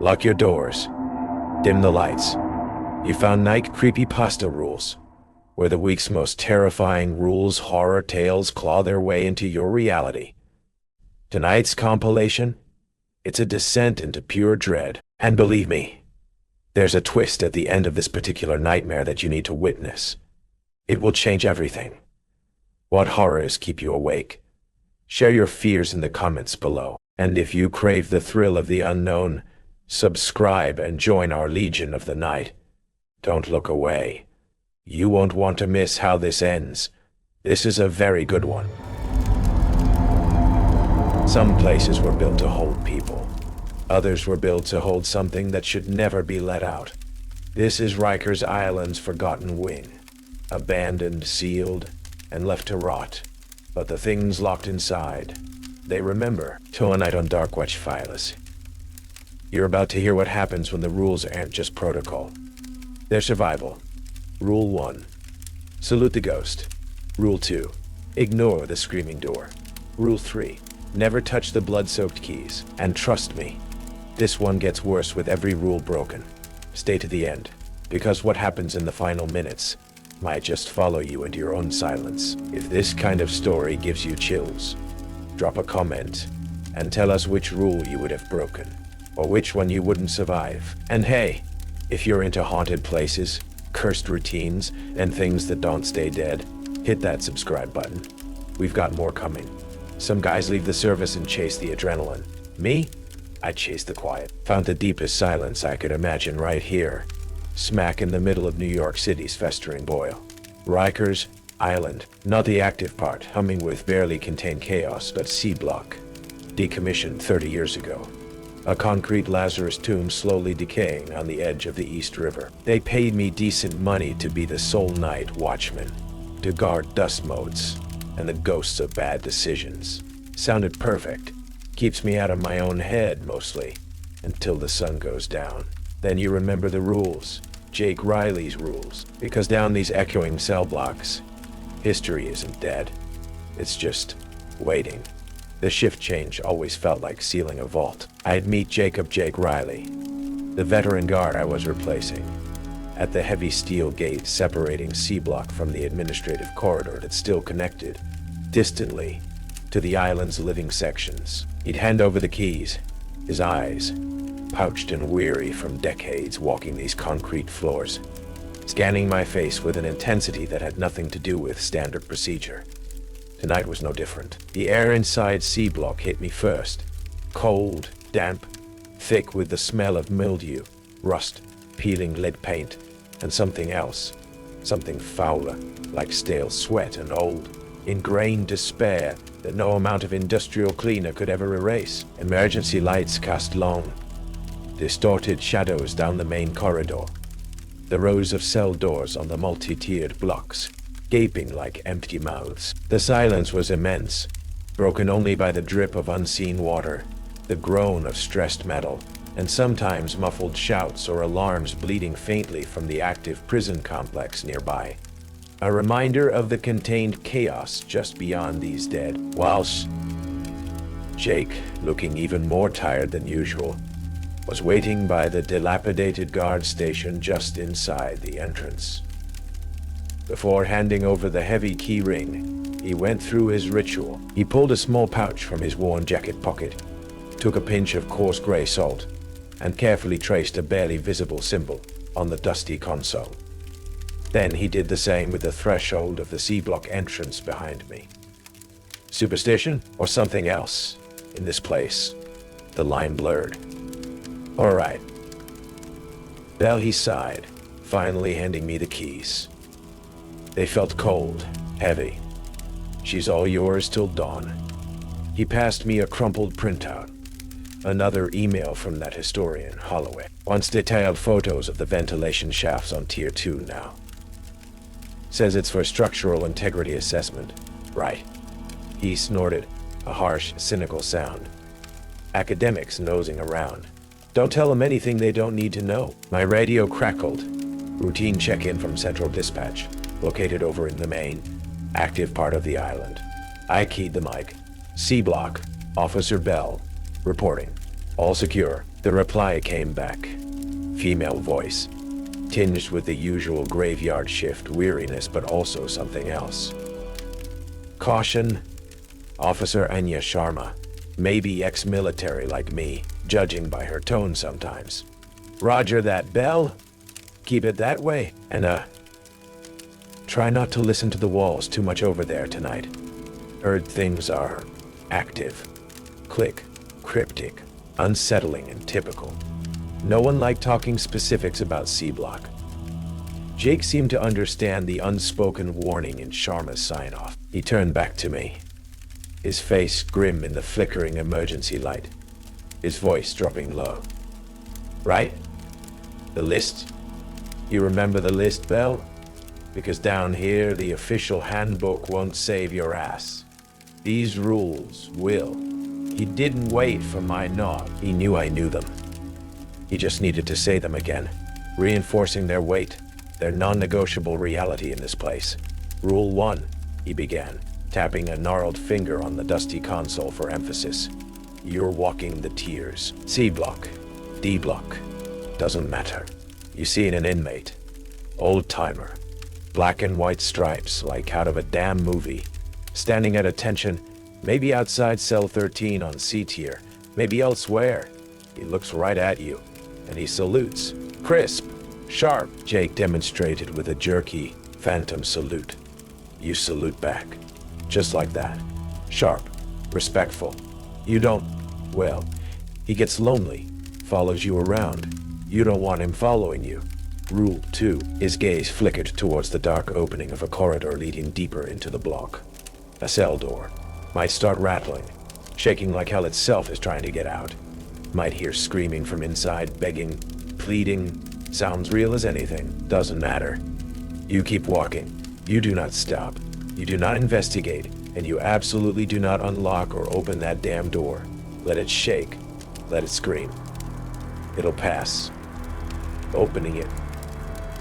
Lock your doors. Dim the lights. You found Night Creepypasta Rules, where the week's most terrifying rules horror tales claw their way into your reality. Tonight's compilation? It's a descent into pure dread. And believe me, there's a twist at the end of this particular nightmare that you need to witness. It will change everything. What horrors keep you awake? Share your fears in the comments below. And if you crave the thrill of the unknown, subscribe and join our Legion of the Night. Don't look away. You won't want to miss how this ends. This is a very good one. Some places were built to hold people. Others were built to hold something that should never be let out. This is Rikers Island's forgotten wing. Abandoned, sealed, and left to rot. But the things locked inside, they remember. Tonight on Dark Watch Files. You're about to hear what happens when the rules aren't just protocol. They're survival. Rule 1. Salute the ghost. Rule 2. Ignore the screaming door. Rule 3. Never touch the blood-soaked keys. And trust me, this one gets worse with every rule broken. Stay to the end, because what happens in the final minutes might just follow you into your own silence. If this kind of story gives you chills, drop a comment and tell us which rule you would have broken, or which one you wouldn't survive. And hey, if you're into haunted places, cursed routines, and things that don't stay dead, hit that subscribe button. We've got more coming. Some guys leave the service and chase the adrenaline. Me? I chase the quiet. Found the deepest silence I could imagine right here, smack in the middle of New York City's festering boil. Rikers Island, not the active part, humming with barely contained chaos, but C-block. Decommissioned 30 years ago. A concrete Lazarus tomb slowly decaying on the edge of the East River. They paid me decent money to be the sole night watchman, to guard dust motes and the ghosts of bad decisions. Sounded perfect. Keeps me out of my own head, mostly, until the sun goes down. Then you remember the rules, Jake Riley's rules, because down these echoing cell blocks, history isn't dead. It's just waiting. The shift change always felt like sealing a vault. I'd meet Jake Riley, the veteran guard I was replacing, at the heavy steel gate separating C-block from the administrative corridor that still connected, distantly, to the island's living sections. He'd hand over the keys, his eyes pouched and weary from decades walking these concrete floors, scanning my face with an intensity that had nothing to do with standard procedure. Tonight was no different. The air inside C-block hit me first. Cold, damp, thick with the smell of mildew, rust, peeling lead paint, and something else. Something fouler, like stale sweat and old, ingrained despair that no amount of industrial cleaner could ever erase. Emergency lights cast long, distorted shadows down the main corridor. The rows of cell doors on the multi-tiered blocks, gaping like empty mouths. The silence was immense, broken only by the drip of unseen water, the groan of stressed metal, and sometimes muffled shouts or alarms bleeding faintly from the active prison complex nearby. A reminder of the contained chaos just beyond these dead. Whilst Jake, looking even more tired than usual, was waiting by the dilapidated guard station just inside the entrance. Before handing over the heavy key ring, he went through his ritual. He pulled a small pouch from his worn jacket pocket, took a pinch of coarse gray salt, and carefully traced a barely visible symbol on the dusty console. Then he did the same with the threshold of the C-block entrance behind me. Superstition or something else in this place? The line blurred. All right. Well, he sighed, finally handing me the keys. They felt cold, heavy. She's all yours till dawn. He passed me a crumpled printout. Another email from that historian, Holloway. Wants detailed photos of the ventilation shafts on Tier 2 now. Says it's for structural integrity assessment. Right. He snorted, a harsh, cynical sound. Academics nosing around. Don't tell them anything they don't need to know. My radio crackled. Routine check-in from Central Dispatch, located over in the main, active part of the island. I keyed the mic. C-block, Officer Bell, reporting. All secure. The reply came back. Female voice, tinged with the usual graveyard shift weariness, but also something else. Caution, Officer Anya Sharma, maybe ex-military like me, judging by her tone sometimes. Roger that, Bell. Keep it that way, and try not to listen to the walls too much over there tonight. Heard things are active, click, cryptic, unsettling, and typical. No one liked talking specifics about C-Block. Jake seemed to understand the unspoken warning in Sharma's sign-off. He turned back to me, his face grim in the flickering emergency light, his voice dropping low. Right? The list? You remember the list, Bell? Because down here, the official handbook won't save your ass. These rules will. He didn't wait for my nod. He knew I knew them. He just needed to say them again, reinforcing their weight, their non-negotiable reality in this place. Rule 1, he began, tapping a gnarled finger on the dusty console for emphasis. You're walking the tiers. C-Block, D-Block, doesn't matter. You see an inmate, old-timer, black and white stripes like out of a damn movie, standing at attention, maybe outside cell 13 on C-tier, maybe elsewhere. He looks right at you, and he salutes. Crisp, sharp, Jake demonstrated with a jerky, phantom salute. You salute back, just like that. Sharp, respectful. You don't, well, he gets lonely, follows you around. You don't want him following you. Rule 2, his gaze flickered towards the dark opening of a corridor leading deeper into the block. A cell door. Might start rattling, shaking like hell itself is trying to get out. Might hear screaming from inside, begging, pleading. Sounds real as anything. Doesn't matter. You keep walking. You do not stop. You do not investigate. And you absolutely do not unlock or open that damn door. Let it shake. Let it scream. It'll pass. Opening it,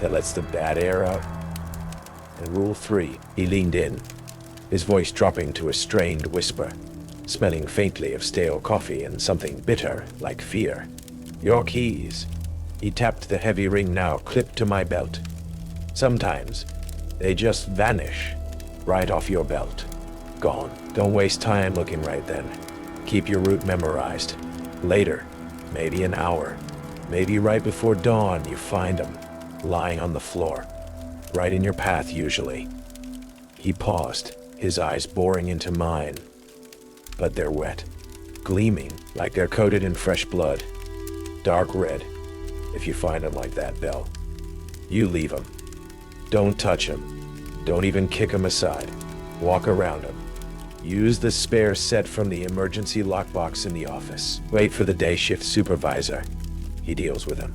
that lets the bad air out. And rule 3, he leaned in, his voice dropping to a strained whisper, smelling faintly of stale coffee and something bitter like fear. Your keys. He tapped the heavy ring now clipped to my belt. Sometimes, they just vanish, right off your belt. Gone. Don't waste time looking right then. Keep your route memorized. Later, maybe an hour, maybe right before dawn, you find him, lying on the floor, right in your path usually. He paused, his eyes boring into mine, but they're wet, gleaming like they're coated in fresh blood. Dark red, if you find him like that, Bell. You leave him. Don't touch him. Don't even kick him aside. Walk around him. Use the spare set from the emergency lockbox in the office. Wait for the day shift supervisor. He deals with him.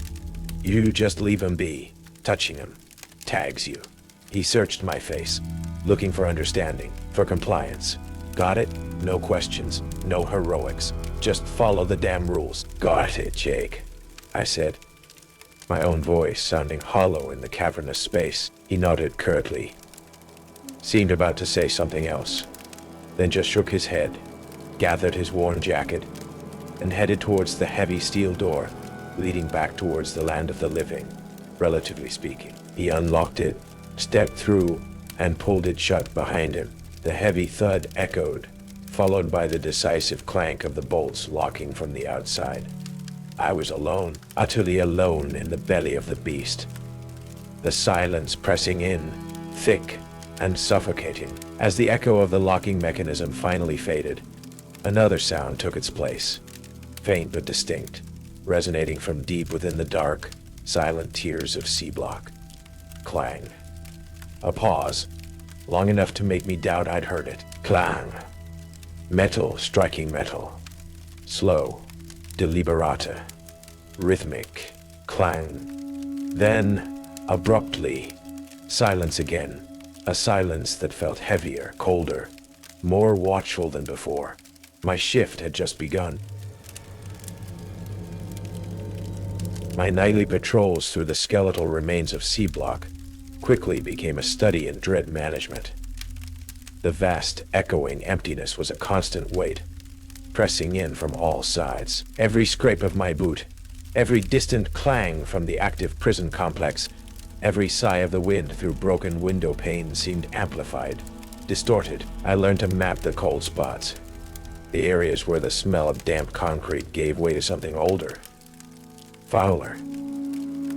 You just leave him be. Touching him tags you. He searched my face, looking for understanding, for compliance. Got it? No questions, no heroics. Just follow the damn rules. Got it, Jake, I said, my own voice sounding hollow in the cavernous space. He nodded curtly, seemed about to say something else, then just shook his head, gathered his worn jacket, and headed towards the heavy steel door leading back towards the land of the living, relatively speaking. He unlocked it, stepped through, and pulled it shut behind him. The heavy thud echoed, followed by the decisive clank of the bolts locking from the outside. I was alone, utterly alone in the belly of the beast. The silence pressing in, thick and suffocating. As the echo of the locking mechanism finally faded, another sound took its place, faint but distinct, resonating from deep within the dark, silent tiers of C-Block. Clang. A pause, long enough to make me doubt I'd heard it. Clang. Metal striking metal. Slow, deliberata, rhythmic, clang. Then, abruptly, silence again. A silence that felt heavier, colder, more watchful than before. My shift had just begun. My nightly patrols through the skeletal remains of C-Block quickly became a study in dread management. The vast, echoing emptiness was a constant weight, pressing in from all sides. Every scrape of my boot, Every distant clang from the active prison complex, every sigh of the wind through broken window panes seemed amplified, distorted. I learned to map the cold spots, the areas where the smell of damp concrete gave way to something older, fouler.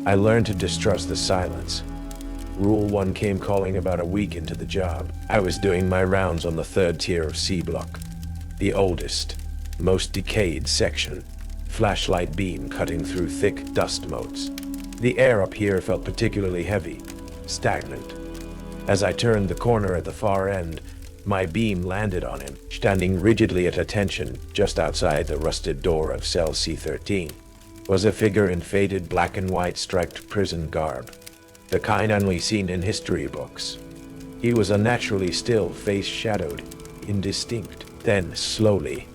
I learned to distrust the silence. Rule 1 came calling about a week into the job. I was doing my rounds on the third tier of C block, the oldest, most decayed section, flashlight beam cutting through thick dust motes. The air up here felt particularly heavy, stagnant. As I turned the corner at the far end, my beam landed on him, standing rigidly at attention just outside the rusted door of cell C13. Was a figure in faded black and white striped prison garb, the kind only seen in history books. He was unnaturally still, face shadowed, indistinct. Then, slowly,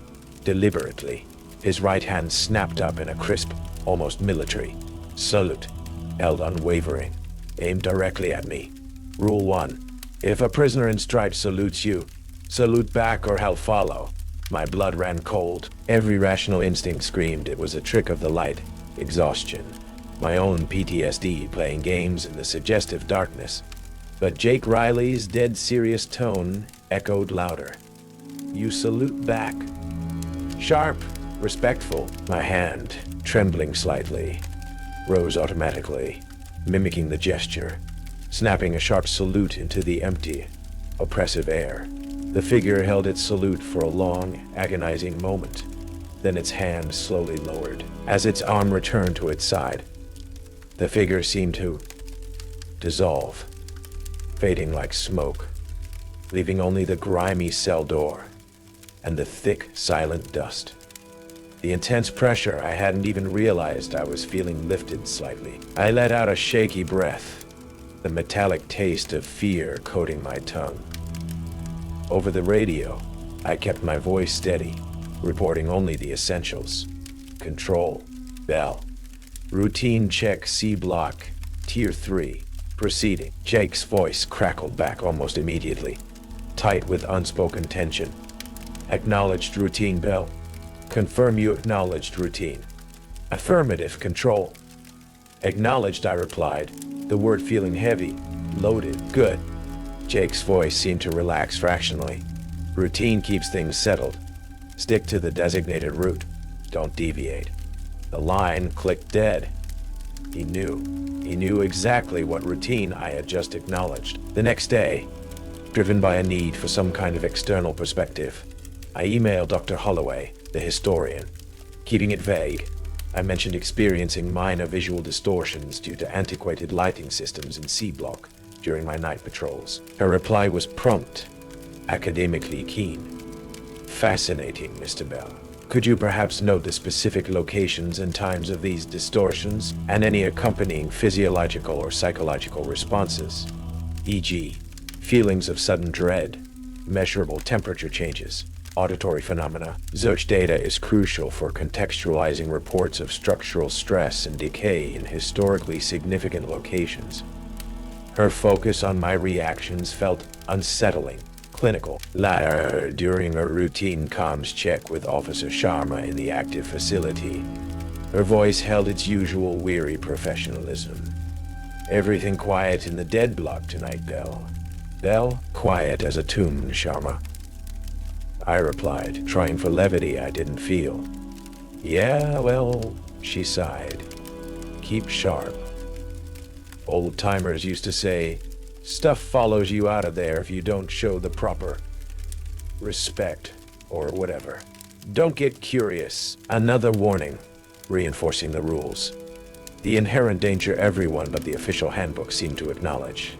deliberately, his right hand snapped up in a crisp, almost military salute, held unwavering, aimed directly at me. Rule 1. If a prisoner in stripes salutes you, salute back or hell follow. My blood ran cold. Every rational instinct screamed it was a trick of the light, exhaustion, my own PTSD playing games in the suggestive darkness. But Jake Riley's dead serious tone echoed louder. You salute back. Sharp, respectful. My hand, trembling slightly, rose automatically, mimicking the gesture, snapping a sharp salute into the empty, oppressive air. The figure held its salute for a long, agonizing moment. Then its hand slowly lowered. As its arm returned to its side, the figure seemed to dissolve, fading like smoke, leaving only the grimy cell door and the thick, silent dust. The intense pressure I hadn't even realized I was feeling lifted slightly. I let out a shaky breath, the metallic taste of fear coating my tongue. Over the radio, I kept my voice steady, reporting only the essentials. Control, bell. Routine check C block, tier 3, proceeding. Jake's voice crackled back almost immediately, tight with unspoken tension. Acknowledged routine, bell. Confirm you acknowledged routine. Affirmative, control. Acknowledged, I replied, the word feeling heavy, loaded. Good. Jake's voice seemed to relax fractionally. Routine keeps things settled. Stick to the designated route. Don't deviate. The line clicked dead. He knew. He knew exactly what routine I had just acknowledged. The next day, driven by a need for some kind of external perspective, I emailed Dr. Holloway, the historian. Keeping it vague, I mentioned experiencing minor visual distortions due to antiquated lighting systems in C block during my night patrols. Her reply was prompt, academically keen. Fascinating, Mr. Bell. Could you perhaps note the specific locations and times of these distortions and any accompanying physiological or psychological responses, e.g., feelings of sudden dread, measurable temperature changes, auditory phenomena? Such data is crucial for contextualizing reports of structural stress and decay in historically significant locations. Her focus on my reactions felt unsettling, clinical. Later, during a routine comms check with Officer Sharma in the active facility, her voice held its usual weary professionalism. Everything quiet in the dead block tonight, Bell. Bell, quiet as a tomb, Sharma. I replied, trying for levity I didn't feel. Yeah, well, she sighed. Keep sharp. Old-timers used to say, stuff follows you out of there if you don't show the proper respect or whatever. Don't get curious. Another warning, reinforcing the rules. The inherent danger everyone but the official handbook seemed to acknowledge.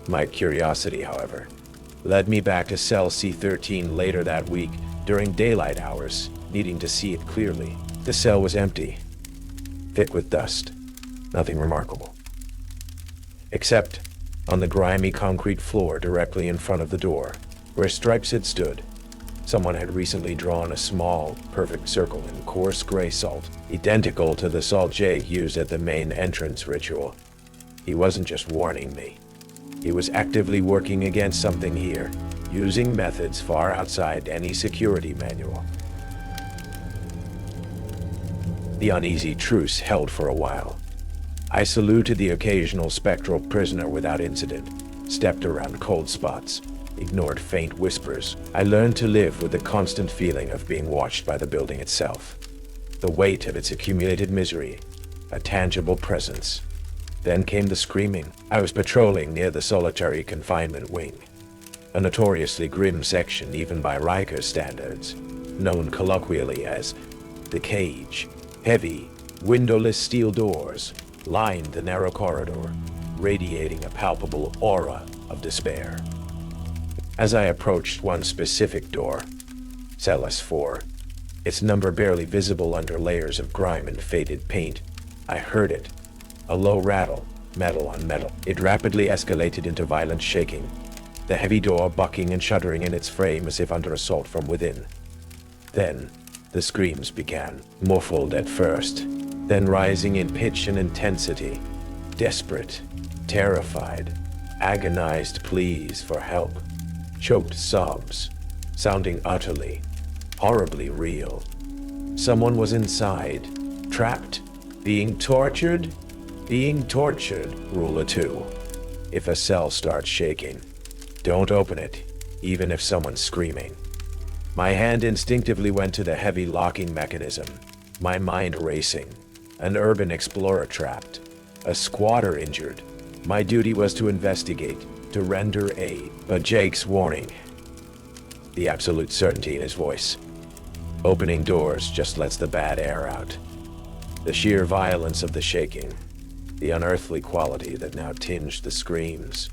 My curiosity, however, led me back to cell C13 later that week during daylight hours, needing to see it clearly. The cell was empty, thick with dust, nothing remarkable. Except on the grimy concrete floor directly in front of the door, where Stripes had stood, someone had recently drawn a small, perfect circle in coarse gray salt, identical to the salt Jake used at the main entrance ritual. He wasn't just warning me. He was actively working against something here, using methods far outside any security manual. The uneasy truce held for a while. I saluted the occasional spectral prisoner without incident, stepped around cold spots, ignored faint whispers. I learned to live with the constant feeling of being watched by the building itself. The weight of its accumulated misery, a tangible presence. Then came the screaming. I was patrolling near the solitary confinement wing, a notoriously grim section even by Riker's standards, known colloquially as the cage. Heavy, windowless steel doors lined the narrow corridor, radiating a palpable aura of despair. As I approached one specific door, Cell S4, its number barely visible under layers of grime and faded paint, I heard it. A low rattle, metal on metal. It rapidly escalated into violent shaking, the heavy door bucking and shuddering in its frame as if under assault from within. Then, the screams began, muffled at first, then rising in pitch and intensity, desperate, terrified, agonized pleas for help, choked sobs, sounding utterly, horribly real. Someone was inside, trapped, being tortured. Rule 2. If a cell starts shaking, don't open it, even if someone's screaming. My hand instinctively went to the heavy locking mechanism, my mind racing. An urban explorer trapped, a squatter injured. My duty was to investigate, to render aid. But Jake's warning, the absolute certainty in his voice. Opening doors just lets the bad air out. The sheer violence of the shaking, the unearthly quality that now tinged the screams,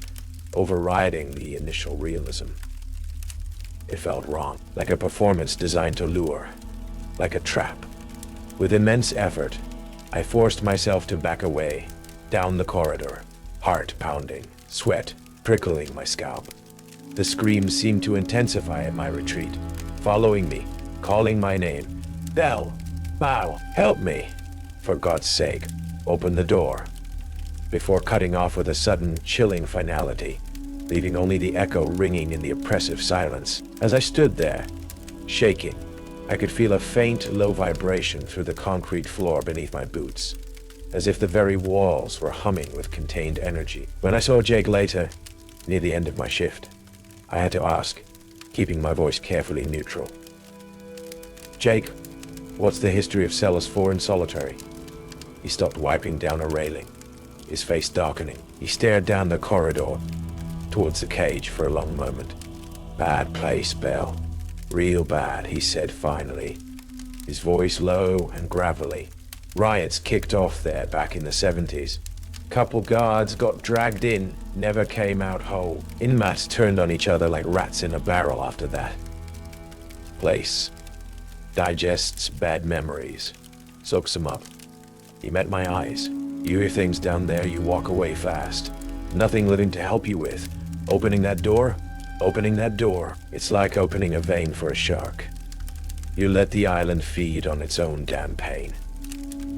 overriding the initial realism. It felt wrong, like a performance designed to lure, like a trap. With immense effort, I forced myself to back away, down the corridor, heart pounding, sweat prickling my scalp. The screams seemed to intensify at my retreat, following me, calling my name. Bell! Bow! Help me! For God's sake, open the door. Before cutting off with a sudden, chilling finality, leaving only the echo ringing in the oppressive silence. As I stood there, shaking, I could feel a faint, low vibration through the concrete floor beneath my boots, as if the very walls were humming with contained energy. When I saw Jake later, near the end of my shift, I had to ask, keeping my voice carefully neutral. Jake, what's the history of Cell S4 in solitary? He stopped wiping down a railing, his face darkening. He stared down the corridor, towards the cage for a long moment. Bad place, Bell. Real bad, he said finally, his voice low and gravelly. Riots kicked off there back in the 70s. Couple guards got dragged in, never came out whole. Inmates turned on each other like rats in a barrel after that. Place digests bad memories, soaks them up. He met my eyes. You hear things down there, you walk away fast. Nothing living to help you with. Opening that door, it's like opening a vein for a shark. You let the island feed on its own damn pain.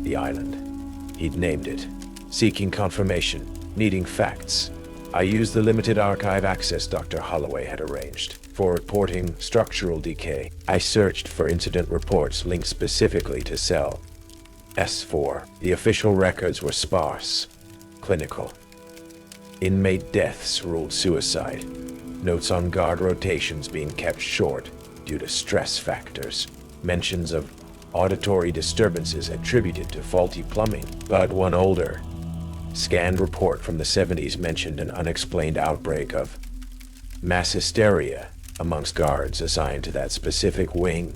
The island. He'd named it. Seeking confirmation, needing facts. I used the limited archive access Dr. Holloway had arranged for reporting structural decay. I searched for incident reports linked specifically to Cell S4. The official records were sparse, clinical. Inmate deaths ruled suicide. Notes on guard rotations being kept short due to stress factors. Mentions of auditory disturbances attributed to faulty plumbing. But one older, scanned report from the 70s mentioned an unexplained outbreak of mass hysteria amongst guards assigned to that specific wing,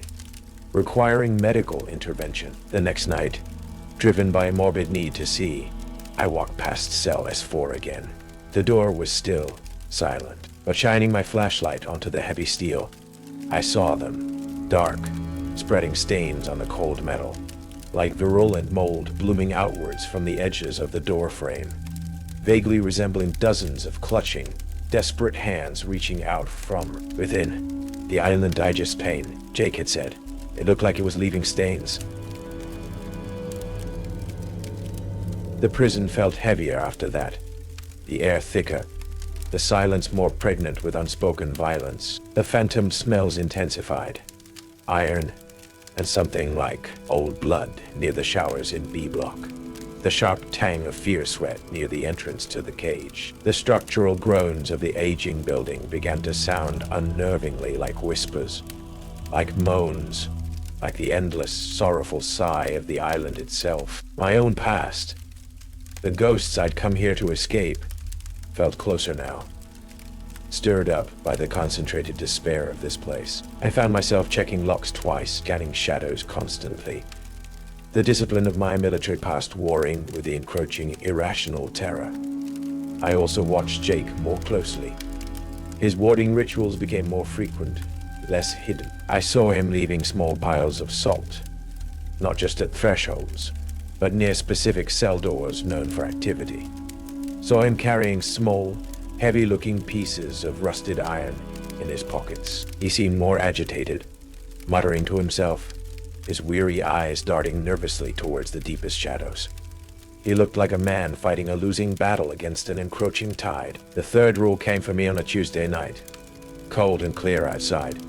requiring medical intervention. The next night, driven by a morbid need to see, I walked past Cell S4 again. The door was still, silent, but shining my flashlight onto the heavy steel, I saw them, dark, spreading stains on the cold metal, like virulent mold blooming outwards from the edges of the door frame, vaguely resembling dozens of clutching, desperate hands reaching out from within. The island digests pain, Jake had said. It looked like it was leaving stains. The prison felt heavier after that, the air thicker, the silence more pregnant with unspoken violence. The phantom smells intensified. Iron, and something like old blood near the showers in B block. The sharp tang of fear sweat near the entrance to the cage. The structural groans of the aging building began to sound unnervingly like whispers, like moans, like the endless, sorrowful sigh of the island itself. My own past, the ghosts I'd come here to escape, felt closer now, stirred up by the concentrated despair of this place. I found myself checking locks twice, scanning shadows constantly. The discipline of my military past warring with the encroaching irrational terror. I also watched Jake more closely. His warding rituals became more frequent, less hidden. I saw him leaving small piles of salt, not just at thresholds, but near specific cell doors known for activity. Saw him carrying small, heavy-looking pieces of rusted iron in his pockets. He seemed more agitated, muttering to himself, his weary eyes darting nervously towards the deepest shadows. He looked like a man fighting a losing battle against an encroaching tide. The third rule came for me on a Tuesday night. Cold and clear outside,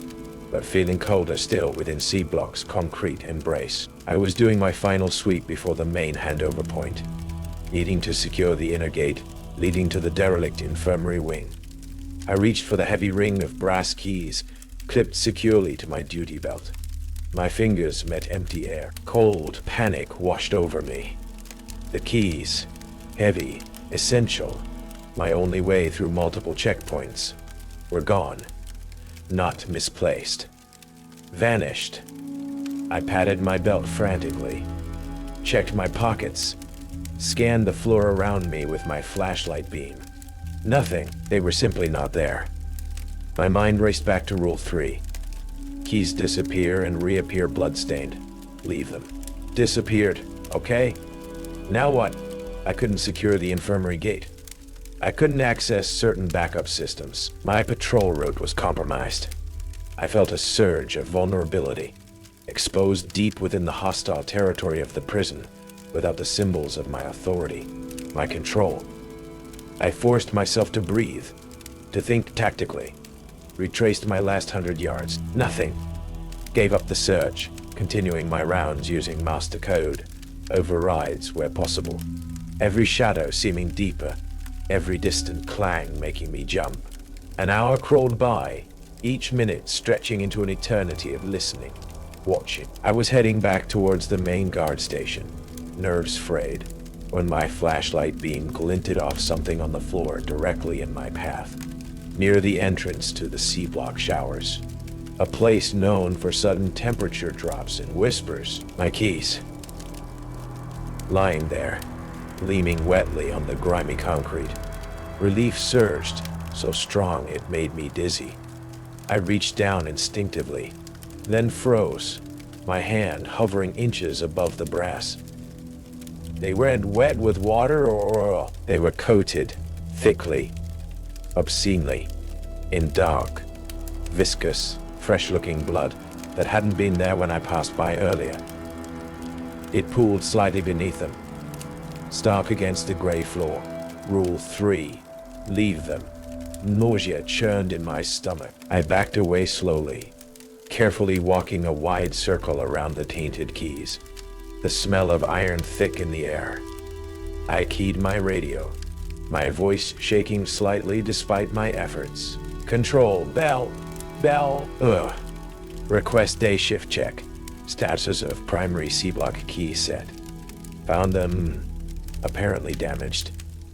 but feeling colder still within C Block's concrete embrace. I was doing my final sweep before the main handover point, needing to secure the inner gate leading to the derelict infirmary wing. I reached for the heavy ring of brass keys, clipped securely to my duty belt. My fingers met empty air. Cold panic washed over me. The keys, heavy, essential, my only way through multiple checkpoints, were gone. Not misplaced. Vanished. I patted my belt frantically, checked my pockets, scanned the floor around me with my flashlight beam. Nothing. They were simply not there. My mind raced back to Rule 3. Keys disappear and reappear bloodstained. Leave them. Disappeared. Okay. Now what? I couldn't secure the infirmary gate. I couldn't access certain backup systems. My patrol route was compromised. I felt a surge of vulnerability, exposed deep within the hostile territory of the prison, without the symbols of my authority, my control. I forced myself to breathe, to think tactically, retraced my last 100 yards. Nothing. Gave up the search, continuing my rounds using master code, overrides where possible. Every shadow seeming deeper, every distant clang making me jump. An hour crawled by, each minute stretching into an eternity of listening, watching. I was heading back towards the main guard station, nerves frayed, when my flashlight beam glinted off something on the floor directly in my path, near the entrance to the C-block showers. A place known for sudden temperature drops and whispers. My keys. Lying there, gleaming wetly on the grimy concrete. Relief surged, so strong it made me dizzy. I reached down instinctively, then froze, my hand hovering inches above the brass. They weren't wet with water or oil. They were coated, thickly, obscenely, in dark, viscous, fresh-looking blood that hadn't been there when I passed by earlier. It pooled slightly beneath them, stark against the gray floor. Rule 3. Leave them. Nausea churned in my stomach. I backed away slowly, carefully walking a wide circle around the tainted keys, the smell of iron thick in the air. I keyed my radio, my voice shaking slightly despite my efforts. Control, bell. Ugh. Request day shift check. Status of primary C-block key set. Found them, apparently damaged,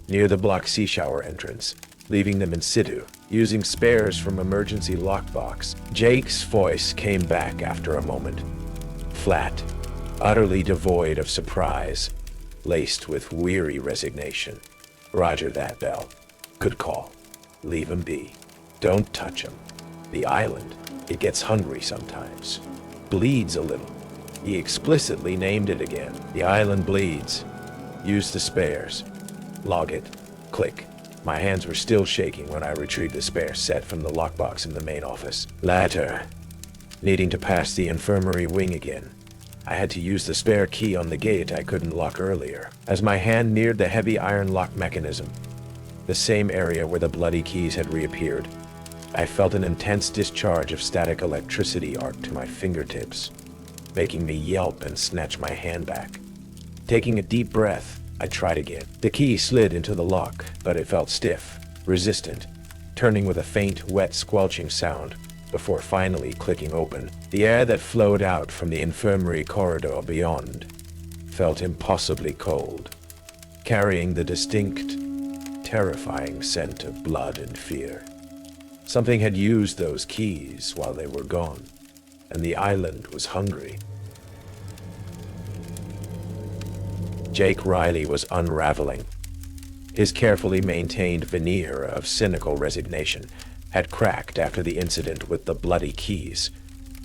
near the Block C shower entrance, leaving them in situ, using spares from emergency lockbox. Jake's voice came back after a moment. Flat, utterly devoid of surprise, laced with weary resignation. Roger that, Bell. Good call. Leave him be. Don't touch him. The island, it gets hungry sometimes. Bleeds a little. He explicitly named it again. The island bleeds. Use the spares. Log it. Click. My hands were still shaking when I retrieved the spare set from the lockbox in the main office. Later, needing to pass the infirmary wing again, I had to use the spare key on the gate I couldn't lock earlier. As my hand neared the heavy iron lock mechanism, the same area where the bloody keys had reappeared, I felt an intense discharge of static electricity arc to my fingertips. making me yelp and snatch my hand back. Taking a deep breath, I tried again. The key slid into the lock, but it felt stiff, resistant, turning with a faint, wet, squelching sound before finally clicking open. The air that flowed out from the infirmary corridor beyond felt impossibly cold, carrying the distinct, terrifying scent of blood and fear. Something had used those keys while they were gone, and the island was hungry. Jake Riley was unraveling. His carefully maintained veneer of cynical resignation had cracked after the incident with the bloody keys,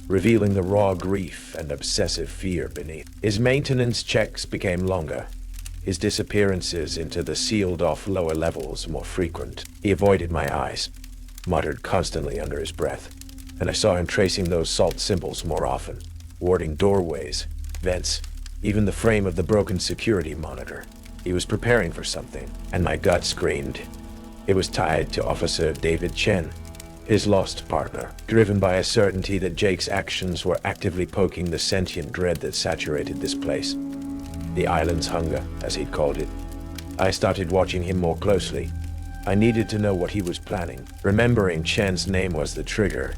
revealing the raw grief and obsessive fear beneath. His maintenance checks became longer, his disappearances into the sealed-off lower levels more frequent. He avoided my eyes, muttered constantly under his breath, and I saw him tracing those salt symbols more often, warding doorways, vents, even the frame of the broken security monitor. He was preparing for something, and my gut screamed. It was tied to Officer David Chen, his lost partner, driven by a certainty that Jake's actions were actively poking the sentient dread that saturated this place. The island's hunger, as he'd called it. I started watching him more closely. I needed to know what he was planning. Remembering Chen's name was the trigger.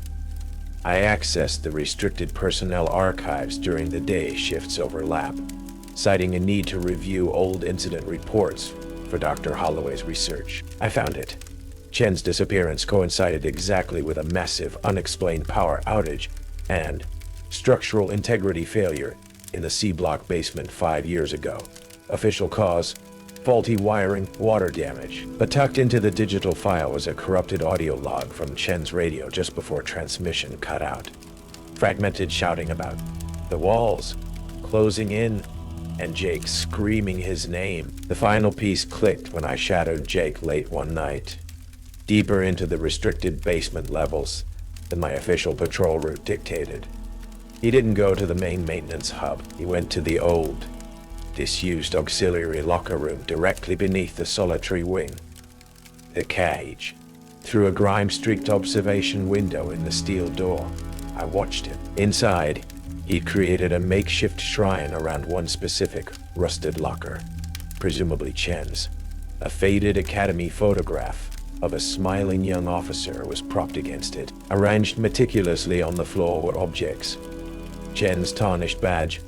I accessed the restricted personnel archives during the day shift's overlap, citing a need to review old incident reports for Dr. Holloway's research. I found it. Chen's disappearance coincided exactly with a massive, unexplained power outage and structural integrity failure in the C-block basement 5 years ago. Official cause: faulty wiring, water damage. But tucked into the digital file was a corrupted audio log from Chen's radio just before transmission cut out. Fragmented shouting about the walls closing in and Jake screaming his name. The final piece clicked when I shadowed Jake late one night, deeper into the restricted basement levels than my official patrol route dictated. He didn't go to the main maintenance hub. He went to the old, disused auxiliary locker room directly beneath the solitary wing. The cage. Through a grime-streaked observation window in the steel door, I watched him. Inside, he'd created a makeshift shrine around one specific, rusted locker, presumably Chen's. A faded academy photograph of a smiling young officer was propped against it. Arranged meticulously on the floor were objects: Chen's tarnished badge,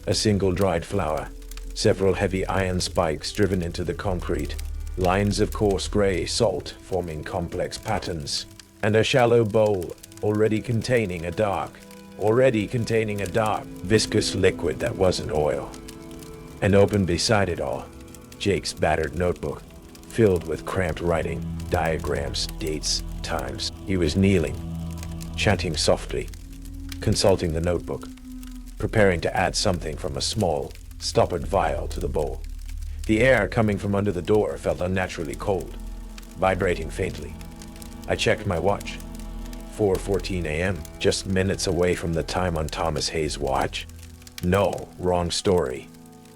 a single dried flower, several heavy iron spikes driven into the concrete, lines of coarse gray salt forming complex patterns, and a shallow bowl already containing a dark, viscous liquid that wasn't oil. And open beside it all, Jake's battered notebook, filled with cramped writing, diagrams, dates, times. He was kneeling, chanting softly, consulting the notebook, preparing to add something from a small, stoppered vial to the bowl. The air coming from under the door felt unnaturally cold, vibrating faintly. I checked my watch. 4:14 a.m., just minutes away from the time on Thomas Hayes' watch. No, wrong story.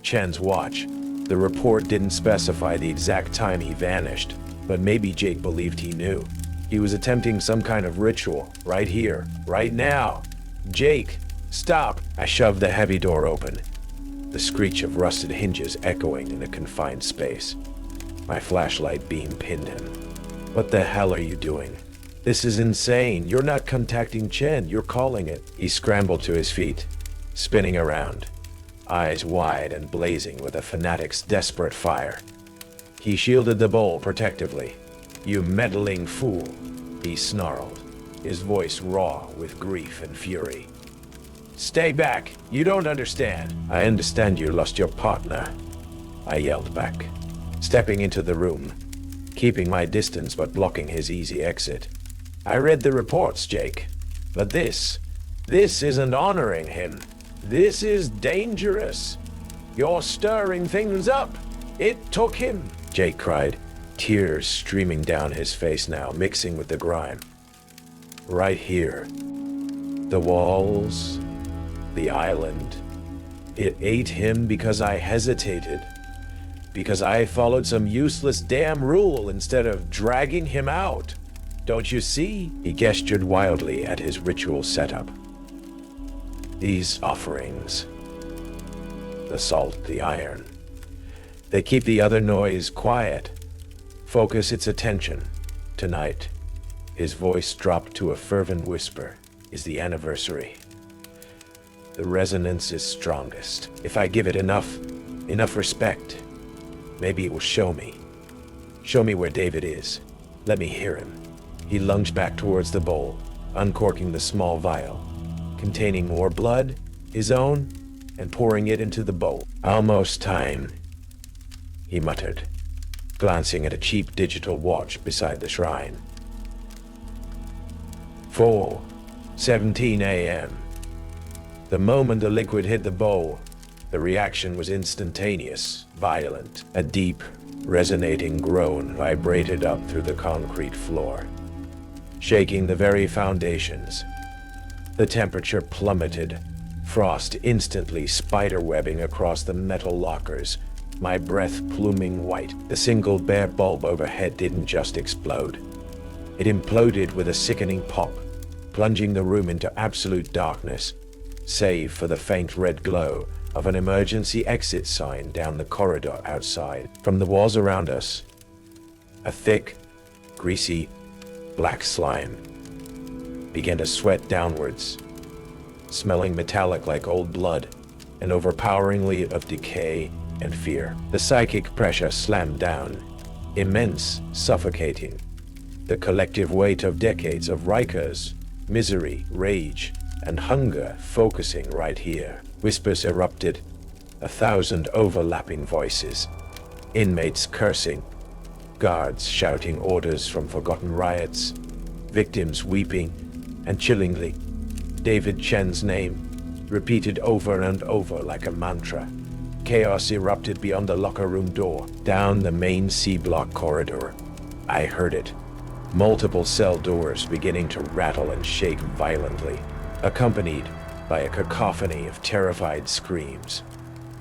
Chen's watch. The report didn't specify the exact time he vanished, but maybe Jake believed he knew. He was attempting some kind of ritual, right here, right now. Jake, stop! I shoved the heavy door open, the screech of rusted hinges echoing in a confined space. My flashlight beam pinned him. What the hell are you doing? This is insane. You're not contacting Chen, you're calling it. He scrambled to his feet, spinning around, eyes wide and blazing with a fanatic's desperate fire. He shielded the bowl protectively. You meddling fool, he snarled, his voice raw with grief and fury. Stay back, you don't understand. I understand you lost your partner, I yelled back, stepping into the room, keeping my distance but blocking his easy exit. I read the reports, Jake, but this isn't honoring him. This is dangerous. You're stirring things up. It took him, Jake cried, tears streaming down his face now, mixing with the grime. Right here. The walls, the island. It ate him because I hesitated. Because I followed some useless damn rule instead of dragging him out. Don't you see? He gestured wildly at his ritual setup. These offerings, the salt, the iron, they keep the other noise quiet, focus its attention. Tonight, his voice dropped to a fervent whisper, is the anniversary. The resonance is strongest. If I give it enough respect, maybe it will show me. Show me where David is. Let me hear him. He lunged back towards the bowl, uncorking the small vial, containing more blood, his own, and pouring it into the bowl. Almost time, he muttered, glancing at a cheap digital watch beside the shrine. 4:17 a.m. The moment the liquid hit the bowl, the reaction was instantaneous, violent. A deep, resonating groan vibrated up through the concrete floor, shaking the very foundations. The temperature plummeted, frost instantly spiderwebbing across the metal lockers, my breath pluming white. The single bare bulb overhead didn't just explode. It imploded with a sickening pop, plunging the room into absolute darkness, save for the faint red glow of an emergency exit sign down the corridor outside. From the walls around us, a thick, greasy, black slime began to sweat downwards, smelling metallic like old blood and overpoweringly of decay and fear. The psychic pressure slammed down, immense, suffocating. The collective weight of decades of Riker's misery, rage, and hunger focusing right here. Whispers erupted, 1,000 overlapping voices, inmates cursing, guards shouting orders from forgotten riots, victims weeping, and chillingly, David Chen's name, repeated over and over like a mantra. Chaos erupted beyond the locker room door, down the main C-block corridor. I heard it. Multiple cell doors beginning to rattle and shake violently, accompanied by a cacophony of terrified screams.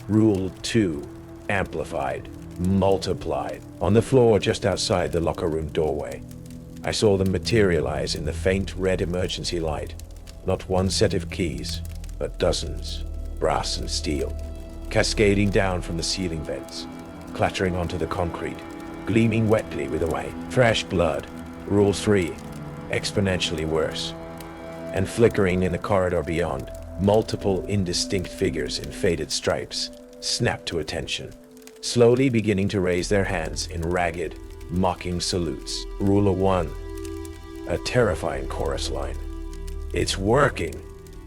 Rule 2, amplified, multiplied. On the floor just outside the locker room doorway, I saw them materialize in the faint red emergency light. Not one set of keys, but dozens, brass and steel, cascading down from the ceiling vents, clattering onto the concrete, gleaming wetly with away. Fresh blood. Rule 3, exponentially worse. And flickering in the corridor beyond, multiple indistinct figures in faded stripes snapped to attention, slowly beginning to raise their hands in ragged, mocking salutes. Rule 1, a terrifying chorus line. It's working,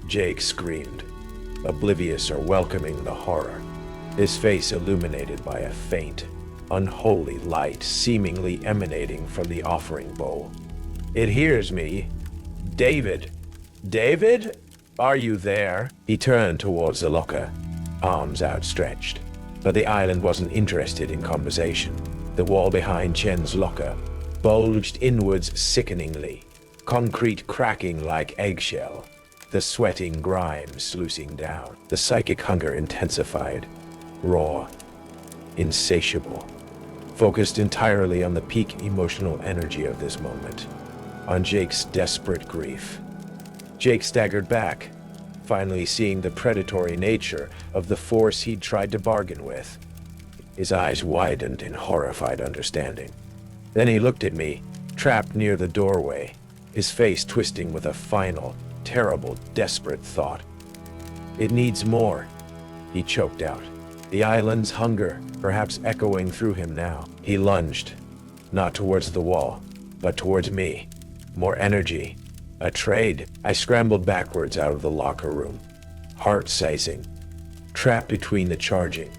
Jake screamed, oblivious or welcoming the horror, his face illuminated by a faint, unholy light seemingly emanating from the offering bowl. It hears me. David! David? Are you there? He turned towards the locker, arms outstretched. But the island wasn't interested in conversation. The wall behind Chen's locker bulged inwards sickeningly, concrete cracking like eggshell, the sweating grime sluicing down. The psychic hunger intensified, raw, insatiable, focused entirely on the peak emotional energy of this moment, on Jake's desperate grief. Jake staggered back, finally seeing the predatory nature of the force he'd tried to bargain with. His eyes widened in horrified understanding. Then he looked at me, trapped near the doorway, his face twisting with a final, terrible, desperate thought. It needs more, he choked out, the island's hunger perhaps echoing through him now. He lunged, not towards the wall, but towards me. More energy. A trade. I scrambled backwards out of the locker room, heart seizing, trapped between the charging,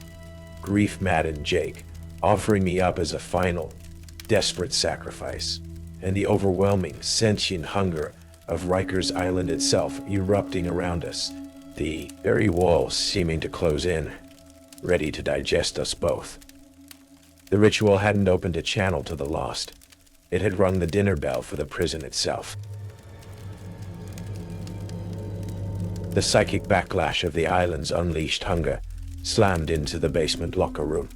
grief-maddened Jake, offering me up as a final, desperate sacrifice, and the overwhelming, sentient hunger of Rikers Island itself erupting around us, the very walls seeming to close in, ready to digest us both. The ritual hadn't opened a channel to the lost. It had rung the dinner bell for the prison itself. The psychic backlash of the island's unleashed hunger slammed into the basement locker room.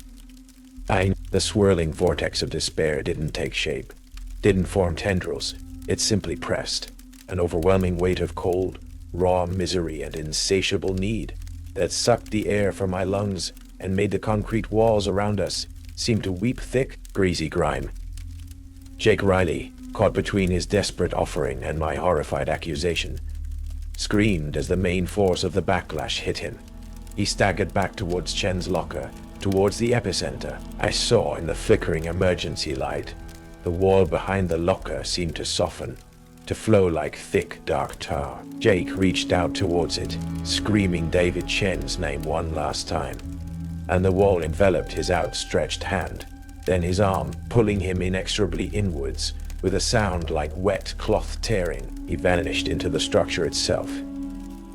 The swirling vortex of despair didn't take shape, didn't form tendrils. It simply pressed, an overwhelming weight of cold, raw misery and insatiable need that sucked the air from my lungs and made the concrete walls around us seem to weep thick, greasy grime. Jake Riley, caught between his desperate offering and my horrified accusation, screamed as the main force of the backlash hit him. He staggered back towards Chen's locker, towards the epicenter. I saw in the flickering emergency light, the wall behind the locker seemed to soften, to flow like thick, dark tar. Jake reached out towards it, screaming David Chen's name one last time, and the wall enveloped his outstretched hand, then his arm, pulling him inexorably inwards. With a sound like wet cloth tearing, he vanished into the structure itself.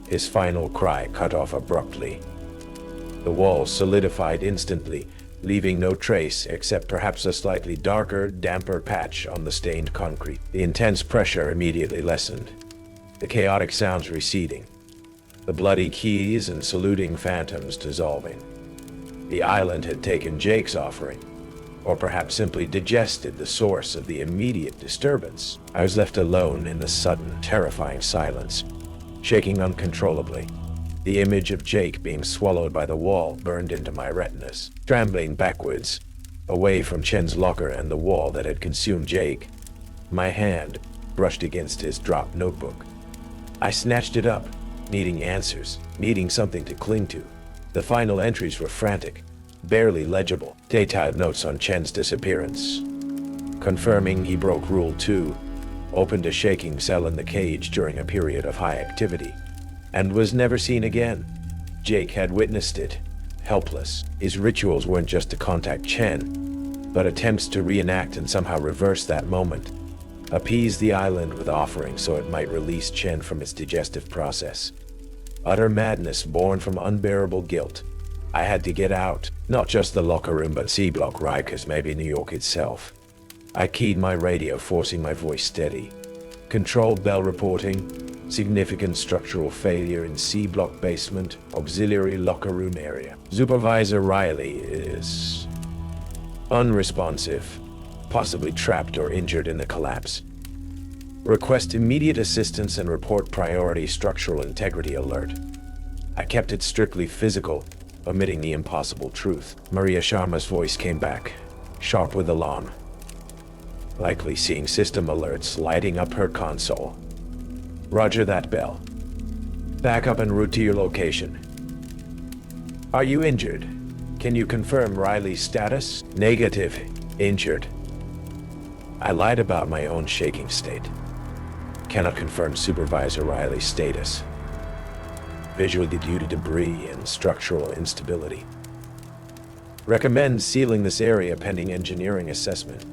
His final cry cut off abruptly. The wall solidified instantly, leaving no trace except perhaps a slightly darker, damper patch on the stained concrete. The intense pressure immediately lessened, the chaotic sounds receding, the bloody keys and saluting phantoms dissolving. The island had taken Jake's offering, or perhaps simply digested the source of the immediate disturbance. I was left alone in the sudden, terrifying silence, shaking uncontrollably. The image of Jake being swallowed by the wall burned into my retinas. Scrambling backwards, away from Chen's locker and the wall that had consumed Jake, my hand brushed against his dropped notebook. I snatched it up, needing answers, needing something to cling to. The final entries were frantic, barely legible. Detailed notes on Chen's disappearance, confirming he broke Rule 2, opened a shaking cell in the cage during a period of high activity, and was never seen again. Jake had witnessed it, helpless. His rituals weren't just to contact Chen, but attempts to reenact and somehow reverse that moment, appease the island with offerings so it might release Chen from its digestive process. Utter madness born from unbearable guilt. I had to get out, not just the locker room but C-Block, Rikers, maybe New York itself. I keyed my radio, forcing my voice steady. Control bell reporting, significant structural failure in C-Block basement, auxiliary locker room area. Supervisor Riley is unresponsive, possibly trapped or injured in the collapse. Request immediate assistance and report priority structural integrity alert. I kept it strictly physical, omitting the impossible truth. Maria Sharma's voice came back, sharp with alarm, likely seeing system alerts lighting up her console. Roger that, Bell. Back up en route to your location. Are you injured? Can you confirm Riley's status? Negative. Injured. I lied about my own shaking state. Cannot confirm Supervisor Riley's status. Visually due to debris and structural instability. Recommend sealing this area pending engineering assessment.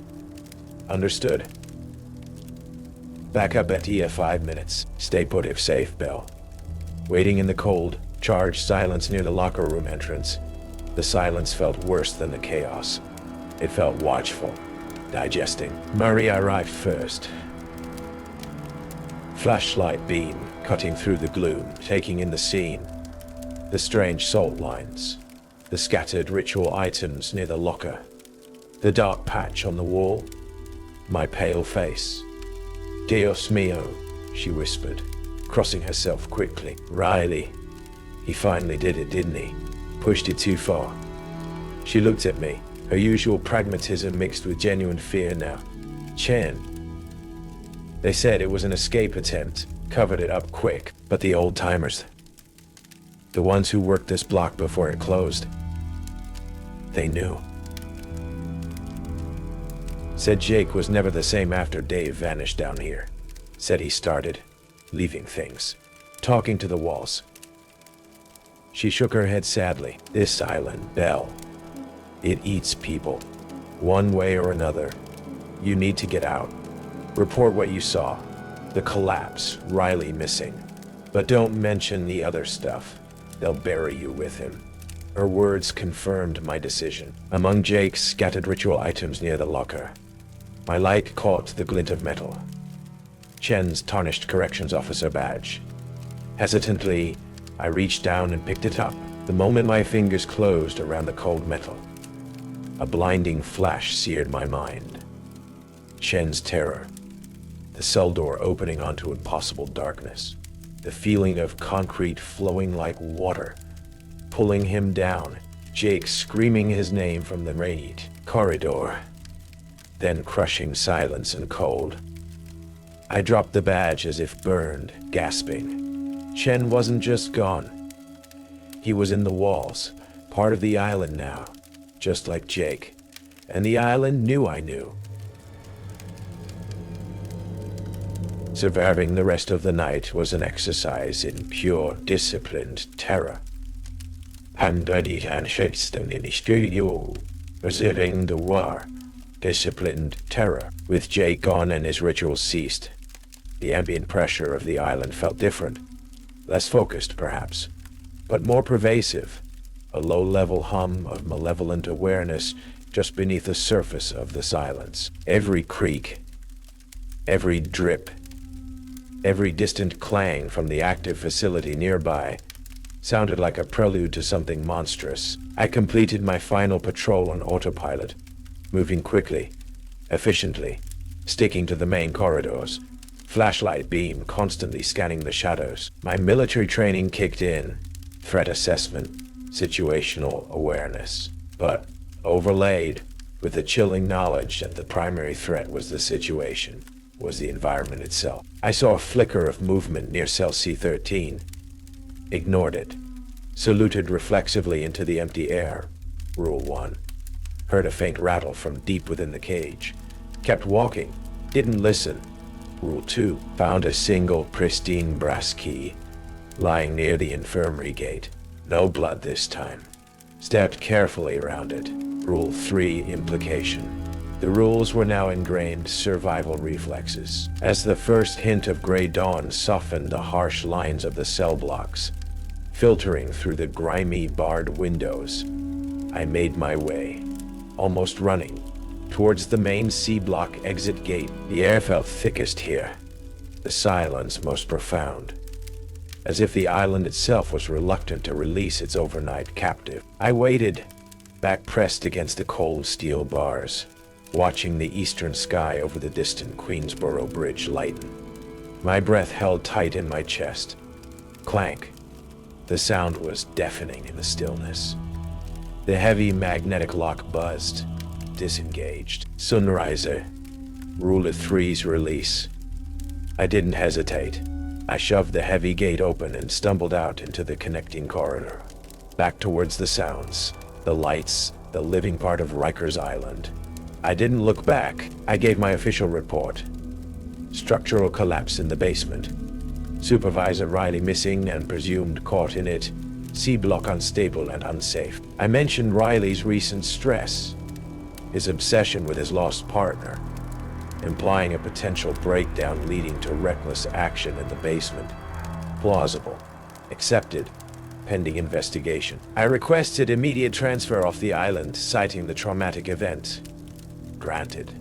Understood. Back up at here 5 minutes. Stay put if safe, Bell. Waiting in the cold, charged silence near the locker room entrance. The silence felt worse than the chaos. It felt watchful, digesting. Murray arrived first. Flashlight beam cutting through the gloom, taking in the scene. The strange salt lines, the scattered ritual items near the locker, the dark patch on the wall, my pale face. Dios mio, she whispered, crossing herself quickly. Riley. He finally did it, didn't he? Pushed it too far. She looked at me, her usual pragmatism mixed with genuine fear now. Chen. They said it was an escape attempt, covered it up quick, but the old-timers, the ones who worked this block before it closed, they knew. Said Jake was never the same after Dave vanished down here. Said he started leaving things, talking to the walls. She shook her head sadly. This island, Bell, it eats people, one way or another. You need to get out. Report what you saw. The collapse, Riley missing. But don't mention the other stuff. They'll bury you with him. Her words confirmed my decision. Among Jake's scattered ritual items near the locker, my light caught the glint of metal. Chen's tarnished corrections officer badge. Hesitantly, I reached down and picked it up. The moment my fingers closed around the cold metal, a blinding flash seared my mind. Chen's terror. The cell door opening onto impossible darkness. the feeling of concrete flowing like water, pulling him down, Jake screaming his name from the rainy corridor, then crushing silence and cold. I dropped the badge as if burned, gasping. Chen wasn't just gone. He was in the walls, part of the island now, just like Jake. And the island knew I knew. Surviving the rest of the night was an exercise in pure, disciplined terror. Resilting the war, disciplined terror. With Jake gone and his rituals ceased, the ambient pressure of the island felt different. Less focused, perhaps, but more pervasive. A low-level hum of malevolent awareness just beneath the surface of the silence. Every creak, every drip, every distant clang from the active facility nearby sounded like a prelude to something monstrous. I completed my final patrol on autopilot, moving quickly, efficiently, sticking to the main corridors, flashlight beam constantly scanning the shadows. My military training kicked in, threat assessment, situational awareness, but overlaid with the chilling knowledge that the primary threat was the situation, was the environment itself. I saw a flicker of movement near cell C13, ignored it, saluted reflexively into the empty air, Rule 1, heard a faint rattle from deep within the cage, kept walking, didn't listen, Rule 2, found a single pristine brass key, lying near the infirmary gate, no blood this time, stepped carefully around it, Rule 3, implication. The rules were now ingrained survival reflexes. As the first hint of gray dawn softened the harsh lines of the cell blocks, filtering through the grimy barred windows, I made my way, almost running, towards the main C-block exit gate. The air felt thickest here, the silence most profound, as if the island itself was reluctant to release its overnight captive. I waited, back pressed against the cold steel bars, watching the eastern sky over the distant Queensboro Bridge lighten. My breath held tight in my chest. Clank. The sound was deafening in the stillness. The heavy magnetic lock buzzed, disengaged. Sunriser. Rule 3's release. I didn't hesitate. I shoved the heavy gate open and stumbled out into the connecting corridor. Back towards the sounds, the lights, the living part of Rikers Island. I didn't look back. I gave my official report. Structural collapse in the basement. Supervisor Riley missing and presumed caught in it. C-block unstable and unsafe. I mentioned Riley's recent stress, his obsession with his lost partner, implying a potential breakdown leading to reckless action in the basement. Plausible. Accepted. Pending investigation. I requested immediate transfer off the island, citing the traumatic event. Granted.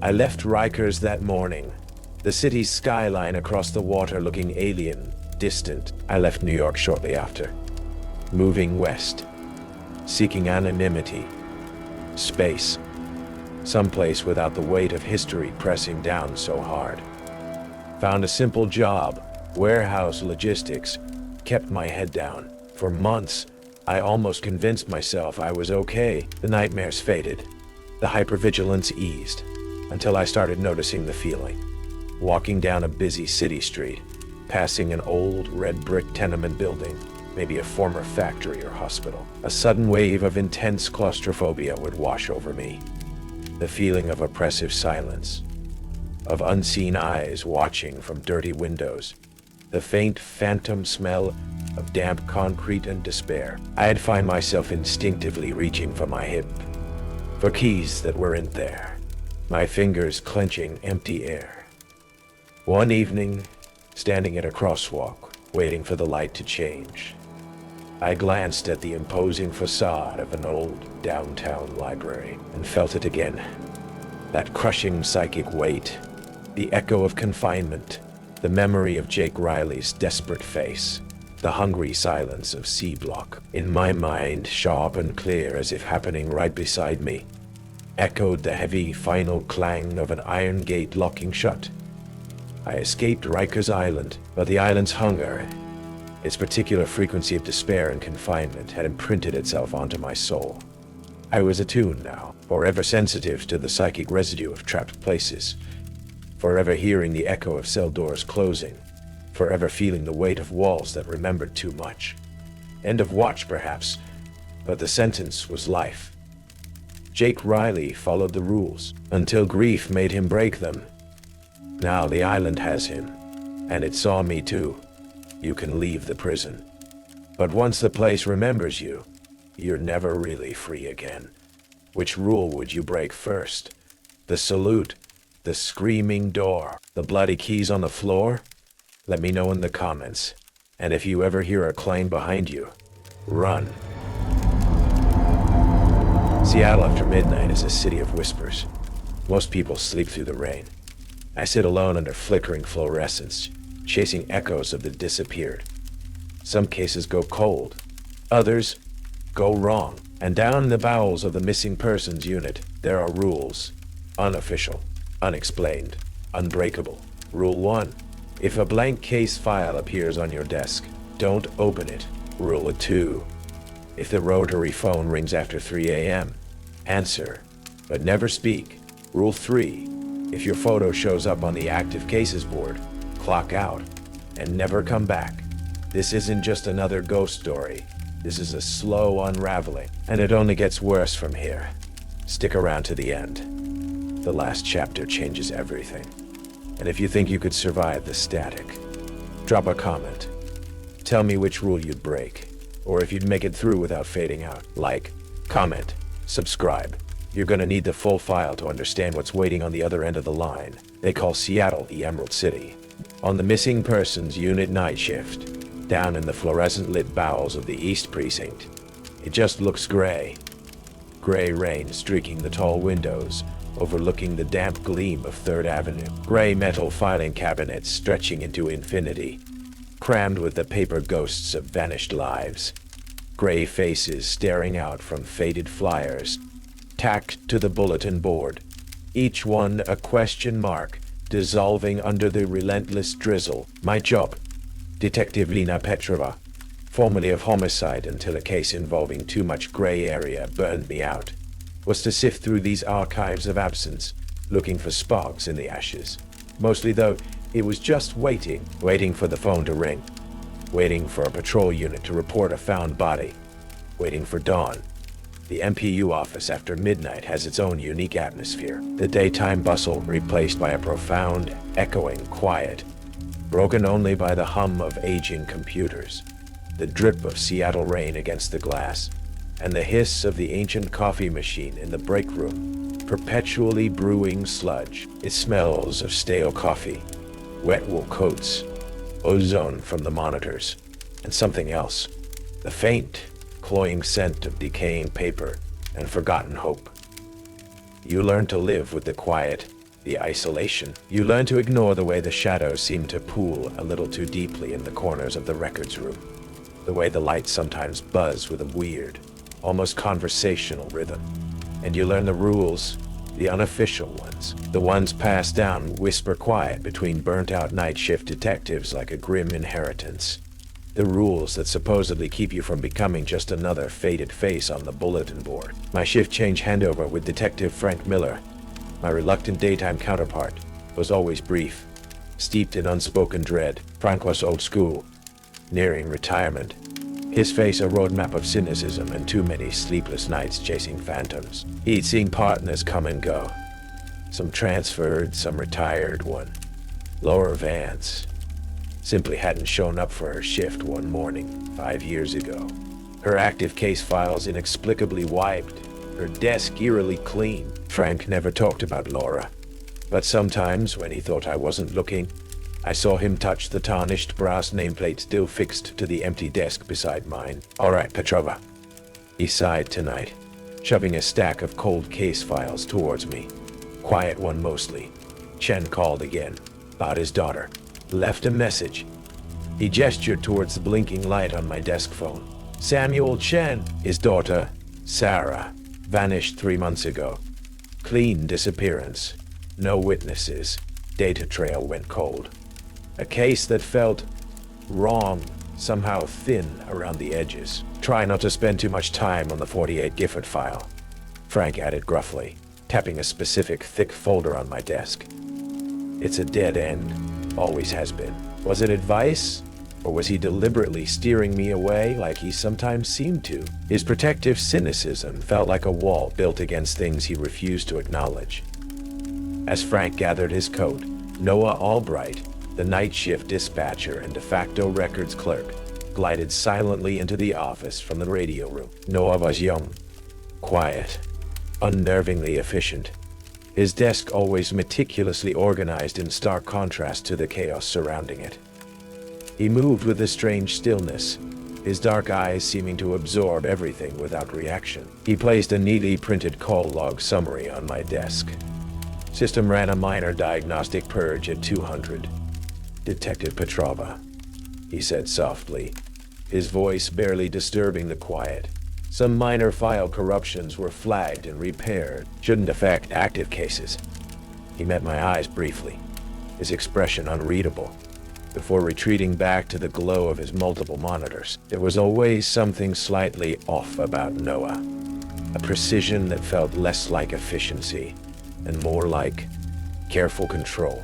I left Rikers that morning, the city's skyline across the water looking alien, distant. I left New York shortly after, moving west, seeking anonymity, space, someplace without the weight of history pressing down so hard. Found a simple job, warehouse logistics, kept my head down. For months, I almost convinced myself I was okay. The nightmares faded. The hypervigilance eased, until I started noticing the feeling. Walking down a busy city street, passing an old red brick tenement building, maybe a former factory or hospital, a sudden wave of intense claustrophobia would wash over me. The feeling of oppressive silence, of unseen eyes watching from dirty windows, the faint phantom smell of damp concrete and despair. I'd find myself instinctively reaching for my hip, for keys that weren't there, my fingers clenching empty air. One evening, standing at a crosswalk, waiting for the light to change, I glanced at the imposing facade of an old downtown library and felt it again. That crushing psychic weight, the echo of confinement, the memory of Jake Riley's desperate face, the hungry silence of C-block, in my mind, sharp and clear as if happening right beside me, echoed the heavy final clang of an iron gate locking shut. I escaped Rikers Island, but the island's hunger, its particular frequency of despair and confinement, had imprinted itself onto my soul. I was attuned now, forever sensitive to the psychic residue of trapped places, forever hearing the echo of cell doors closing, forever feeling the weight of walls that remembered too much. End of watch, perhaps, but the sentence was life. Jake Riley followed the rules until grief made him break them. Now the island has him, and it saw me too. You can leave the prison, but once the place remembers you, you're never really free again. Which rule would you break first? The salute, the screaming door, the bloody keys on the floor? Let me know in the comments. And if you ever hear a clang behind you, run. Seattle after midnight is a city of whispers. Most people sleep through the rain. I sit alone under flickering fluorescence, chasing echoes of the disappeared. Some cases go cold, others go wrong. And down in the bowels of the missing persons unit, there are rules. Unofficial, unexplained, unbreakable. Rule 1. If a blank case file appears on your desk, don't open it. Rule 2. If the rotary phone rings after 3 a.m., answer, but never speak. Rule 3. If your photo shows up on the active cases board, clock out and never come back. This isn't just another ghost story. This is a slow unraveling, and it only gets worse from here. Stick around to the end. The last chapter changes everything. And if you think you could survive the static, drop a comment. Tell me which rule you'd break, or if you'd make it through without fading out. Like, comment, subscribe. You're gonna need the full file to understand what's waiting on the other end of the line. They call Seattle the Emerald City. On the missing persons unit night shift, down in the fluorescent-lit bowels of the East Precinct, it just looks gray. Gray rain streaking the tall windows, overlooking the damp gleam of 3rd Avenue. Gray metal filing cabinets stretching into infinity, crammed with the paper ghosts of vanished lives. Gray faces staring out from faded flyers, tacked to the bulletin board, each one a question mark, dissolving under the relentless drizzle. My job, Detective Lena Petrova, formerly of homicide until a case involving too much gray area burned me out, was to sift through these archives of absence, looking for sparks in the ashes. Mostly, though, it was just waiting for the phone to ring, waiting for a patrol unit to report a found body, waiting for dawn. The MPU office after midnight has its own unique atmosphere, the daytime bustle replaced by a profound, echoing quiet, broken only by the hum of aging computers, the drip of Seattle rain against the glass, and the hiss of the ancient coffee machine in the break room, perpetually brewing sludge. It smells of stale coffee, wet wool coats, ozone from the monitors, and something else, the faint, cloying scent of decaying paper and forgotten hope. You learn to live with the quiet, the isolation. You learn to ignore the way the shadows seem to pool a little too deeply in the corners of the records room, the way the lights sometimes buzz with a weird, almost conversational rhythm. And you learn the rules, the unofficial ones, the ones passed down whisper quiet between burnt-out night shift detectives like a grim inheritance. The rules that supposedly keep you from becoming just another faded face on the bulletin board. My shift change handover with Detective Frank Miller, my reluctant daytime counterpart, was always brief, steeped in unspoken dread. Frank was old school, nearing retirement, his face a roadmap of cynicism and too many sleepless nights chasing phantoms. He'd seen partners come and go, some transferred, some retired. One, Laura Vance, simply hadn't shown up for her shift one morning 5 years ago. Her active case files inexplicably wiped, her desk eerily clean. Frank never talked about Laura, but sometimes when he thought I wasn't looking, I saw him touch the tarnished brass nameplate still fixed to the empty desk beside mine. "All right, Petrova," he sighed tonight, shoving a stack of cold case files towards me. Quiet one mostly. Chen called again, about his daughter. Left a message. He gestured towards the blinking light on my desk phone. Samuel Chen, his daughter, Sarah, vanished 3 months ago. Clean disappearance. No witnesses. Data trail went cold. A case that felt wrong, somehow thin around the edges. Try not to spend too much time on the 48 Gifford file, Frank added gruffly, tapping a specific thick folder on my desk. It's a dead end, always has been. Was it advice? Or was he deliberately steering me away like he sometimes seemed to? His protective cynicism felt like a wall built against things he refused to acknowledge. As Frank gathered his coat, Noah Albright, the night shift dispatcher and de facto records clerk, glided silently into the office from the radio room. Noah was young, quiet, unnervingly efficient. His desk always meticulously organized in stark contrast to the chaos surrounding it. He moved with a strange stillness, his dark eyes seeming to absorb everything without reaction. He placed a neatly printed call log summary on my desk. System ran a minor diagnostic purge at 200. Detective Petrova, he said softly, his voice barely disturbing the quiet. Some minor file corruptions were flagged and repaired. Shouldn't affect active cases. He met my eyes briefly, his expression unreadable, before retreating back to the glow of his multiple monitors. There was always something slightly off about Noah, a precision that felt less like efficiency and more like careful control.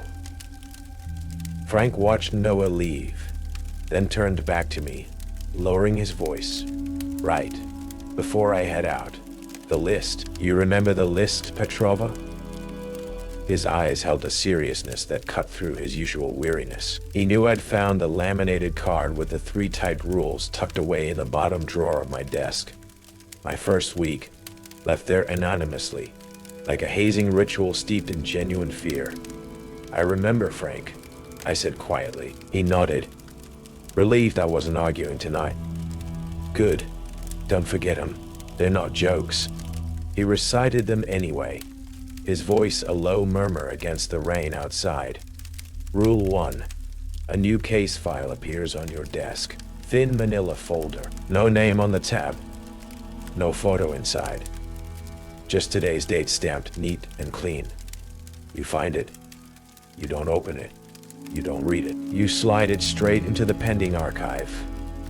Frank watched Noah leave, then turned back to me, lowering his voice. Right, before I head out, the list. You remember the list, Petrova? His eyes held a seriousness that cut through his usual weariness. He knew I'd found the laminated card with the 3 tight rules tucked away in the bottom drawer of my desk. My first week, left there anonymously, like a hazing ritual steeped in genuine fear. I remember, Frank, I said quietly. He nodded, relieved I wasn't arguing tonight. Good. Don't forget them. They're not jokes. He recited them anyway, his voice a low murmur against the rain outside. Rule 1. A new case file appears on your desk. Thin manila folder. No name on the tab. No photo inside. Just today's date stamped neat and clean. You find it. You don't open it. You don't read it. You slide it straight into the pending archive.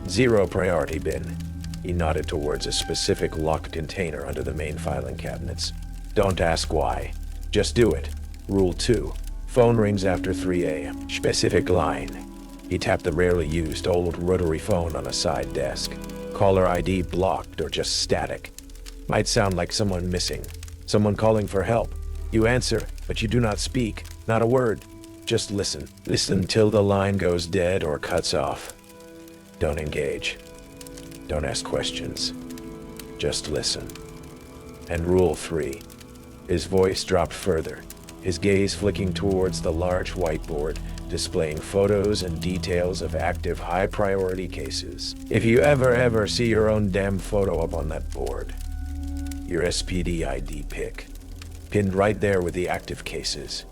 0 priority bin. He nodded towards a specific locked container under the main filing cabinets. Don't ask why. Just do it. Rule 2. Phone rings after 3 a.m. Specific line. He tapped the rarely used old rotary phone on a side desk. Caller ID blocked or just static. Might sound like someone missing. Someone calling for help. You answer, but you do not speak. Not a word. Just listen. Listen till the line goes dead or cuts off. Don't engage. Don't ask questions. Just listen. And rule 3. His voice dropped further, his gaze flicking towards the large whiteboard, displaying photos and details of active high-priority cases. If you ever see your own damn photo up on that board, your SPD ID pic, pinned right there with the active cases,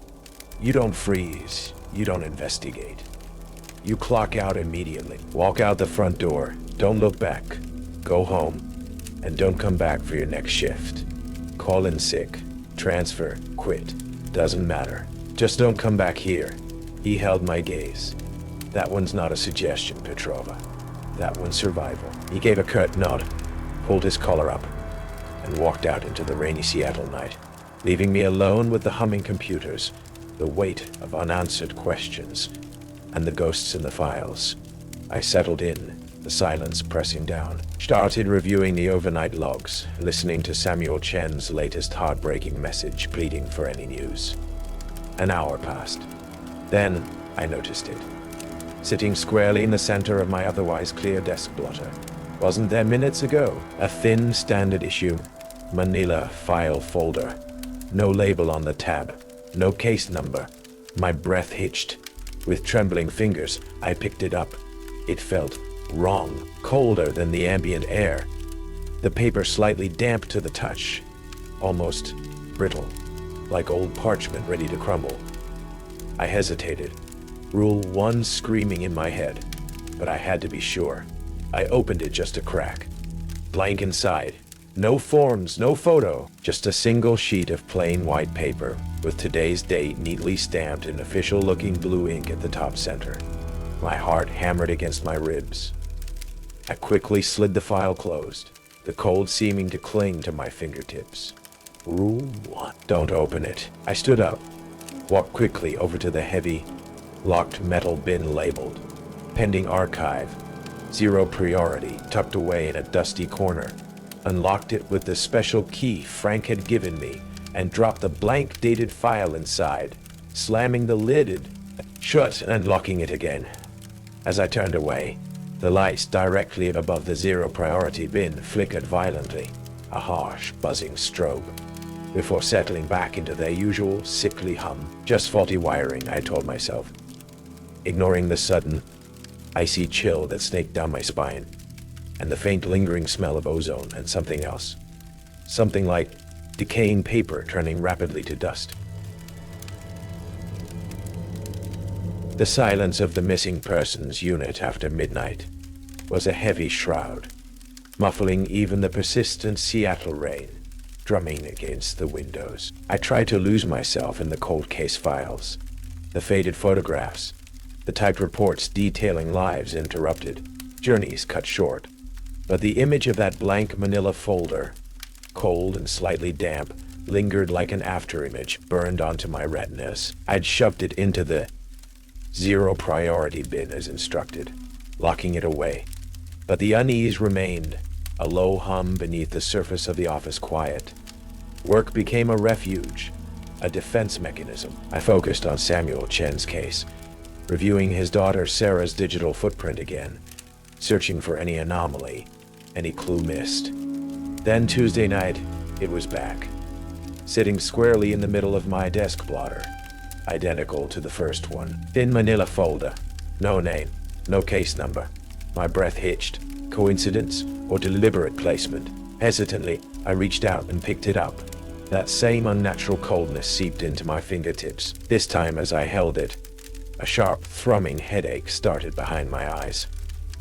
you don't freeze, you don't investigate. You clock out immediately. Walk out the front door, don't look back, go home, and don't come back for your next shift. Call in sick, transfer, quit, doesn't matter. Just don't come back here. He held my gaze. That one's not a suggestion, Petrova. That one's survival. He gave a curt nod, pulled his collar up, and walked out into the rainy Seattle night, leaving me alone with the humming computers, the weight of unanswered questions, and the ghosts in the files. I settled in, the silence pressing down. Started reviewing the overnight logs, listening to Samuel Chen's latest heartbreaking message pleading for any news. An hour passed. Then I noticed it. Sitting squarely in the center of my otherwise clear desk blotter. Wasn't there minutes ago? A thin standard issue, manila file folder. No label on the tab. No case number. My breath hitched. With trembling fingers, I picked it up. It felt wrong, colder than the ambient air. The paper slightly damp to the touch, almost brittle, like old parchment ready to crumble. I hesitated, Rule 1 screaming in my head, but I had to be sure. I opened it just a crack. Blank inside, No forms, no photo, just a single sheet of plain white paper with today's date neatly stamped in official-looking blue ink at the top center. My heart hammered against my ribs. I quickly slid the file closed, the cold seeming to cling to my fingertips. Rule 1. Don't open it. I stood up, walked quickly over to the heavy, locked metal bin labeled Pending Archive, Zero Priority, tucked away in a dusty corner, unlocked it with the special key Frank had given me, and dropped the blank dated file inside, slamming the lid shut and locking it again. As I turned away, the lights directly above the zero priority bin flickered violently, a harsh, buzzing strobe, before settling back into their usual sickly hum. Just faulty wiring, I told myself, ignoring the sudden, icy chill that snaked down my spine, and the faint lingering smell of ozone and something else. Something like decaying paper turning rapidly to dust. The silence of the missing persons unit after midnight was a heavy shroud, muffling even the persistent Seattle rain drumming against the windows. I tried to lose myself in the cold case files, the faded photographs, the typed reports detailing lives interrupted, journeys cut short. But the image of that blank manila folder, cold and slightly damp, lingered like an afterimage burned onto my retinas. I'd shoved it into the zero priority bin as instructed, locking it away. But the unease remained, a low hum beneath the surface of the office quiet. Work became a refuge, a defense mechanism. I focused on Samuel Chen's case, reviewing his daughter Sarah's digital footprint again, searching for any anomaly, any clue missed. Then Tuesday night, it was back, sitting squarely in the middle of my desk blotter, identical to the first one. Thin manila folder, no name, no case number. My breath hitched. Coincidence or deliberate placement? Hesitantly, I reached out and picked it up. That same unnatural coldness seeped into my fingertips. This time as I held it, a sharp, thrumming headache started behind my eyes,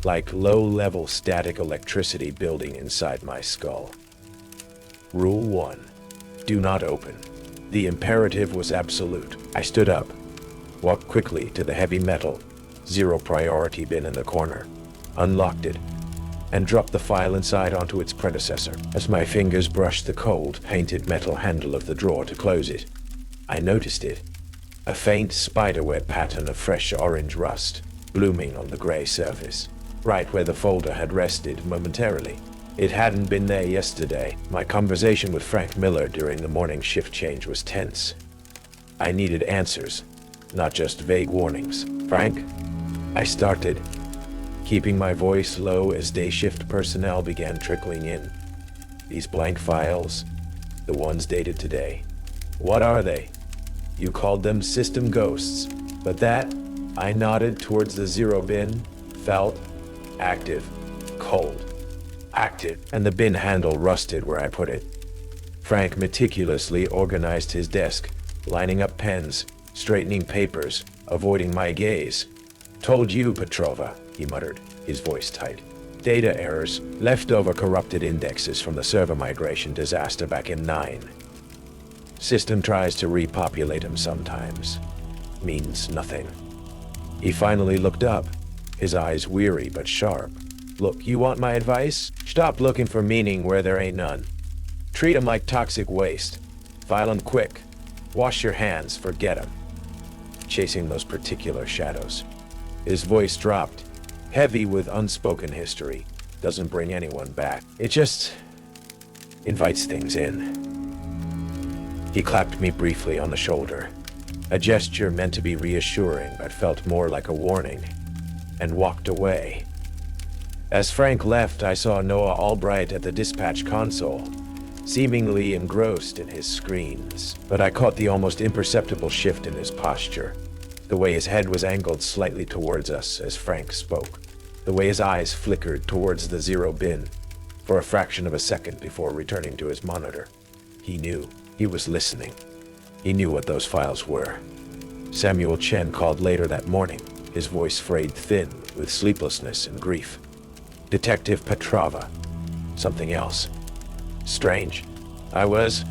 like low-level static electricity building inside my skull. Rule 1. Do not open. The imperative was absolute. I stood up, walked quickly to the heavy metal, zero priority bin in the corner, unlocked it, and dropped the file inside onto its predecessor. As my fingers brushed the cold, painted metal handle of the drawer to close it, I noticed it. A faint spiderweb pattern of fresh orange rust, blooming on the gray surface, right where the folder had rested momentarily. It hadn't been there yesterday. My conversation with Frank Miller during the morning shift change was tense. I needed answers, not just vague warnings. Frank? I started, keeping my voice low as day shift personnel began trickling in. These blank files, the ones dated today. What are they? You called them system ghosts, but that, I nodded towards the zero bin, felt active, cold. Active, and the bin handle rusted where I put it. Frank meticulously organized his desk, lining up pens, straightening papers, avoiding my gaze. Told you, Petrova, he muttered, his voice tight. Data errors, leftover corrupted indexes from the server migration disaster back in 9. System tries to repopulate them sometimes. Means nothing. He finally looked up, his eyes weary but sharp. Look, you want my advice? Stop looking for meaning where there ain't none. Treat 'em like toxic waste. File 'em quick. Wash your hands, forget 'em. Chasing those particular shadows. His voice dropped, heavy with unspoken history. Doesn't bring anyone back. It just invites things in. He clapped me briefly on the shoulder, a gesture meant to be reassuring but felt more like a warning, and walked away. As Frank left, I saw Noah Albright at the dispatch console, seemingly engrossed in his screens, but I caught the almost imperceptible shift in his posture, the way his head was angled slightly towards us as Frank spoke, the way his eyes flickered towards the zero bin for a fraction of a second before returning to his monitor. He knew. He was listening. He knew what those files were. Samuel Chen called later that morning, his voice frayed thin with sleeplessness and grief. Detective Petrova. Something else. Strange. I was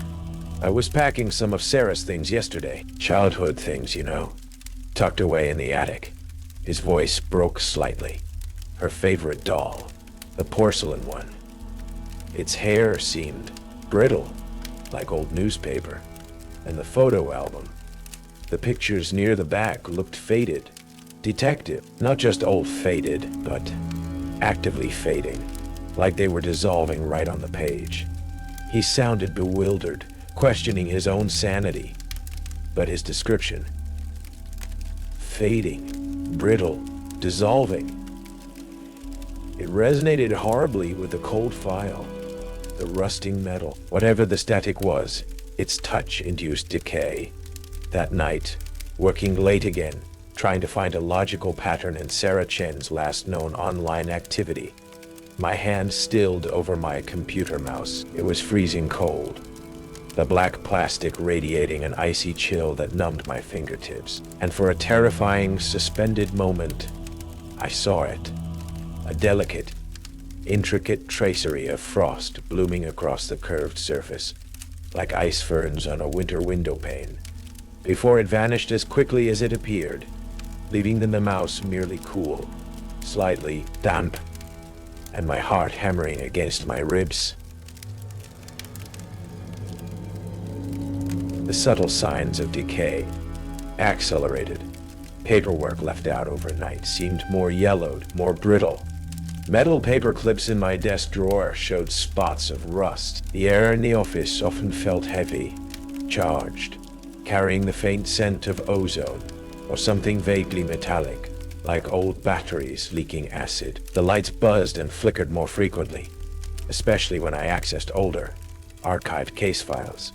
packing some of Sarah's things yesterday. Childhood things, you know. Tucked away in the attic. His voice broke slightly. Her favorite doll. The porcelain one. Its hair seemed brittle, like old newspaper. And the photo album. The pictures near the back looked faded. Detective. Not just old faded, but actively fading. Like they were dissolving right on the page. He sounded bewildered, questioning his own sanity. But his description. Fading. Brittle. Dissolving. It resonated horribly with the cold file. The rusting metal. Whatever the static was, its touch induced decay. That night, working late again, trying to find a logical pattern in Sarah Chen's last known online activity. My hand stilled over my computer mouse. It was freezing cold. The black plastic radiating an icy chill that numbed my fingertips. And for a terrifying, suspended moment, I saw it. A delicate, intricate tracery of frost blooming across the curved surface, like ice ferns on a winter window pane, before it vanished as quickly as it appeared, leaving the mouse merely cool, slightly damp, and my heart hammering against my ribs. The subtle signs of decay, accelerated. Paperwork left out overnight seemed more yellowed, more brittle. Metal paper clips in my desk drawer showed spots of rust. The air in the office often felt heavy, charged, carrying the faint scent of ozone, or something vaguely metallic, like old batteries leaking acid. The lights buzzed and flickered more frequently, especially when I accessed older, archived case files.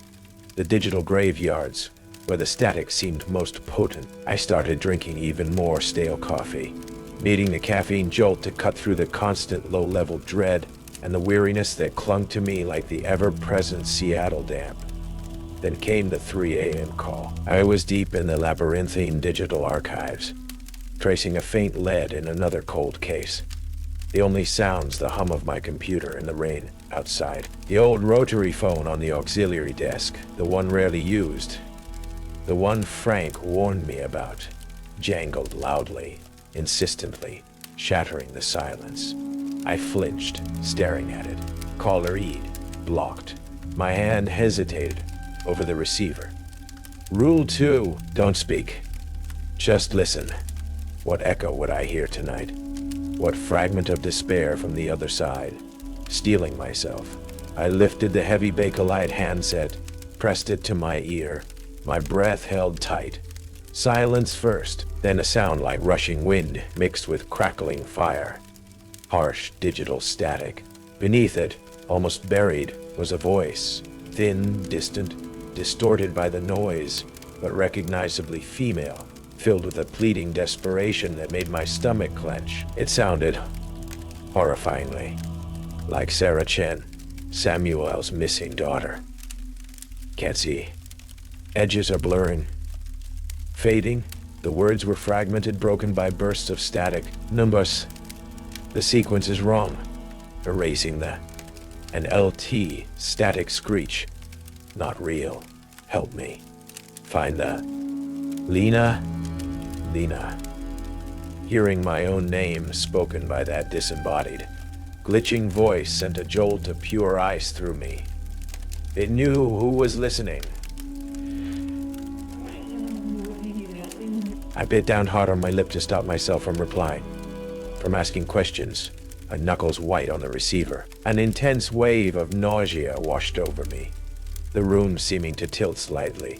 The digital graveyards, where the static seemed most potent. I started drinking even more stale coffee, needing the caffeine jolt to cut through the constant low-level dread and the weariness that clung to me like the ever-present Seattle damp. Then came the 3 a.m. call. I was deep in the labyrinthine digital archives, tracing a faint lead in another cold case. The only sounds the hum of my computer and the rain outside. The old rotary phone on the auxiliary desk, the one rarely used, the one Frank warned me about, jangled loudly, insistently, shattering the silence. I flinched, staring at it. Caller ID, blocked. My hand hesitated over the receiver. Rule 2, don't speak. Just listen. What echo would I hear tonight? What fragment of despair from the other side? Steeling myself, I lifted the heavy Bakelite handset, pressed it to my ear, my breath held tight. Silence first, then a sound like rushing wind mixed with crackling fire. Harsh digital static. Beneath it, almost buried, was a voice, thin, distant, distorted by the noise, but recognizably female, filled with a pleading desperation that made my stomach clench. It sounded, horrifyingly, like Sarah Chen, Samuel's missing daughter. Can't see. Edges are blurring. Fading, the words were fragmented, broken by bursts of static. Numbers. The sequence is wrong. Erasing the. An LT, static screech. Not real. Help me. Find the. Lena. Hearing my own name spoken by that disembodied, glitching voice sent a jolt of pure ice through me. It knew who was listening. I bit down hard on my lip to stop myself from replying, from asking questions, my knuckles white on the receiver. An intense wave of nausea washed over me, the room seeming to tilt slightly,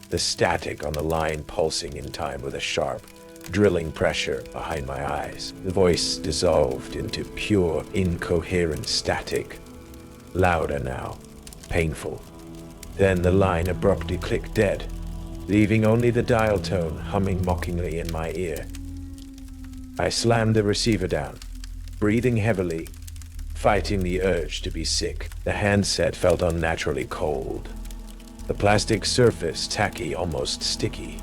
the static on the line pulsing in time with a sharp, drilling pressure behind my eyes. The voice dissolved into pure, incoherent static, louder now, painful. Then the line abruptly clicked dead, leaving only the dial tone humming mockingly in my ear. I slammed the receiver down, breathing heavily, fighting the urge to be sick. The handset felt unnaturally cold. The plastic surface tacky, almost sticky,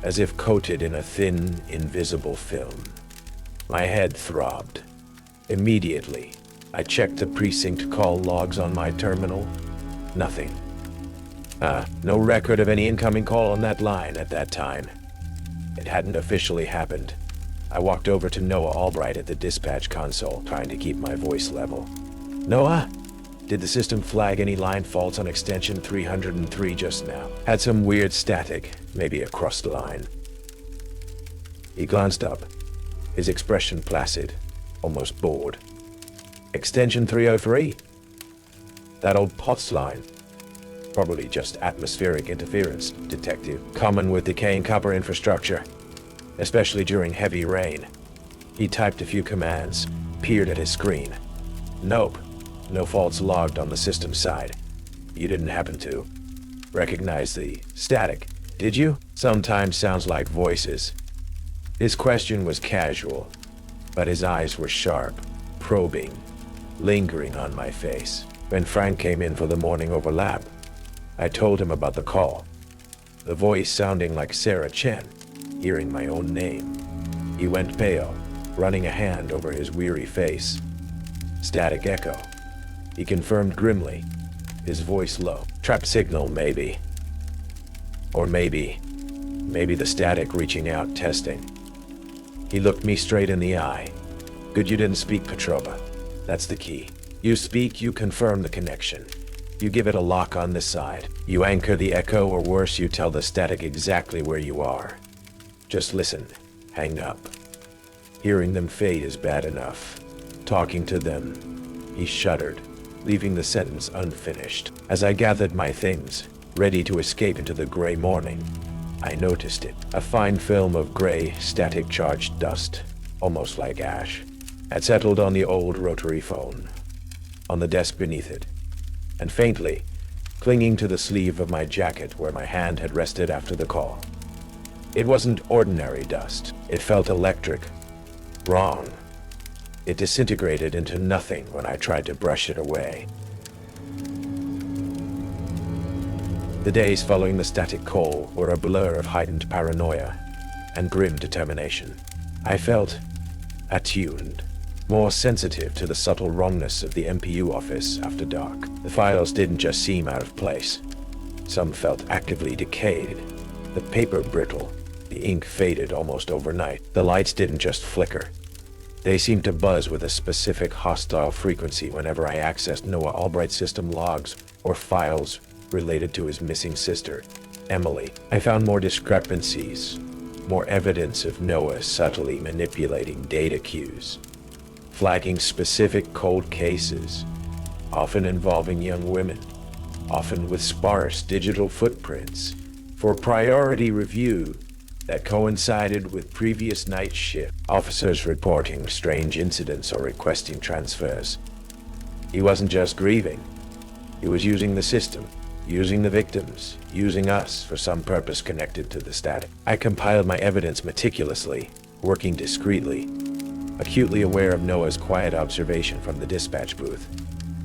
as if coated in a thin, invisible film. My head throbbed. Immediately, I checked the precinct call logs on my terminal. Nothing. No record of any incoming call on that line at that time. It hadn't officially happened. I walked over to Noah Albright at the dispatch console, trying to keep my voice level. Noah? Did the system flag any line faults on extension 303 just now? Had some weird static, maybe across the line. He glanced up, his expression placid, almost bored. Extension 303? That old POTS line. Probably just atmospheric interference, detective. Common with decaying copper infrastructure, especially during heavy rain. He typed a few commands, peered at his screen. Nope, no faults logged on the system side. You didn't happen to recognize the static, did you? Sometimes sounds like voices. His question was casual, but his eyes were sharp, probing, lingering on my face. When Frank came in for the morning overlap, I told him about the call. The voice sounding like Sarah Chen, hearing my own name. He went pale, running a hand over his weary face. Static echo. He confirmed grimly, his voice low. Trap signal, maybe. Or maybe the static reaching out, testing. He looked me straight in the eye. Good you didn't speak, Petrova. That's the key. You speak, you confirm the connection. You give it a lock on this side. You anchor the echo, or worse, you tell the static exactly where you are. Just listen, hang up. Hearing them fade is bad enough. Talking to them, he shuddered, leaving the sentence unfinished. As I gathered my things, ready to escape into the gray morning, I noticed it. A fine film of gray, static-charged dust, almost like ash, had settled on the old rotary phone, on the desk beneath it, and faintly, clinging to the sleeve of my jacket where my hand had rested after the call. It wasn't ordinary dust. It felt electric. Wrong. It disintegrated into nothing when I tried to brush it away. The days following the static call were a blur of heightened paranoia and grim determination. I felt attuned, more sensitive to the subtle wrongness of the MPU office after dark. The files didn't just seem out of place. Some felt actively decayed, the paper brittle, the ink faded almost overnight. The lights didn't just flicker. They seemed to buzz with a specific hostile frequency whenever I accessed Noah Albright's system logs or files related to his missing sister, Emily. I found more discrepancies, more evidence of Noah subtly manipulating data cues, flagging specific cold cases, often involving young women, often with sparse digital footprints, for priority review that coincided with previous night shift officers reporting strange incidents or requesting transfers. He wasn't just grieving. He was using the system, using the victims, using us for some purpose connected to the static. I compiled my evidence meticulously, working discreetly, acutely aware of Noah's quiet observation from the dispatch booth,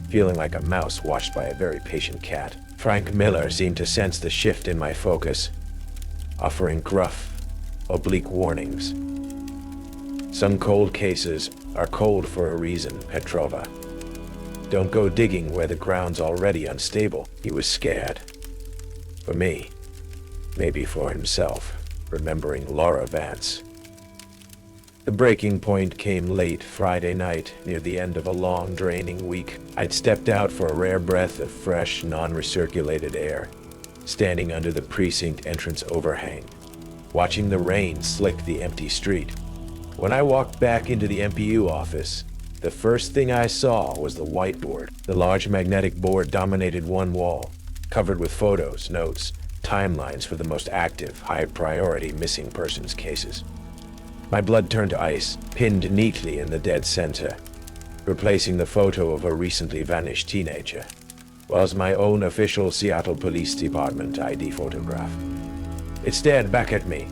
feeling like a mouse watched by a very patient cat. Frank Miller seemed to sense the shift in my focus, offering gruff, oblique warnings. Some cold cases are cold for a reason, Petrova. Don't go digging where the ground's already unstable. He was scared. For me. Maybe for himself, remembering Laura Vance. The breaking point came late Friday night, near the end of a long, draining week. I'd stepped out for a rare breath of fresh, non-recirculated air, standing under the precinct entrance overhang, watching the rain slick the empty street. When I walked back into the MPU office, the first thing I saw was the whiteboard. The large magnetic board dominated one wall, covered with photos, notes, timelines for the most active, high-priority missing persons cases. My blood turned to ice, pinned neatly in the dead center, replacing the photo of a recently vanished teenager, was my own official Seattle Police Department ID photograph. It stared back at me,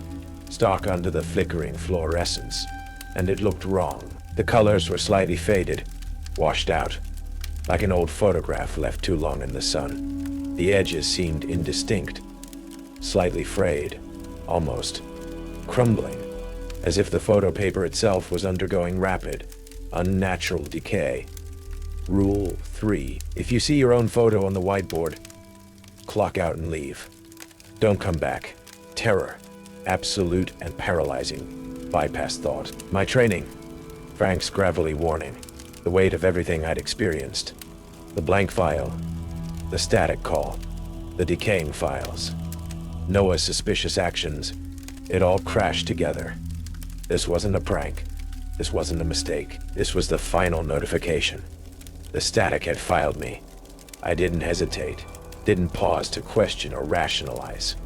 stark under the flickering fluorescence, and it looked wrong. The colors were slightly faded, washed out, like an old photograph left too long in the sun. The edges seemed indistinct, slightly frayed, almost crumbling, as if the photo paper itself was undergoing rapid, unnatural decay. Rule 3. If you see your own photo on the whiteboard, clock out and leave. Don't come back. Terror. Absolute and paralyzing. Bypass thought. My training. Frank's gravelly warning. The weight of everything I'd experienced. The blank file. The static call. The decaying files. Noah's suspicious actions. It all crashed together. This wasn't a prank. This wasn't a mistake. This was the final notification. The static had filed me. I didn't hesitate. Didn't pause to question or rationalize.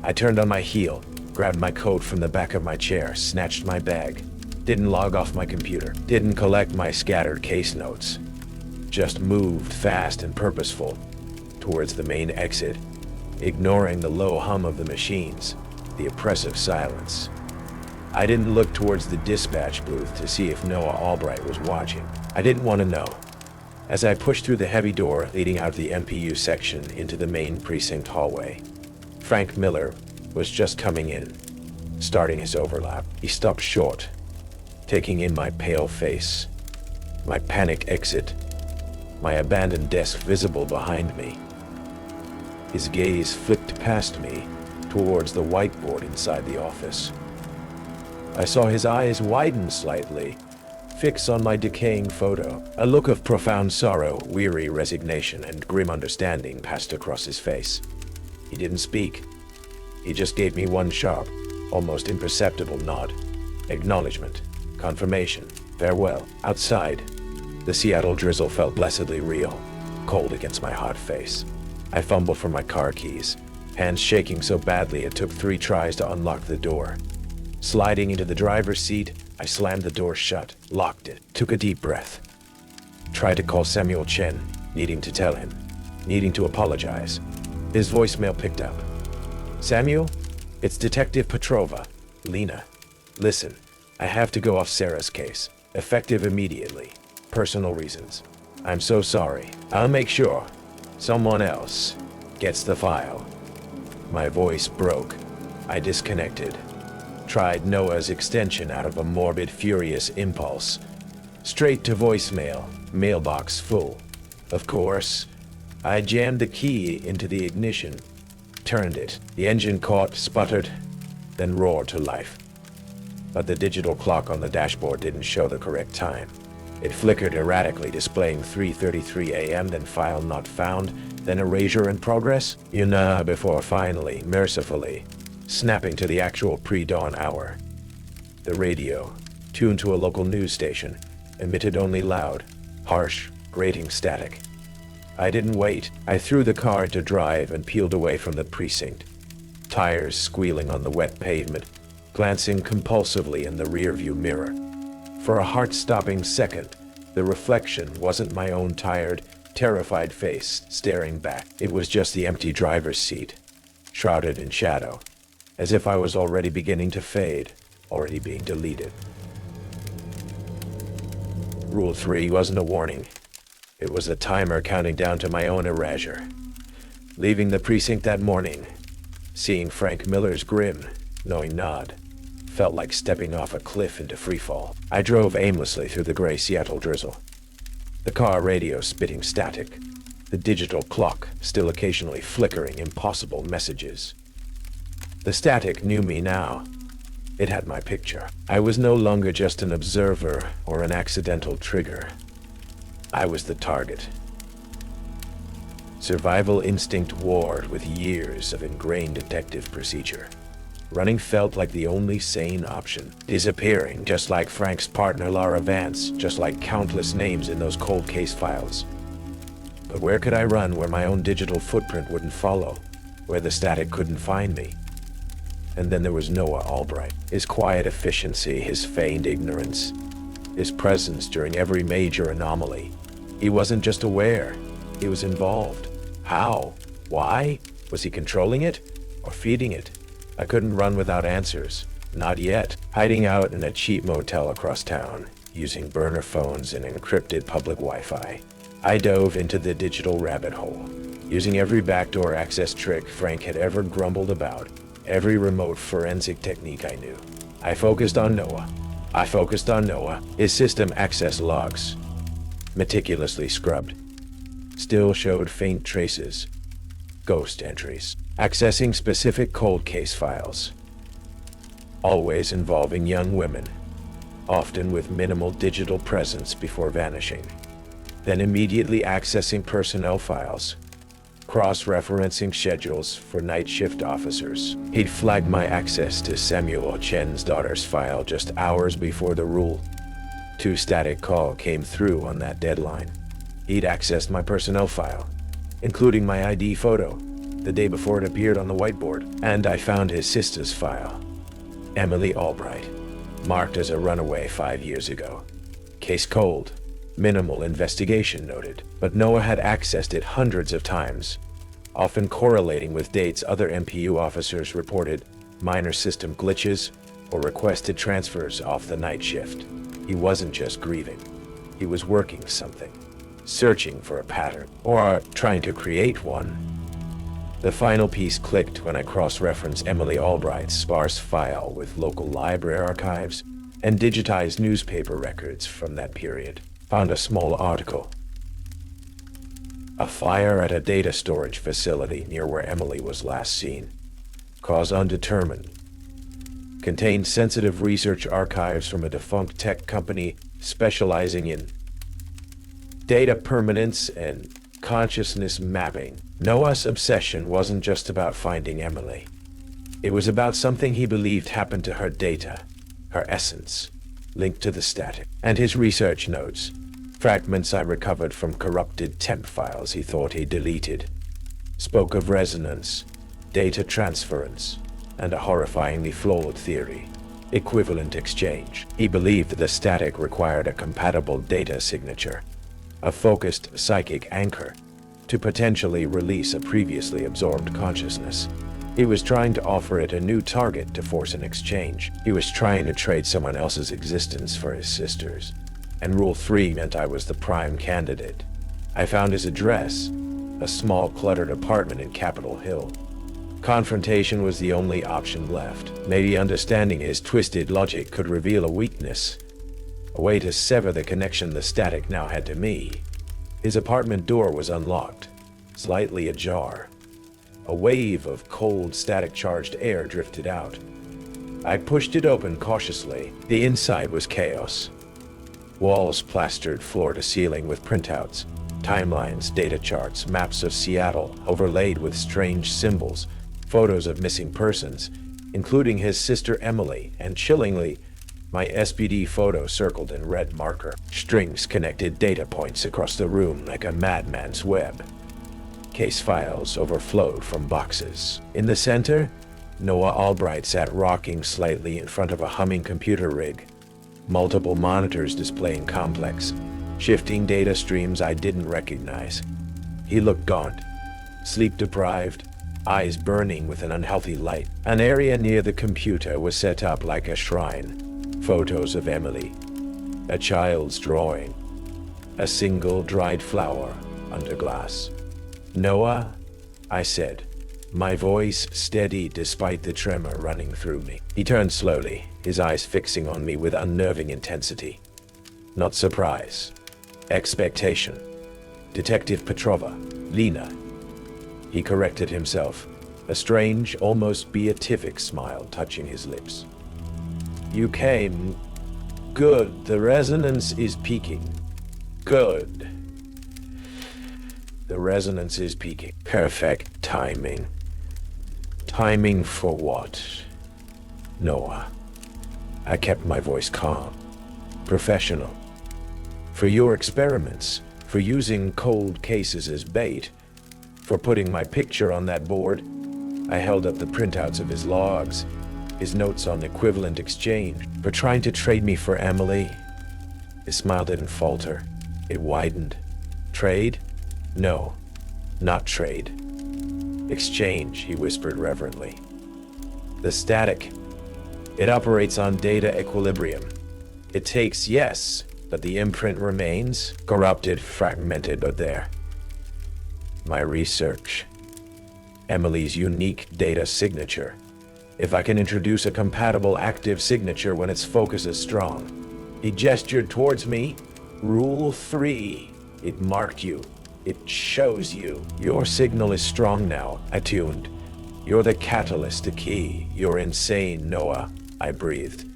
I turned on my heel, grabbed my coat from the back of my chair, snatched my bag. Didn't log off my computer. Didn't collect my scattered case notes. Just moved fast and purposeful towards the main exit, ignoring the low hum of the machines, the oppressive silence. I didn't look towards the dispatch booth to see if Noah Albright was watching. I didn't want to know. As I pushed through the heavy door leading out of the MPU section into the main precinct hallway, Frank Miller was just coming in, starting his overlap. He stopped short, taking in my pale face, my panicked exit, my abandoned desk visible behind me. His gaze flicked past me towards the whiteboard inside the office. I saw his eyes widen slightly, fix on my decaying photo. A look of profound sorrow, weary resignation, and grim understanding passed across his face. He didn't speak. He just gave me one sharp, almost imperceptible nod. Acknowledgement, confirmation, farewell. Outside, the Seattle drizzle felt blessedly real, cold against my hot face. I fumbled for my car keys, hands shaking so badly it took 3 tries to unlock the door. Sliding into the driver's seat, I slammed the door shut, locked it, took a deep breath. Tried to call Samuel Chen, needing to tell him, needing to apologize. His voicemail picked up. Samuel, it's Detective Petrova. Lena, listen, I have to go off Sarah's case, effective immediately. Personal reasons. I'm so sorry. I'll make sure someone else gets the file. My voice broke. I disconnected. Tried Noah's extension out of a morbid, furious impulse. Straight to voicemail, mailbox full. Of course, I jammed the key into the ignition, turned it. The engine caught, sputtered, then roared to life. But the digital clock on the dashboard didn't show the correct time. It flickered erratically, displaying 3:33 a.m., then file not found, then erasure in progress. Before finally, mercifully, snapping to the actual pre-dawn hour. The radio, tuned to a local news station, emitted only loud, harsh, grating static. I didn't wait. I threw the car into drive and peeled away from the precinct, tires squealing on the wet pavement, glancing compulsively in the rearview mirror. For a heart-stopping second, the reflection wasn't my own tired, terrified face staring back. It was just the empty driver's seat, shrouded in shadow, as if I was already beginning to fade, already being deleted. Rule 3 wasn't a warning. It was the timer counting down to my own erasure. Leaving the precinct that morning, seeing Frank Miller's grim, knowing nod, felt like stepping off a cliff into freefall. I drove aimlessly through the gray Seattle drizzle. The car radio spitting static, the digital clock still occasionally flickering impossible messages. The static knew me now. It had my picture. I was no longer just an observer or an accidental trigger. I was the target. Survival instinct warred with years of ingrained detective procedure. Running felt like the only sane option. Disappearing, just like Frank's partner Lara Vance, just like countless names in those cold case files. But where could I run where my own digital footprint wouldn't follow, where the static couldn't find me? And then there was Noah Albright. His quiet efficiency, his feigned ignorance, his presence during every major anomaly. He wasn't just aware, he was involved. How? Why? Was he controlling it or feeding it? I couldn't run without answers. Not yet. Hiding out in a cheap motel across town, using burner phones and encrypted public Wi-Fi. I dove into the digital rabbit hole, using every backdoor access trick Frank had ever grumbled about, every remote forensic technique I knew. I focused on Noah, his system access logs, meticulously scrubbed, still showed faint traces, ghost entries, accessing specific cold case files, always involving young women, often with minimal digital presence before vanishing, then immediately accessing personnel files, cross-referencing schedules for night shift officers. He'd flagged my access to Samuel Chen's daughter's file just hours before the Rule 2 static call came through on that deadline. He'd accessed my personnel file, including my ID photo, the day before it appeared on the whiteboard, and I found his sister's file, Emily Albright, marked as a runaway 5 years ago. Case cold, minimal investigation noted, but Noah had accessed it hundreds of times, often correlating with dates other MPU officers reported minor system glitches or requested transfers off the night shift. He wasn't just grieving, he was working something, searching for a pattern, or trying to create one. The final piece clicked when I cross-referenced Emily Albright's sparse file with local library archives and digitized newspaper records from that period. Found a small article. A fire at a data storage facility near where Emily was last seen. Cause undetermined. Contained sensitive research archives from a defunct tech company specializing in data permanence and consciousness mapping. Noah's obsession wasn't just about finding Emily. It was about something he believed happened to her data, her essence, linked to the static. And his research notes, fragments I recovered from corrupted temp files he thought he deleted, spoke of resonance, data transference, and a horrifyingly flawed theory, equivalent exchange. He believed that the static required a compatible data signature, a focused psychic anchor, to potentially release a previously absorbed consciousness. He was trying to offer it a new target to force an exchange. He was trying to trade someone else's existence for his sister's. And Rule 3 meant I was the prime candidate. I found his address, a small cluttered apartment in Capitol Hill. Confrontation was the only option left. Maybe understanding his twisted logic could reveal a weakness, a way to sever the connection the static now had to me. His apartment door was unlocked, slightly ajar. A wave of cold, static-charged air drifted out. I pushed it open cautiously. The inside was chaos. Walls plastered floor to ceiling with printouts, timelines, data charts, maps of Seattle overlaid with strange symbols, photos of missing persons, including his sister Emily, and chillingly, my SPD photo circled in red marker. Strings connected data points across the room like a madman's web. Case files overflowed from boxes. In the center, Noah Albright sat rocking slightly in front of a humming computer rig. Multiple monitors displaying complex, shifting data streams I didn't recognize. He looked gaunt, sleep-deprived, eyes burning with an unhealthy light. An area near the computer was set up like a shrine. Photos of Emily, a child's drawing, a single dried flower under glass. "Noah," I said, my voice steady despite the tremor running through me. He turned slowly, his eyes fixing on me with unnerving intensity. Not surprise. Expectation. "Detective Petrova, Lena." He corrected himself, a strange, almost beatific smile touching his lips. "You came. Good. The resonance is peaking. Good. The resonance is peaking. Perfect timing. Timing for what?" "Noah." I kept my voice calm, professional. "For your experiments, for using cold cases as bait, for putting my picture on that board." I held up the printouts of his logs, his notes on equivalent exchange, "for trying to trade me for Emily." His smile didn't falter. It widened. "Trade? No, not trade. Exchange," he whispered reverently. "The static. It operates on data equilibrium. It takes, yes, but the imprint remains, corrupted, fragmented, but there. My research. Emily's unique data signature. If I can introduce a compatible active signature when its focus is strong." He gestured towards me, Rule 3. It marked you. It shows you. Your signal is strong now, attuned. You're the catalyst, the key. You're insane, Noah, I breathed,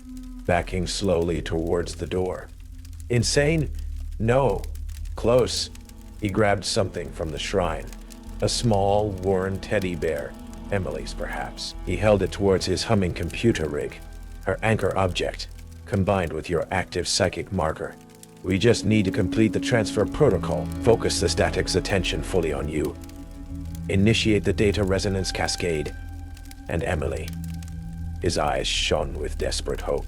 backing slowly towards the door. Insane? No. Close. He grabbed something from the shrine. A small, worn teddy bear. Emily's, perhaps. He held it towards his humming computer rig. Her anchor object, combined with your active psychic marker. We just need to complete the transfer protocol. Focus the static's attention fully on you. Initiate the data resonance cascade. And Emily. His eyes shone with desperate hope.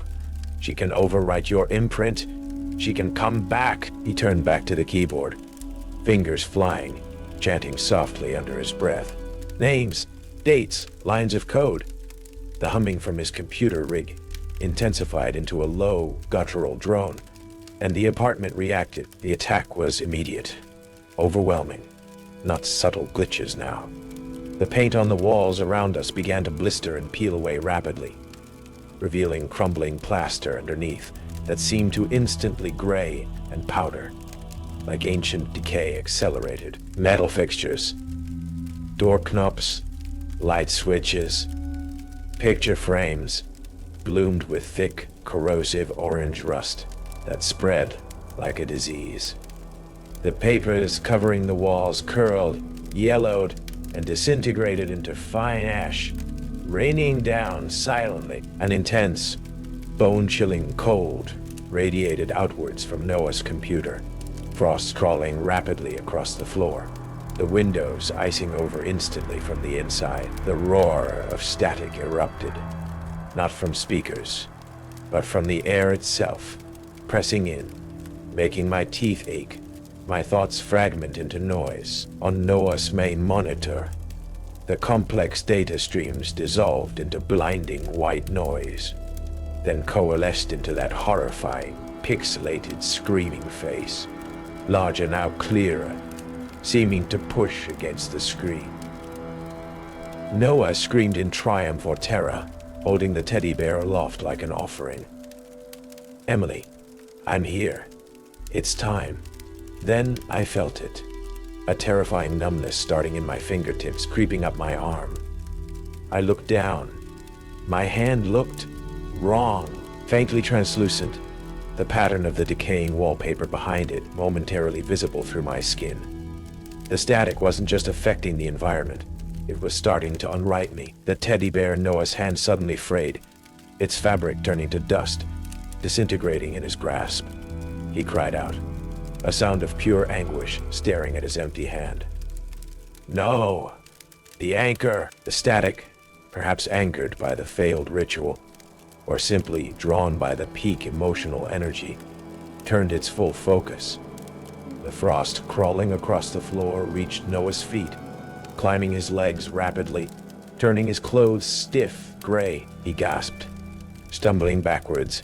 She can overwrite your imprint. She can come back. He turned back to the keyboard, fingers flying, chanting softly under his breath. Names, dates, lines of code. The humming from his computer rig intensified into a low, guttural drone, and the apartment reacted. The attack was immediate, overwhelming, not subtle glitches now. The paint on the walls around us began to blister and peel away rapidly, revealing crumbling plaster underneath that seemed to instantly gray and powder, like ancient decay accelerated. Metal fixtures, door knobs, light switches, picture frames, bloomed with thick, corrosive orange rust that spread like a disease. The papers covering the walls curled, yellowed, and disintegrated into fine ash, raining down silently. An intense, bone-chilling cold radiated outwards from Noah's computer, frost crawling rapidly across the floor, the windows icing over instantly from the inside. The roar of static erupted, not from speakers, but from the air itself, pressing in, making my teeth ache, my thoughts fragment into noise. On Noah's main monitor, the complex data streams dissolved into blinding white noise, then coalesced into that horrifying, pixelated, screaming face, larger now, clearer, seeming to push against the screen. Noah screamed in triumph or terror, holding the teddy bear aloft like an offering. Emily, I'm here. It's time. Then I felt it. A terrifying numbness starting in my fingertips, creeping up my arm. I looked down. My hand looked wrong, faintly translucent, the pattern of the decaying wallpaper behind it momentarily visible through my skin. The static wasn't just affecting the environment. It was starting to unright me. The teddy bear in Noah's hand suddenly frayed, its fabric turning to dust, disintegrating in his grasp. He cried out, a sound of pure anguish staring at his empty hand. No! The anchor! The static, perhaps angered by the failed ritual, or simply drawn by the peak emotional energy, turned its full focus. The frost crawling across the floor reached Noah's feet, climbing his legs rapidly, turning his clothes stiff, gray. He gasped, stumbling backwards,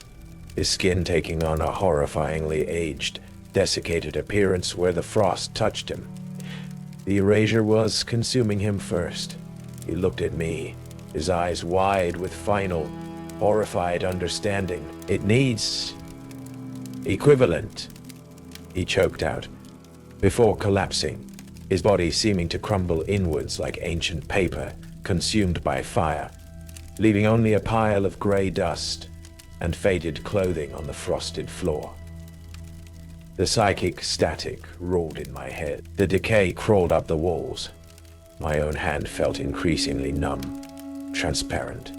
his skin taking on a horrifyingly aged, desiccated appearance where the frost touched him. The erasure was consuming him first. He looked at me, his eyes wide with final, horrified understanding. It needs equivalent, he choked out, before collapsing, his body seeming to crumble inwards like ancient paper consumed by fire, leaving only a pile of gray dust and faded clothing on the frosted floor. The psychic static roared in my head. The decay crawled up the walls. My own hand felt increasingly numb, transparent.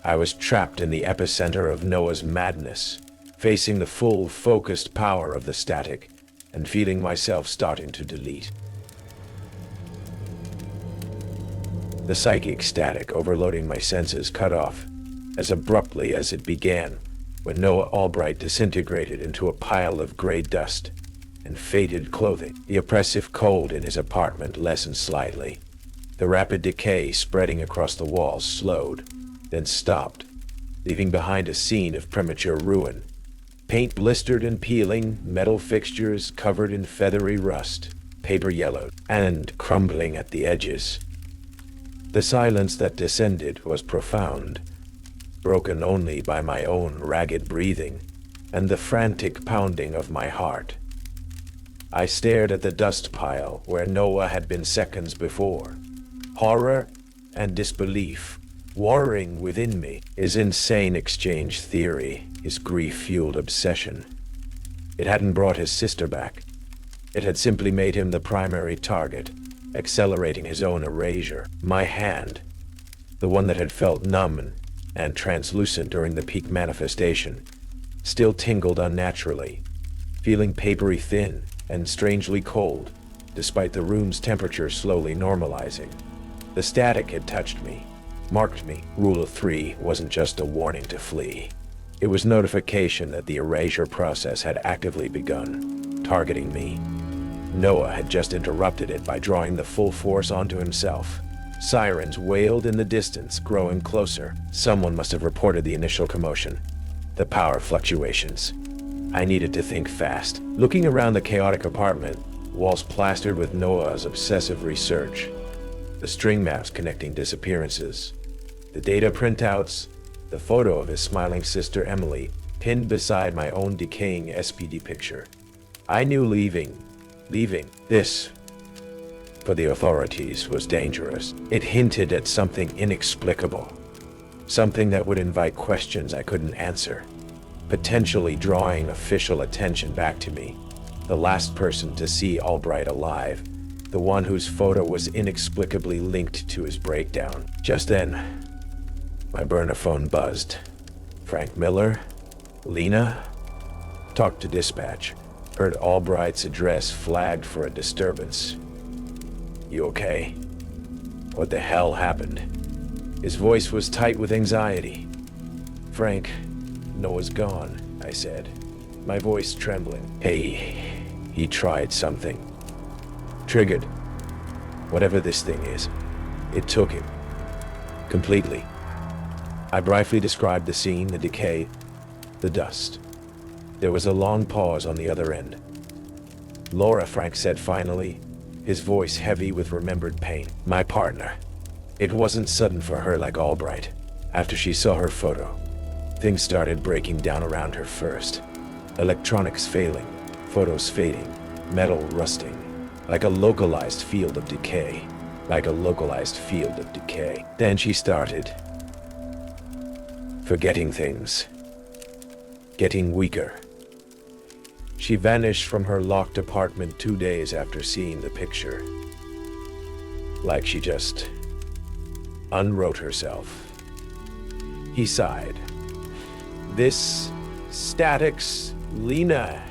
I was trapped in the epicenter of Noah's madness, facing the full, focused power of the static, and feeling myself starting to delete. The psychic static overloading my senses cut off as abruptly as it began, when Noah Albright disintegrated into a pile of gray dust and faded clothing. The oppressive cold in his apartment lessened slightly. The rapid decay spreading across the walls slowed, then stopped, leaving behind a scene of premature ruin. Paint blistered and peeling, metal fixtures covered in feathery rust, paper yellowed, and crumbling at the edges. The silence that descended was profound, broken only by my own ragged breathing and the frantic pounding of my heart. I stared at the dust pile where Noah had been seconds before. Horror and disbelief warring within me. His insane exchange theory, his grief-fueled obsession. It hadn't brought his sister back. It had simply made him the primary target, accelerating his own erasure. My hand, the one that had felt numb and translucent during the peak manifestation, still tingled unnaturally, feeling papery thin and strangely cold, despite the room's temperature slowly normalizing. The static had touched me, marked me. Rule of 3 wasn't just a warning to flee. It was notification that the erasure process had actively begun, targeting me. Noah had just interrupted it by drawing the full force onto himself. Sirens wailed in the distance, growing closer. Someone must have reported the initial commotion. The power fluctuations. I needed to think fast. Looking around the chaotic apartment, walls plastered with Noah's obsessive research. The string maps connecting disappearances. The data printouts. The photo of his smiling sister Emily, pinned beside my own decaying SPD picture. I knew leaving this, for the authorities, was dangerous. It hinted at something inexplicable. Something that would invite questions I couldn't answer, potentially drawing official attention back to me. The last person to see Albright alive, the one whose photo was inexplicably linked to his breakdown. Just then, my burner phone buzzed. Frank Miller? Lena? Talked to dispatch. Heard Albright's address flagged for a disturbance. You okay? What the hell happened? His voice was tight with anxiety. Frank, Noah's gone, I said, my voice trembling. Hey, he tried something. Triggered. Whatever this thing is, it took him. Completely. I briefly described the scene, the decay, the dust. There was a long pause on the other end. Laura, Frank said finally, his voice heavy with remembered pain. My partner. It wasn't sudden for her like Albright. After she saw her photo, things started breaking down around her first. Electronics failing, photos fading, metal rusting, like a localized field of decay. Then she started forgetting things, getting weaker. She vanished from her locked apartment 2 days after seeing the picture. Like she just unwrote herself. He sighed. This statics, Lena.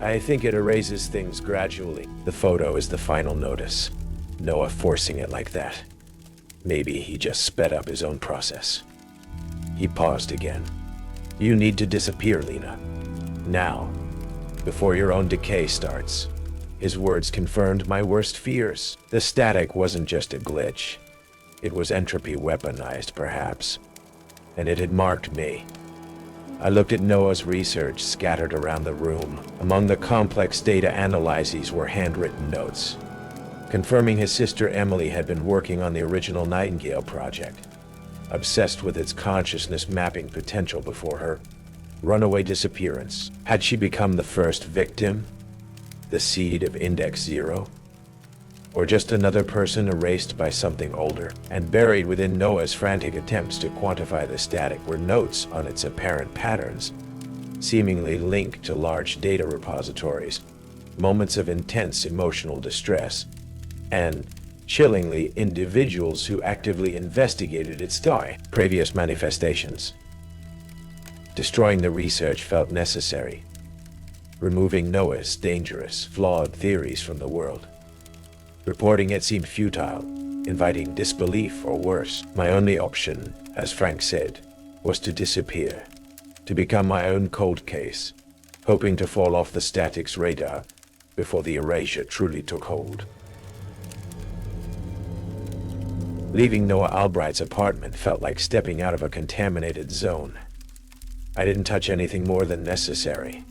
I think it erases things gradually. The photo is the final notice. Noah forcing it like that. Maybe he just sped up his own process. He paused again. You need to disappear, Lena. Now, before your own decay starts. His words confirmed my worst fears. The static wasn't just a glitch. It was entropy weaponized, perhaps. And it had marked me. I looked at Noah's research scattered around the room. Among the complex data analyses were handwritten notes, confirming his sister Emily had been working on the original Nightingale project, obsessed with its consciousness mapping potential before her runaway disappearance. Had she become the first victim? The seed of Index Zero? Or just another person erased by something older? And buried within Noah's frantic attempts to quantify the static were notes on its apparent patterns, seemingly linked to large data repositories, moments of intense emotional distress, and, chillingly, individuals who actively investigated its previous manifestations. Destroying the research felt necessary, removing Noah's dangerous, flawed theories from the world. Reporting it seemed futile, inviting disbelief or worse. My only option, as Frank said, was to disappear, to become my own cold case, hoping to fall off the static's radar before the erasure truly took hold. Leaving Noah Albright's apartment felt like stepping out of a contaminated zone. I didn't touch anything more than necessary.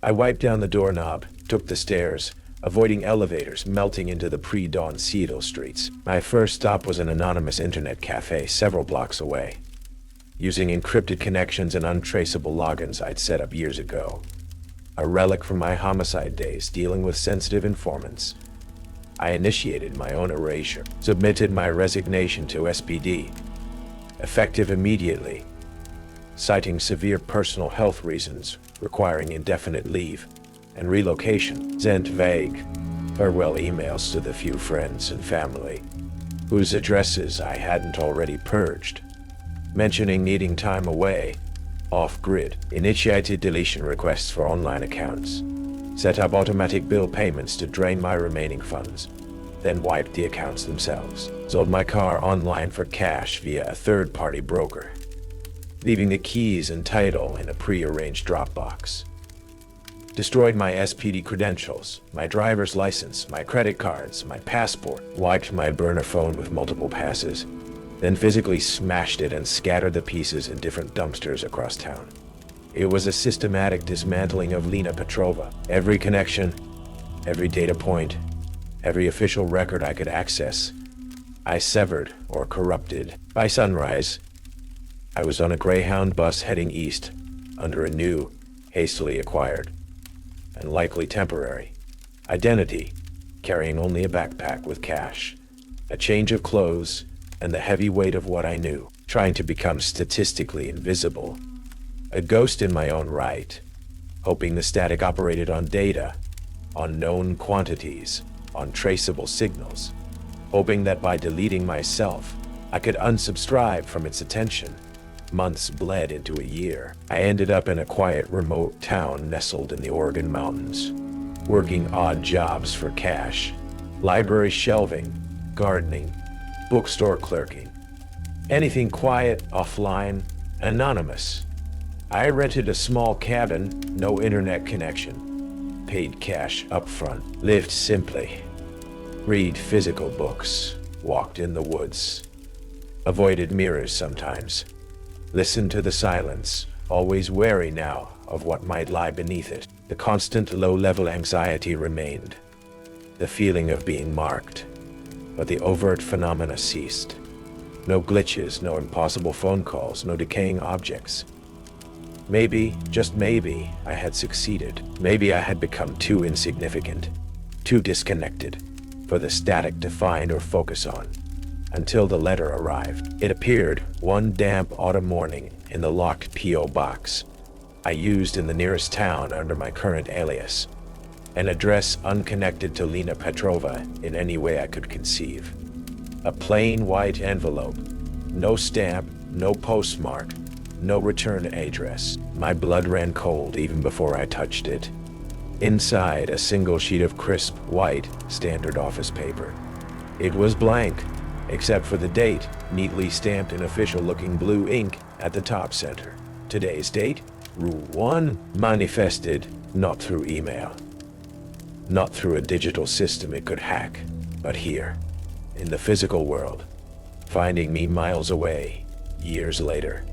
I wiped down the doorknob, took the stairs, avoiding elevators melting into the pre-dawn Seattle streets. My first stop was an anonymous internet cafe several blocks away, using encrypted connections and untraceable logins I'd set up years ago. a relic from my homicide days dealing with sensitive informants. I initiated my own erasure, submitted my resignation to SPD, effective immediately, citing severe personal health reasons requiring indefinite leave and relocation. Sent vague farewell emails to the few friends and family whose addresses I hadn't already purged, mentioning needing time away, off-grid, initiated deletion requests for online accounts, set up automatic bill payments to drain my remaining funds, then wiped the accounts themselves, sold my car online for cash via a third-party broker, leaving the keys and title in a pre-arranged Dropbox. Destroyed my SPD credentials, my driver's license, my credit cards, my passport, wiped my burner phone with multiple passes, then physically smashed it and scattered the pieces in different dumpsters across town. It was a systematic dismantling of Lena Petrova. Every connection, every data point, every official record I could access, I severed or corrupted. By sunrise, I was on a Greyhound bus heading east under a new, hastily acquired, and likely temporary identity, carrying only a backpack with cash, a change of clothes, and the heavy weight of what I knew, trying to become statistically invisible. A ghost in my own right, hoping the static operated on data, on known quantities, on traceable signals, hoping that by deleting myself, I could unsubscribe from its attention. Months bled into a year. I ended up in a quiet, remote town nestled in the Oregon mountains, working odd jobs for cash, library shelving, gardening, bookstore clerking, anything quiet, offline, anonymous. I rented a small cabin, no internet connection, paid cash upfront, lived simply, read physical books, walked in the woods, avoided mirrors sometimes, listened to the silence, always wary now of what might lie beneath it. The constant low-level anxiety remained, the feeling of being marked, but the overt phenomena ceased. No glitches, no impossible phone calls, no decaying objects. Maybe, just maybe, I had succeeded. Maybe I had become too insignificant, too disconnected, for the static to find or focus on. Until the letter arrived. It appeared one damp autumn morning in the locked P.O. box I used in the nearest town under my current alias, an address unconnected to Lena Petrova in any way I could conceive. A plain white envelope, no stamp, no postmark, no return address. My blood ran cold even before I touched it. Inside, a single sheet of crisp, white, standard office paper. It was blank, except for the date, neatly stamped in official-looking blue ink at the top center. Today's date, Rule 1, manifested not through email, not through a digital system it could hack, but here, in the physical world, finding me miles away, years later,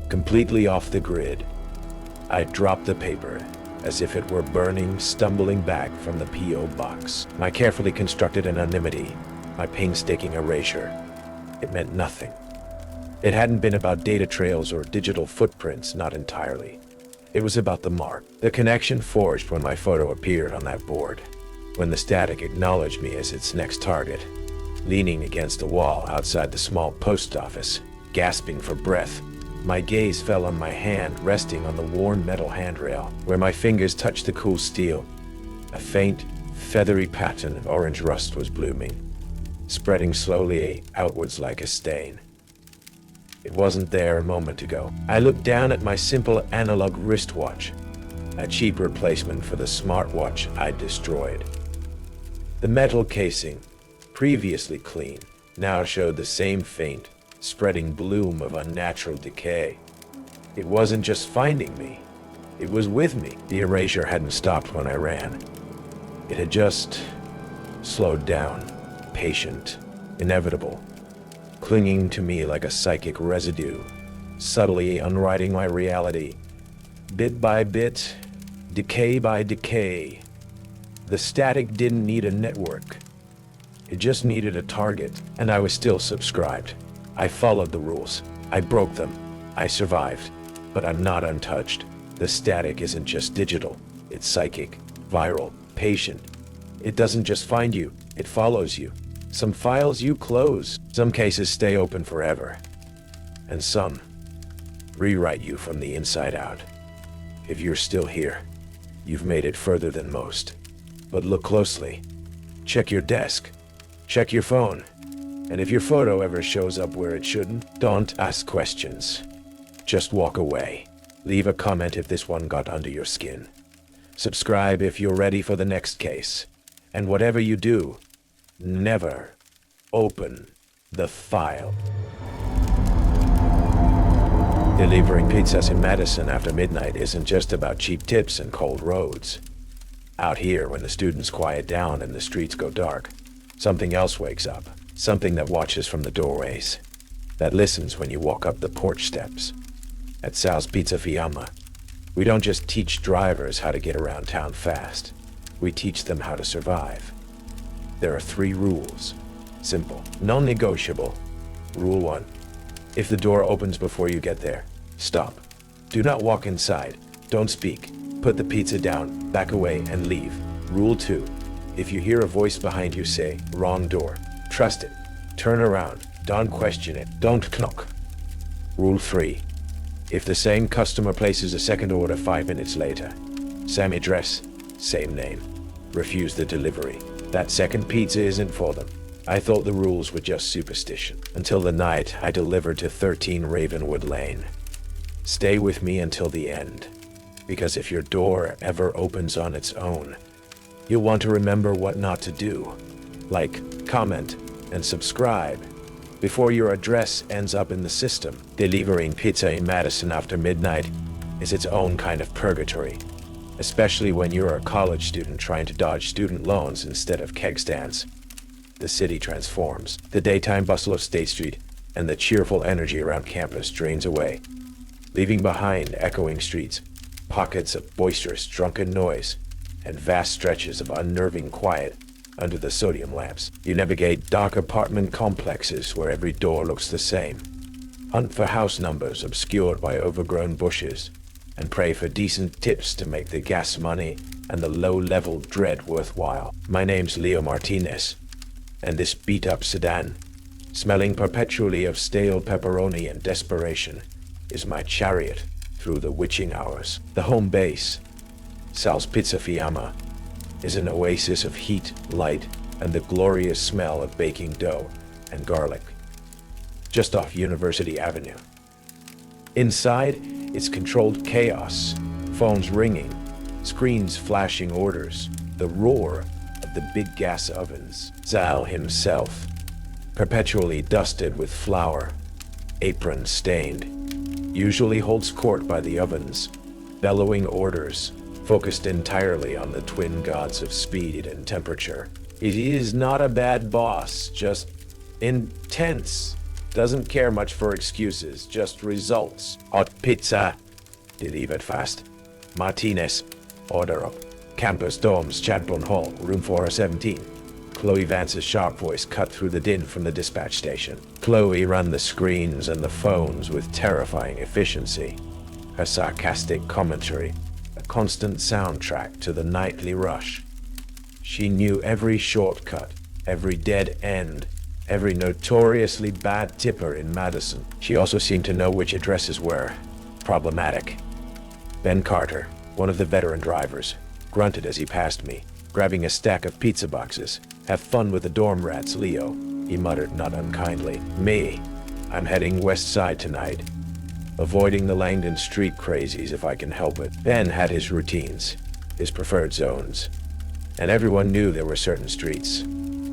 completely off the grid. I dropped the paper, as if it were burning, stumbling back from the P.O. box. My carefully constructed anonymity, my painstaking erasure. It meant nothing. It hadn't been about data trails or digital footprints, not entirely. It was about the mark, the connection forged when my photo appeared on that board, when the static acknowledged me as its next target. Leaning against the wall outside the small post office, gasping for breath, my gaze fell on my hand resting on the worn metal handrail, where my fingers touched the cool steel. A faint, feathery pattern of orange rust was blooming, spreading slowly outwards like a stain. It wasn't there a moment ago. I looked down at my simple analog wristwatch, a cheap replacement for the smartwatch I'd destroyed. The metal casing, previously clean, now showed the same faint, spreading bloom of unnatural decay. It wasn't just finding me, it was with me. The erasure hadn't stopped when I ran. It had just slowed down, patient, inevitable, clinging to me like a psychic residue, subtly unwriting my reality. Bit by bit, decay by decay. The static didn't need a network. It just needed a target, and I was still subscribed. I followed the rules. I broke them. I survived. But I'm not untouched. The static isn't just digital. It's psychic, viral, patient. It doesn't just find you, it follows you. Some files you close, some cases stay open forever, and some rewrite you from the inside out. If you're still here, you've made it further than most. But look closely. Check your desk. Check your phone. And if your photo ever shows up where it shouldn't, don't ask questions. Just walk away. Leave a comment if this one got under your skin. Subscribe if you're ready for the next case. And whatever you do, never open the file. Delivering pizzas in Madison after midnight isn't just about cheap tips and cold roads. Out here, when the students quiet down and the streets go dark, something else wakes up. Something that watches from the doorways. That listens when you walk up the porch steps. At Sal's Pizza Fiamma, we don't just teach drivers how to get around town fast. We teach them how to survive. There are 3 rules. Simple, non-negotiable. Rule 1. If the door opens before you get there, stop. Do not walk inside. Don't speak. Put the pizza down, back away, and leave. Rule 2. If you hear a voice behind you say, "Wrong door," trust it. Turn around. Don't question it. Don't knock. Rule 3. If the same customer places a second order 5 minutes later, same address, same name, refuse the delivery. That second pizza isn't for them. I thought the rules were just superstition, until the night I delivered to 13 Ravenwood Lane. Stay with me until the end, because if your door ever opens on its own, you'll want to remember what not to do. Like, comment, and subscribe before your address ends up in the system. Delivering pizza in Madison after midnight is its own kind of purgatory, especially when you're a college student trying to dodge student loans instead of keg stands. The city transforms. The daytime bustle of State Street and the cheerful energy around campus drains away, leaving behind echoing streets, pockets of boisterous drunken noise, and vast stretches of unnerving quiet under the sodium lamps. You navigate dark apartment complexes where every door looks the same. Hunt for house numbers obscured by overgrown bushes, and pray for decent tips to make the gas money and the low-level dread worthwhile. My name's Leo Martinez, and this beat-up sedan, smelling perpetually of stale pepperoni and desperation, is my chariot through the witching hours. The home base, Sal's Pizza Fiamma, is an oasis of heat, light, and the glorious smell of baking dough and garlic, just off University Avenue. Inside, it's controlled chaos, phones ringing, screens flashing orders, the roar of the big gas ovens. Sal himself, perpetually dusted with flour, apron stained, usually holds court by the ovens, bellowing orders, focused entirely on the twin gods of speed and temperature. He is not a bad boss, just intense. Doesn't care much for excuses, just results. Hot pizza. Delivered fast. Martinez. Order up. Campus dorms, Chadbourne Hall, room 417. Chloe Vance's sharp voice cut through the din from the dispatch station. Chloe ran the screens and the phones with terrifying efficiency. Her sarcastic commentary, a constant soundtrack to the nightly rush. She knew every shortcut, every dead end, every notoriously bad tipper in Madison. She also seemed to know which addresses were problematic. Ben Carter, one of the veteran drivers, grunted as he passed me, grabbing a stack of pizza boxes. "Have fun with the dorm rats, Leo," he muttered not unkindly. Me, I'm heading west side tonight, avoiding the Langdon Street crazies if I can help it. Ben had his routines, his preferred zones, and everyone knew there were certain streets,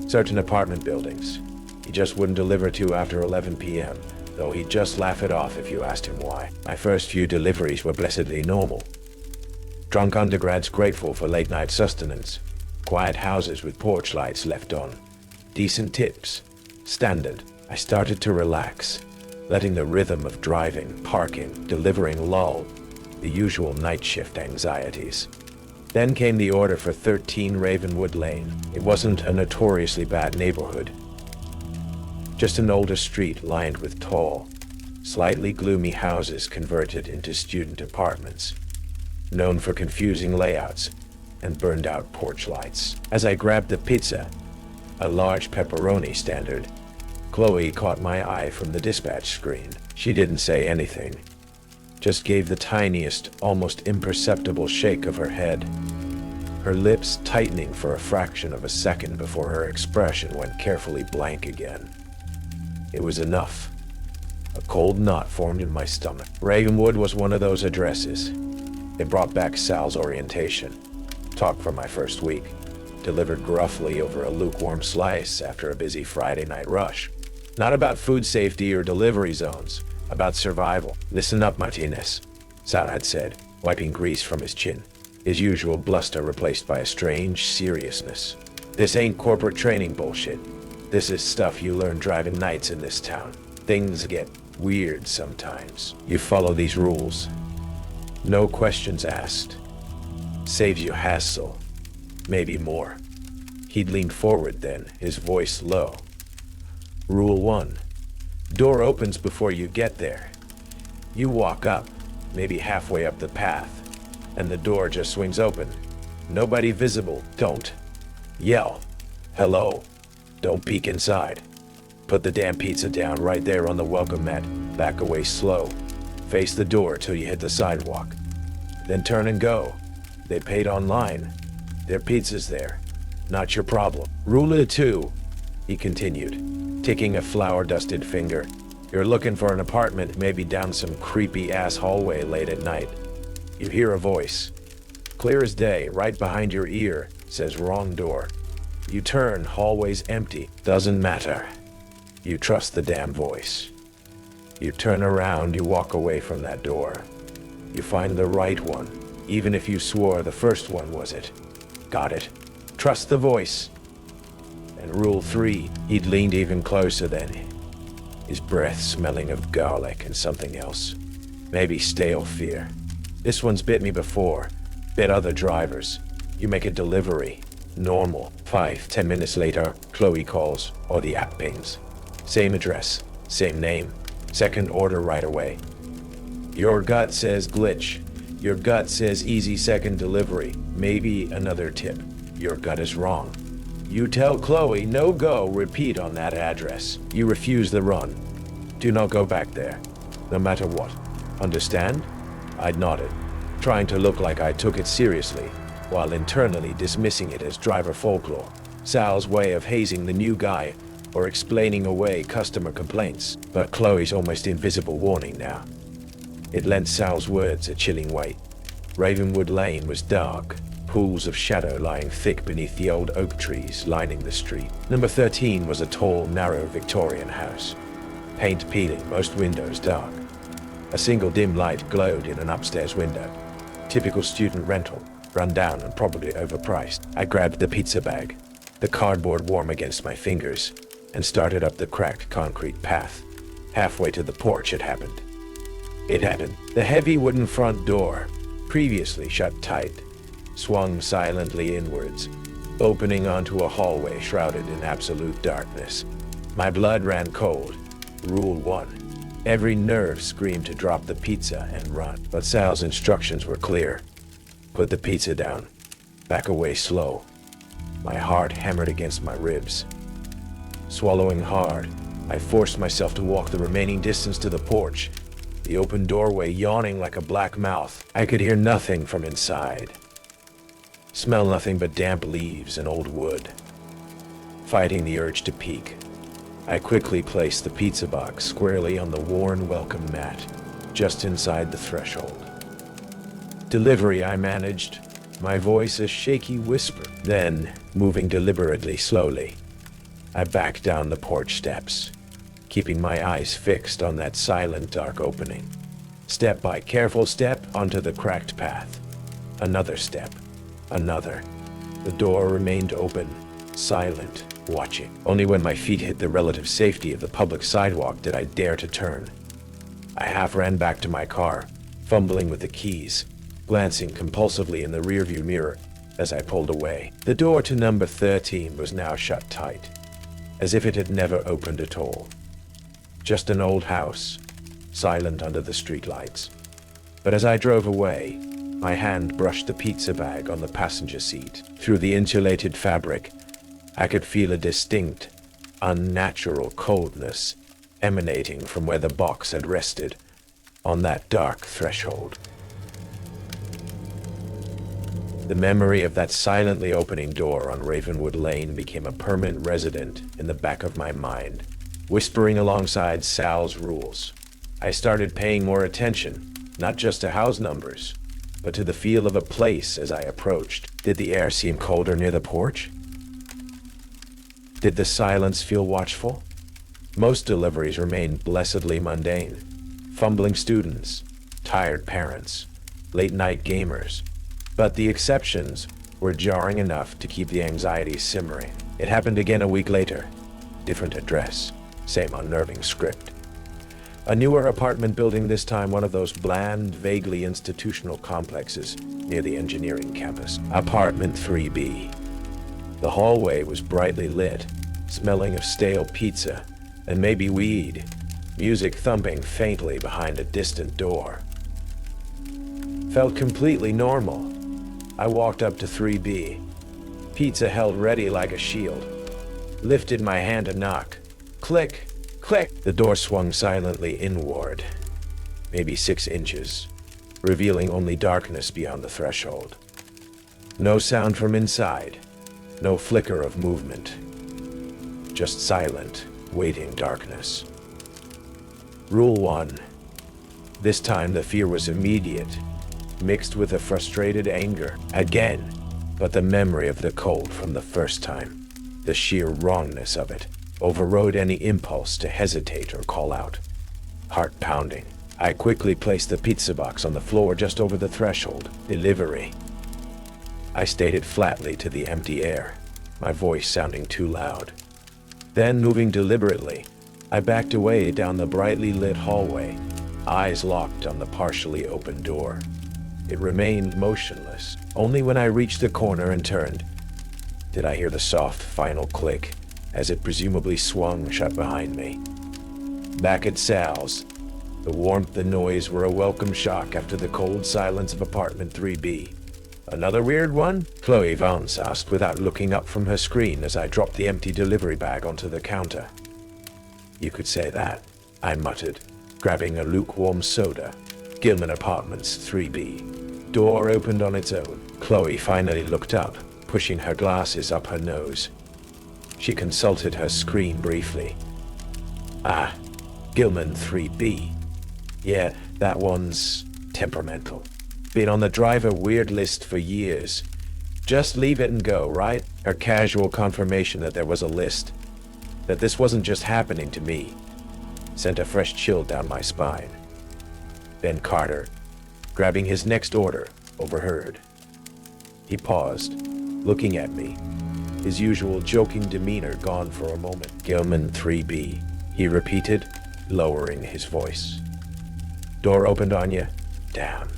certain apartment buildings he just wouldn't deliver to after 11 p.m., though he'd just laugh it off if you asked him why. My first few deliveries were blessedly normal. Drunk undergrads grateful for late-night sustenance, quiet houses with porch lights left on, decent tips, standard. I started to relax, letting the rhythm of driving, parking, delivering lull the usual night shift anxieties. Then came the order for 13 Ravenwood Lane. It wasn't a notoriously bad neighborhood, just an older street lined with tall, slightly gloomy houses converted into student apartments. known for confusing layouts and burned out porch lights. As I grabbed the pizza, a large pepperoni standard, Chloe caught my eye from the dispatch screen. She didn't say anything, just gave the tiniest, almost imperceptible shake of her head, her lips tightening for a fraction of a second before her expression went carefully blank again. It was enough. A cold knot formed in my stomach. Ravenwood was one of those addresses. It brought back Sal's orientation, talk from my first week, delivered gruffly over a lukewarm slice after a busy Friday night rush. Not about food safety or delivery zones, about survival. "Listen up, Martinez," Sal had said, wiping grease from his chin, his usual bluster replaced by a strange seriousness. "This ain't corporate training bullshit. This is stuff you learn driving nights in this town. Things get weird sometimes. You follow these rules. No questions asked. Saves you hassle. Maybe more." He'd leaned forward then, his voice low. "Rule 1. Door opens before you get there. You walk up, maybe halfway up the path, and the door just swings open. Nobody visible. Don't yell. Hello. Don't peek inside. Put the damn pizza down right there on the welcome mat. Back away slow. Face the door till you hit the sidewalk. Then turn and go. They paid online. Their pizza's there. Not your problem. Rule 2, he continued, ticking a flour-dusted finger. You're looking for an apartment, maybe down some creepy-ass hallway late at night. You hear a voice, clear as day, right behind your ear, says wrong door. You turn, hallway's empty. Doesn't matter. You trust the damn voice. You turn around, you walk away from that door. You find the right one, even if you swore the first one was it. Got it? Trust the voice. And rule 3, he'd leaned even closer then, his breath smelling of garlic and something else. Maybe stale fear. This one's bit me before, bit other drivers. You make a delivery. Normal. 5-10 minutes later, Chloe calls, or the app pings. Same address, same name, second order right away. Your gut says glitch. Your gut says easy second delivery, maybe another tip. Your gut is wrong. You tell Chloe no go, repeat on that address. You refuse the run. Do not go back there, no matter what. Understand? I'd nodded, trying to look like I took it seriously, while internally dismissing it as driver folklore, Sal's way of hazing the new guy or explaining away customer complaints. But Chloe's almost invisible warning now. It lent Sal's words a chilling weight. Ravenwood Lane was dark, pools of shadow lying thick beneath the old oak trees lining the street. Number 13 was a tall, narrow Victorian house. Paint peeling, most windows dark. A single dim light glowed in an upstairs window. Typical student rental, run down and probably overpriced. I grabbed the pizza bag, the cardboard warm against my fingers, and started up the cracked concrete path. Halfway to the porch it happened. The heavy wooden front door, previously shut tight, swung silently inwards, opening onto a hallway shrouded in absolute darkness. My blood ran cold. Rule 1. Every nerve screamed to drop the pizza and run. But Sal's instructions were clear. Put the pizza down. Back away slow. My heart hammered against my ribs. Swallowing hard, I forced myself to walk the remaining distance to the porch, the open doorway yawning like a black mouth. I could hear nothing from inside. Smell nothing but damp leaves and old wood. Fighting the urge to peek, I quickly placed the pizza box squarely on the worn welcome mat, just inside the threshold. Delivery, I managed, my voice a shaky whisper. Then, moving deliberately slowly, I backed down the porch steps, keeping my eyes fixed on that silent dark opening. Step by careful step onto the cracked path. Another step. Another. The door remained open, silent, watching. Only when my feet hit the relative safety of the public sidewalk did I dare to turn. I half ran back to my car, fumbling with the keys, glancing compulsively in the rearview mirror as I pulled away. The door to number 13 was now shut tight, as if it had never opened at all. Just an old house, silent under the streetlights. But as I drove away, My hand brushed the pizza bag on the passenger seat. Through the insulated fabric, I could feel a distinct, unnatural coldness emanating from where the box had rested on that dark threshold. The memory of that silently opening door on Ravenwood Lane became a permanent resident in the back of my mind, whispering alongside Sal's rules. I started paying more attention, not just to house numbers, but to the feel of a place as I approached. Did the air seem colder near the porch? Did the silence feel watchful? Most deliveries remained blessedly mundane. Fumbling students, tired parents, late-night gamers. But the exceptions were jarring enough to keep the anxiety simmering. It happened again a week later. Different address, same unnerving script. A newer apartment building, this time one of those bland, vaguely institutional complexes near the engineering campus. Apartment 3B. The hallway was brightly lit, smelling of stale pizza and maybe weed, music thumping faintly behind a distant door. Felt completely normal. I walked up to 3B, pizza held ready like a shield. Lifted my hand to knock. Click, click. The door swung silently inward, maybe 6 inches, revealing only darkness beyond the threshold. No sound from inside, no flicker of movement. Just silent, waiting darkness. Rule 1. This time the fear was immediate, mixed with a frustrated anger. Again, but the memory of the cold from the first time, the sheer wrongness of it, overrode any impulse to hesitate or call out. Heart pounding, I quickly placed the pizza box on the floor just over the threshold. Delivery. I stated flatly to the empty air, my voice sounding too loud. Then, moving deliberately, I backed away down the brightly lit hallway, eyes locked on the partially open door. It remained motionless. Only when I reached the corner and turned did I hear the soft final click as it presumably swung shut behind me. Back at Sal's, the warmth and noise were a welcome shock after the cold silence of apartment 3B. Another weird one? Chloe Vance asked without looking up from her screen as I dropped the empty delivery bag onto the counter. You could say that, I muttered, grabbing a lukewarm soda. Gilman Apartments 3B. Door opened on its own. Chloe finally looked up, pushing her glasses up her nose. She consulted her screen briefly. Ah, Gilman 3B. Yeah, that one's temperamental. Been on the driver weird list for years. Just leave it and go, right? Her casual confirmation that there was a list, that this wasn't just happening to me, sent a fresh chill down my spine. Ben Carter, grabbing his next order, overheard. He paused, looking at me, his usual joking demeanor gone for a moment. Gilman 3B, he repeated, lowering his voice. Door opened on you? Damn.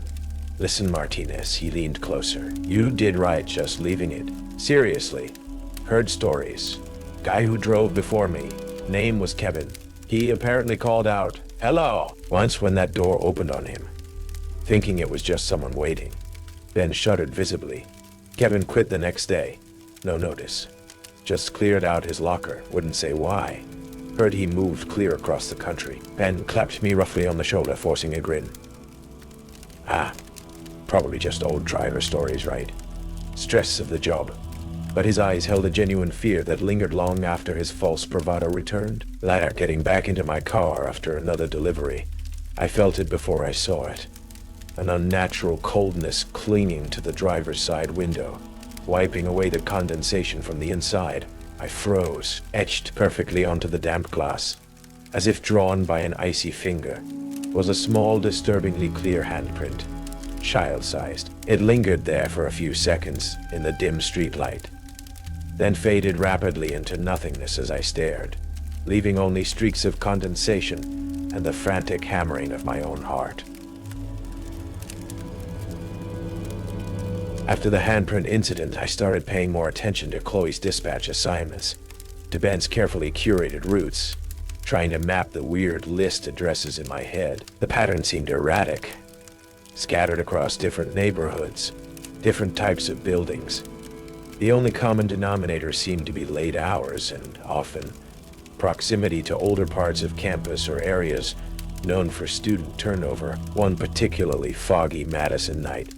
Listen, Martinez, he leaned closer. You did right just leaving it. Seriously. Heard stories. Guy who drove before me. Name was Kevin. He apparently called out, "Hello," once when that door opened on him, thinking it was just someone waiting. Ben shuddered visibly. Kevin quit the next day. No notice. Just cleared out his locker. Wouldn't say why. Heard he moved clear across the country. Ben clapped me roughly on the shoulder, forcing a grin. Ah, probably just old driver stories, right? Stress of the job. But his eyes held a genuine fear that lingered long after his false bravado returned. Later, getting back into my car after another delivery, I felt it before I saw it. An unnatural coldness clinging to the driver's side window, wiping away the condensation from the inside. I froze, etched perfectly onto the damp glass, as if drawn by an icy finger, was a small, disturbingly clear handprint, child-sized. It lingered there for a few seconds in the dim streetlight, then faded rapidly into nothingness as I stared, leaving only streaks of condensation and the frantic hammering of my own heart. After the handprint incident, I started paying more attention to Chloe's dispatch assignments, to Ben's carefully curated routes, trying to map the weird list addresses in my head. The pattern seemed erratic. scattered across different neighborhoods, different types of buildings. The only common denominator seemed to be late hours and, often, proximity to older parts of campus or areas known for student turnover. One particularly foggy Madison night,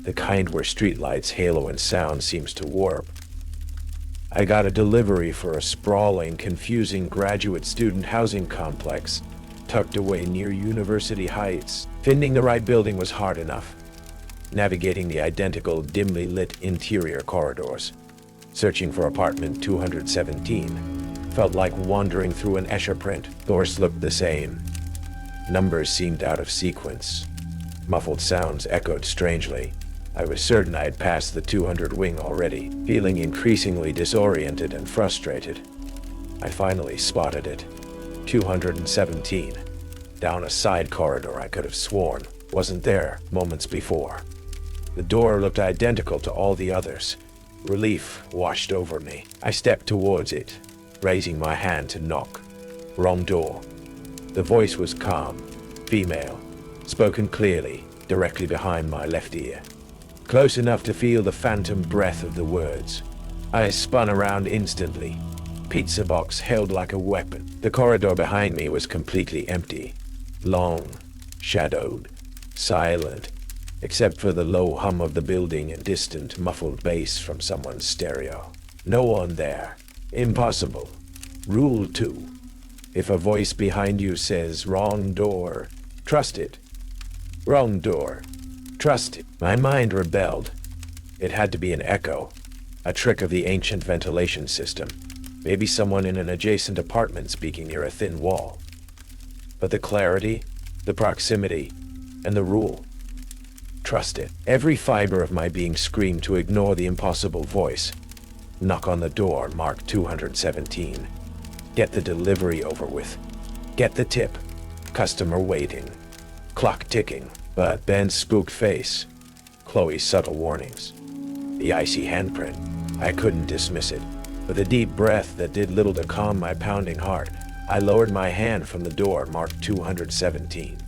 the kind where streetlights' halo and sound seems to warp. I got a delivery for a sprawling, confusing graduate student housing complex tucked away near University Heights. Finding the right building was hard enough. Navigating the identical, dimly lit interior corridors, searching for apartment 217, felt like wandering through an Escher print. Doors looked the same. Numbers seemed out of sequence. Muffled sounds echoed strangely. I was certain I had passed the 200 wing already, feeling increasingly disoriented and frustrated. I finally spotted it. 217. Down a side corridor I could have sworn wasn't there moments before. The door looked identical to all the others. Relief washed over me. I stepped towards it, raising my hand to knock. Wrong door. The voice was calm, female, spoken clearly, directly behind my left ear. Close enough to feel the phantom breath of the words. I spun around instantly. Pizza box held like a weapon. The corridor behind me was completely empty. Long, shadowed, silent, except for the low hum of the building and distant, muffled bass from someone's stereo. No one there. Impossible. Rule 2. If a voice behind you says, "Wrong door," trust it. Wrong door. Trust it. My mind rebelled. It had to be an echo, a trick of the ancient ventilation system. Maybe someone in an adjacent apartment speaking near a thin wall. But the clarity, the proximity, and the rule. Trust it. Every fiber of my being screamed to ignore the impossible voice. Knock on the door marked 217. Get the delivery over with. Get the tip. Customer waiting. Clock ticking. But Ben's spooked face. Chloe's subtle warnings. The icy handprint. I couldn't dismiss it. With a deep breath that did little to calm my pounding heart, I lowered my hand from the door marked 217.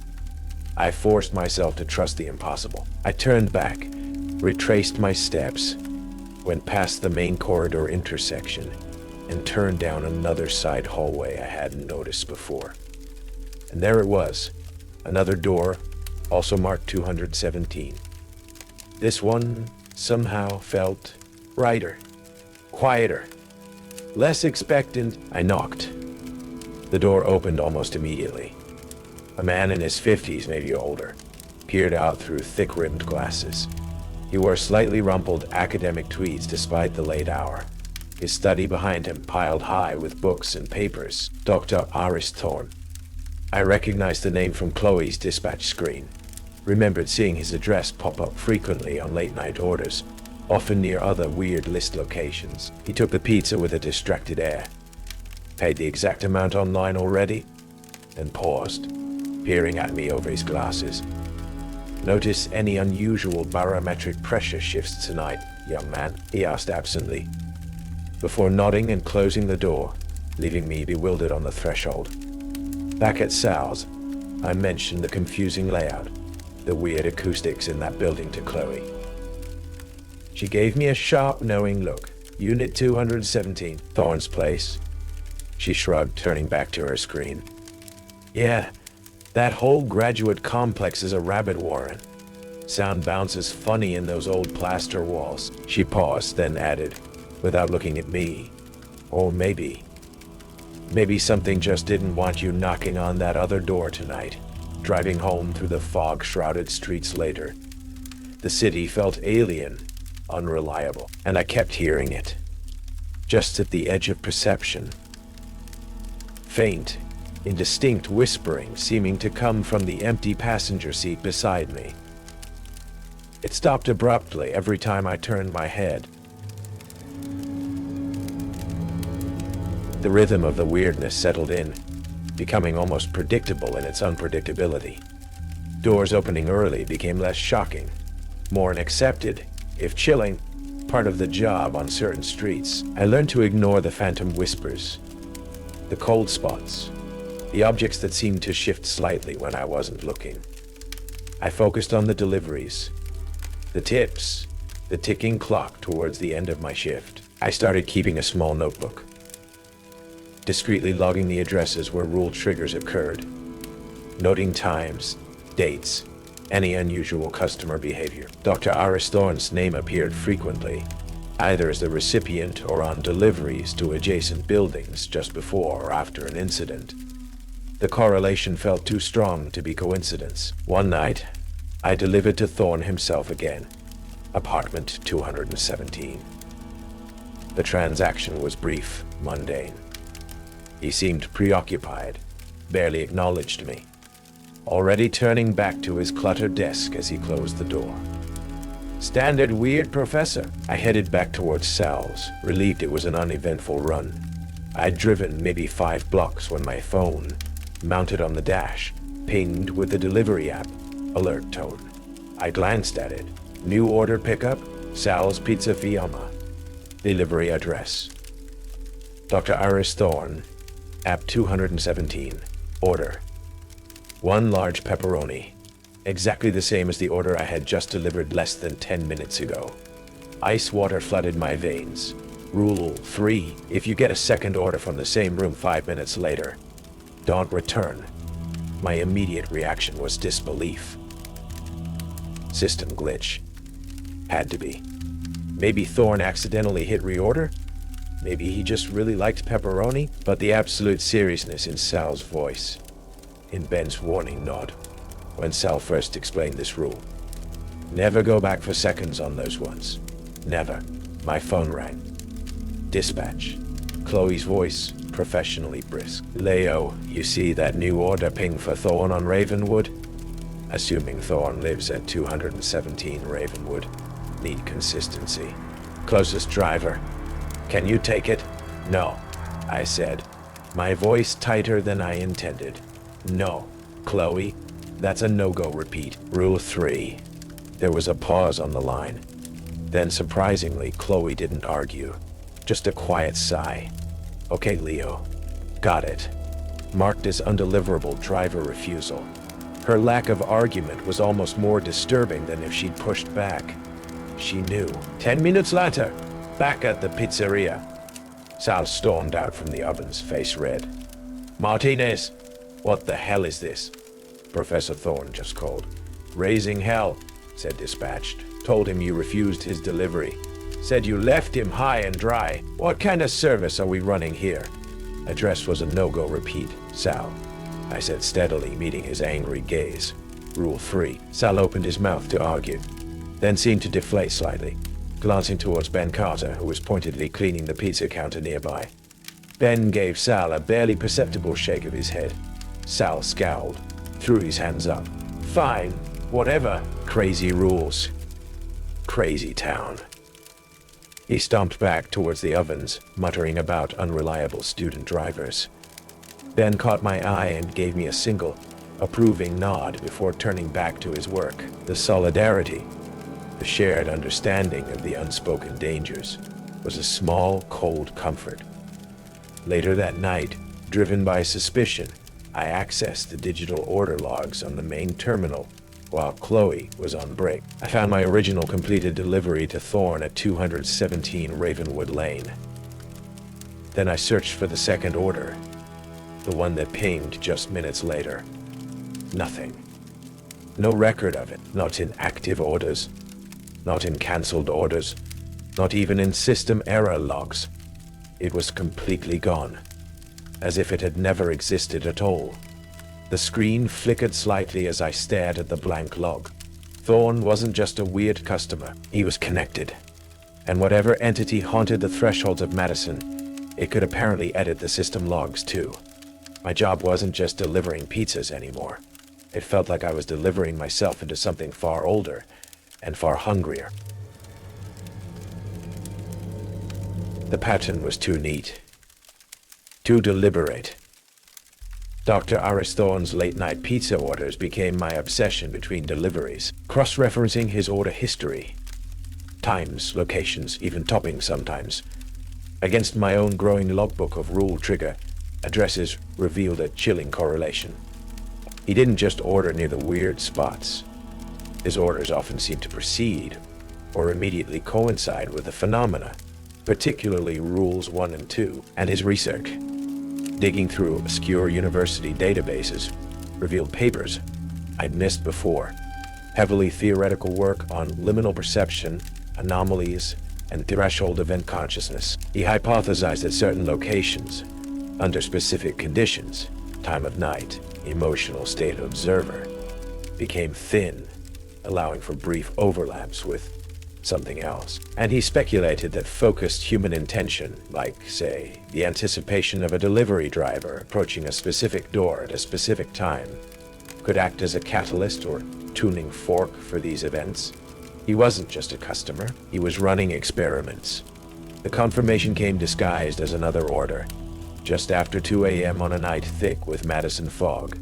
I forced myself to trust the impossible. I turned back, retraced my steps, went past the main corridor intersection, and turned down another side hallway I hadn't noticed before. And there it was, another door, also marked 217. This one somehow felt brighter, quieter, less expectant. I knocked. The door opened almost immediately. A man in his 50s, maybe older, peered out through thick-rimmed glasses. He wore slightly rumpled academic tweeds despite the late hour. His study behind him piled high with books and papers. Dr. Aristorn. I recognized the name from Chloe's dispatch screen. Remembered seeing his address pop up frequently on late-night orders, often near other weird list locations. He took the pizza with a distracted air. Paid the exact amount online already? Then paused, peering at me over his glasses. Notice any unusual barometric pressure shifts tonight, young man? He asked absently, before nodding and closing the door, leaving me bewildered on the threshold. Back at Sal's, I mentioned the confusing layout, the weird acoustics in that building to Chloe. She gave me a sharp, knowing look. Unit 217, Thorne's place. She shrugged, turning back to her screen. Yeah, that whole graduate complex is a rabbit warren. Sound bounces funny in those old plaster walls. She paused, then added, without looking at me. Or maybe something just didn't want you knocking on that other door tonight. Driving home through the fog-shrouded streets later, the city felt alien, unreliable, and I kept hearing it, just at the edge of perception. Faint, indistinct whispering seeming to come from the empty passenger seat beside me. It stopped abruptly every time I turned my head. The rhythm of the weirdness settled in, becoming almost predictable in its unpredictability. Doors opening early became less shocking, more an accepted, if chilling, part of the job on certain streets. I learned to ignore the phantom whispers, the cold spots, the objects that seemed to shift slightly when I wasn't looking. I focused on the deliveries, the tips, the ticking clock towards the end of my shift. I started keeping a small notebook, discreetly logging the addresses where rule triggers occurred, noting times, dates, any unusual customer behavior. Dr. Iris Thorne's name appeared frequently, either as the recipient or on deliveries to adjacent buildings just before or after an incident. The correlation felt too strong to be coincidence. One night, I delivered to Thorne himself again, apartment 217. The transaction was brief, mundane. He seemed preoccupied, barely acknowledged me, already turning back to his cluttered desk as he closed the door. Standard weird, Professor. I headed back towards Sal's, relieved it was an uneventful run. I'd driven maybe 5 blocks when my phone, mounted on the dash, pinged with the delivery app, alert tone. I glanced at it. New order pickup, Sal's Pizza Fiamma. Delivery address: Dr. Iris Thorne, app 217. Order: 1 large pepperoni. Exactly the same as the order I had just delivered less than 10 minutes ago. Ice water flooded my veins. Rule 3: if you get a second order from the same room 5 minutes later, don't return. My immediate reaction was disbelief. System glitch. Had to be. Maybe Thorne accidentally hit reorder? Maybe he just really liked pepperoni? But the absolute seriousness in Sal's voice, in Ben's warning nod, when Sal first explained this rule. Never go back for seconds on those ones. Never. My phone rang. Dispatch. Chloe's voice, professionally brisk. Leo, you see that new order ping for Thorne on Ravenwood? Assuming Thorne lives at 217 Ravenwood. Need consistency. Closest driver. Can you take it? No, I said, my voice tighter than I intended. No, Chloe, that's a no-go. Repeat. Rule 3. There was a pause on the line. Then surprisingly, Chloe didn't argue. Just a quiet sigh. Okay, Leo. Got it. Marked as undeliverable driver refusal. Her lack of argument was almost more disturbing than if she'd pushed back. She knew. 10 minutes later, back at the pizzeria. Sal stormed out from the ovens, face red. Martinez, what the hell is this? Professor Thorne just called. Raising hell, said dispatched. Told him you refused his delivery. Said you left him high and dry. What kind of service are we running here? Address was a no-go. Repeat. Sal, I said steadily, meeting his angry gaze. Rule 3. Sal opened his mouth to argue, then seemed to deflate slightly, glancing towards Ben Carter, who was pointedly cleaning the pizza counter nearby. Ben gave Sal a barely perceptible shake of his head. Sal scowled, threw his hands up. Fine, whatever. Crazy rules. Crazy town. He stomped back towards the ovens, muttering about unreliable student drivers. Ben caught my eye and gave me a single, approving nod before turning back to his work. The solidarity, the shared understanding of the unspoken dangers, was a small, cold comfort. Later that night, driven by suspicion, I accessed the digital order logs on the main terminal while Chloe was on break. I found my original completed delivery to Thorne at 217 Ravenwood Lane. Then I searched for the second order, the one that pinged just minutes later. Nothing. No record of it, not in active orders, not in cancelled orders, not even in system error logs. It was completely gone, as if it had never existed at all. The screen flickered slightly as I stared at the blank log. Thorne wasn't just a weird customer, he was connected. And whatever entity haunted the thresholds of Madison, it could apparently edit the system logs too. My job wasn't just delivering pizzas anymore. It felt like I was delivering myself into something far older and far hungrier. The pattern was too neat, too deliberate. Dr. Iris Thorne's late-night pizza orders became my obsession between deliveries, cross-referencing his order history, times, locations, even toppings sometimes. Against my own growing logbook of rule trigger, addresses revealed a chilling correlation. He didn't just order near the weird spots. His orders often seemed to precede or immediately coincide with the phenomena, particularly Rules 1 and 2, and his research. Digging through obscure university databases revealed papers I'd missed before, heavily theoretical work on liminal perception, anomalies, and threshold event consciousness. He hypothesized that certain locations, under specific conditions, time of night, emotional state of observer, became thin, allowing for brief overlaps with something else. And he speculated that focused human intention, like, say, the anticipation of a delivery driver approaching a specific door at a specific time, could act as a catalyst or tuning fork for these events. He wasn't just a customer, he was running experiments. The confirmation came disguised as another order, just after 2 a.m. on a night thick with Madison fog.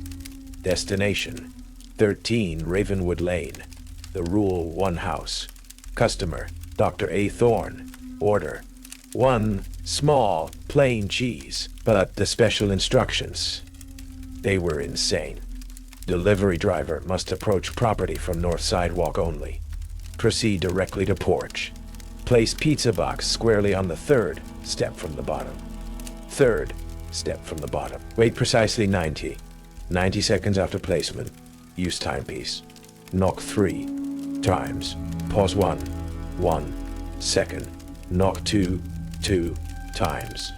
Destination: 13 Ravenwood Lane, the Rule 1 house. Customer: Dr. A. Thorne. Order: 1 small, plain cheese. But the special instructions, they were insane. Delivery driver must approach property from north sidewalk only. Proceed directly to porch. Place pizza box squarely on the third step from the bottom. Third step from the bottom. Wait precisely 90 seconds after placement. Use timepiece. Knock 3 times. Pause 1 second. Knock 2 times.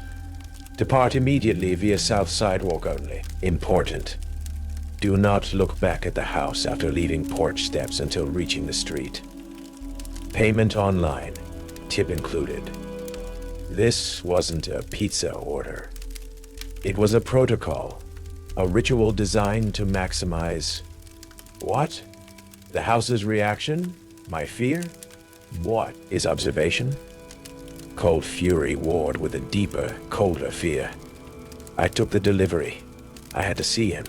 Depart immediately via south sidewalk only. Important: do not look back at the house after leaving porch steps until reaching the street. Payment online. Tip included. This wasn't a pizza order. It was a protocol, a ritual designed to maximize what? The house's reaction? My fear? What is observation? Cold fury warred with a deeper, colder fear. I took the delivery. I had to see him.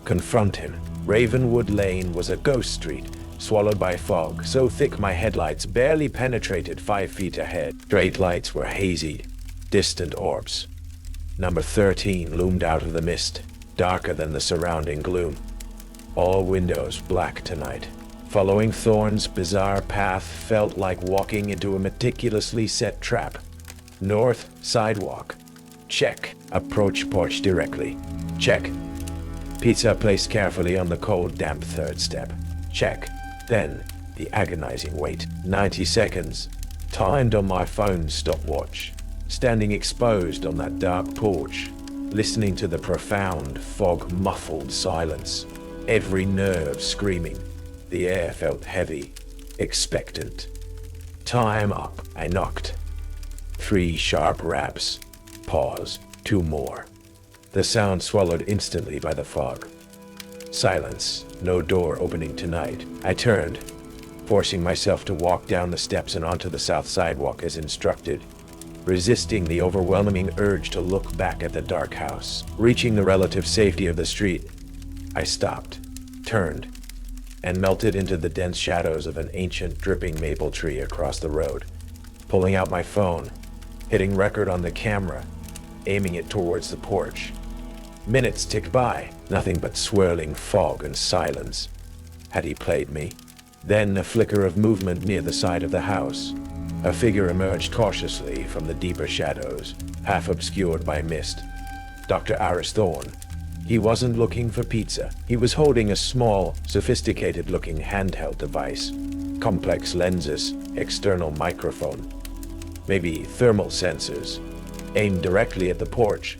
Confront him. Ravenwood Lane was a ghost street, swallowed by fog, so thick my headlights barely penetrated 5 feet ahead. Straight lights were hazy, distant orbs. Number 13 loomed out of the mist, darker than the surrounding gloom. All windows black tonight. Following Thorne's bizarre path felt like walking into a meticulously set trap. North sidewalk. Check. Approach porch directly. Check. Pizza placed carefully on the cold, damp third step. Check. Then, the agonizing wait. 90 seconds. Timed on my phone's stopwatch. Standing exposed on that dark porch, listening to the profound, fog-muffled silence. Every nerve screaming. The air felt heavy, expectant. Time up. I knocked. 3 sharp raps. Pause. 2 more. The sound swallowed instantly by the fog. Silence. No door opening tonight. I turned, forcing myself to walk down the steps and onto the south sidewalk as instructed, resisting the overwhelming urge to look back at the dark house. Reaching the relative safety of the street, I stopped, turned, and melted into the dense shadows of an ancient, dripping maple tree across the road. Pulling out my phone, hitting record on the camera, aiming it towards the porch. Minutes ticked by, nothing but swirling fog and silence. Had he played me? Then a flicker of movement near the side of the house. A figure emerged cautiously from the deeper shadows, half obscured by mist. Dr. Aris Thorne. He wasn't looking for pizza. He was holding a small, sophisticated-looking handheld device. Complex lenses, external microphone, maybe thermal sensors, aimed directly at the porch.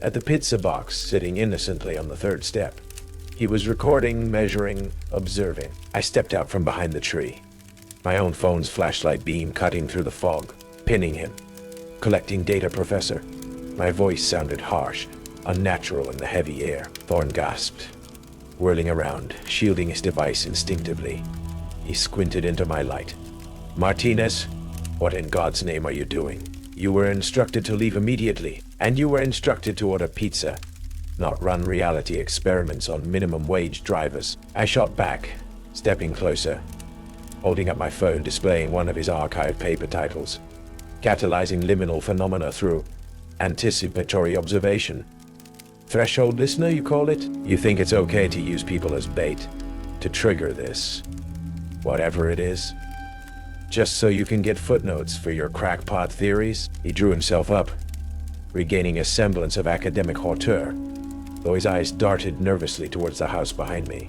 At the pizza box sitting innocently on the third step. He was recording, measuring, observing. I stepped out from behind the tree, my own phone's flashlight beam cutting through the fog, pinning him. Collecting data, Professor. My voice sounded harsh, unnatural in the heavy air. Thorne gasped, whirling around, shielding his device instinctively. He squinted into my light. Martinez, what in God's name are you doing? You were instructed to leave immediately, and you were instructed to order pizza, not run reality experiments on minimum wage drivers. I shot back, stepping closer, holding up my phone displaying one of his archived paper titles. Catalyzing liminal phenomena through anticipatory observation. Threshold listener, you call it? You think it's okay to use people as bait? to trigger this, whatever it is, just so you can get footnotes for your crackpot theories. He drew himself up, regaining a semblance of academic hauteur, though his eyes darted nervously towards the house behind me.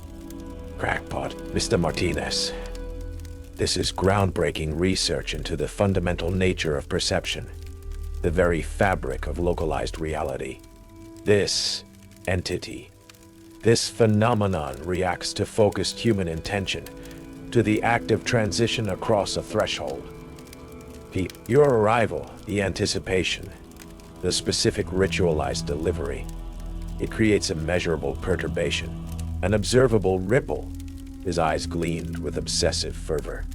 Crackpot, Mr. Martinez. This is groundbreaking research into the fundamental nature of perception, the very fabric of localized reality. This entity, this phenomenon reacts to focused human intention, to the active transition across a threshold. Your arrival, the anticipation, the specific ritualized delivery, it creates a measurable perturbation, an observable ripple. His eyes gleamed with obsessive fervor.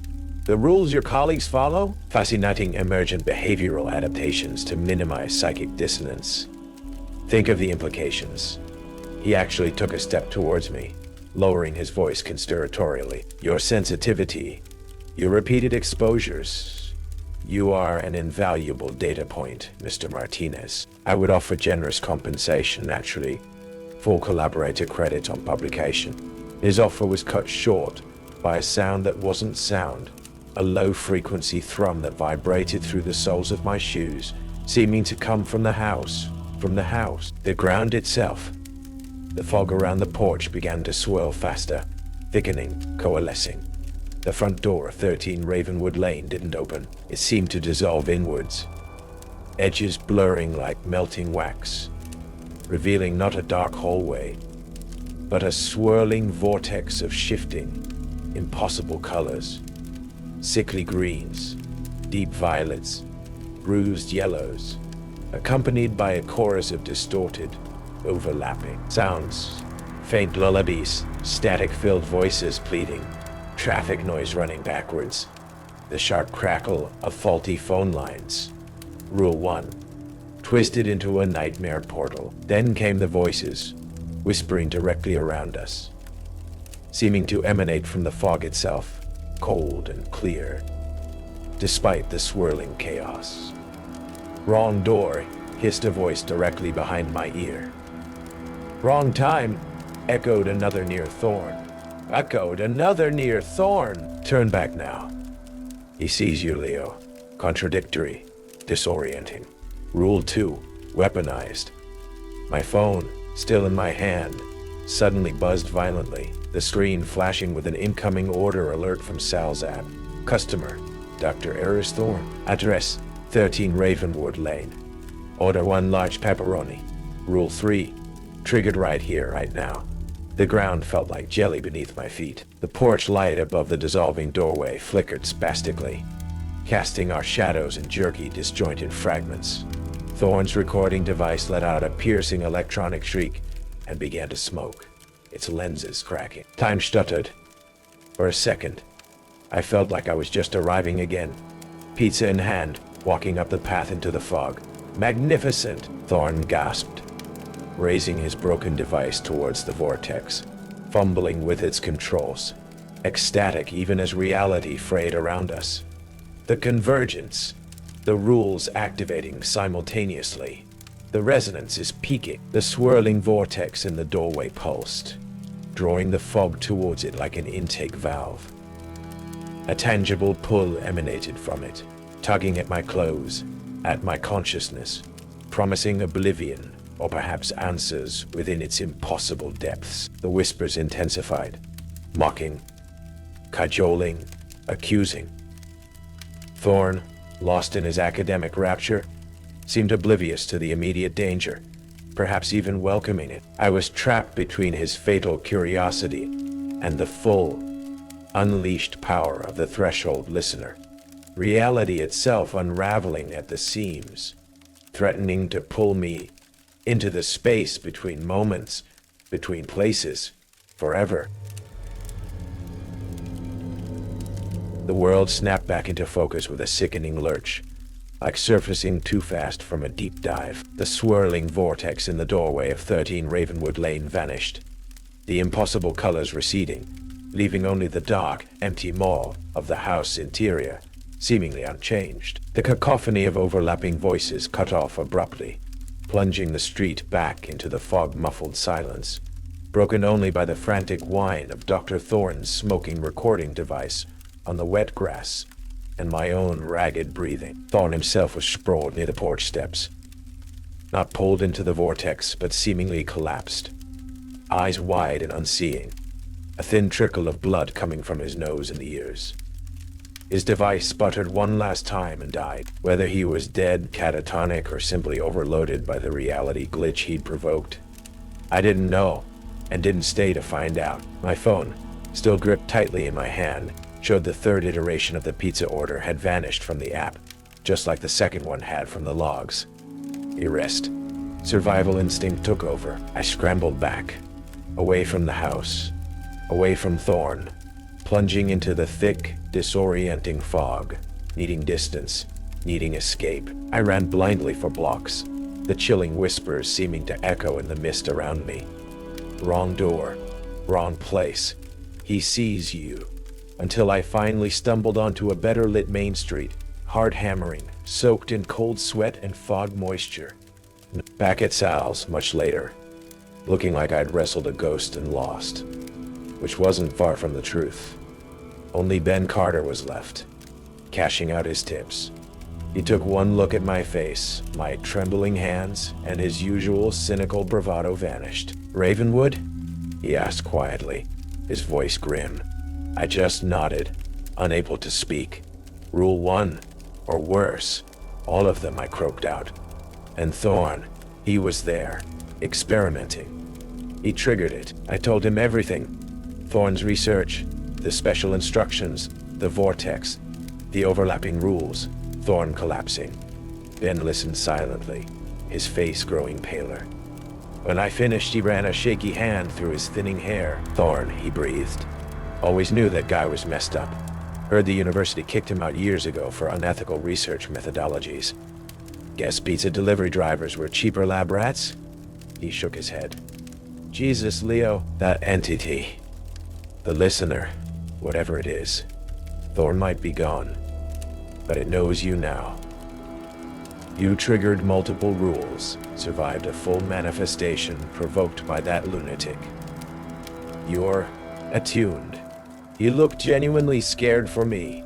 The rules your colleagues follow? Fascinating emergent behavioral adaptations to minimize psychic dissonance. Think of the implications. He actually took a step towards me, lowering his voice conspiratorially. Your sensitivity, your repeated exposures. You are an invaluable data point, Mr. Martinez. I would offer generous compensation, naturally. Full collaborator credit on publication. His offer was cut short by a sound that wasn't sound, a low-frequency thrum that vibrated through the soles of my shoes, seeming to come from the house, the ground itself. The fog around the porch began to swirl faster, thickening, coalescing. The front door of 13 Ravenwood Lane didn't open. It seemed to dissolve inwards, edges blurring like melting wax, revealing not a dark hallway, but a swirling vortex of shifting, impossible colors. Sickly greens, deep violets, bruised yellows, accompanied by a chorus of distorted, overlapping sounds. Faint lullabies, static-filled voices pleading, traffic noise running backwards, the sharp crackle of faulty phone lines. Rule 1. Twisted into a nightmare portal. Then came the voices, whispering directly around us, seeming to emanate from the fog itself, cold and clear, despite the swirling chaos. Wrong door, hissed a voice directly behind my ear. Wrong time, echoed another near thorn. Turn back now. He sees you, Leo. Contradictory, disorienting. Rule 2, weaponized. My phone, still in my hand, suddenly buzzed violently, the screen flashing with an incoming order alert from Sal's app. Customer, Dr. Eris Thorne. Address, 13 Ravenwood Lane. Order 1 large pepperoni. Rule 3, triggered right here, right now. The ground felt like jelly beneath my feet. The porch light above the dissolving doorway flickered spastically, casting our shadows in jerky, disjointed fragments. Thorne's recording device let out a piercing electronic shriek and began to smoke, its lenses cracking. Time stuttered. For a second, I felt like I was just arriving again, pizza in hand, walking up the path into the fog. Magnificent, Thorne gasped, raising his broken device towards the vortex, fumbling with its controls, ecstatic even as reality frayed around us. The convergence, the rules activating simultaneously. The resonance is peaking. The swirling vortex in the doorway pulsed, drawing the fog towards it like an intake valve. A tangible pull emanated from it, tugging at my clothes, at my consciousness, promising oblivion, or perhaps answers within its impossible depths. The whispers intensified, mocking, cajoling, accusing. Thorne, lost in his academic rapture, seemed oblivious to the immediate danger, perhaps even welcoming it. I was trapped between his fatal curiosity and the full, unleashed power of the threshold listener. Reality itself unraveling at the seams, threatening to pull me into the space between moments, between places, forever. The world snapped back into focus with a sickening lurch, like surfacing too fast from a deep dive. The swirling vortex in the doorway of 13 Ravenwood Lane vanished, the impossible colors receding, leaving only the dark, empty maw of the house interior, seemingly unchanged. The cacophony of overlapping voices cut off abruptly, plunging the street back into the fog-muffled silence. broken only by the frantic whine of Dr. Thorne's smoking recording device on the wet grass and my own ragged breathing. Thorne himself was sprawled near the porch steps, not pulled into the vortex, but seemingly collapsed, eyes wide and unseeing, a thin trickle of blood coming from his nose and ears. His device sputtered one last time and died. Whether he was dead, catatonic, or simply overloaded by the reality glitch he'd provoked, I didn't know, and didn't stay to find out. My phone, still gripped tightly in my hand, showed the third iteration of the pizza order had vanished from the app, just like the second one had from the logs. Erased. Survival instinct took over. I scrambled back, away from the house, away from Thorne, plunging into the thick, disorienting fog, needing distance, needing escape. I ran blindly for blocks, the chilling whispers seeming to echo in the mist around me. Wrong door, wrong place. He sees you. Until I finally stumbled onto a better lit main street, hard hammering, soaked in cold sweat and fog moisture. Back at Sal's much later, looking like I'd wrestled a ghost and lost, which wasn't far from the truth. Only Ben Carter was left, cashing out his tips. He took one look at my face, my trembling hands, and his usual cynical bravado vanished. "Ravenwood?" he asked quietly, his voice grim. I just nodded, unable to speak. "Rule 1, or worse. All of them," I croaked out. And Thorne, he was there, experimenting. He triggered it. I told him everything. Thorne's research, the special instructions, the vortex, the overlapping rules. Thorne collapsing. Ben listened silently, his face growing paler. When I finished, he ran a shaky hand through his thinning hair. "Thorne," he breathed. "Always knew that guy was messed up. Heard the university kicked him out years ago for unethical research methodologies. Guess pizza delivery drivers were cheaper lab rats?" He shook his head. "Jesus, Leo, that entity. The listener, whatever it is. Thorne might be gone, but it knows you now. You triggered multiple rules, survived a full manifestation provoked by that lunatic. You're attuned." He looked genuinely scared for me.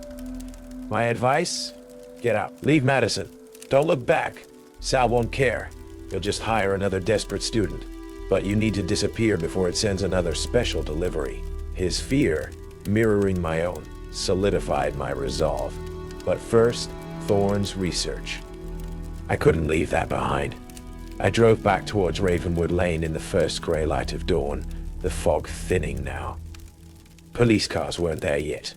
"My advice? Get out. Leave Madison. Don't look back. Sal won't care. He'll just hire another desperate student. But you need to disappear before it sends another special delivery." His fear, mirroring my own, solidified my resolve. But first, Thorne's research. I couldn't leave that behind. I drove back towards Ravenwood Lane in the first gray light of dawn, the fog thinning now. Police cars weren't there yet.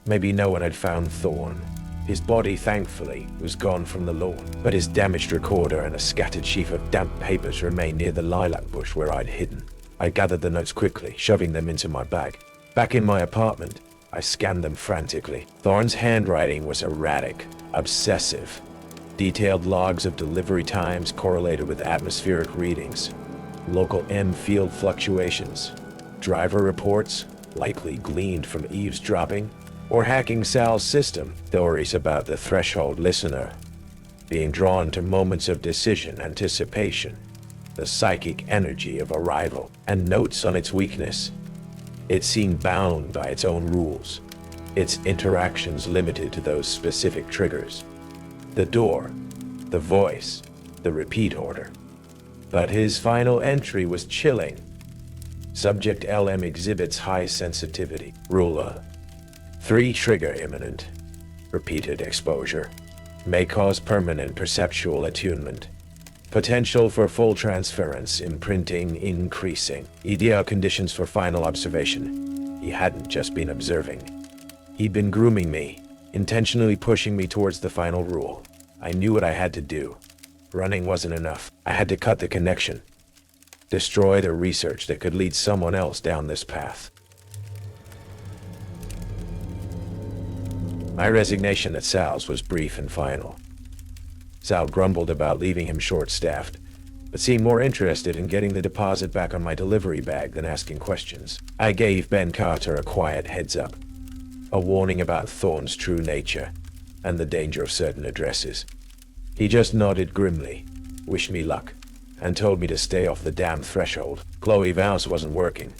Maybe no one had found Thorne. His body, thankfully, was gone from the lawn, but his damaged recorder and a scattered sheaf of damp papers remained near the lilac bush where I'd hidden. I gathered the notes quickly, shoving them into my bag. Back in my apartment, I scanned them frantically. Thorne's handwriting was erratic, obsessive. Detailed logs of delivery times correlated with atmospheric readings, local M field fluctuations, driver reports, likely gleaned from eavesdropping, or hacking Sal's system, theories about the threshold listener, being drawn to moments of decision anticipation, the psychic energy of arrival, and notes on its weakness. It seemed bound by its own rules, its interactions limited to those specific triggers. The door, the voice, the repeat order. But his final entry was chilling. Subject LM exhibits high sensitivity. Ruler. 3 trigger imminent. Repeated exposure. May cause permanent perceptual attunement. Potential for full transference, imprinting increasing. Ideal conditions for final observation. He hadn't just been observing. He'd been grooming me, intentionally pushing me towards the final rule. I knew what I had to do. Running wasn't enough. I had to cut the connection. Destroy the research that could lead someone else down this path. My resignation at Sal's was brief and final. Sal grumbled about leaving him short-staffed, but seemed more interested in getting the deposit back on my delivery bag than asking questions. I gave Ben Carter a quiet heads-up, a warning about Thorne's true nature, and the danger of certain addresses. He just nodded grimly, wished me luck, and told me to stay off the damn threshold. Chloe Vance wasn't working.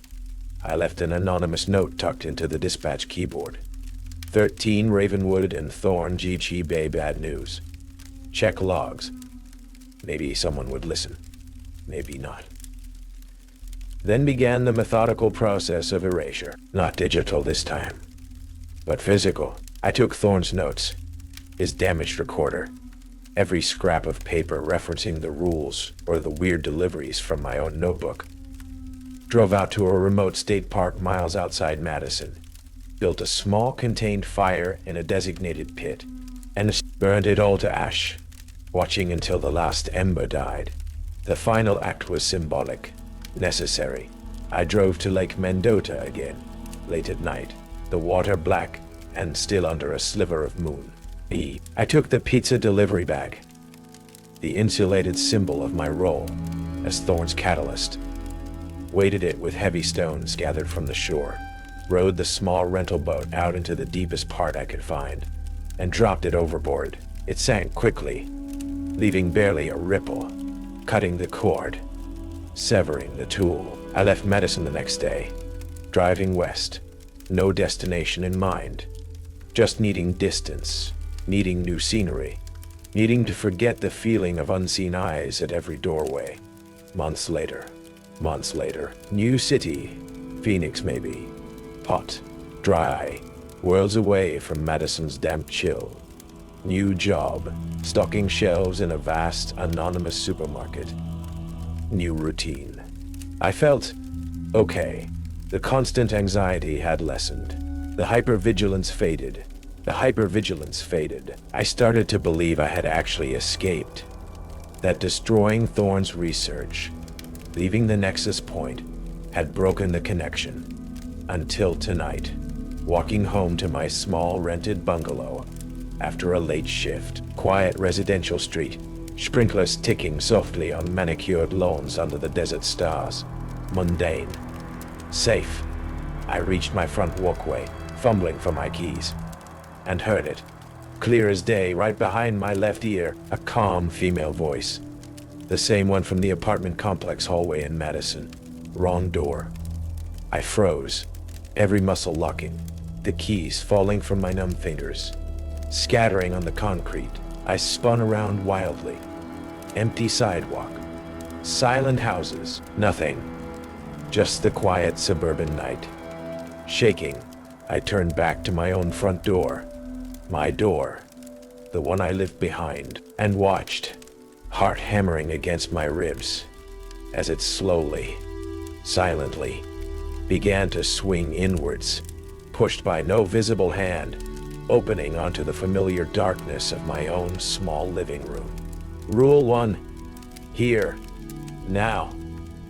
I left an anonymous note tucked into the dispatch keyboard. 13 Ravenwood and Thorn GG Bay bad news. Check logs. Maybe someone would listen. Maybe not. Then began the methodical process of erasure. Not digital this time, but physical. I took Thorn's notes, his damaged recorder, every scrap of paper referencing the rules or the weird deliveries from my own notebook. Drove out to a remote state park miles outside Madison, built a small contained fire in a designated pit, and burned it all to ash, watching until the last ember died. The final act was symbolic, necessary. I drove to Lake Mendota again, late at night, the water black and still under a sliver of moon. I took the pizza delivery bag, the insulated symbol of my role as Thorn's catalyst, weighted it with heavy stones gathered from the shore, rowed the small rental boat out into the deepest part I could find, and dropped it overboard. It sank quickly, leaving barely a ripple, cutting the cord, severing the tool. I left Madison the next day, driving west, no destination in mind, just needing distance, needing new scenery, needing to forget the feeling of unseen eyes at every doorway. Months later, new city, Phoenix maybe, hot, dry, worlds away from Madison's damp chill. New job, stocking shelves in a vast, anonymous supermarket. New routine. I felt okay. The constant anxiety had lessened. The hypervigilance faded. I started to believe I had actually escaped. That destroying Thorn's research, leaving the nexus point, had broken the connection. Until tonight, walking home to my small rented bungalow after a late shift. Quiet residential street, sprinklers ticking softly on manicured lawns under the desert stars. Mundane. Safe. I reached my front walkway, fumbling for my keys, and heard it, clear as day, right behind my left ear, a calm female voice. The same one from the apartment complex hallway in Madison. Wrong door. I froze, every muscle locking, the keys falling from my numb fingers, scattering on the concrete. I spun around wildly. Empty sidewalk. Silent houses. Nothing. Just the quiet suburban night. Shaking, I turned back to my own front door. My door. The one I lived behind. And watched, heart hammering against my ribs, as it slowly, silently, began to swing inwards, pushed by no visible hand, opening onto the familiar darkness of my own small living room. Rule 1. Here. Now.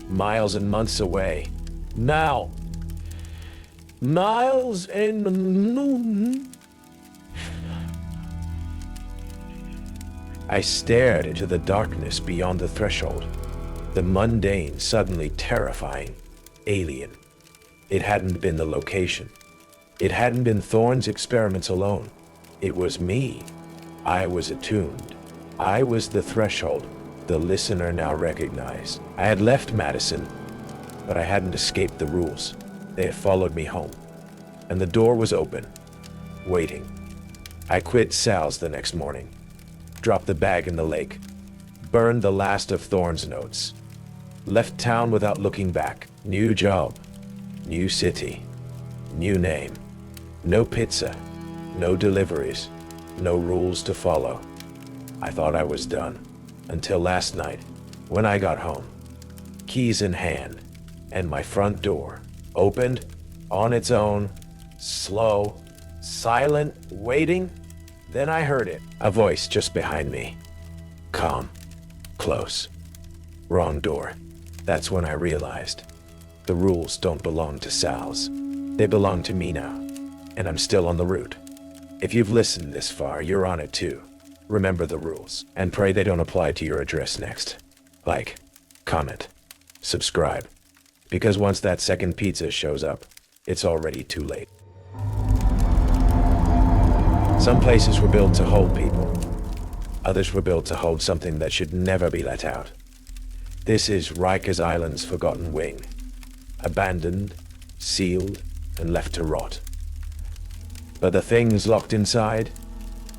Miles and months away. Now. Miles and moon. I stared into the darkness beyond the threshold. The mundane, suddenly terrifying, alien. It hadn't been the location. It hadn't been Thorn's experiments alone. It was me. I was attuned. I was the threshold the listener now recognized. I had left Madison, but I hadn't escaped the rules. They had followed me home, and the door was open, waiting. I quit Sal's the next morning, dropped the bag in the lake, burned the last of Thorn's notes, left town without looking back. New job, new city, new name. No pizza, no deliveries, no rules to follow. I thought I was done, until last night, when I got home, keys in hand, and my front door opened on its own, slow, silent, waiting. Then I heard it, a voice just behind me. Calm, close, wrong door. That's when I realized the rules don't belong to Sal's. They belong to me now, and I'm still on the route. If you've listened this far, you're on it too. Remember the rules, and pray they don't apply to your address next. Like, comment, subscribe, because once that second pizza shows up, it's already too late. Some places were built to hold people. Others were built to hold something that should never be let out. This is Rikers Island's forgotten wing. Abandoned, sealed, and left to rot. But the things locked inside,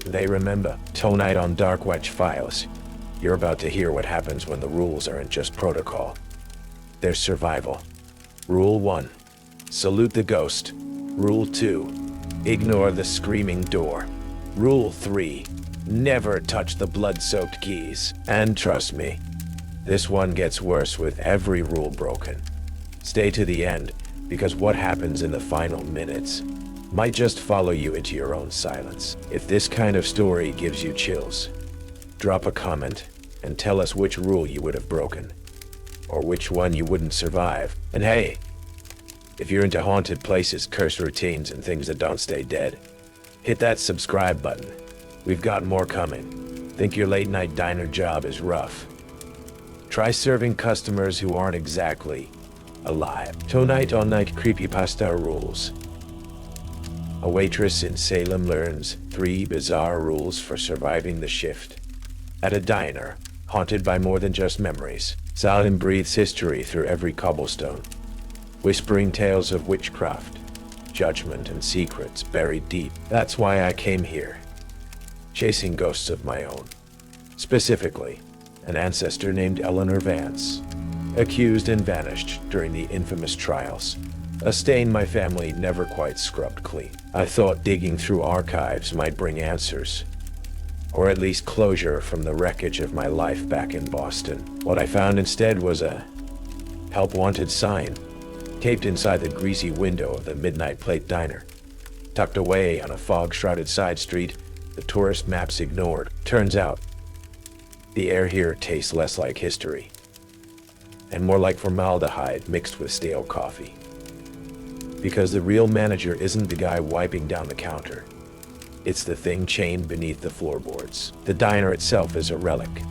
they remember. Tonight on Dark Witch Files, you're about to hear what happens when the rules aren't just protocol. There's survival. Rule 1. Salute the ghost. Rule 2. Ignore the screaming door. Rule 3. Never touch the blood-soaked keys. And trust me, this one gets worse with every rule broken. Stay to the end, because what happens in the final minutes might just follow you into your own silence. If this kind of story gives you chills, drop a comment and tell us which rule you would have broken, or which one you wouldn't survive. And hey, if you're into haunted places, cursed routines, and things that don't stay dead, hit that subscribe button. We've got more coming. Think your late night diner job is rough? Try serving customers who aren't exactly alive. Tonight on Night Creepypasta Rules. A waitress in Salem learns 3 bizarre rules for surviving the shift. At a diner, haunted by more than just memories, Salem breathes history through every cobblestone, whispering tales of witchcraft, judgment, and secrets buried deep. That's why I came here, chasing ghosts of my own. Specifically, an ancestor named Eleanor Vance, accused and vanished during the infamous trials, a stain my family never quite scrubbed clean. I thought digging through archives might bring answers, or at least closure from the wreckage of my life back in Boston. What I found instead was a help wanted sign, taped inside the greasy window of the Midnight Plate Diner. Tucked away on a fog-shrouded side street, the tourist maps ignored. Turns out, the air here tastes less like history, and more like formaldehyde mixed with stale coffee. Because the real manager isn't the guy wiping down the counter. It's the thing chained beneath the floorboards. The diner itself is a relic,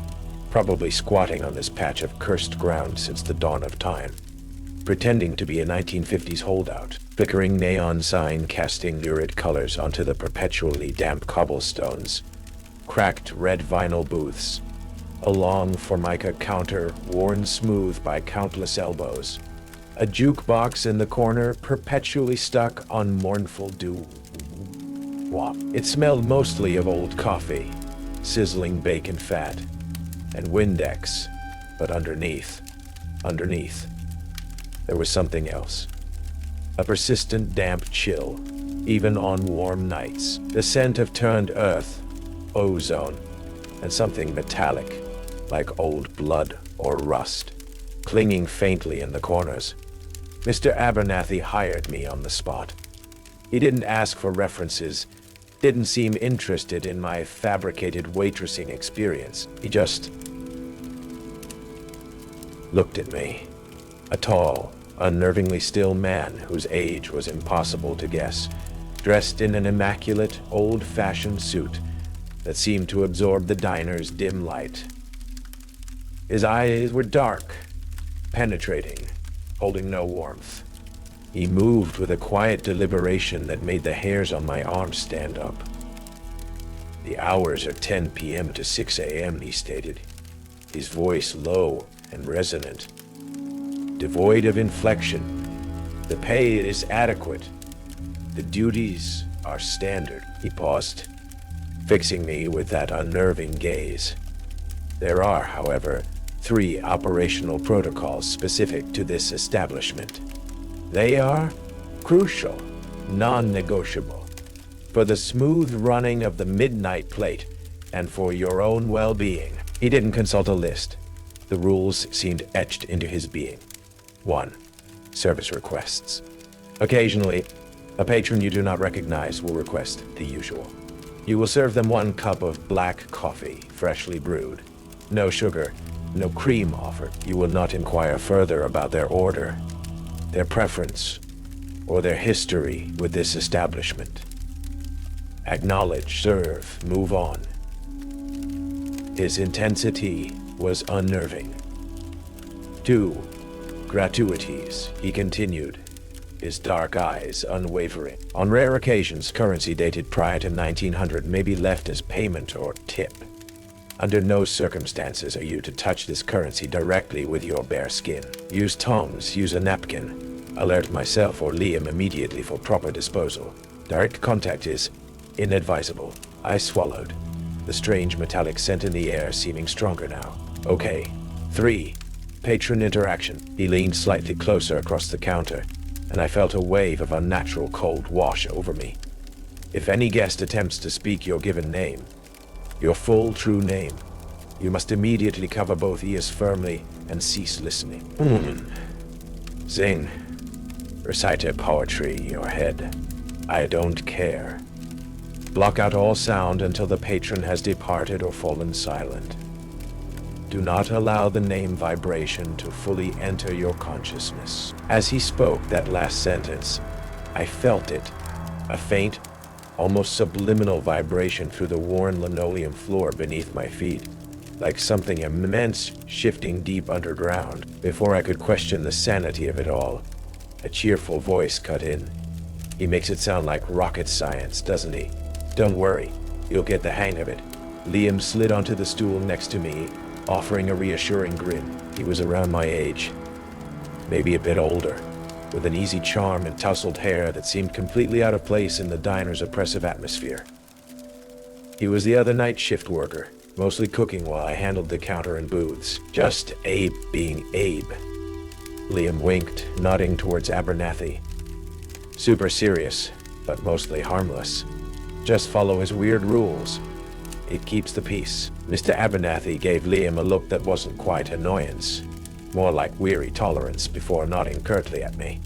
probably squatting on this patch of cursed ground since the dawn of time, pretending to be a 1950s holdout. Flickering neon sign casting lurid colors onto the perpetually damp cobblestones. Cracked red vinyl booths. A long formica counter worn smooth by countless elbows. A jukebox in the corner perpetually stuck on mournful doo-wop. It smelled mostly of old coffee, sizzling bacon fat, and Windex. But underneath, there was something else. A persistent damp chill, even on warm nights. The scent of turned earth, ozone, and something metallic, like old blood or rust, clinging faintly in the corners. Mr. Abernathy hired me on the spot. He didn't ask for references, didn't seem interested in my fabricated waitressing experience. He just looked at me. A tall, unnervingly still man whose age was impossible to guess, dressed in an immaculate, old-fashioned suit that seemed to absorb the diner's dim light. His eyes were dark, penetrating, holding no warmth. He moved with a quiet deliberation that made the hairs on my arms stand up. The hours are 10 p.m. to 6 a.m., he stated, his voice low and resonant, devoid of inflection. The pay is adequate. The duties are standard. He paused, fixing me with that unnerving gaze. There are, however, 3 operational protocols specific to this establishment. They are crucial, non-negotiable, for the smooth running of the Midnight Plate and for your own well-being. He didn't consult a list. The rules seemed etched into his being. 1. Service requests. Occasionally, a patron you do not recognize will request the usual. You will serve them 1 cup of black coffee, freshly brewed. No sugar, no cream offered. You will not inquire further about their order, their preference, or their history with this establishment. Acknowledge, serve, move on. His intensity was unnerving. 2. Gratuities, he continued, his dark eyes unwavering. On rare occasions, currency dated prior to 1900 may be left as payment or tip. Under no circumstances are you to touch this currency directly with your bare skin. Use tongs, use a napkin. Alert myself or Liam immediately for proper disposal. Direct contact is inadvisable. I swallowed, the strange metallic scent in the air seeming stronger now. Okay. 3. Patron interaction. He leaned slightly closer across the counter, and I felt a wave of unnatural cold wash over me. If any guest attempts to speak your given name, your full true name, you must immediately cover both ears firmly and cease listening. Sing. Recite a poetry in your head. I don't care. Block out all sound until the patron has departed or fallen silent. Do not allow the name vibration to fully enter your consciousness. As he spoke that last sentence, I felt it, a faint, almost subliminal vibration through the worn linoleum floor beneath my feet, like something immense shifting deep underground. Before I could question the sanity of it all, a cheerful voice cut in. He makes it sound like rocket science, doesn't he? Don't worry, you'll get the hang of it. Liam slid onto the stool next to me, offering a reassuring grin. He was around my age, maybe a bit older, with an easy charm and tousled hair that seemed completely out of place in the diner's oppressive atmosphere. He was the other night shift worker, mostly cooking while I handled the counter and booths. Just Abe being Abe. Liam winked, nodding towards Abernathy. Super serious, but mostly harmless. Just follow his weird rules. It keeps the peace. Mr. Abernathy gave Liam a look that wasn't quite annoyance, more like weary tolerance before nodding curtly at me.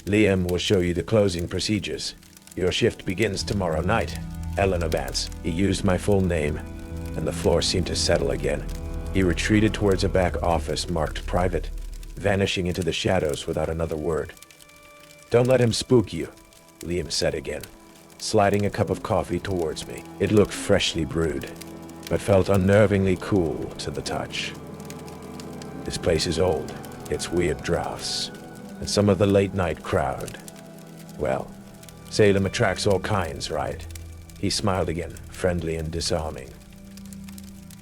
Liam will show you the closing procedures. Your shift begins tomorrow night. Eleanor Vance. He used my full name, and the floor seemed to settle again. He retreated towards a back office marked private, vanishing into the shadows without another word. Don't let him spook you, Liam said again, sliding a cup of coffee towards me. It looked freshly brewed, but felt unnervingly cool to the touch. This place is old, gets weird drafts, and some of the late-night crowd. Well, Salem attracts all kinds, right? He smiled again, friendly and disarming.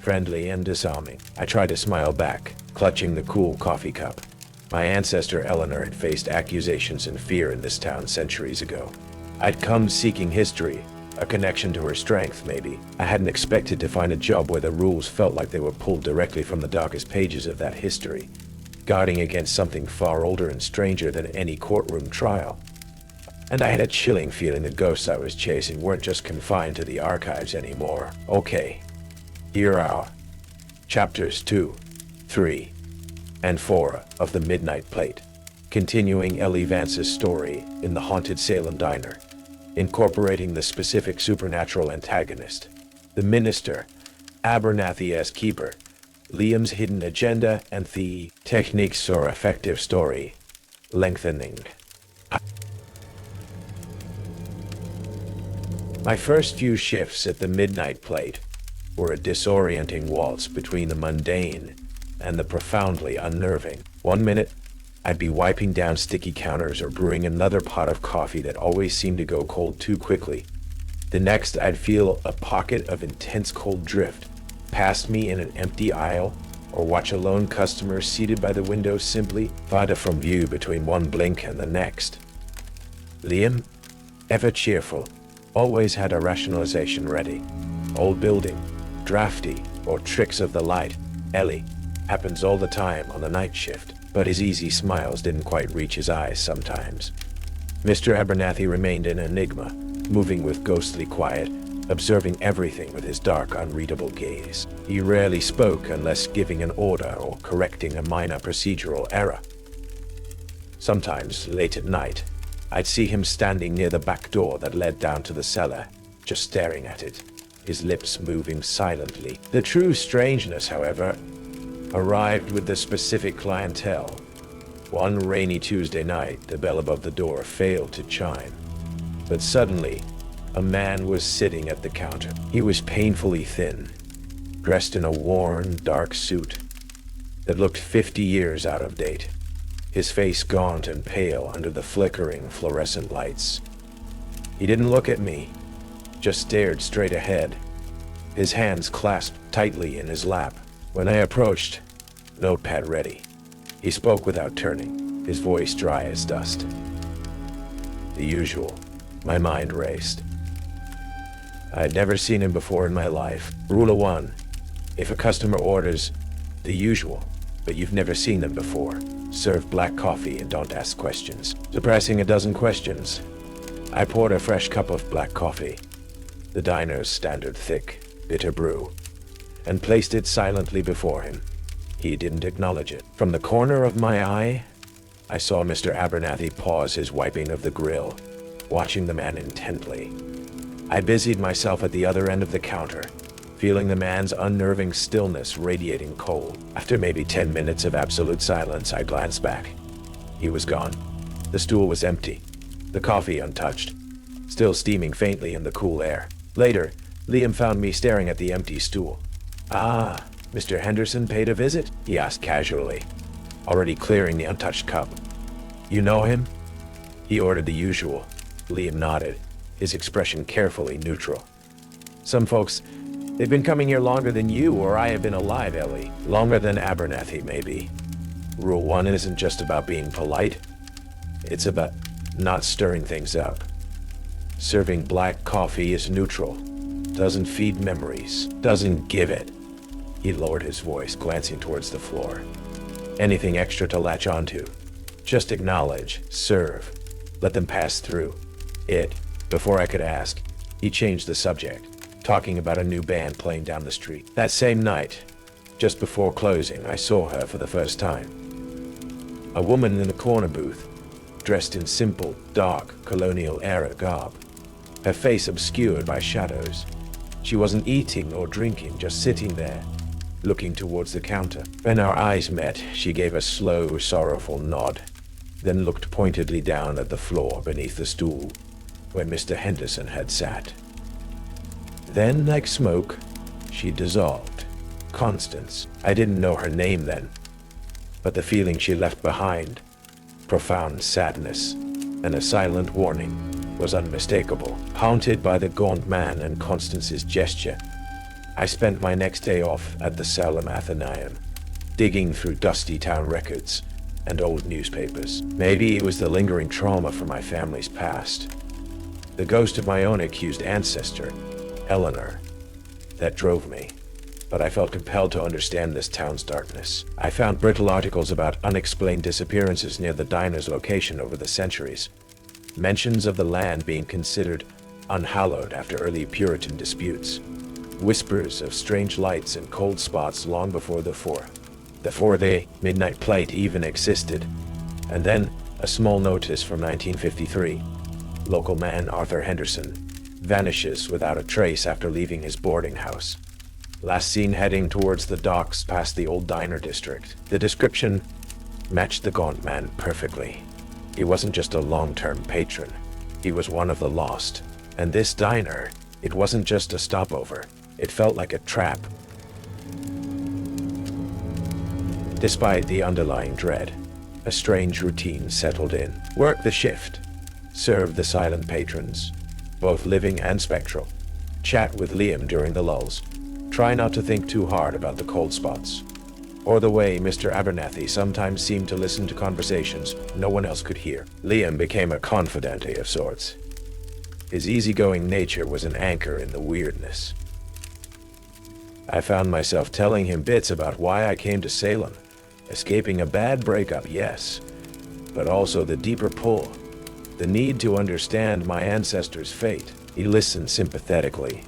Friendly and disarming. I tried to smile back, clutching the cool coffee cup. My ancestor Eleanor had faced accusations and fear in this town centuries ago. I'd come seeking history, a connection to her strength, maybe. I hadn't expected to find a job where the rules felt like they were pulled directly from the darkest pages of that history, guarding against something far older and stranger than any courtroom trial. And I had a chilling feeling the ghosts I was chasing weren't just confined to the archives anymore. Okay, here are chapters 2, 3, and 4 of The Midnight Plate, continuing Ellie Vance's story in the haunted Salem diner, incorporating the specific supernatural antagonist, the minister, Abernathy as keeper, Liam's hidden agenda, and the techniques or effective story lengthening. My first few shifts at the Midnight Plate were a disorienting waltz between the mundane and the profoundly unnerving. 1 minute, I'd be wiping down sticky counters or brewing another pot of coffee that always seemed to go cold too quickly. The next, I'd feel a pocket of intense cold drift past me in an empty aisle, or watch a lone customer seated by the window simply fade from view between one blink and the next. Liam, ever cheerful, always had a rationalization ready. Old building, drafty, or tricks of the light. Ellie, happens all the time on the night shift, but his easy smiles didn't quite reach his eyes sometimes. Mr. Abernathy remained an enigma, moving with ghostly quiet, observing everything with his dark, unreadable gaze. He rarely spoke unless giving an order or correcting a minor procedural error. Sometimes, late at night, I'd see him standing near the back door that led down to the cellar, just staring at it, his lips moving silently. The true strangeness, however, arrived with the specific clientele. One rainy Tuesday night, the bell above the door failed to chime, but suddenly, a man was sitting at the counter. He was painfully thin, dressed in a worn, dark suit that looked 50 years out of date, his face gaunt and pale under the flickering fluorescent lights. He didn't look at me, just stared straight ahead, his hands clasped tightly in his lap. When I approached, notepad ready, he spoke without turning, his voice dry as dust. The usual. My mind raced. I'd never seen him before in my life. Rule 1. If a customer orders the usual, but you've never seen them before, serve black coffee and don't ask questions. Suppressing a dozen questions, I poured a fresh cup of black coffee, the diner's standard thick, bitter brew, and placed it silently before him. He didn't acknowledge it. From the corner of my eye, I saw Mr. Abernathy pause his wiping of the grill, watching the man intently. I busied myself at the other end of the counter, feeling the man's unnerving stillness radiating cold. After maybe 10 minutes of absolute silence, I glanced back. He was gone. The stool was empty, the coffee untouched, still steaming faintly in the cool air. Later, Liam found me staring at the empty stool. "Ah, Mr. Henderson paid a visit?" he asked casually, already clearing the untouched cup. "You know him?" He ordered the usual. Liam nodded, his expression carefully neutral. "Some folks, they've been coming here longer than you or I have been alive, Ellie. Longer than Abernathy, maybe. Rule 1 isn't just about being polite. It's about not stirring things up. Serving black coffee is neutral. Doesn't feed memories. Doesn't give it." He lowered his voice, glancing towards the floor. "Anything extra to latch onto. Just acknowledge, serve, let them pass through. Before I could ask, he changed the subject, talking about a new band playing down the street. That same night, just before closing, I saw her for the first time. A woman in a corner booth, dressed in simple, dark, colonial-era garb, her face obscured by shadows. She wasn't eating or drinking, just sitting there, looking towards the counter. When our eyes met, she gave a slow, sorrowful nod, then looked pointedly down at the floor beneath the stool where Mr. Henderson had sat. Then, like smoke, she dissolved. Constance. I didn't know her name then, but the feeling she left behind, profound sadness and a silent warning, was unmistakable. Haunted by the gaunt man and Constance's gesture, I spent my next day off at the Salem Athenaeum, digging through dusty town records and old newspapers. Maybe it was the lingering trauma from my family's past, the ghost of my own accused ancestor, Eleanor, that drove me. But I felt compelled to understand this town's darkness. I found brittle articles about unexplained disappearances near the diner's location over the centuries, mentions of the land being considered unhallowed after early Puritan disputes, whispers of strange lights and cold spots long before the midnight plate even existed, and then a small notice from 1953. Local man Arthur Henderson vanishes without a trace after leaving his boarding house. Last seen heading towards the docks past the old diner district. The description matched the gaunt man perfectly. He wasn't just a long-term patron. He was one of the lost. And this diner, it wasn't just a stopover. It felt like a trap. Despite the underlying dread, a strange routine settled in. Work the shift. Serve the silent patrons, both living and spectral. Chat with Liam during the lulls. Try not to think too hard about the cold spots, or the way Mr. Abernathy sometimes seemed to listen to conversations no one else could hear. Liam became a confidante of sorts. His easygoing nature was an anchor in the weirdness. I found myself telling him bits about why I came to Salem, escaping a bad breakup, yes, but also the deeper pull, the need to understand my ancestors' fate. He listened sympathetically,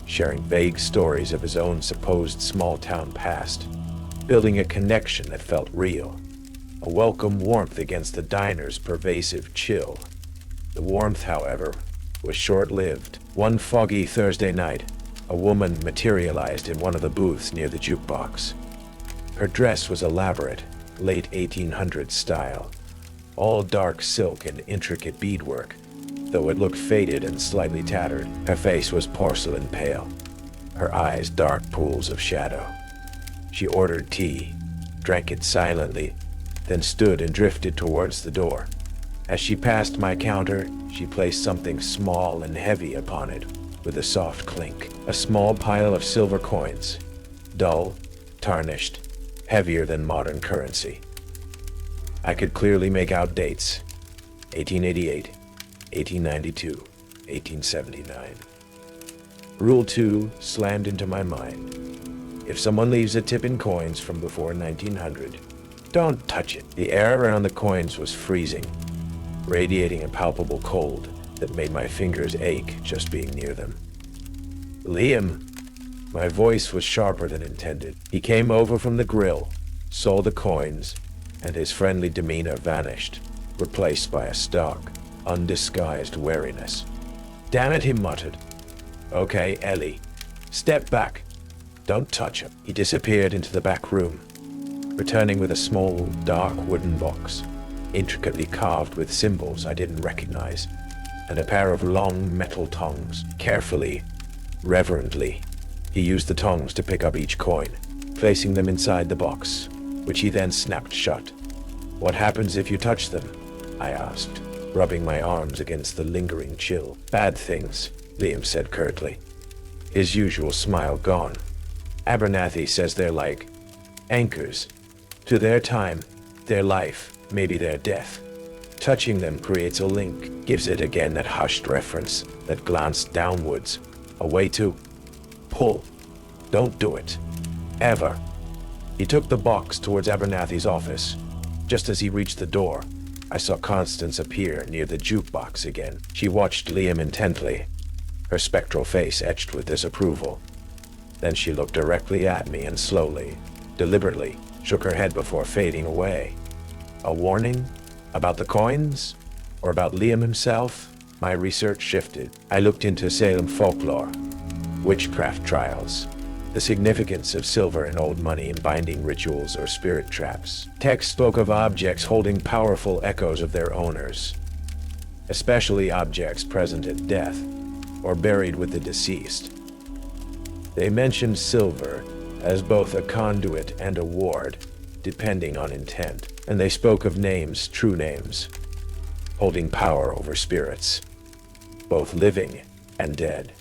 sharing vague stories of his own supposed small-town past, building a connection that felt real, a welcome warmth against the diner's pervasive chill. The warmth, however, was short-lived. One foggy Thursday night, a woman materialized in one of the booths near the jukebox. Her dress was elaborate, late 1800s style, all dark silk and intricate beadwork, though it looked faded and slightly tattered. Her face was porcelain pale, her eyes dark pools of shadow. She ordered tea, drank it silently, then stood and drifted towards the door. As she passed my counter, she placed something small and heavy upon it, with a soft clink. A small pile of silver coins, dull, tarnished, heavier than modern currency. I could clearly make out dates: 1888, 1892, 1879. Rule 2 slammed into my mind. If someone leaves a tip in coins from before 1900, don't touch it. The air around the coins was freezing, radiating a palpable cold that made my fingers ache just being near them. Liam! My voice was sharper than intended. He came over from the grill, saw the coins, and his friendly demeanor vanished, replaced by a stark, undisguised wariness. Damn it, he muttered. Okay, Ellie, step back. Don't touch him. He disappeared into the back room, returning with a small, dark wooden box, intricately carved with symbols I didn't recognize, and a pair of long metal tongs. Carefully, reverently, he used the tongs to pick up each coin, placing them inside the box, which he then snapped shut. What happens if you touch them? I asked, rubbing my arms against the lingering chill. Bad things, Liam said curtly, his usual smile gone. Abernathy says they're like anchors. To their time, their life, maybe their death. Touching them creates a link, gives it again that hushed reference, that glance downwards, a way to pull. Don't do it. Ever. He took the box towards Abernathy's office. Just as he reached the door, I saw Constance appear near the jukebox again. She watched Liam intently, her spectral face etched with disapproval. Then she looked directly at me and slowly, deliberately, shook her head before fading away. A warning? About the coins? Or about Liam himself? My research shifted. I looked into Salem folklore, witchcraft trials, the significance of silver and old money in binding rituals or spirit traps. Text spoke of objects holding powerful echoes of their owners, especially objects present at death or buried with the deceased. They mentioned silver as both a conduit and a ward, depending on intent, and they spoke of names, true names, holding power over spirits, both living and dead.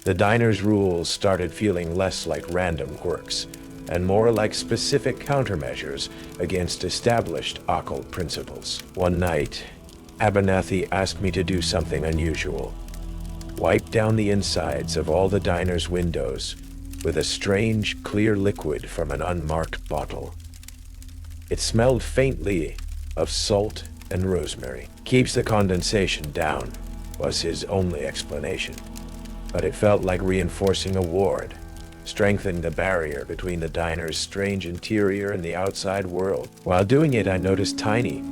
The diner's rules started feeling less like random quirks and more like specific countermeasures against established occult principles. One night, Abernathy asked me to do something unusual. Wipe down the insides of all the diner's windows with a strange, clear liquid from an unmarked bottle. It smelled faintly of salt and rosemary. Keeps the condensation down, was his only explanation. But it felt like reinforcing a ward, strengthening the barrier between the diner's strange interior and the outside world. While doing it, I noticed tiny,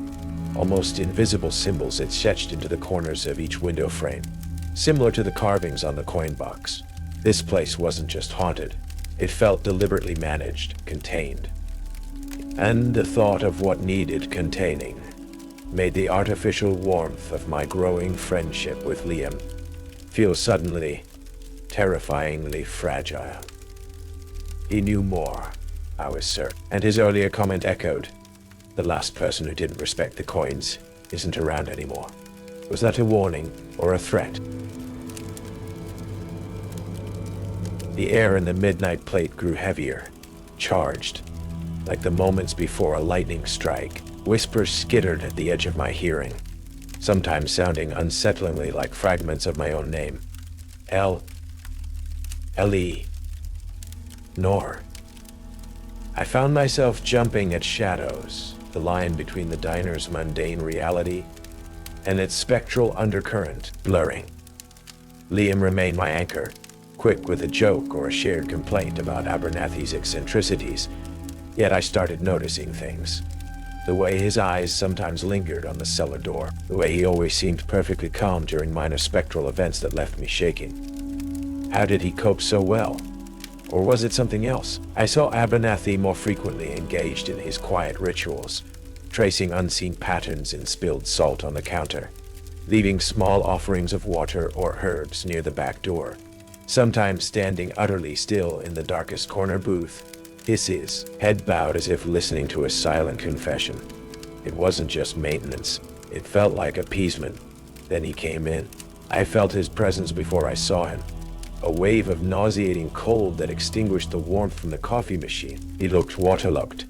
almost invisible symbols etched into the corners of each window frame, similar to the carvings on the coin box. This place wasn't just haunted. It felt deliberately managed, contained. And the thought of what needed containing made the artificial warmth of my growing friendship with Liam feel suddenly, terrifyingly fragile. He knew more, I was certain, and his earlier comment echoed. The last person who didn't respect the coins isn't around anymore. Was that a warning or a threat? The air in the midnight plate grew heavier, charged, like the moments before a lightning strike. Whispers skittered at the edge of my hearing, sometimes sounding unsettlingly like fragments of my own name. Ellie. Nor. I found myself jumping at shadows, the line between the diner's mundane reality and its spectral undercurrent blurring. Liam remained my anchor, quick with a joke or a shared complaint about Abernathy's eccentricities, yet I started noticing things. The way his eyes sometimes lingered on the cellar door, the way he always seemed perfectly calm during minor spectral events that left me shaking. How did he cope so well? Or was it something else? I saw Abernathy more frequently engaged in his quiet rituals, tracing unseen patterns in spilled salt on the counter, leaving small offerings of water or herbs near the back door, sometimes standing utterly still in the darkest corner booth, his head bowed as if listening to a silent confession. It wasn't just maintenance. It felt like appeasement. Then he came in, I felt his presence before I saw him. A wave of nauseating cold that extinguished the warmth from the coffee machine. He looked waterlogged,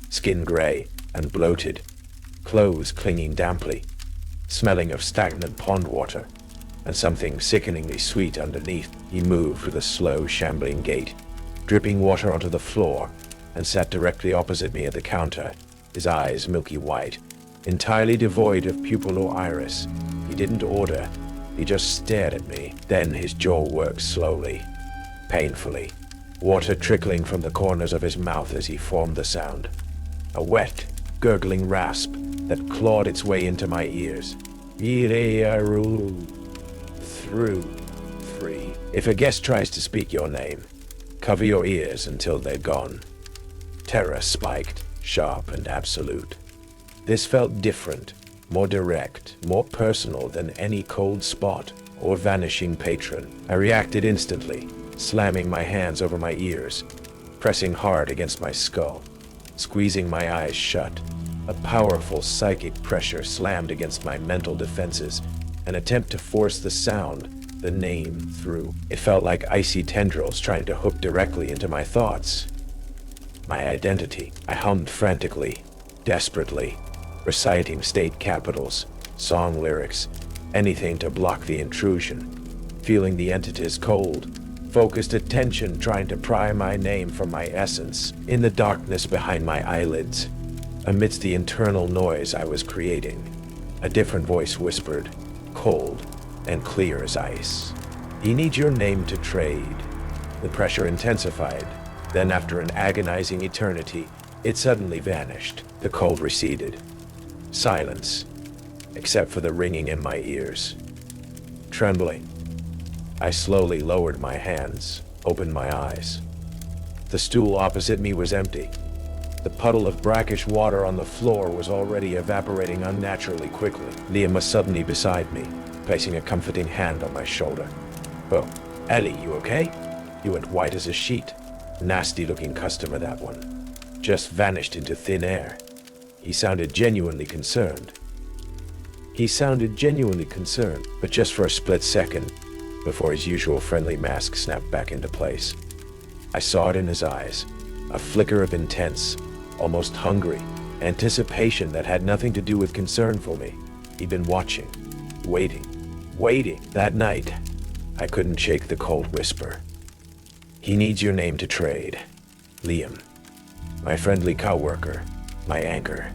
skin gray and bloated, clothes clinging damply, smelling of stagnant pond water, and something sickeningly sweet underneath. He moved with a slow, shambling gait, dripping water onto the floor, and sat directly opposite me at the counter, his eyes milky white, entirely devoid of pupil or iris. He didn't order. He just stared at me. Then his jaw worked slowly, painfully, water trickling from the corners of his mouth as he formed the sound. A wet, gurgling rasp that clawed its way into my ears. Through 3. If a guest tries to speak your name, cover your ears until they're gone. Terror spiked, sharp and absolute. This felt different, more direct, more personal than any cold spot or vanishing patron. I reacted instantly, slamming my hands over my ears, pressing hard against my skull, squeezing my eyes shut. A powerful psychic pressure slammed against my mental defenses, an attempt to force the sound, the name, through. It felt like icy tendrils trying to hook directly into my thoughts. My identity. I hummed frantically, desperately, reciting state capitals, song lyrics, anything to block the intrusion, feeling the entity's cold, focused attention trying to pry my name from my essence. In the darkness behind my eyelids, amidst the internal noise I was creating, a different voice whispered, cold and clear as ice. "He needs your name to trade." The pressure intensified. Then after an agonizing eternity, it suddenly vanished. The cold receded. Silence, except for the ringing in my ears. Trembling, I slowly lowered my hands, opened my eyes. The stool opposite me was empty. The puddle of brackish water on the floor was already evaporating unnaturally quickly. Liam was suddenly beside me, placing a comforting hand on my shoulder. "Oh, Ellie, you okay?" He went white as a sheet. Nasty-looking customer, that one. Just vanished into thin air. He sounded genuinely concerned. But just for a split second, before his usual friendly mask snapped back into place. I saw it in his eyes, a flicker of intense, almost hungry, anticipation that had nothing to do with concern for me. He'd been watching, waiting. That night, I couldn't shake the cold whisper. "He needs your name to trade." Liam, my friendly coworker, my anchor.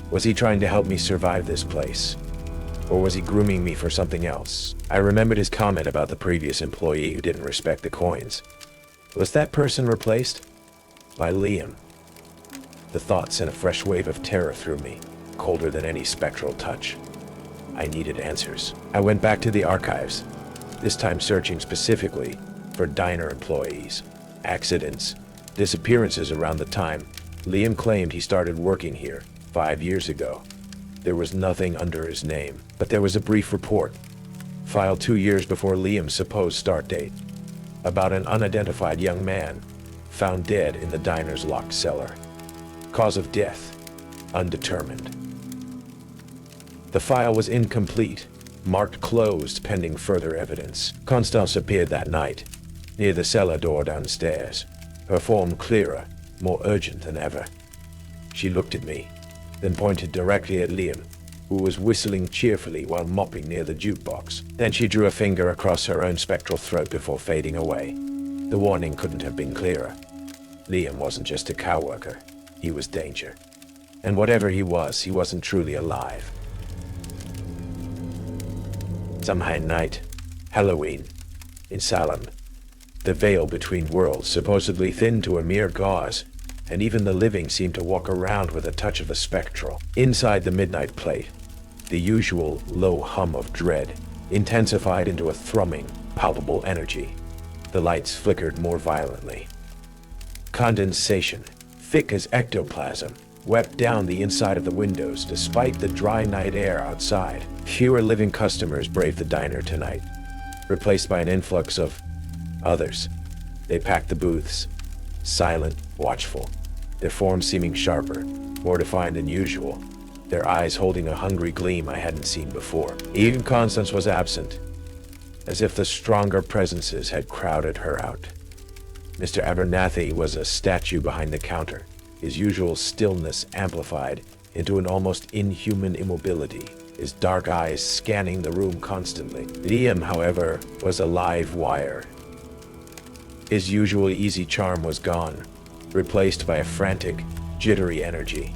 Was he trying to help me survive this place? Or was he grooming me for something else? I remembered his comment about the previous employee who didn't respect the coins. Was that person replaced by Liam? The thought sent a fresh wave of terror through me, colder than any spectral touch. I needed answers. I went back to the archives, this time searching specifically for diner employees, accidents, disappearances around the time Liam claimed he started working here 5 years ago. There was nothing under his name, but there was a brief report, filed 2 years before Liam's supposed start date, about an unidentified young man found dead in the diner's locked cellar. Cause of death, undetermined. The file was incomplete, marked closed pending further evidence. Constance appeared that night, near the cellar door downstairs, her form clearer, more urgent than ever. She looked at me, then pointed directly at Liam, who was whistling cheerfully while mopping near the jukebox. Then she drew a finger across her own spectral throat before fading away. The warning couldn't have been clearer. Liam wasn't just a coworker, he was danger. And whatever he wasn't truly alive. Samhain night, Halloween, in Salem. The veil between worlds supposedly thinned to a mere gauze, and even the living seemed to walk around with a touch of the spectral. Inside the midnight plate, the usual low hum of dread intensified into a thrumming, palpable energy. The lights flickered more violently. Condensation, thick as ectoplasm, wept down the inside of the windows despite the dry night air outside. Fewer living customers braved the diner tonight, replaced by an influx of others. They packed the booths, silent, watchful, their forms seeming sharper, more defined than usual, their eyes holding a hungry gleam I hadn't seen before. Even Constance was absent, as if the stronger presences had crowded her out. Mr. Abernathy was a statue behind the counter, his usual stillness amplified into an almost inhuman immobility, his dark eyes scanning the room constantly. Liam, however, was a live wire. His usual easy charm was gone, replaced by a frantic, jittery energy.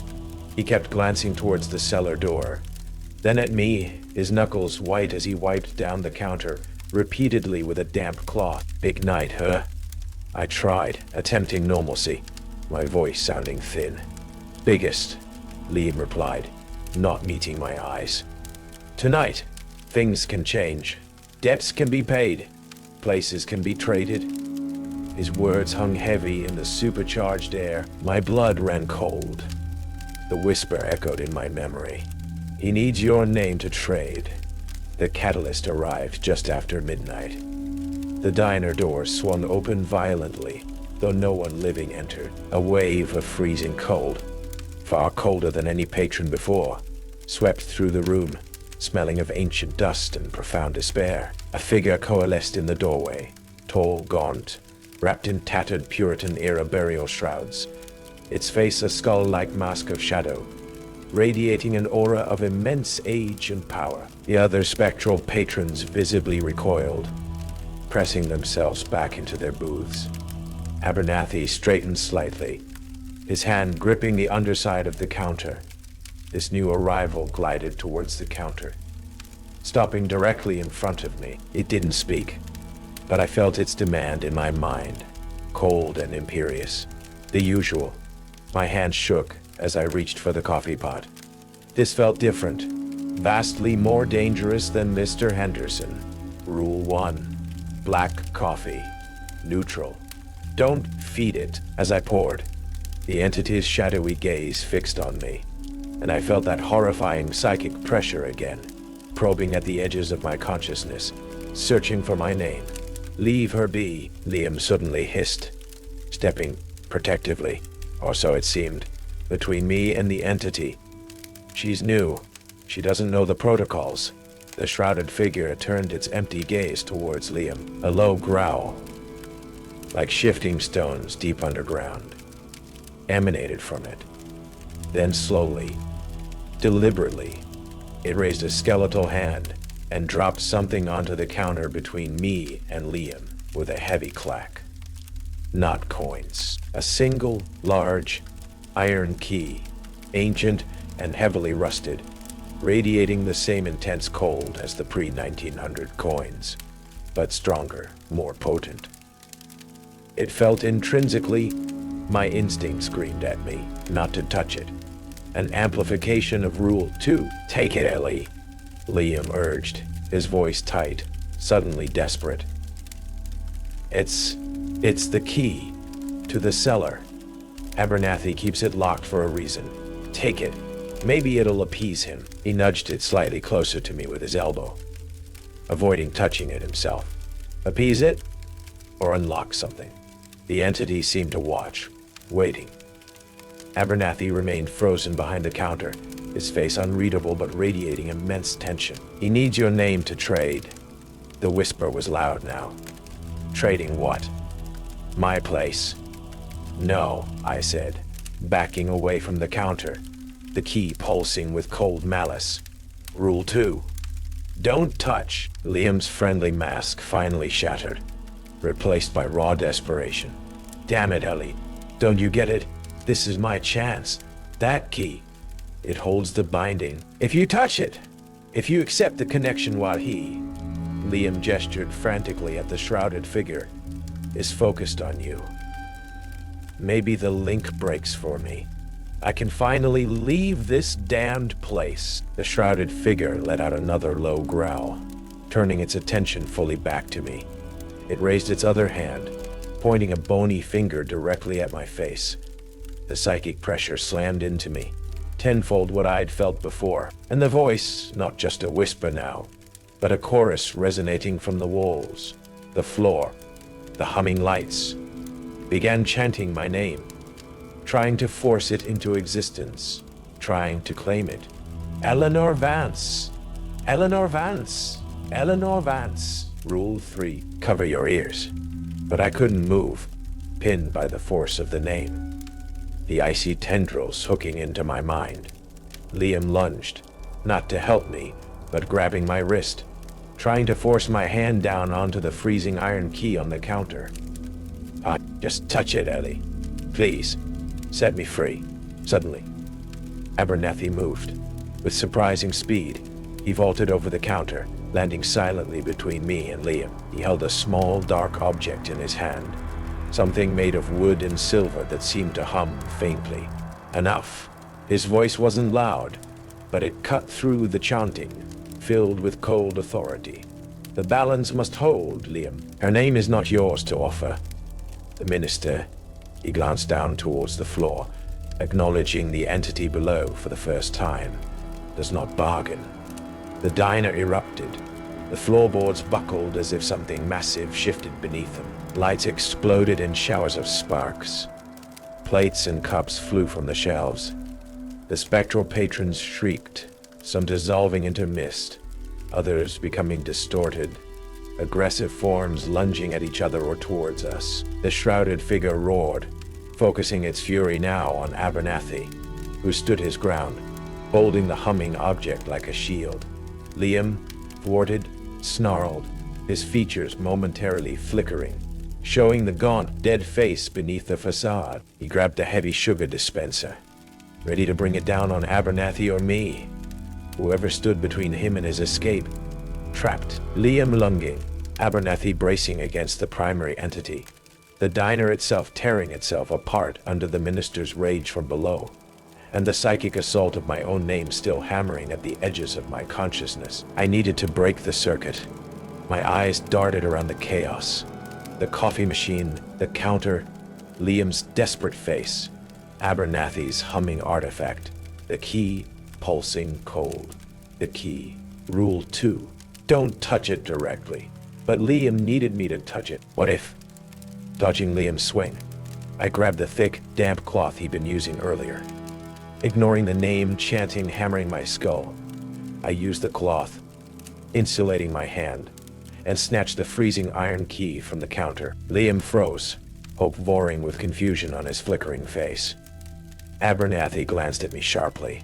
He kept glancing towards the cellar door, then at me, his knuckles white as he wiped down the counter, repeatedly with a damp cloth. "Big night, huh?" I tried, attempting normalcy, my voice sounding thin. "Biggest," Liam replied, not meeting my eyes. "Tonight, things can change. Debts can be paid. Places can be traded." His words hung heavy in the supercharged air. My blood ran cold. The whisper echoed in my memory. "He needs your name to trade." The catalyst arrived just after midnight. The diner doors swung open violently, though no one living entered. A wave of freezing cold, far colder than any patron before, swept through the room, smelling of ancient dust and profound despair. A figure coalesced in the doorway, tall, gaunt, wrapped in tattered Puritan-era burial shrouds, its face a skull-like mask of shadow, radiating an aura of immense age and power. The other spectral patrons visibly recoiled, pressing themselves back into their booths. Abernathy straightened slightly, his hand gripping the underside of the counter. This new arrival glided towards the counter, stopping directly in front of me. It didn't speak, but I felt its demand in my mind, cold and imperious. The usual. My hand shook as I reached for the coffee pot. This felt different, vastly more dangerous than Mr. Henderson. Rule 1. Black coffee. Neutral. Don't feed it. As I poured, the entity's shadowy gaze fixed on me, and I felt that horrifying psychic pressure again, probing at the edges of my consciousness, searching for my name. "Leave her be," Liam suddenly hissed, stepping protectively, or so it seemed, between me and the entity. "She's new. She doesn't know the protocols." The shrouded figure turned its empty gaze towards Liam. A low growl, like shifting stones deep underground, emanated from it. Then slowly, deliberately, it raised a skeletal hand and dropped something onto the counter between me and Liam with a heavy clack. Not coins. A single, large, iron key, ancient and heavily rusted, radiating the same intense cold as the pre-1900 coins, but stronger, more potent. It felt intrinsically, my instinct screamed at me not to touch it. An amplification of Rule 2. "Take it, Ellie," Liam urged, his voice tight, suddenly desperate. It's the key to the cellar. Abernathy keeps it locked for a reason. Take it. Maybe it'll appease him." He nudged it slightly closer to me with his elbow, avoiding touching it himself. Appease it? Or unlock something? The entity seemed to watch, waiting. Abernathy remained frozen behind the counter, his face unreadable but radiating immense tension. "He needs your name to trade." The whisper was loud now. "Trading what?" "My place." "No," I said, backing away from the counter, the key pulsing with cold malice. "Rule 2. Don't touch." Liam's friendly mask finally shattered, replaced by raw desperation. "Damn it, Ellie. Don't you get it? This is my chance. That key. It holds the binding. If you touch it, if you accept the connection while he," Liam gestured frantically at the shrouded figure, "is focused on you, maybe the link breaks for me. I can finally leave this damned place." The shrouded figure let out another low growl, turning its attention fully back to me. It raised its other hand, pointing a bony finger directly at my face. The psychic pressure slammed into me, tenfold what I'd felt before, and the voice, not just a whisper now, but a chorus resonating from the walls, the floor, the humming lights, began chanting my name, trying to force it into existence, trying to claim it. "Eleanor Vance! Eleanor Vance! Eleanor Vance!" Rule 3, cover your ears. But I couldn't move, pinned by the force of the name. The icy tendrils hooking into my mind. Liam lunged, not to help me, but grabbing my wrist, trying to force my hand down onto the freezing iron key on the counter. Just touch it, Ellie. Please, set me free. Suddenly, Abernathy moved. With surprising speed, he vaulted over the counter, landing silently between me and Liam. He held a small, dark object in his hand, something made of wood and silver that seemed to hum faintly. Enough. His voice wasn't loud, but it cut through the chanting, filled with cold authority. The balance must hold, Liam. Her name is not yours to offer. The minister, he glanced down towards the floor, acknowledging the entity below for the first time, does not bargain. The diner erupted. The floorboards buckled as if something massive shifted beneath them. Lights exploded in showers of sparks. Plates and cups flew from the shelves. The spectral patrons shrieked, some dissolving into mist, others becoming distorted, aggressive forms lunging at each other or towards us. The shrouded figure roared, focusing its fury now on Abernathy, who stood his ground, holding the humming object like a shield. Liam, thwarted, snarled, his features momentarily flickering, showing the gaunt, dead face beneath the facade. He grabbed a heavy sugar dispenser, ready to bring it down on Abernathy or me, whoever stood between him and his escape. Trapped, Liam lunging, Abernathy bracing against the primary entity, the diner itself tearing itself apart under the minister's rage from below, and the psychic assault of my own name still hammering at the edges of my consciousness. I needed to break the circuit. My eyes darted around the chaos. The coffee machine, the counter, Liam's desperate face, Abernathy's humming artifact, the key pulsing cold. The key. Rule 2. Don't touch it directly. But Liam needed me to touch it. What if? Dodging Liam's swing, I grabbed the thick, damp cloth he'd been using earlier. Ignoring the name chanting hammering my skull, I used the cloth, insulating my hand, and snatched the freezing iron key from the counter. Liam froze, hope voring with confusion on his flickering face. Abernathy glanced at me sharply.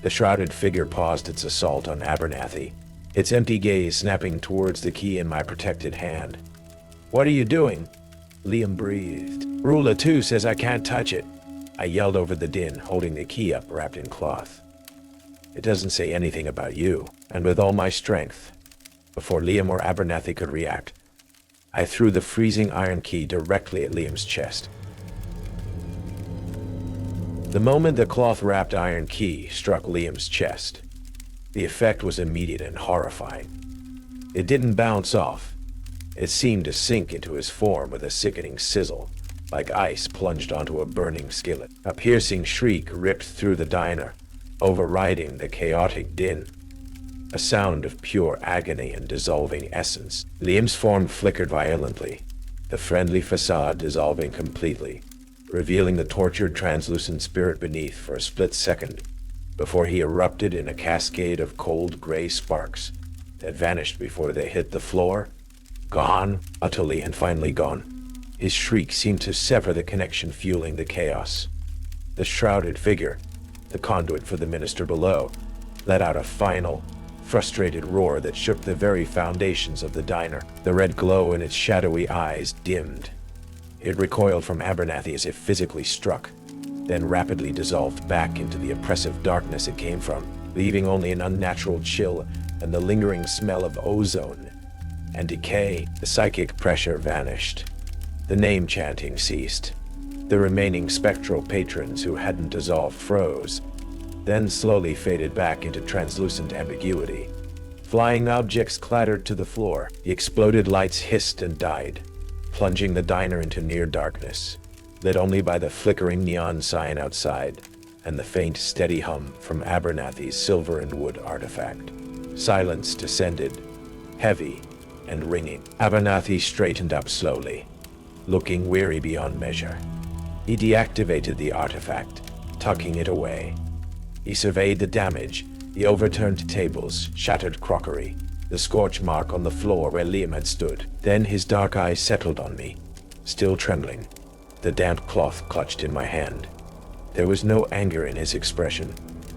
The shrouded figure paused its assault on Abernathy, its empty gaze snapping towards the key in my protected hand. What are you doing? Liam breathed. Rule 2 says I can't touch it. I yelled over the din, holding the key up wrapped in cloth. It doesn't say anything about you. And with all my strength, before Liam or Abernathy could react, I threw the freezing iron key directly at Liam's chest. The moment the cloth-wrapped iron key struck Liam's chest, the effect was immediate and horrifying. It didn't bounce off. It seemed to sink into his form with a sickening sizzle, like ice plunged onto a burning skillet. A piercing shriek ripped through the diner, overriding the chaotic din. A sound of pure agony and dissolving essence. Liam's form flickered violently, the friendly facade dissolving completely, revealing the tortured translucent spirit beneath for a split second, before he erupted in a cascade of cold gray sparks that vanished before they hit the floor. Gone, utterly and finally gone. His shriek seemed to sever the connection fueling the chaos. The shrouded figure, the conduit for the minister below, let out a final, frustrated roar that shook the very foundations of the diner. The red glow in its shadowy eyes dimmed. It recoiled from Abernathy as if physically struck, then rapidly dissolved back into the oppressive darkness it came from, leaving only an unnatural chill and the lingering smell of ozone and decay. The psychic pressure vanished. The name chanting ceased. The remaining spectral patrons who hadn't dissolved froze, then slowly faded back into translucent ambiguity. Flying objects clattered to the floor. The exploded lights hissed and died, plunging the diner into near darkness, lit only by the flickering neon sign outside and the faint, steady hum from Abernathy's silver and wood artifact. Silence descended, heavy and ringing. Abernathy straightened up slowly, looking weary beyond measure. He deactivated the artifact, tucking it away. He surveyed the damage, the overturned tables, shattered crockery, the scorch mark on the floor where Liam had stood. Then his dark eyes settled on me, still trembling, the damp cloth clutched in my hand. There was no anger in his expression,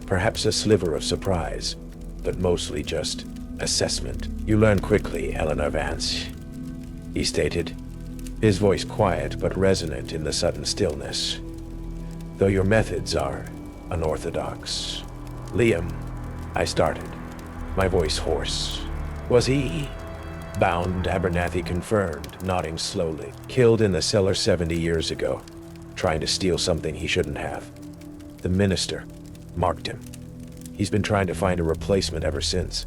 perhaps a sliver of surprise, but mostly just assessment. "You learn quickly, Eleanor Vance," he stated, his voice quiet but resonant in the sudden stillness, "though your methods are unorthodox." "Liam," I started, my voice hoarse. "Was he?" "Bound," Abernathy confirmed, nodding slowly. "Killed in the cellar 70 years ago, trying to steal something he shouldn't have. The minister marked him. He's been trying to find a replacement ever since.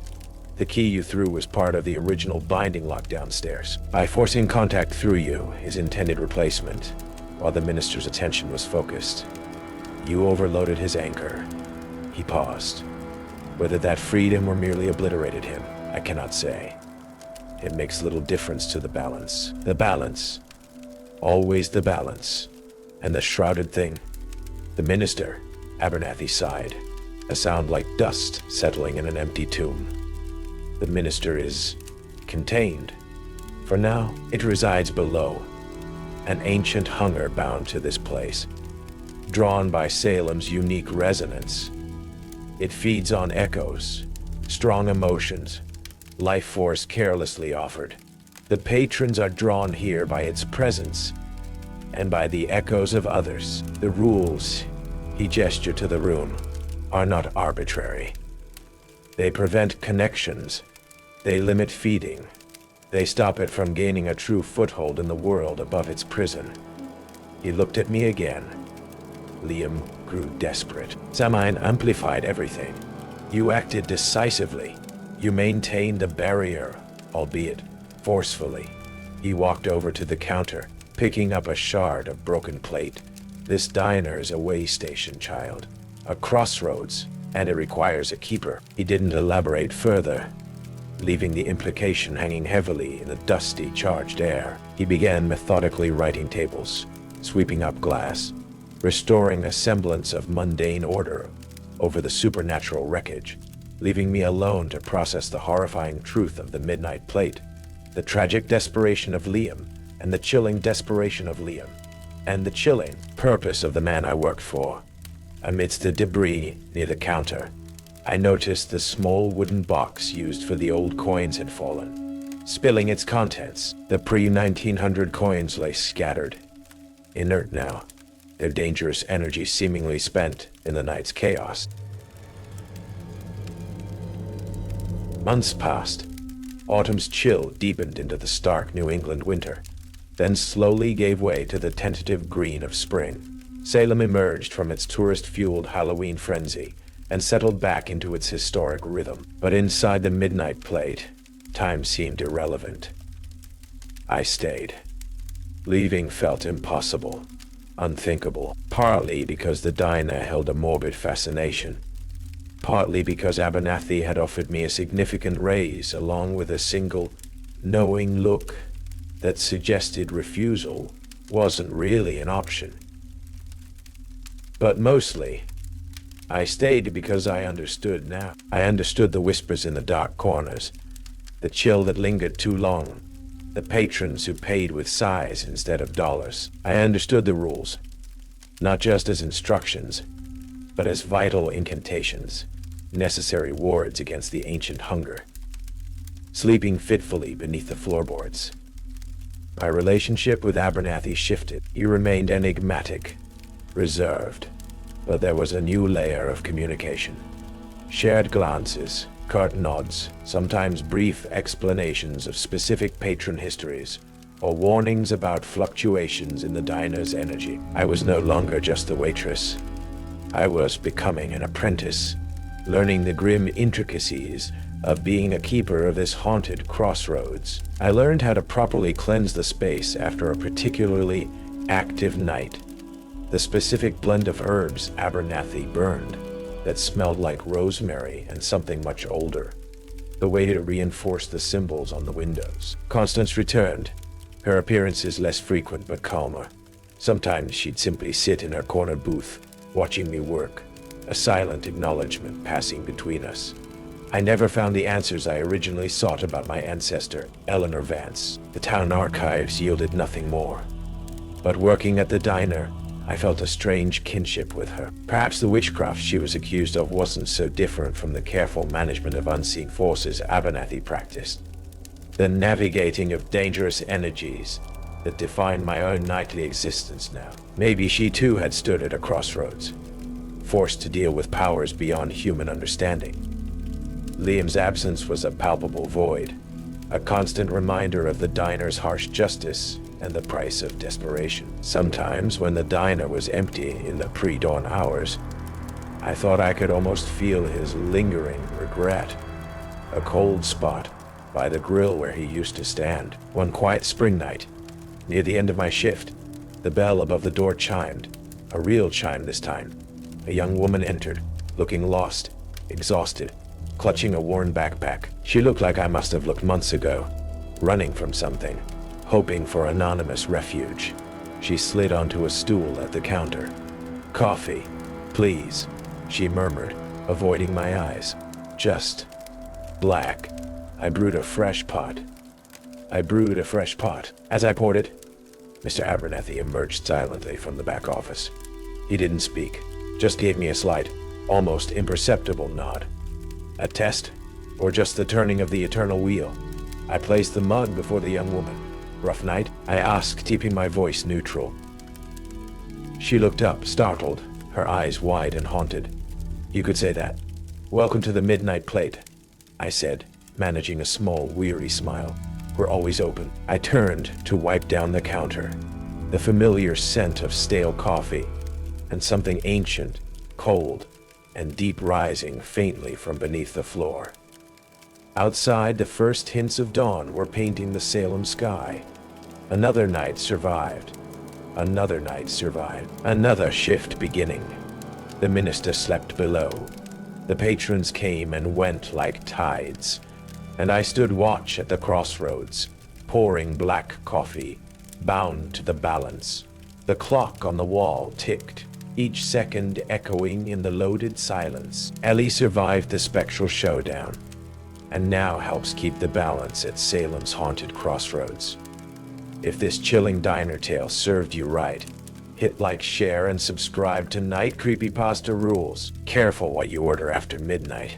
The key you threw was part of the original binding lock downstairs. By forcing contact through you, his intended replacement, while the minister's attention was focused, you overloaded his anchor." He paused. "Whether that freed him or merely obliterated him, I cannot say. It makes little difference to the balance. The balance. Always the balance. And the shrouded thing. The minister," Abernathy sighed, a sound like dust settling in an empty tomb. "The minister is contained. For now, it resides below, an ancient hunger bound to this place, drawn by Salem's unique resonance. It feeds on echoes, strong emotions, life force carelessly offered. The patrons are drawn here by its presence, and by the echoes of others. The rules," he gestured to the room, "are not arbitrary. They prevent connections. They limit feeding. They stop it from gaining a true foothold in the world above its prison." He looked at me again. Liam grew desperate. "Samine amplified everything. You acted decisively. You maintained a barrier, albeit forcefully." He walked over to the counter, picking up a shard of broken plate. "This diner is a way station, child. A crossroads, and it requires a keeper." He didn't elaborate further, leaving the implication hanging heavily in the dusty, charged air. He began methodically righting tables, sweeping up glass, restoring a semblance of mundane order over the supernatural wreckage, leaving me alone to process the horrifying truth of the midnight plate, the tragic desperation of Liam, and the chilling desperation of Liam, and the chilling purpose of the man I worked for. Amidst the debris near the counter, I noticed the small wooden box used for the old coins had fallen, spilling its contents. The pre-1900 coins lay scattered, inert now, their dangerous energy seemingly spent in the night's chaos. Months passed. Autumn's chill deepened into the stark New England winter, then slowly gave way to the tentative green of spring. Salem emerged from its tourist-fueled Halloween frenzy and settled back into its historic rhythm. But inside the midnight plate, time seemed irrelevant. I stayed. Leaving felt impossible, unthinkable, partly because the diner held a morbid fascination, partly because Abernathy had offered me a significant raise along with a single, knowing look that suggested refusal wasn't really an option. But mostly, I stayed because I understood now. I understood the whispers in the dark corners, the chill that lingered too long, the patrons who paid with sighs instead of dollars. I understood the rules, not just as instructions, but as vital incantations, necessary wards against the ancient hunger, sleeping fitfully beneath the floorboards. My relationship with Abernathy shifted. He remained enigmatic, reserved, but there was a new layer of communication. Shared glances, curt nods, sometimes brief explanations of specific patron histories, or warnings about fluctuations in the diner's energy. I was no longer just the waitress. I was becoming an apprentice, learning the grim intricacies of being a keeper of this haunted crossroads. I learned how to properly cleanse the space after a particularly active night, the specific blend of herbs Abernathy burned that smelled like rosemary and something much older, the way to reinforce the symbols on the windows. Constance returned, her appearances less frequent but calmer. Sometimes she'd simply sit in her corner booth, watching me work, a silent acknowledgement passing between us. I never found the answers I originally sought about my ancestor, Eleanor Vance. The town archives yielded nothing more. But working at the diner, I felt a strange kinship with her. Perhaps the witchcraft she was accused of wasn't so different from the careful management of unseen forces Abernathy practiced. The navigating of dangerous energies that defined my own nightly existence now. Maybe she too had stood at a crossroads, forced to deal with powers beyond human understanding. Liam's absence was a palpable void, a constant reminder of the diner's harsh justice and the price of desperation. Sometimes, when the diner was empty in the pre-dawn hours, I thought I could almost feel his lingering regret. A cold spot by the grill where he used to stand. One quiet spring night, near the end of my shift, the bell above the door chimed, a real chime this time. A young woman entered, looking lost, exhausted, clutching a worn backpack. She looked like I must have looked months ago, running from something, hoping for anonymous refuge. She slid onto a stool at the counter. "Coffee, please," she murmured, avoiding my eyes. "Just black. I brewed a fresh pot." As I poured it, Mr. Abernathy emerged silently from the back office. He didn't speak, just gave me a slight, almost imperceptible nod. A test, or just the turning of the eternal wheel? I placed the mug before the young woman. "Rough night?" I asked, keeping my voice neutral. She looked up, startled, her eyes wide and haunted. "You could say that." "Welcome to the midnight plate," I said, managing a small, weary smile. "We're always open." I turned to wipe down the counter. The familiar scent of stale coffee, and something ancient, cold, and deep rising faintly from beneath the floor. Outside, the first hints of dawn were painting the Salem sky. Another night survived. Another night survived. Another shift beginning. The minister slept below. The patrons came and went like tides, and I stood watch at the crossroads, pouring black coffee, bound to the balance. The clock on the wall ticked, each second echoing in the loaded silence. Ellie survived the spectral showdown, and now helps keep the balance at Salem's haunted crossroads. If this chilling diner tale served you right, hit like, share, and subscribe to Night Creepypasta Rules. Careful what you order after midnight.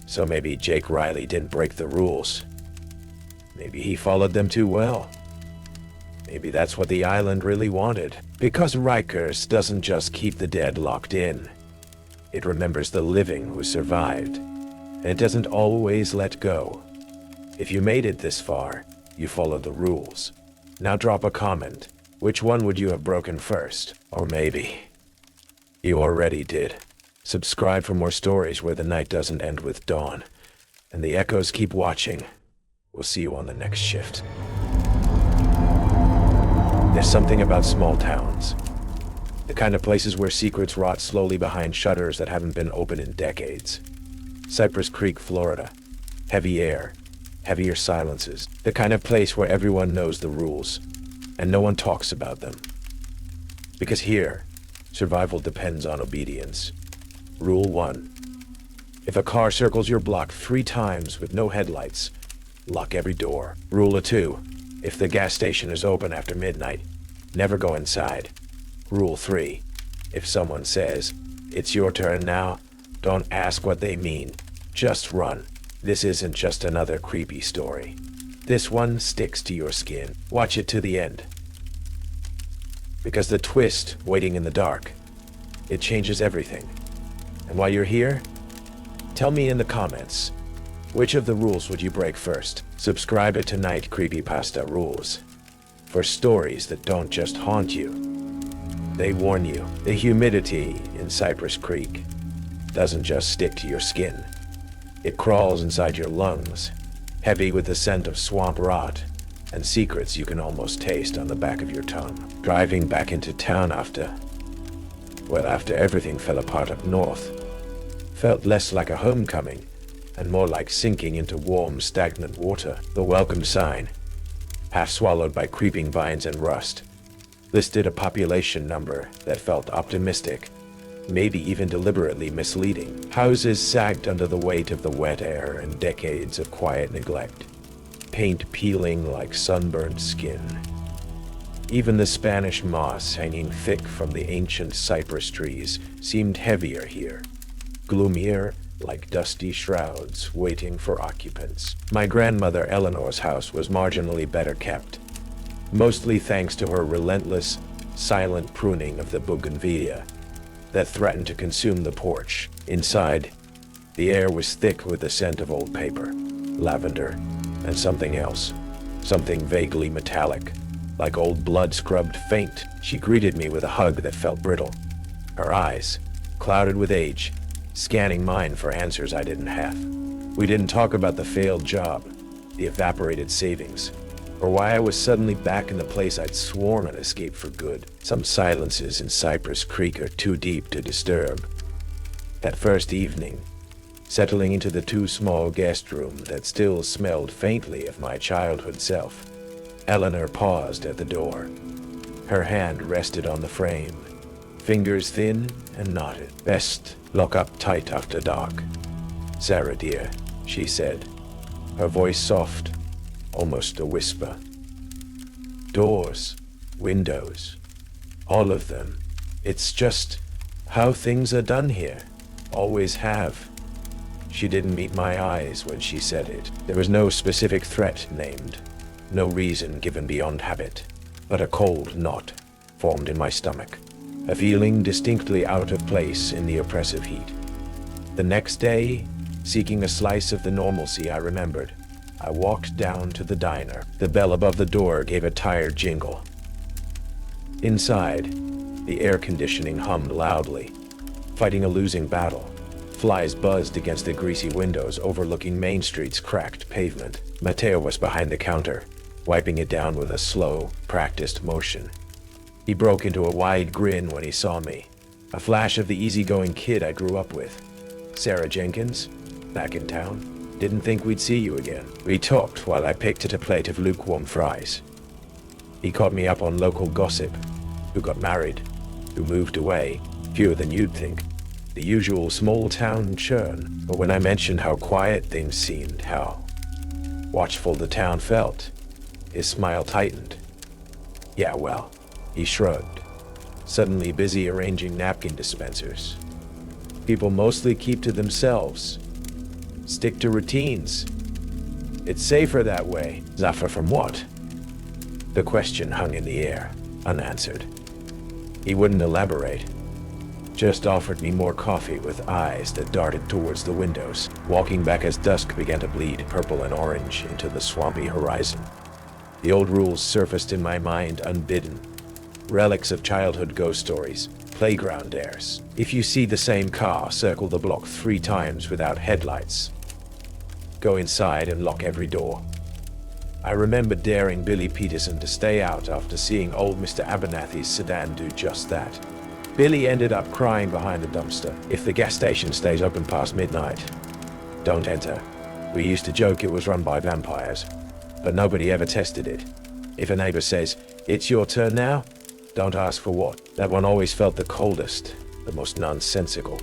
So maybe Jake Riley didn't break the rules. Maybe he followed them too well. Maybe that's what the island really wanted. Because Rikers doesn't just keep the dead locked in. It remembers the living who survived. And it doesn't always let go. If you made it this far, you followed the rules. Now drop a comment. Which one would you have broken first? Or maybe you already did. Subscribe for more stories where the night doesn't end with dawn, and the echoes keep watching. We'll see you on the next shift. There's something about small towns. The kind of places where secrets rot slowly behind shutters that haven't been open in decades. Cypress Creek, Florida. Heavy air, heavier silences. The kind of place where everyone knows the rules, and no one talks about them. Because here, survival depends on obedience. Rule 1. If a car circles your block 3 times with no headlights, lock every door. Rule 2. If the gas station is open after midnight, never go inside. Rule 3. If someone says, "It's your turn now," don't ask what they mean. Just run. This isn't just another creepy story. This one sticks to your skin. Watch it to the end. Because the twist waiting in the dark, it changes everything. And while you're here, tell me in the comments, which of the rules would you break first? Subscribe to Night Creepypasta Rules for stories that don't just haunt you. They warn you. The humidity in Cypress Creek doesn't just stick to your skin. It crawls inside your lungs, heavy with the scent of swamp rot and secrets you can almost taste on the back of your tongue. Driving back into town after everything fell apart up north, felt less like a homecoming and more like sinking into warm, stagnant water. The welcome sign, half swallowed by creeping vines and rust, listed a population number that felt optimistic, maybe even deliberately misleading. Houses sagged under the weight of the wet air and decades of quiet neglect, paint peeling like sunburned skin. Even the Spanish moss hanging thick from the ancient cypress trees seemed heavier here, gloomier, like dusty shrouds waiting for occupants. My grandmother Eleanor's house was marginally better kept, mostly thanks to her relentless, silent pruning of the bougainvillea that threatened to consume the porch. Inside, the air was thick with the scent of old paper, lavender, and something else, something vaguely metallic, like old blood scrubbed faint. She greeted me with a hug that felt brittle, her eyes, clouded with age, scanning mine for answers I didn't have. We didn't talk about the failed job, the evaporated savings, or why I was suddenly back in the place I'd sworn I'd escaped for good. Some silences in Cypress Creek are too deep to disturb. That first evening, settling into the too small guest room that still smelled faintly of my childhood self, Eleanor paused at the door. Her hand rested on the frame, fingers thin and knotted. "Best lock up tight after dark, Sarah dear," she said, her voice soft, almost a whisper. "Doors, windows, all of them. It's just how things are done here. Always have." She didn't meet my eyes when she said it. There was no specific threat named, no reason given beyond habit, but a cold knot formed in my stomach, a feeling distinctly out of place in the oppressive heat. The next day, seeking a slice of the normalcy I remembered, I walked down to the diner. The bell above the door gave a tired jingle. Inside, the air conditioning hummed loudly, fighting a losing battle. Flies buzzed against the greasy windows overlooking Main Street's cracked pavement. Mateo was behind the counter, wiping it down with a slow, practiced motion. He broke into a wide grin when he saw me, a flash of the easygoing kid I grew up with. "Sarah Jenkins? Back in town? Didn't think we'd see you again." We talked while I picked at a plate of lukewarm fries. He caught me up on local gossip, who got married, who moved away, fewer than you'd think. The usual small-town churn. But when I mentioned how quiet things seemed, how watchful the town felt, his smile tightened. "Yeah, well," he shrugged, suddenly busy arranging napkin dispensers. "People mostly keep to themselves, stick to routines. It's safer that way." "Safer from what?" The question hung in the air, unanswered. He wouldn't elaborate, just offered me more coffee with eyes that darted towards the windows, walking back as dusk began to bleed purple and orange into the swampy horizon. The old rules surfaced in my mind unbidden, relics of childhood ghost stories, playground dares. If you see the same car, circle the block 3 times without headlights. Go inside and lock every door. I remember daring Billy Peterson to stay out after seeing old Mr. Abernathy's sedan do just that. Billy ended up crying behind the dumpster. "If the gas station stays open past midnight, don't enter." We used to joke it was run by vampires, but nobody ever tested it. If a neighbor says, "It's your turn now," don't ask for what. That one always felt the coldest, the most nonsensical,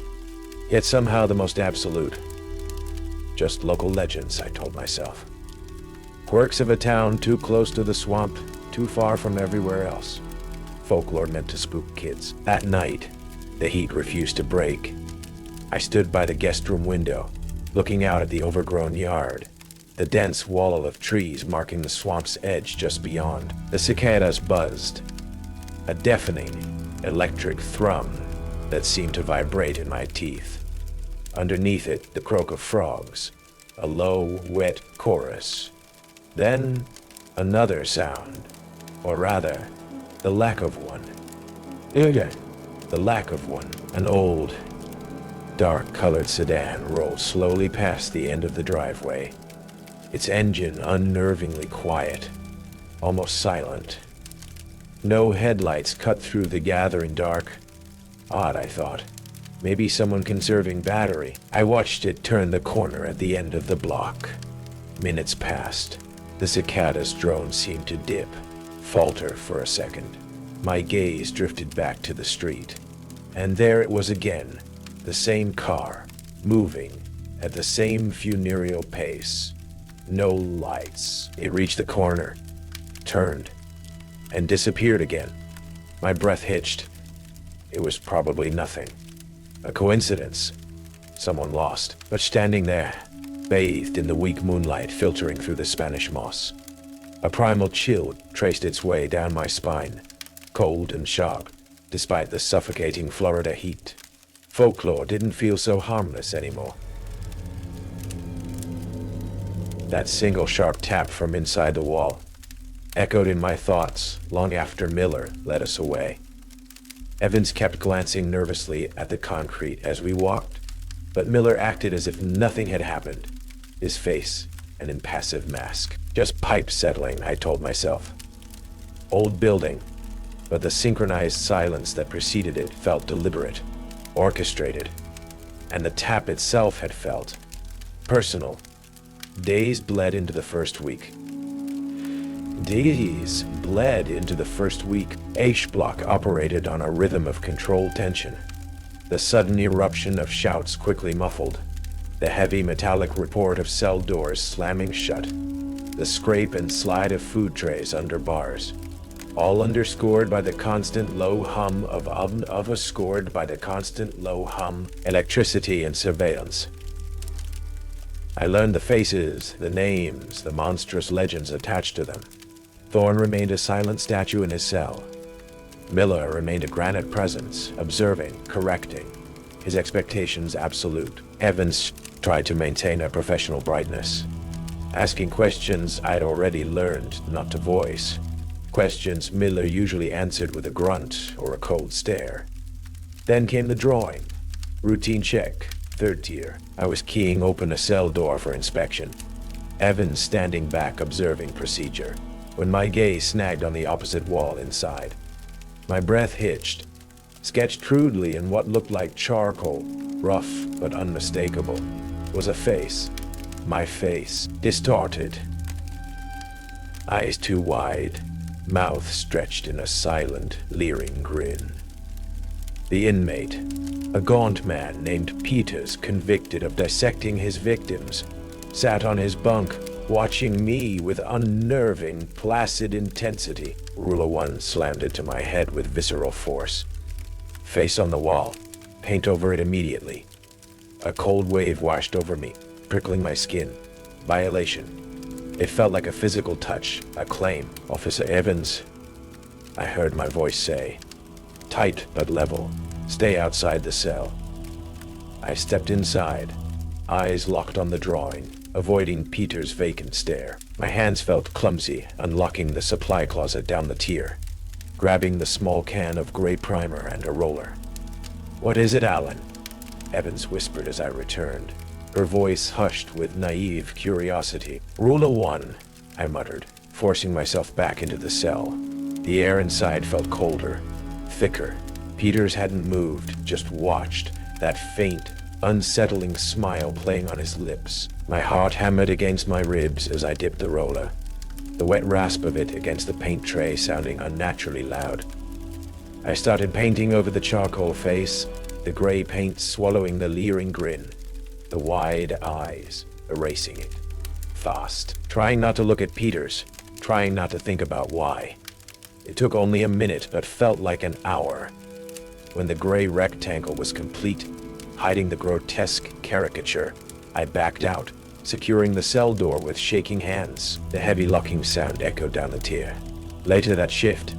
yet somehow the most absolute. Just local legends, I told myself. Quirks of a town too close to the swamp, too far from everywhere else. Folklore meant to spook kids. That night, the heat refused to break. I stood by the guest room window, looking out at the overgrown yard, the dense wall of trees marking the swamp's edge just beyond. The cicadas buzzed, a deafening, electric thrum that seemed to vibrate in my teeth. Underneath it, the croak of frogs, a low, wet chorus. Then, another sound, or rather, the lack of one. The lack of one. An old, dark-colored sedan rolled slowly past the end of the driveway, its engine unnervingly quiet, almost silent. No headlights cut through the gathering dark. Odd, I thought. Maybe someone conserving battery. I watched it turn the corner at the end of the block. Minutes passed. The cicada's drone seemed to dip, falter for a second. My gaze drifted back to the street, And there it was again, the same car, moving at the same funereal pace. No lights. It reached the corner, turned, and disappeared again. My breath hitched. It was probably nothing. A coincidence. Someone lost. But standing there, bathed in the weak moonlight filtering through the Spanish moss, a primal chill traced its way down my spine, cold and sharp, despite the suffocating Florida heat. Folklore didn't feel so harmless anymore. That single sharp tap from inside the wall echoed in my thoughts long after Miller led us away. Evans kept glancing nervously at the concrete as we walked, but Miller acted as if nothing had happened, his face an impassive mask. Just pipe settling, I told myself. Old building, but the synchronized silence that preceded it felt deliberate, orchestrated, and the tap itself had felt personal. Days bled into the first week. H-Block operated on a rhythm of controlled tension. The sudden eruption of shouts quickly muffled, the heavy metallic report of cell doors slamming shut, the scrape and slide of food trays under bars, all underscored by the constant low hum electricity and surveillance. I learned the faces, the names, the monstrous legends attached to them. Thorne remained a silent statue in his cell. Miller remained a granite presence, observing, correcting, his expectations absolute. Evans tried to maintain a professional brightness, asking questions I'd already learned not to voice. Questions Miller usually answered with a grunt or a cold stare. Then came the drawing. Routine check, third tier. I was keying open a cell door for inspection, Evans standing back observing procedure, when my gaze snagged on the opposite wall inside. My breath hitched. Sketched crudely in what looked like charcoal, rough but unmistakable, was a face. My face, distorted. Eyes too wide, mouth stretched in a silent, leering grin. The inmate, a gaunt man named Peters, convicted of dissecting his victims, sat on his bunk, watching me with unnerving, placid intensity. Ruler 1 slammed into my head with visceral force. Face on the wall, paint over it immediately. A cold wave washed over me, prickling my skin. Violation. It felt like a physical touch, a claim. Officer Evans, I heard my voice say. Tight but level. Stay outside the cell. I stepped inside, eyes locked on the drawing, avoiding Peter's vacant stare. My hands felt clumsy, unlocking the supply closet down the tier, grabbing the small can of gray primer and a roller. What is it, Alan? Evans whispered as I returned, her voice hushed with naive curiosity. Ruler 1, I muttered, forcing myself back into the cell. The air inside felt colder, thicker. Peters hadn't moved, just watched, that faint, unsettling smile playing on his lips. My heart hammered against my ribs as I dipped the roller, the wet rasp of it against the paint tray sounding unnaturally loud. I started painting over the charcoal face, the gray paint swallowing the leering grin, the wide eyes erasing it. Fast, trying not to look at Peters, trying not to think about why. It took only a minute, but felt like an hour. When the gray rectangle was complete, hiding the grotesque caricature, I backed out, securing the cell door with shaking hands. The heavy locking sound echoed down the tier. Later that shift,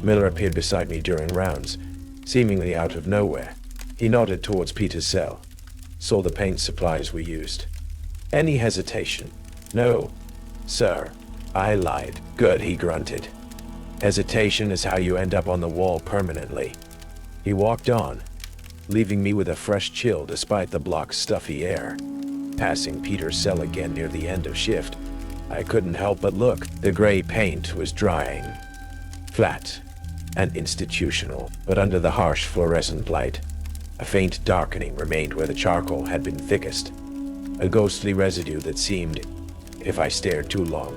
Miller appeared beside me during rounds, seemingly out of nowhere. He nodded towards Peter's cell, saw the paint supplies we used. Any hesitation? No, sir. I lied. Good, he grunted. Hesitation is how you end up on the wall permanently. He walked on, leaving me with a fresh chill despite the block's stuffy air. Passing Peter's cell again near the end of shift, I couldn't help but look. The gray paint was drying. Flat and institutional, but under the harsh fluorescent light, a faint darkening remained where the charcoal had been thickest. A ghostly residue that seemed, if I stared too long,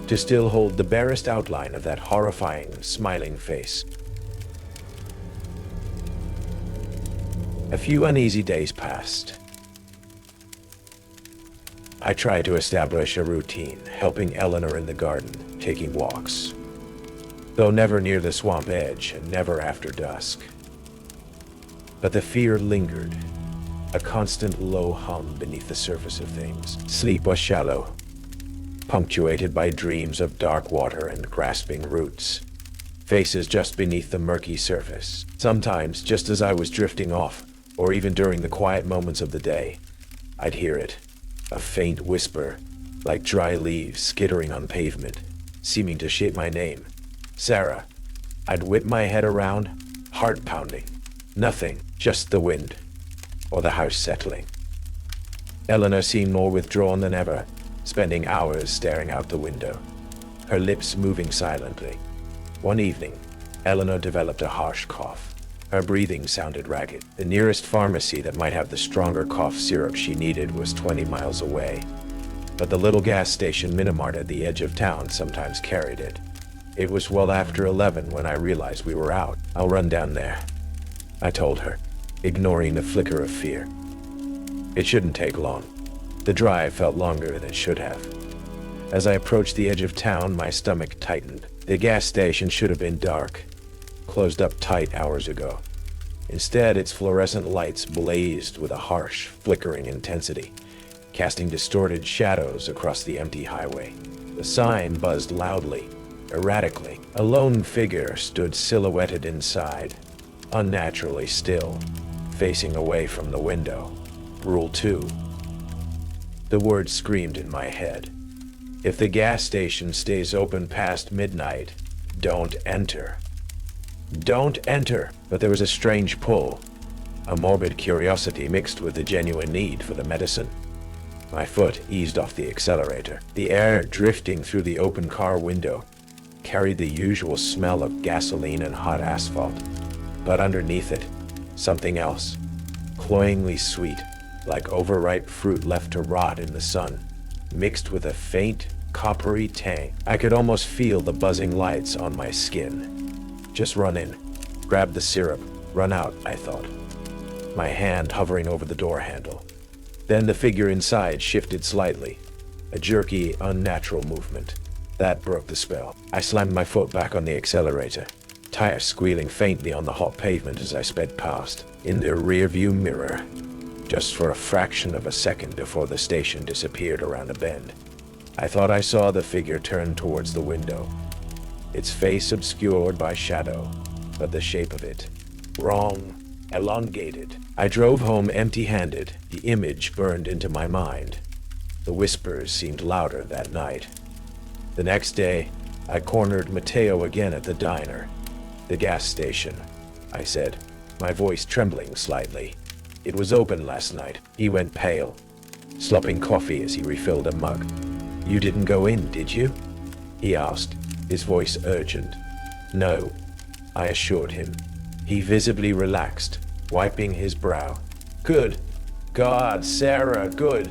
to still hold the barest outline of that horrifying, smiling face. A few uneasy days passed. I tried to establish a routine, helping Eleanor in the garden, taking walks, though never near the swamp edge and never after dusk. But the fear lingered, a constant low hum beneath the surface of things. Sleep was shallow, punctuated by dreams of dark water and grasping roots, faces just beneath the murky surface. Sometimes, just as I was drifting off, or even during the quiet moments of the day, I'd hear it, a faint whisper, like dry leaves skittering on pavement, seeming to shape my name. Sarah. I'd whip my head around, heart pounding. Nothing, just the wind, or the house settling. Eleanor seemed more withdrawn than ever, spending hours staring out the window, her lips moving silently. One evening, Eleanor developed a harsh cough. Her breathing sounded ragged. The nearest pharmacy that might have the stronger cough syrup she needed was 20 miles away, but the little gas station Minimart at the edge of town sometimes carried it. It was well after 11 when I realized we were out. "I'll run down there," I told her, ignoring the flicker of fear. It shouldn't take long. The drive felt longer than it should have. As I approached the edge of town, my stomach tightened. The gas station should have been dark, closed up tight hours ago. Instead, its fluorescent lights blazed with a harsh, flickering intensity, casting distorted shadows across the empty highway. The sign buzzed loudly, erratically. A lone figure stood silhouetted inside, unnaturally still, facing away from the window. Rule 2. The words screamed in my head. If the gas station stays open past midnight, don't enter. Don't enter! But there was a strange pull, a morbid curiosity mixed with a genuine need for the medicine. My foot eased off the accelerator. The air drifting through the open car window carried the usual smell of gasoline and hot asphalt. But underneath it, something else, cloyingly sweet, like overripe fruit left to rot in the sun, mixed with a faint, coppery tang. I could almost feel the buzzing lights on my skin. Just run in, grab the syrup, run out, I thought, my hand hovering over the door handle. Then the figure inside shifted slightly, a jerky, unnatural movement. That broke the spell. I slammed my foot back on the accelerator, tires squealing faintly on the hot pavement as I sped past. In the rearview mirror, just for a fraction of a second before the station disappeared around a bend, I thought I saw the figure turn towards the window, its face obscured by shadow, but the shape of it, wrong, elongated. I drove home empty-handed. The image burned into my mind. The whispers seemed louder that night. The next day, I cornered Mateo again at the diner. "The gas station," I said, my voice trembling slightly. "It was open last night." He went pale, slopping coffee as he refilled a mug. "You didn't go in, did you?" he asked, his voice urgent. "No," I assured him. He visibly relaxed, wiping his brow. "Good. God, Sarah, good.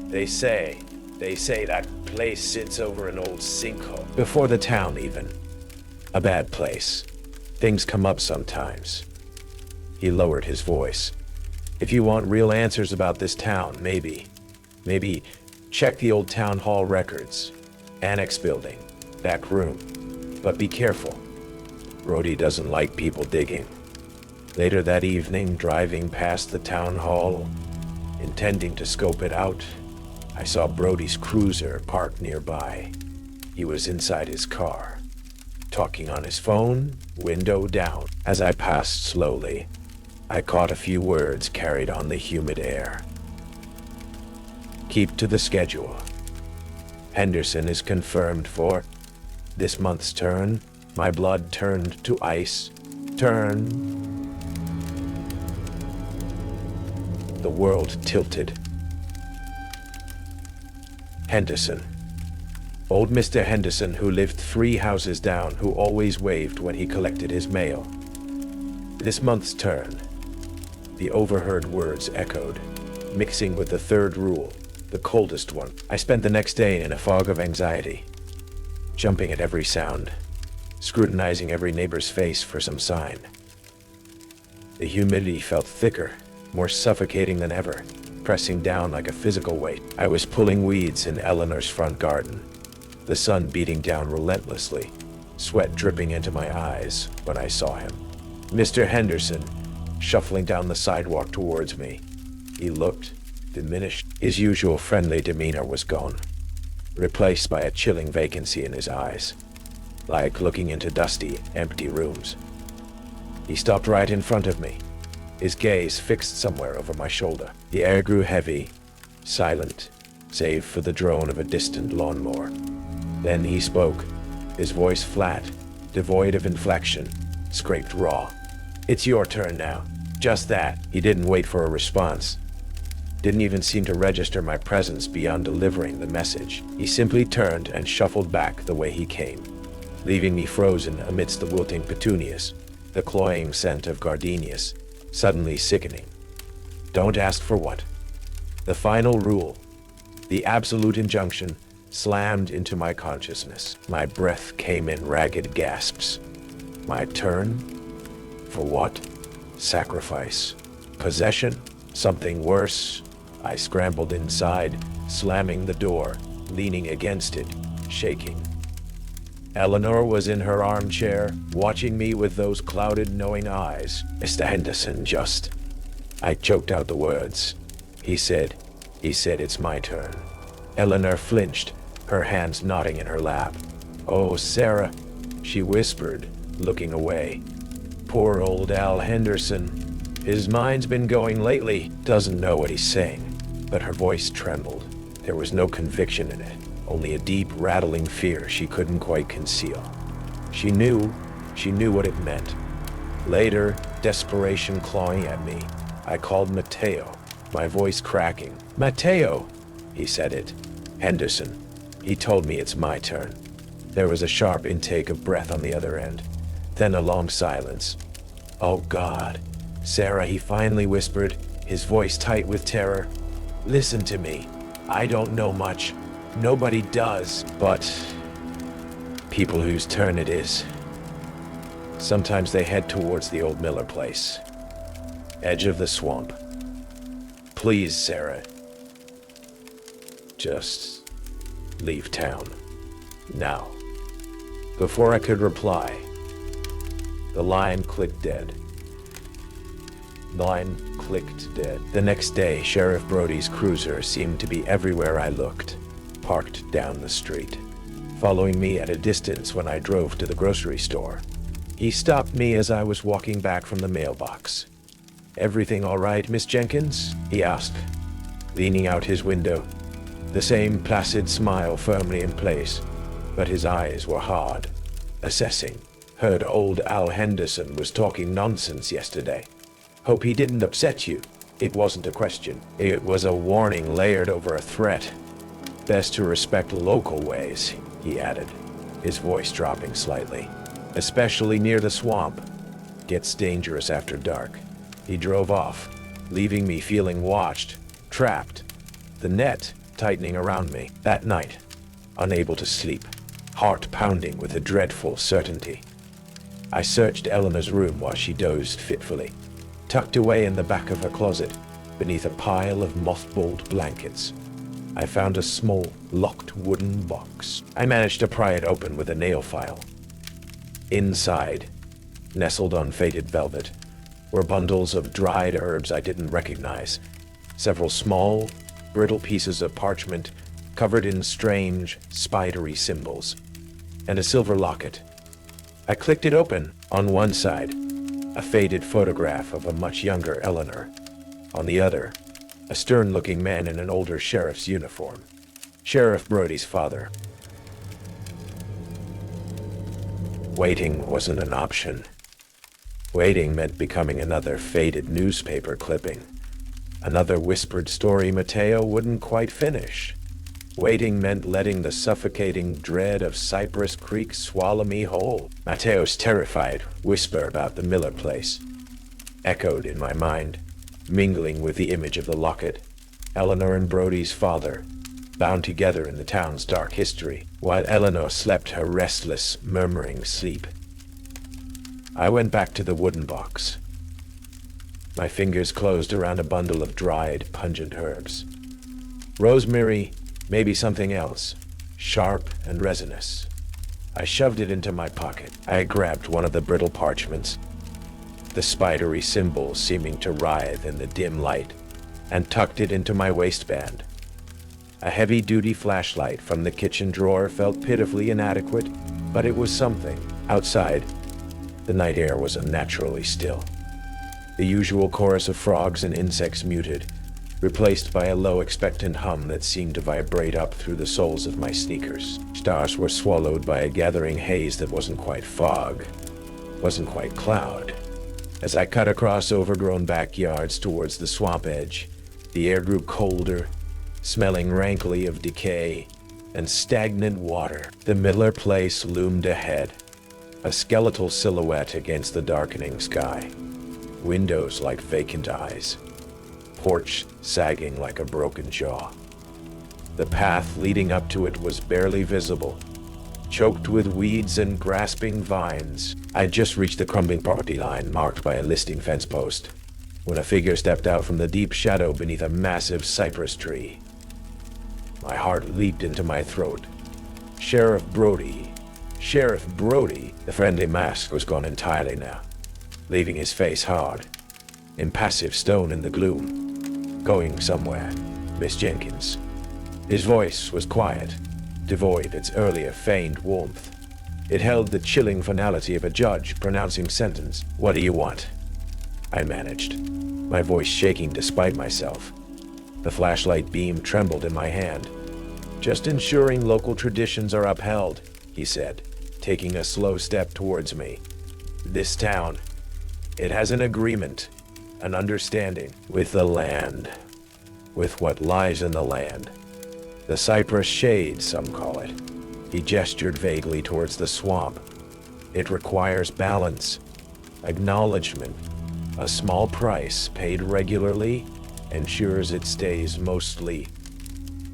They say that place sits over an old sinkhole. Before the town, even. A bad place. Things come up sometimes." He lowered his voice. "If you want real answers about this town, maybe check the old town hall records. Annex building, back room. But be careful. Brody doesn't like people digging." Later that evening, driving past the town hall, intending to scope it out, I saw Brody's cruiser parked nearby. He was inside his car, talking on his phone, window down. As I passed slowly, I caught a few words carried on the humid air. "Keep to the schedule. Henderson is confirmed for this month's turn." My blood turned to ice. Turn. The world tilted. Henderson. Old Mr. Henderson, who lived 3 houses down, who always waved when he collected his mail. This month's turn. The overheard words echoed, mixing with the third rule, the coldest one. I spent the next day in a fog of anxiety, jumping at every sound, scrutinizing every neighbor's face for some sign. The humidity felt thicker, more suffocating than ever, pressing down like a physical weight. I was pulling weeds in Eleanor's front garden, the sun beating down relentlessly, sweat dripping into my eyes when I saw him. Mr. Henderson, shuffling down the sidewalk towards me. He looked diminished. His usual friendly demeanor was gone, replaced by a chilling vacancy in his eyes, like looking into dusty, empty rooms. He stopped right in front of me, his gaze fixed somewhere over my shoulder. The air grew heavy, silent, save for the drone of a distant lawnmower. Then he spoke, his voice flat, devoid of inflection, scraped raw. "It's your turn now." Just that. He didn't wait for a response. Didn't even seem to register my presence beyond delivering the message. He simply turned and shuffled back the way he came, leaving me frozen amidst the wilting petunias, the cloying scent of gardenias, suddenly sickening. Don't ask for what. The final rule, the absolute injunction, slammed into my consciousness. My breath came in ragged gasps. My turn? For what? Sacrifice? Possession? Something worse? I scrambled inside, slamming the door, leaning against it, shaking. Eleanor was in her armchair, watching me with those clouded, knowing eyes. "Mr. Henderson, just..." I choked out the words. He said, "It's my turn." Eleanor flinched, her hands knotting in her lap. "Oh, Sarah," she whispered, looking away. "Poor old Al Henderson. His mind's been going lately. Doesn't know what he's saying." But her voice trembled. There was no conviction in it, only a deep, rattling fear she couldn't quite conceal. She knew what it meant. Later, desperation clawing at me, I called Mateo, my voice cracking. "Mateo!" He said it. "Henderson." He told me it's my turn. There was a sharp intake of breath on the other end, then a long silence. "Oh God, Sarah," he finally whispered, his voice tight with terror. "Listen to me. I don't know much. Nobody does, but people whose turn it is. Sometimes they head towards the old Miller place. Edge of the swamp. Please, Sarah. Just leave town. Now." Before I could reply, the line clicked dead. The next day, Sheriff Brody's cruiser seemed to be everywhere I looked, parked down the street, following me at a distance when I drove to the grocery store. He stopped me as I was walking back from the mailbox. "Everything all right, Miss Jenkins?" he asked, leaning out his window, the same placid smile firmly in place, but his eyes were hard, assessing. "Heard old Al Henderson was talking nonsense yesterday. Hope he didn't upset you." It wasn't a question. It was a warning layered over a threat. "Best to respect local ways," he added, his voice dropping slightly. "Especially near the swamp. Gets dangerous after dark." He drove off, leaving me feeling watched, trapped, the net tightening around me. That night, unable to sleep, heart pounding with a dreadful certainty, I searched Eleanor's room while she dozed fitfully, tucked away in the back of her closet, beneath a pile of mothballed blankets. I found a small, locked wooden box. I managed to pry it open with a nail file. Inside, nestled on faded velvet, were bundles of dried herbs I didn't recognize, several small, brittle pieces of parchment covered in strange, spidery symbols, and a silver locket. I clicked it open. On one side, a faded photograph of a much younger Eleanor. On the other, a stern-looking man in an older sheriff's uniform. Sheriff Brody's father. Waiting wasn't an option. Waiting meant becoming another faded newspaper clipping, another whispered story Mateo wouldn't quite finish. Waiting meant letting the suffocating dread of Cypress Creek swallow me whole. Mateo's terrified whisper about the Miller place echoed in my mind, mingling with the image of the locket. Eleanor and Brody's father, bound together in the town's dark history, while Eleanor slept her restless, murmuring sleep. I went back to the wooden box. My fingers closed around a bundle of dried, pungent herbs. Rosemary, maybe something else, sharp and resinous. I shoved it into my pocket. I grabbed one of the brittle parchments, the spidery symbol seeming to writhe in the dim light, and tucked it into my waistband. A heavy-duty flashlight from the kitchen drawer felt pitifully inadequate, but it was something. Outside, the night air was unnaturally still. The usual chorus of frogs and insects muted, replaced by a low expectant hum that seemed to vibrate up through the soles of my sneakers. Stars were swallowed by a gathering haze that wasn't quite fog, wasn't quite cloud. As I cut across overgrown backyards towards the swamp edge, the air grew colder, smelling rankly of decay and stagnant water. The Miller place loomed ahead, a skeletal silhouette against the darkening sky. Windows like vacant eyes, porch sagging like a broken jaw. The path leading up to it was barely visible, choked with weeds and grasping vines. I'd just reached the crumbling property line marked by a listing fence post when a figure stepped out from the deep shadow beneath a massive cypress tree. My heart leaped into my throat. Sheriff Brody. Sheriff Brody. The friendly mask was gone entirely now, leaving his face hard, impassive stone in the gloom. Going somewhere, Miss Jenkins. His voice was quiet, devoid its earlier feigned warmth. It held the chilling finality of a judge pronouncing sentence. "What do you want?" I managed, my voice shaking despite myself. The flashlight beam trembled in my hand. "Just ensuring local traditions are upheld," he said, taking a slow step towards me. "This town, it has an agreement, an understanding with the land, with what lies in the land. The cypress shade, some call it." He gestured vaguely towards the swamp. "It requires balance, acknowledgement. A small price paid regularly ensures it stays mostly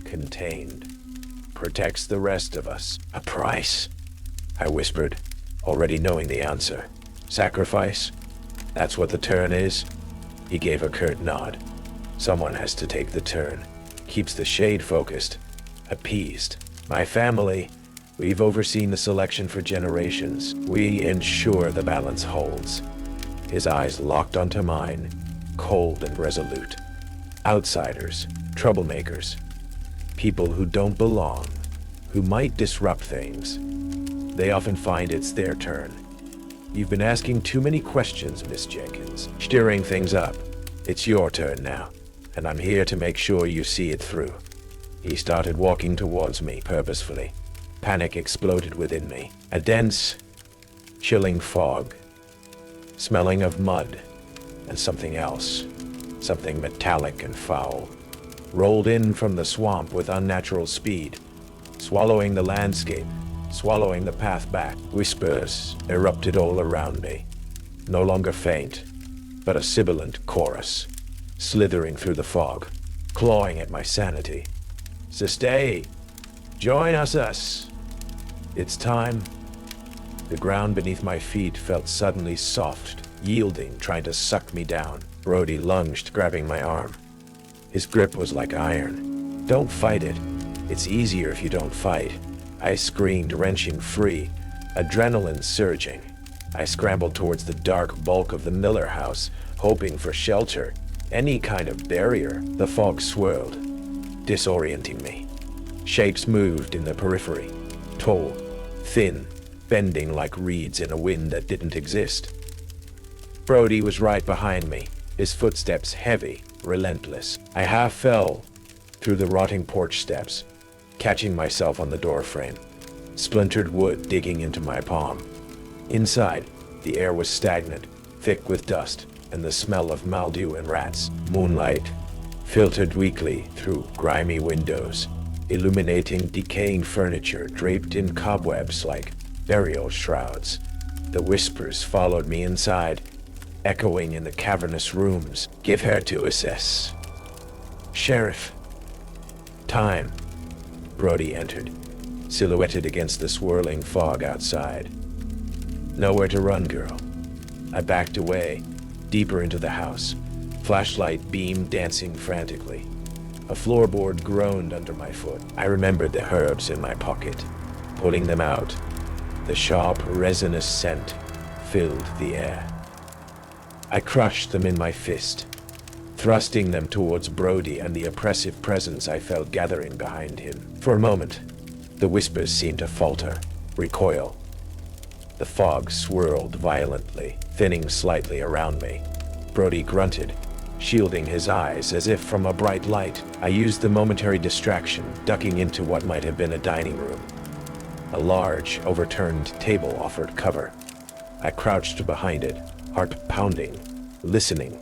contained, protects the rest of us." "A price?" I whispered, already knowing the answer. "Sacrifice? That's what the turn is?" He gave a curt nod. "Someone has to take the turn. Keeps the shade focused, appeased. My family, we've overseen the selection for generations. We ensure the balance holds." His eyes locked onto mine, cold and resolute. "Outsiders, troublemakers, people who don't belong, who might disrupt things, they often find it's their turn. You've been asking too many questions, Miss Jenkins, stirring things up. It's your turn now, and I'm here to make sure you see it through." He started walking towards me purposefully. Panic exploded within me. A dense, chilling fog, smelling of mud and something else, something metallic and foul, rolled in from the swamp with unnatural speed, swallowing the landscape, swallowing the path back. Whispers erupted all around me, no longer faint, but a sibilant chorus, slithering through the fog, clawing at my sanity. "Stay! Join us! It's time." The ground beneath my feet felt suddenly soft, yielding, trying to suck me down. Brody lunged, grabbing my arm. His grip was like iron. "Don't fight it. It's easier if you don't fight." I screamed, wrenching free, adrenaline surging. I scrambled towards the dark bulk of the Miller house, hoping for shelter, any kind of barrier. The fog swirled, disorienting me. Shapes moved in the periphery, tall, thin, bending like reeds in a wind that didn't exist. Brody was right behind me, his footsteps heavy, relentless. I half fell through the rotting porch steps, catching myself on the doorframe, splintered wood digging into my palm. Inside, the air was stagnant, thick with dust and the smell of mildew and rats. Moonlight filtered weakly through grimy windows, illuminating decaying furniture draped in cobwebs like burial shrouds. The whispers followed me inside, echoing in the cavernous rooms. "Give her to us. Sheriff." "Time." Brody entered, silhouetted against the swirling fog outside. "Nowhere to run, girl." I backed away, deeper into the house, flashlight beam dancing frantically. A floorboard groaned under my foot. I remembered the herbs in my pocket. Pulling them out, the sharp, resinous scent filled the air. I crushed them in my fist, thrusting them towards Brody and the oppressive presence I felt gathering behind him. For a moment, the whispers seemed to falter, recoil. The fog swirled violently, thinning slightly around me. Brody grunted, shielding his eyes as if from a bright light. I used the momentary distraction, ducking into what might have been a dining room. A large, overturned table offered cover. I crouched behind it, heart pounding, listening.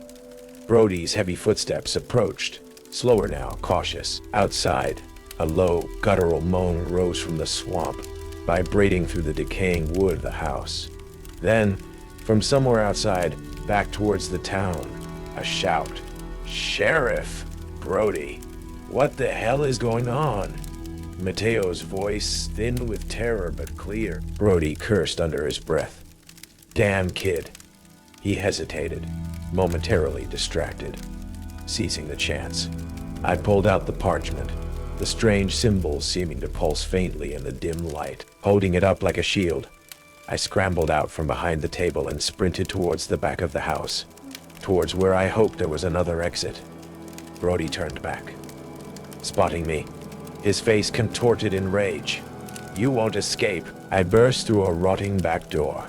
Brody's heavy footsteps approached, slower now, cautious. Outside, a low, guttural moan rose from the swamp, vibrating through the decaying wood of the house. Then, from somewhere outside, back towards the town, a shout. "Sheriff! Brody! What the hell is going on?" Mateo's voice, thin with terror but clear. Brody cursed under his breath. "Damn kid." He hesitated, momentarily distracted, seizing the chance. I pulled out the parchment, the strange symbols seeming to pulse faintly in the dim light. Holding it up like a shield, I scrambled out from behind the table and sprinted towards the back of the house, towards where I hoped there was another exit. Brody turned back, spotting me, his face contorted in rage. "You won't escape." I burst through a rotting back door,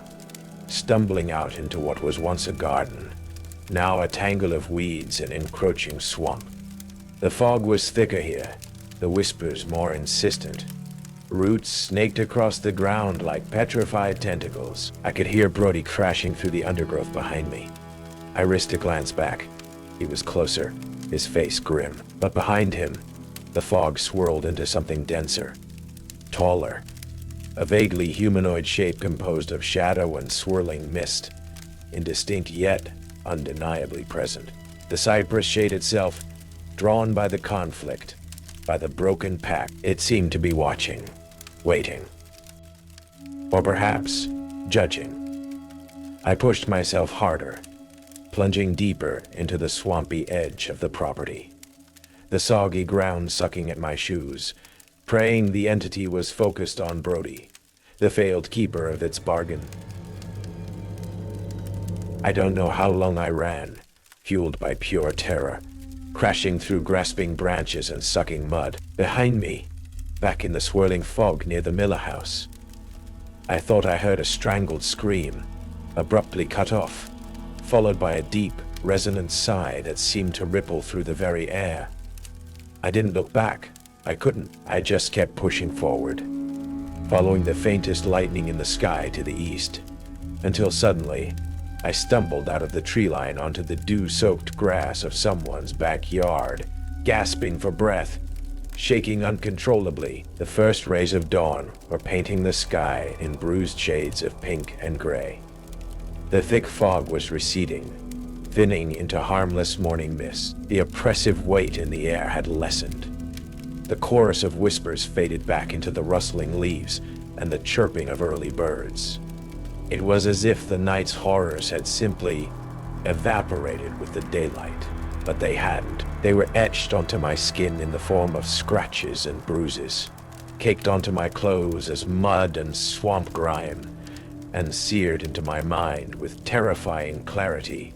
stumbling out into what was once a garden, now a tangle of weeds and encroaching swamp. The fog was thicker here, the whispers more insistent. Roots snaked across the ground like petrified tentacles. I could hear Brody crashing through the undergrowth behind me. I risked a glance back. He was closer, his face grim. But behind him, the fog swirled into something denser, taller. A vaguely humanoid shape composed of shadow and swirling mist, indistinct yet undeniably present. The cypress shade itself, drawn by the conflict, by the broken pact, it seemed to be watching, waiting, or perhaps judging. I pushed myself harder, plunging deeper into the swampy edge of the property, the soggy ground sucking at my shoes, praying the entity was focused on Brody, the failed keeper of its bargain. I don't know how long I ran, fueled by pure terror, crashing through grasping branches and sucking mud. Behind me, back in the swirling fog near the Miller house, I thought I heard a strangled scream, abruptly cut off, followed by a deep, resonant sigh that seemed to ripple through the very air. I didn't look back. I couldn't. I just kept pushing forward, following the faintest lightning in the sky to the east, until suddenly, I stumbled out of the tree line onto the dew-soaked grass of someone's backyard, gasping for breath, shaking uncontrollably. The first rays of dawn were painting the sky in bruised shades of pink and gray. The thick fog was receding, thinning into harmless morning mist. The oppressive weight in the air had lessened. The chorus of whispers faded back into the rustling leaves and the chirping of early birds. It was as if the night's horrors had simply evaporated with the daylight, but they hadn't. They were etched onto my skin in the form of scratches and bruises, caked onto my clothes as mud and swamp grime, and seared into my mind with terrifying clarity.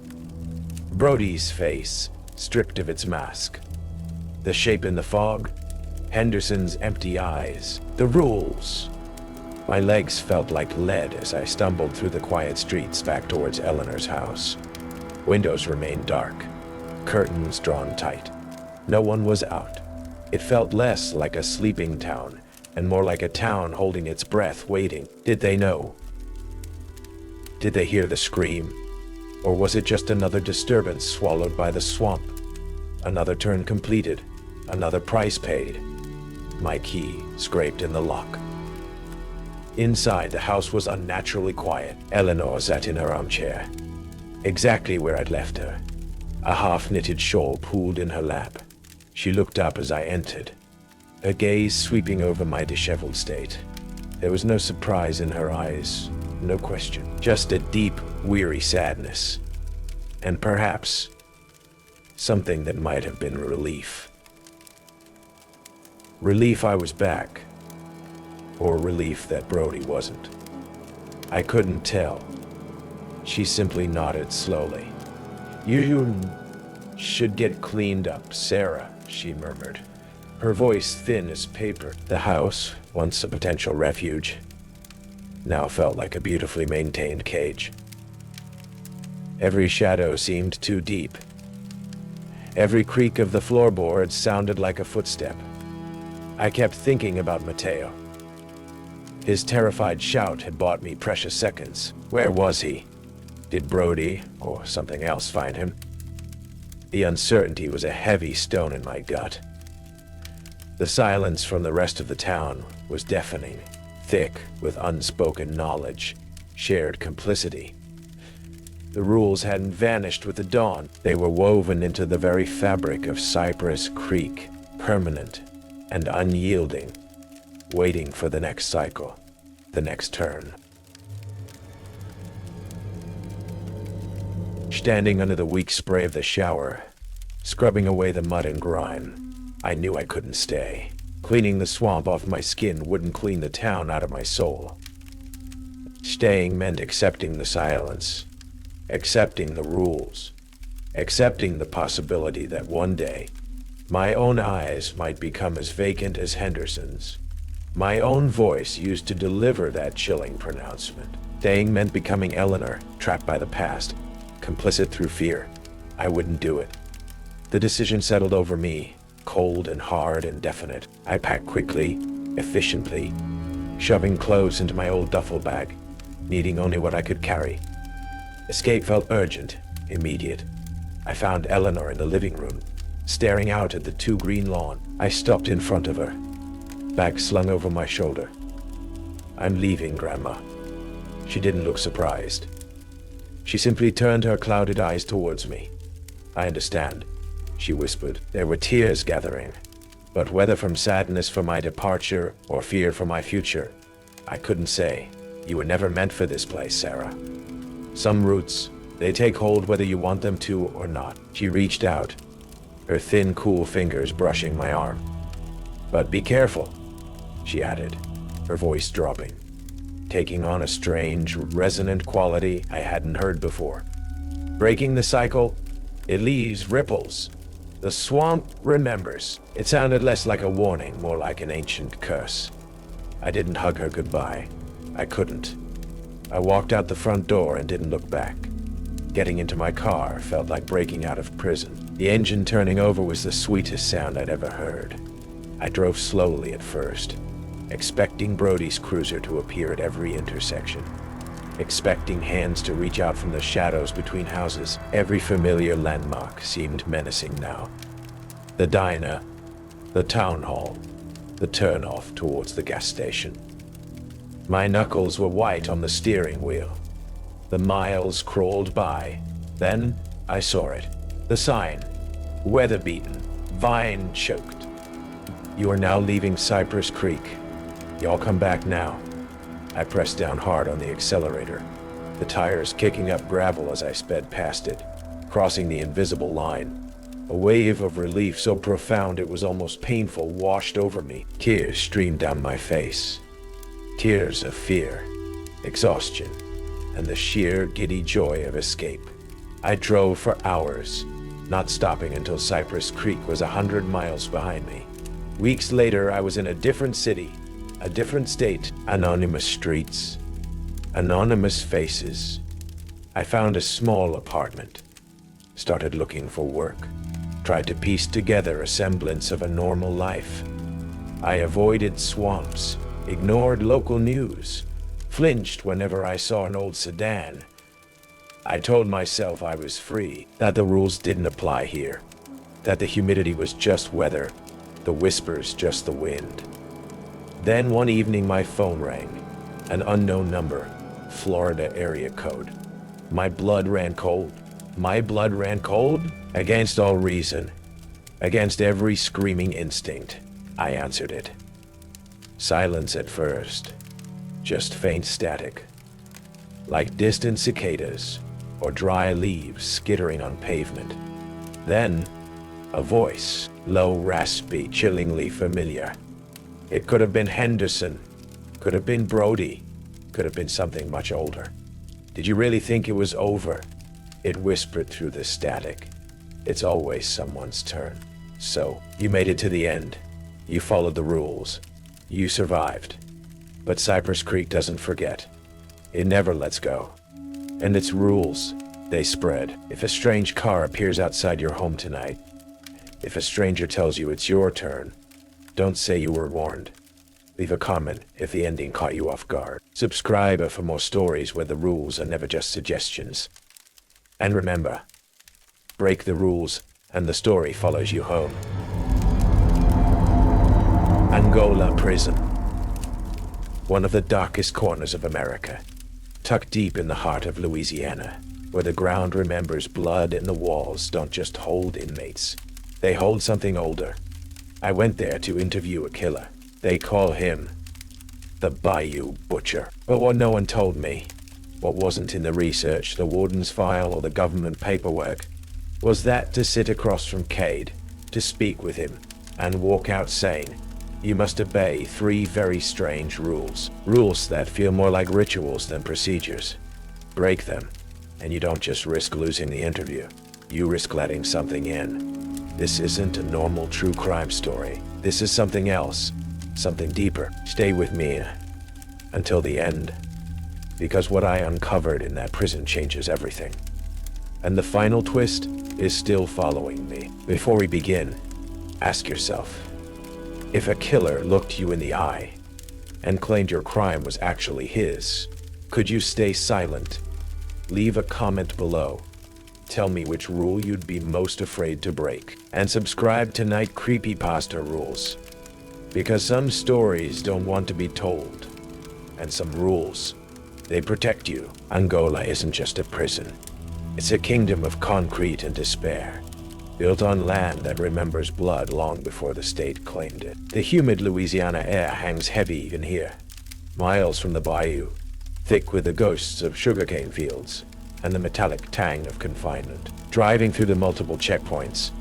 Brody's face, stripped of its mask. The shape in the fog, Henderson's empty eyes. The rules. My legs felt like lead as I stumbled through the quiet streets back towards Eleanor's house. Windows remained dark, curtains drawn tight. No one was out. It felt less like a sleeping town and more like a town holding its breath, waiting. Did they know? Did they hear the scream? Or was it just another disturbance swallowed by the swamp? Another turn completed, another price paid. My key scraped in the lock. Inside, the house was unnaturally quiet. Eleanor sat in her armchair, exactly where I'd left her. A half-knitted shawl pooled in her lap. She looked up as I entered, her gaze sweeping over my disheveled state. There was no surprise in her eyes, no question, just a deep, weary sadness. And perhaps something that might have been relief. Relief I was back, or relief that Brody wasn't. I couldn't tell. She simply nodded slowly. You should get cleaned up, Sarah, she murmured, her voice thin as paper. The house, once a potential refuge, now felt like a beautifully maintained cage. Every shadow seemed too deep. Every creak of the floorboards sounded like a footstep. I kept thinking about Mateo. His terrified shout had bought me precious seconds. Where was he? Did Brody, or something else, find him? The uncertainty was a heavy stone in my gut. The silence from the rest of the town was deafening, thick with unspoken knowledge, shared complicity. The rules hadn't vanished with the dawn. They were woven into the very fabric of Cypress Creek, permanent and unyielding, waiting for the next cycle, the next turn. Standing under the weak spray of the shower, scrubbing away the mud and grime, I knew I couldn't stay. Cleaning the swamp off my skin wouldn't clean the town out of my soul. Staying meant accepting the silence, accepting the rules, accepting the possibility that one day, my own eyes might become as vacant as Henderson's. My own voice used to deliver that chilling pronouncement. Staying meant becoming Eleanor, trapped by the past, complicit through fear. I wouldn't do it. The decision settled over me, cold and hard and definite. I packed quickly, efficiently, shoving clothes into my old duffel bag, needing only what I could carry. Escape felt urgent, immediate. I found Eleanor in the living room, staring out at the too green lawn. I stopped in front of her, bag slung over my shoulder. I'm leaving, Grandma. She didn't look surprised. She simply turned her clouded eyes towards me. I understand, she whispered. There were tears gathering, but whether from sadness for my departure or fear for my future, I couldn't say. You were never meant for this place, Sarah. Some roots, they take hold whether you want them to or not. She reached out, her thin, cool fingers brushing my arm. But be careful, she added, her voice dropping, taking on a strange, resonant quality I hadn't heard before. Breaking the cycle, it leaves ripples. The swamp remembers. It sounded less like a warning, more like an ancient curse. I didn't hug her goodbye. I couldn't. I walked out the front door and didn't look back. Getting into my car felt like breaking out of prison. The engine turning over was the sweetest sound I'd ever heard. I drove slowly at first, expecting Brody's cruiser to appear at every intersection, expecting hands to reach out from the shadows between houses. Every familiar landmark seemed menacing now. The diner, the town hall, the turnoff towards the gas station. My knuckles were white on the steering wheel. The miles crawled by. Then I saw it. The sign, weather-beaten, vine-choked. You are now leaving Cypress Creek. Y'all come back now. I pressed down hard on the accelerator, the tires kicking up gravel as I sped past it, crossing the invisible line. A wave of relief so profound it was almost painful washed over me. Tears streamed down my face. Tears of fear, exhaustion, and the sheer giddy joy of escape. I drove for hours, not stopping until Cypress Creek was 100 miles behind me. Weeks later, I was in a different city, a different state. Anonymous streets, anonymous faces. I found a small apartment, started looking for work, tried to piece together a semblance of a normal life. I avoided swamps, ignored local news, flinched whenever I saw an old sedan. I told myself I was free, that the rules didn't apply here, that the humidity was just weather, the whispers just the wind. Then one evening my phone rang, an unknown number, Florida area code. My blood ran cold. My blood ran cold? Against all reason, against every screaming instinct, I answered it. Silence at first, just faint static, like distant cicadas or dry leaves skittering on pavement. Then, a voice, low, raspy, chillingly familiar. It could have been Henderson, could have been Brody, could have been something much older. Did you really think it was over? It whispered through the static. It's always someone's turn. So, you made it to the end. You followed the rules. You survived. But Cypress Creek doesn't forget. It never lets go. And its rules, they spread. If a strange car appears outside your home tonight, if a stranger tells you it's your turn, don't say you were warned. Leave a comment if the ending caught you off guard. Subscribe for more stories where the rules are never just suggestions. And remember, break the rules and the story follows you home. Angola Prison. One of the darkest corners of America, tucked deep in the heart of Louisiana, where the ground remembers blood and the walls don't just hold inmates. They hold something older. I went there to interview a killer. They call him the Bayou Butcher. But what no one told me, what wasn't in the research, the warden's file, or the government paperwork, was that to sit across from Cade, to speak with him, and walk out saying, you must obey 3 very strange rules. Rules that feel more like rituals than procedures. Break them, and you don't just risk losing the interview. You risk letting something in. This isn't a normal true crime story. This is something else, something deeper. Stay with me until the end, because what I uncovered in that prison changes everything. And the final twist is still following me. Before we begin, ask yourself, if a killer looked you in the eye and claimed your crime was actually his, could you stay silent? Leave a comment below. Tell me which rule you'd be most afraid to break. And subscribe to Night Creepypasta Rules. Because some stories don't want to be told. And some rules, they protect you. Angola isn't just a prison. It's a kingdom of concrete and despair, built on land that remembers blood long before the state claimed it. The humid Louisiana air hangs heavy even here, miles from the bayou, thick with the ghosts of sugarcane fields and the metallic tang of confinement. Driving through the multiple checkpoints,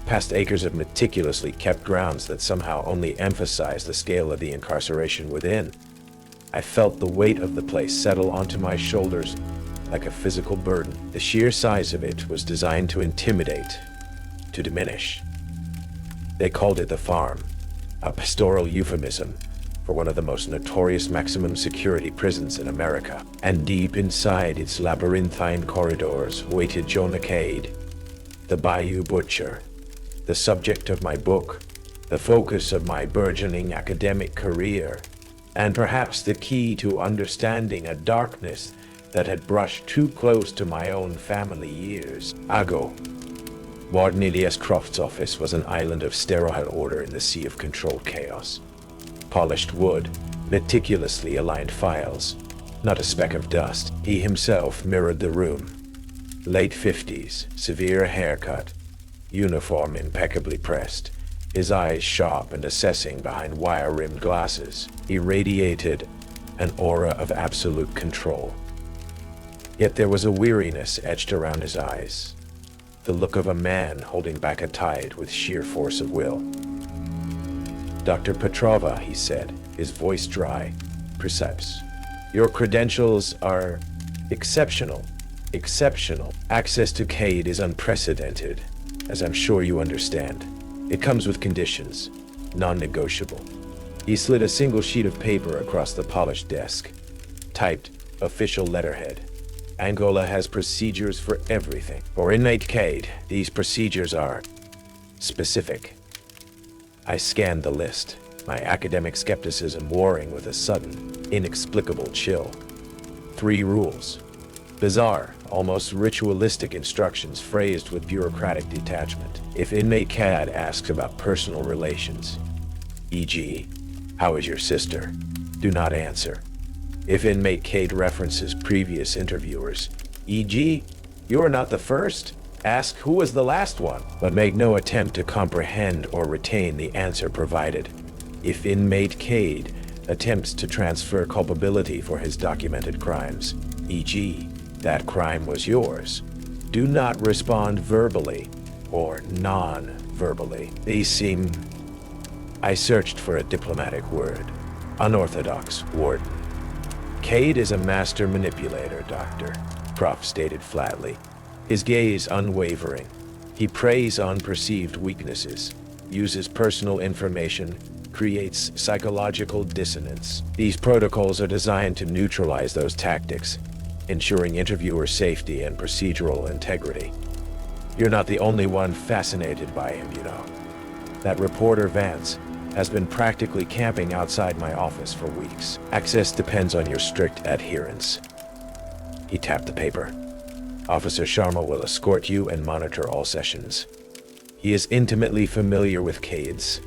past acres of meticulously kept grounds that somehow only emphasize the scale of the incarceration within, I felt the weight of the place settle onto my shoulders like a physical burden. The sheer size of it was designed to intimidate, to diminish. They called it the farm, a pastoral euphemism for one of the most notorious maximum security prisons in America. And deep inside its labyrinthine corridors waited Jonah Cade, the Bayou Butcher, the subject of my book, the focus of my burgeoning academic career, and perhaps the key to understanding a darkness that had brushed too close to my own family years ago. Warden Elias Croft's office was an island of sterile order in the sea of controlled chaos. Polished wood, meticulously aligned files, not a speck of dust. He himself mirrored the room. Late 50s, severe haircut, uniform impeccably pressed, his eyes sharp and assessing behind wire-rimmed glasses. He radiated an aura of absolute control. Yet there was a weariness etched around his eyes, the look of a man holding back a tide with sheer force of will. Dr. Petrova, he said, his voice dry, precise. Your credentials are exceptional. Exceptional. Access to Cade is unprecedented, as I'm sure you understand. It comes with conditions, non-negotiable. He slid a single sheet of paper across the polished desk, typed official letterhead. Angola has procedures for everything. For inmate Cade, these procedures are specific. I scanned the list, my academic skepticism warring with a sudden, inexplicable chill. 3 rules. Bizarre, almost ritualistic instructions phrased with bureaucratic detachment. If inmate Cade asks about personal relations, e.g., how is your sister, do not answer. If inmate Cade references previous interviewers, e.g., you are not the first, ask who was the last one, but make no attempt to comprehend or retain the answer provided. If inmate Cade attempts to transfer culpability for his documented crimes, e.g., that crime was yours, do not respond verbally. or non-verbally. I searched for a diplomatic word. Unorthodox warden. Cade is a master manipulator, Doctor, Prof stated flatly, his gaze unwavering. He preys on perceived weaknesses, uses personal information, creates psychological dissonance. These protocols are designed to neutralize those tactics, ensuring interviewer safety and procedural integrity. You're not the only one fascinated by him, you know. That reporter Vance has been practically camping outside my office for weeks. Access depends on your strict adherence. He tapped the paper. Officer Sharma will escort you and monitor all sessions. He is intimately familiar with Cade's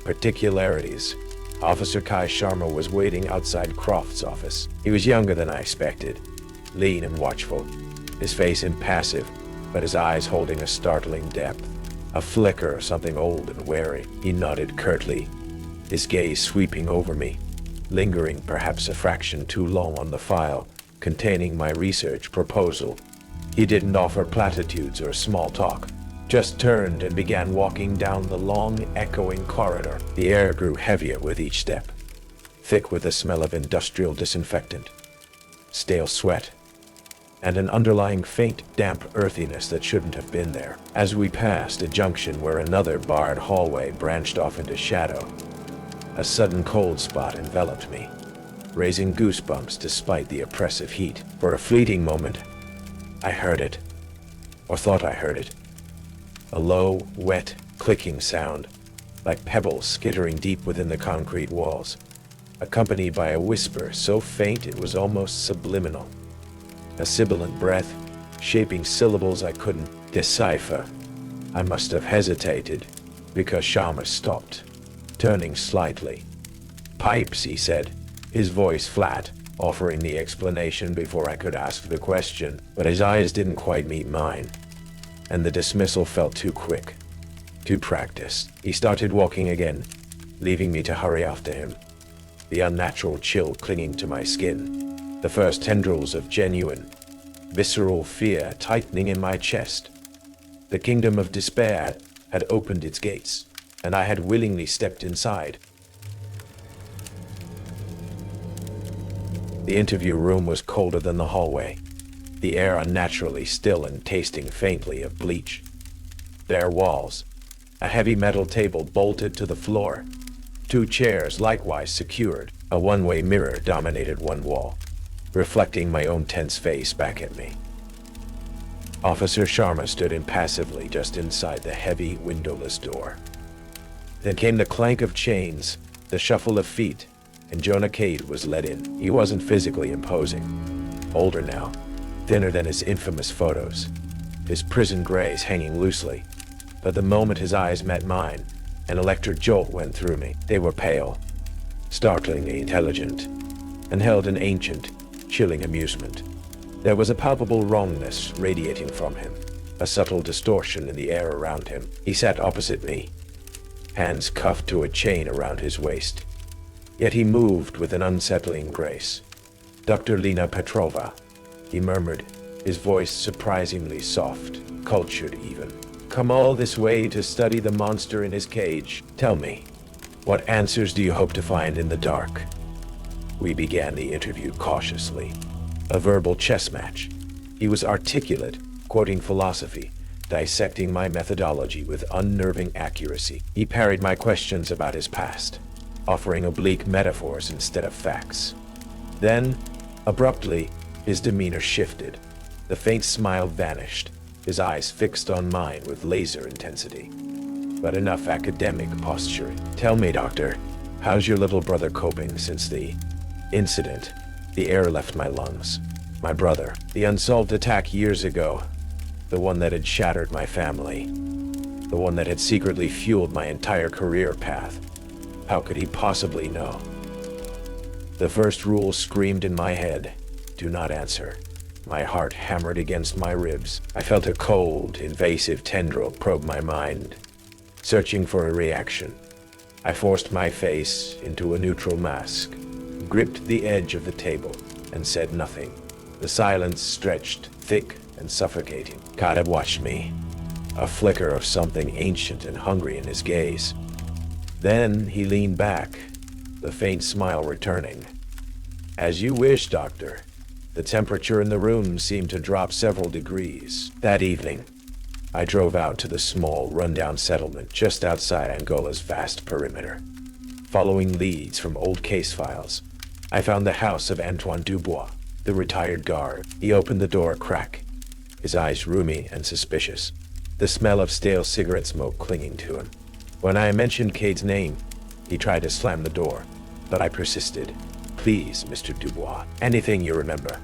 particularities. Officer Kai Sharma was waiting outside Croft's office. He was younger than I expected, lean and watchful, his face impassive, but his eyes holding a startling depth, a flicker of something old and wary. He nodded curtly, his gaze sweeping over me, lingering perhaps a fraction too long on the file containing my research proposal. He didn't offer platitudes or small talk, just turned and began walking down the long, echoing corridor. The air grew heavier with each step, thick with the smell of industrial disinfectant, stale sweat, and an underlying faint, damp earthiness that shouldn't have been there. As we passed a junction where another barred hallway branched off into shadow, a sudden cold spot enveloped me, raising goosebumps despite the oppressive heat. For a fleeting moment, I heard it, or thought I heard it. A low, wet, clicking sound, like pebbles skittering deep within the concrete walls, accompanied by a whisper so faint it was almost subliminal. A sibilant breath, shaping syllables I couldn't decipher. I must have hesitated, because Sharma stopped, turning slightly. "Pipes," he said, his voice flat, offering the explanation before I could ask the question, but his eyes didn't quite meet mine, and the dismissal felt too quick, too practiced. He started walking again, leaving me to hurry after him, the unnatural chill clinging to my skin, the first tendrils of genuine, visceral fear tightening in my chest. The kingdom of despair had opened its gates, and I had willingly stepped inside. The interview room was colder than the hallway, the air unnaturally still and tasting faintly of bleach. Bare walls, a heavy metal table bolted to the floor, two chairs likewise secured. A one-way mirror dominated one wall, reflecting my own tense face back at me. Officer Sharma stood impassively just inside the heavy, windowless door. Then came the clank of chains, the shuffle of feet, and Jonah Cade was led in. He wasn't physically imposing. Older now, thinner than his infamous photos, his prison grays hanging loosely. But the moment his eyes met mine, an electric jolt went through me. They were pale, startlingly intelligent, and held an ancient, chilling amusement. There was a palpable wrongness radiating from him, a subtle distortion in the air around him. He sat opposite me, hands cuffed to a chain around his waist. Yet he moved with an unsettling grace. "Dr. Lena Petrova," he murmured, his voice surprisingly soft, cultured even. "Come all this way to study the monster in his cage. Tell me, what answers do you hope to find in the dark?" We began the interview cautiously, a verbal chess match. He was articulate, quoting philosophy, dissecting my methodology with unnerving accuracy. He parried my questions about his past, offering oblique metaphors instead of facts. Then, abruptly, his demeanor shifted. The faint smile vanished, his eyes fixed on mine with laser intensity. But enough academic posturing. "Tell me, Doctor, how's your little brother coping since the incident?" The air left my lungs. My brother, the unsolved attack years ago, the one that had shattered my family, the one that had secretly fueled my entire career path. How could he possibly know? The first rule screamed in my head, "Do not answer." My heart hammered against my ribs. I felt a cold, invasive tendril probe my mind, searching for a reaction. I forced my face into a neutral mask, gripped the edge of the table, and said nothing. The silence stretched, thick and suffocating. God had watched me, a flicker of something ancient and hungry in his gaze. Then he leaned back, the faint smile returning. "As you wish, Doctor." The temperature in the room seemed to drop several degrees. That evening, I drove out to the small, rundown settlement just outside Angola's vast perimeter. Following leads from old case files, I found the house of Antoine Dubois, the retired guard. He opened the door a crack, his eyes rheumy and suspicious, the smell of stale cigarette smoke clinging to him. When I mentioned Cade's name, he tried to slam the door, but I persisted. "Please, Mr. Dubois, anything you remember."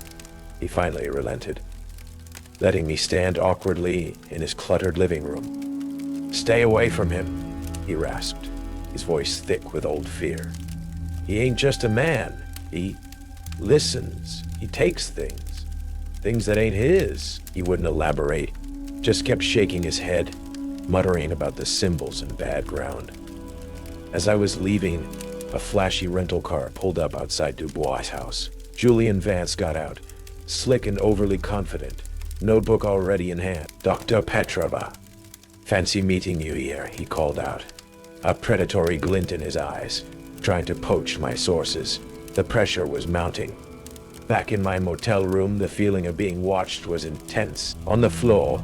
He finally relented, letting me stand awkwardly in his cluttered living room. "Stay away from him," he rasped, his voice thick with old fear. "He ain't just a man. He listens. He takes things that ain't his." He wouldn't elaborate, just kept shaking his head, muttering about the symbols and bad ground. As I was leaving, a flashy rental car pulled up outside Dubois' house. Julian Vance got out, slick and overly confident, notebook already in hand. "Dr. Petrova, fancy meeting you here," he called out, a predatory glint in his eyes, trying to poach my sources. The pressure was mounting. Back in my motel room, the feeling of being watched was intense. On the floor,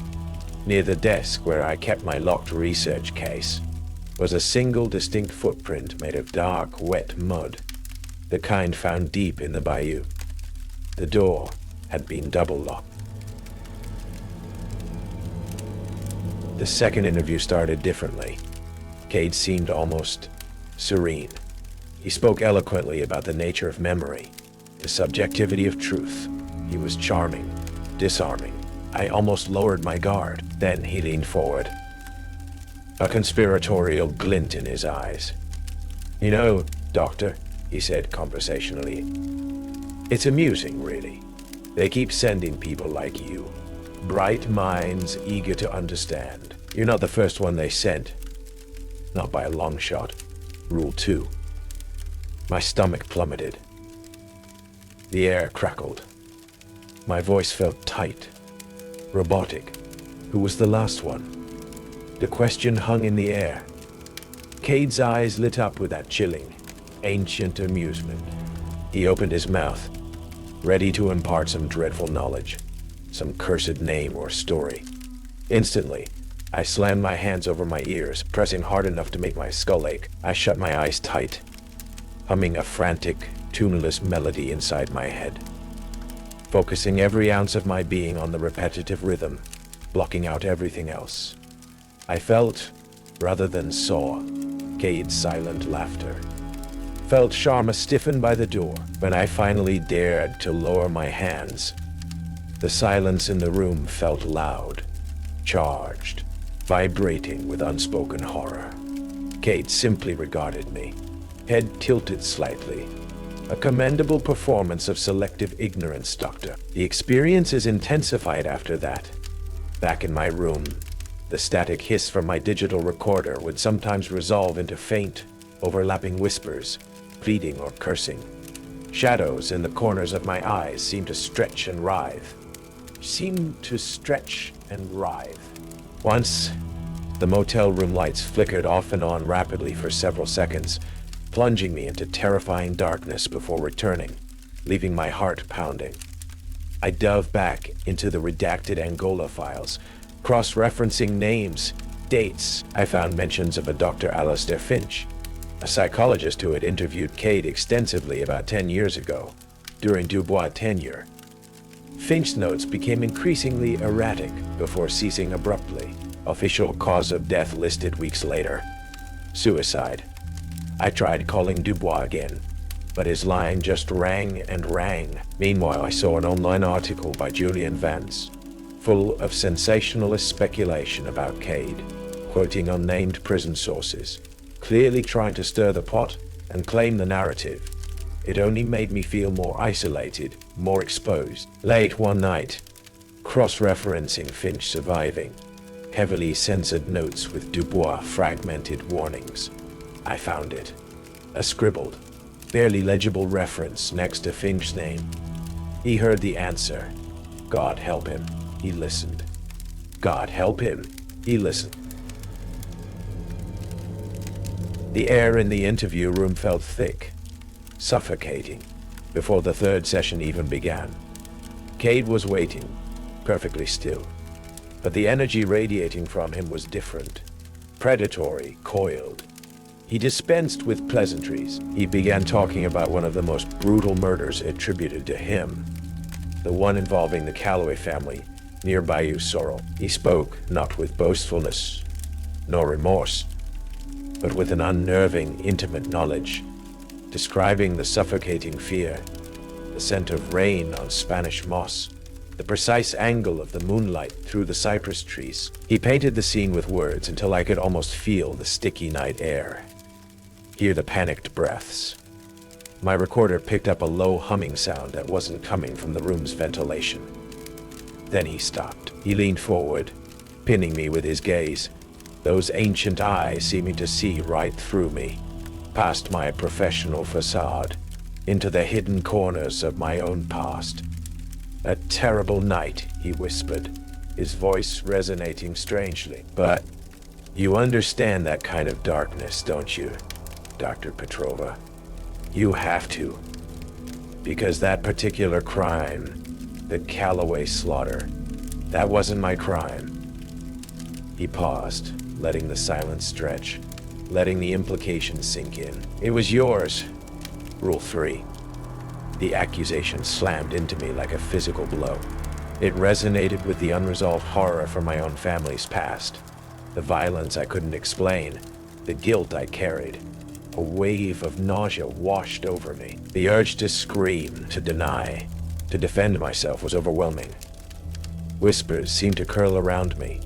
near the desk where I kept my locked research case, was a single distinct footprint made of dark, wet mud, the kind found deep in the bayou. The door had been double locked. The second interview started differently. Cade seemed almost serene. He spoke eloquently about the nature of memory, the subjectivity of truth. He was charming, disarming. I almost lowered my guard. Then he leaned forward, a conspiratorial glint in his eyes. "You know, Doctor," he said conversationally, "it's amusing, really. They keep sending people like you, bright minds eager to understand. You're not the first one they sent. Not by a long shot. Rule 2. My stomach plummeted. The air crackled. My voice felt tight, robotic. Who was the last one? The question hung in the air. Cade's eyes lit up with that chilling, ancient amusement. He opened his mouth, ready to impart some dreadful knowledge, some cursed name or story. Instantly, I slammed my hands over my ears, pressing hard enough to make my skull ache. I shut my eyes tight, humming a frantic, tuneless melody inside my head, focusing every ounce of my being on the repetitive rhythm, blocking out everything else. I felt, rather than saw, Cade's silent laughter. Felt Sharma stiffen by the door. When I finally dared to lower my hands, the silence in the room felt loud, charged, vibrating with unspoken horror. Cade simply regarded me, head tilted slightly. A commendable performance of selective ignorance, Doctor. The experience is intensified after that. Back in my room, the static hiss from my digital recorder would sometimes resolve into faint, overlapping whispers, pleading or cursing. Shadows in the corners of my eyes seemed to stretch and writhe. Once, the motel room lights flickered off and on rapidly for several seconds, plunging me into terrifying darkness before returning, leaving my heart pounding. I dove back into the redacted Angola files, cross-referencing names, dates. I found mentions of a Dr. Alistair Finch, a psychologist who had interviewed Cade extensively about 10 years ago, during Dubois' tenure. Finch's notes became increasingly erratic before ceasing abruptly. Official cause of death listed weeks later: suicide. I tried calling Dubois again, but his line just rang and rang. Meanwhile, I saw an online article by Julian Vance, full of sensationalist speculation about Cade, quoting unnamed prison sources, clearly trying to stir the pot and claim the narrative. It only made me feel more isolated, more exposed. Late one night, cross-referencing Finch surviving, heavily censored notes with Dubois fragmented warnings, I found it. A scribbled, barely legible reference next to Finch's name. He heard the answer. God help him. He listened. God help him. He listened. The air in the interview room felt thick, suffocating, before the third session even began. Cade was waiting, perfectly still, but the energy radiating from him was different, predatory, coiled. He dispensed with pleasantries. He began talking about one of the most brutal murders attributed to him, the one involving the Calloway family near Bayou Sorrel. He spoke not with boastfulness, nor remorse, but with an unnerving, intimate knowledge, describing the suffocating fear, the scent of rain on Spanish moss, the precise angle of the moonlight through the cypress trees. He painted the scene with words until I could almost feel the sticky night air, hear the panicked breaths. My recorder picked up a low humming sound that wasn't coming from the room's ventilation. Then he stopped. He leaned forward, pinning me with his gaze, those ancient eyes seeming to see right through me, past my professional facade, into the hidden corners of my own past. "A terrible night," he whispered, his voice resonating strangely. "But you understand that kind of darkness, don't you, Dr. Petrova? You have to. Because that particular crime, the Calloway slaughter, that wasn't my crime." He paused, letting the silence stretch, letting the implications sink in. "It was yours. Rule 3. The accusation slammed into me like a physical blow. It resonated with the unresolved horror from my own family's past, the violence I couldn't explain, the guilt I carried. A wave of nausea washed over me. The urge to scream, to deny, to defend myself was overwhelming. Whispers seemed to curl around me,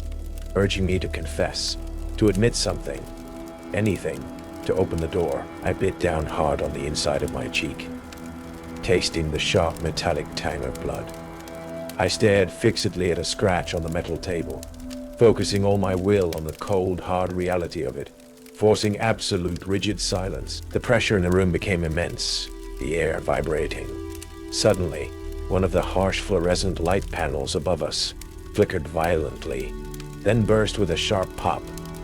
urging me to confess, to admit something, anything, to open the door. I bit down hard on the inside of my cheek, tasting the sharp metallic tang of blood. I stared fixedly at a scratch on the metal table, focusing all my will on the cold, hard reality of it, forcing absolute rigid silence. The pressure in the room became immense, the air vibrating. Suddenly, one of the harsh fluorescent light panels above us flickered violently, then burst with a sharp pop,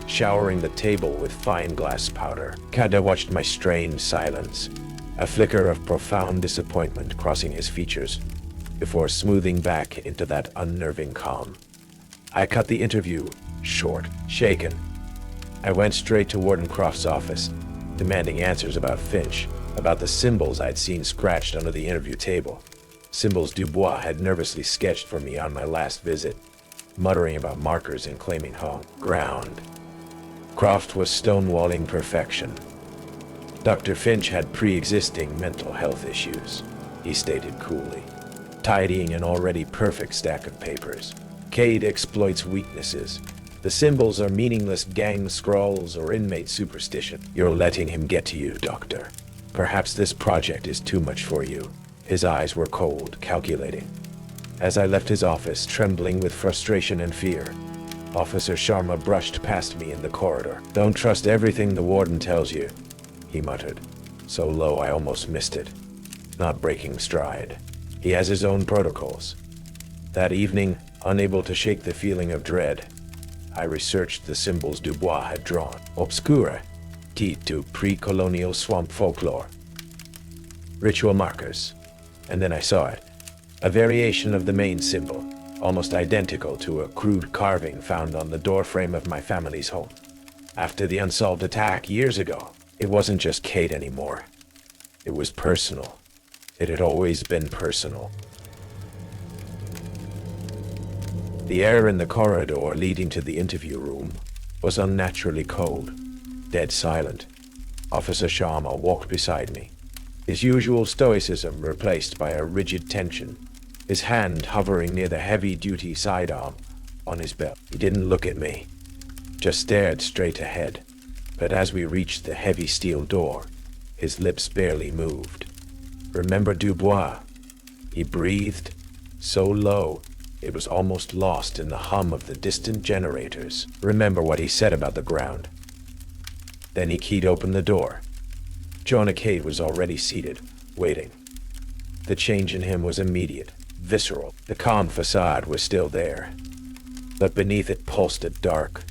showering the table with fine glass powder. Kada watched my strained silence, a flicker of profound disappointment crossing his features, before smoothing back into that unnerving calm. I cut the interview short, shaken. I went straight to Warden Croft's office, demanding answers about Finch, about the symbols I'd seen scratched under the interview table. Symbols Dubois had nervously sketched for me on my last visit, muttering about markers and claiming home ground. Croft was stonewalling perfection. Dr. Finch had pre-existing mental health issues, he stated coolly, tidying an already perfect stack of papers. Cade exploits weaknesses. The symbols are meaningless gang scrawls or inmate superstition. You're letting him get to you, Doctor. Perhaps this project is too much for you. His eyes were cold, calculating. As I left his office, trembling with frustration and fear, Officer Sharma brushed past me in the corridor. "Don't trust everything the warden tells you," he muttered, so low I almost missed it, not breaking stride. He has his own protocols. That evening, unable to shake the feeling of dread, I researched the symbols Dubois had drawn. Obscura, tied to pre-colonial swamp folklore. Ritual markers. And then I saw it. A variation of the main symbol, almost identical to a crude carving found on the doorframe of my family's home. After the unsolved attack years ago, it wasn't just Kate anymore. It was personal. It had always been personal. The air in the corridor leading to the interview room was unnaturally cold, dead silent. Officer Sharma walked beside me, his usual stoicism replaced by a rigid tension, his hand hovering near the heavy-duty sidearm on his belt. He didn't look at me, just stared straight ahead. But as we reached the heavy steel door, his lips barely moved. "Remember Dubois?" He breathed, so low, it was almost lost in the hum of the distant generators. "Remember what he said about the ground?" Then he keyed open the door. Jonah Cade was already seated, waiting. The change in him was immediate, visceral. The calm facade was still there, but beneath it pulsed a dark,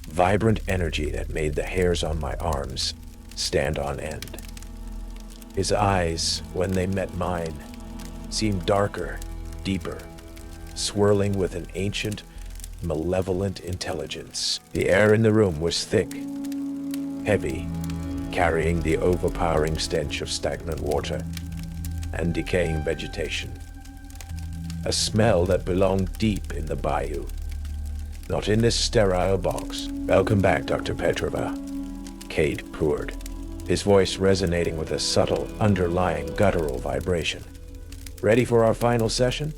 vibrant energy that made the hairs on my arms stand on end. His eyes, when they met mine, seemed darker, deeper, swirling with an ancient, malevolent intelligence. The air in the room was thick, heavy, carrying the overpowering stench of stagnant water and decaying vegetation. A smell that belonged deep in the bayou, not in this sterile box. "Welcome back, Dr. Petrova," Cade purred, his voice resonating with a subtle, underlying guttural vibration. "Ready for our final session?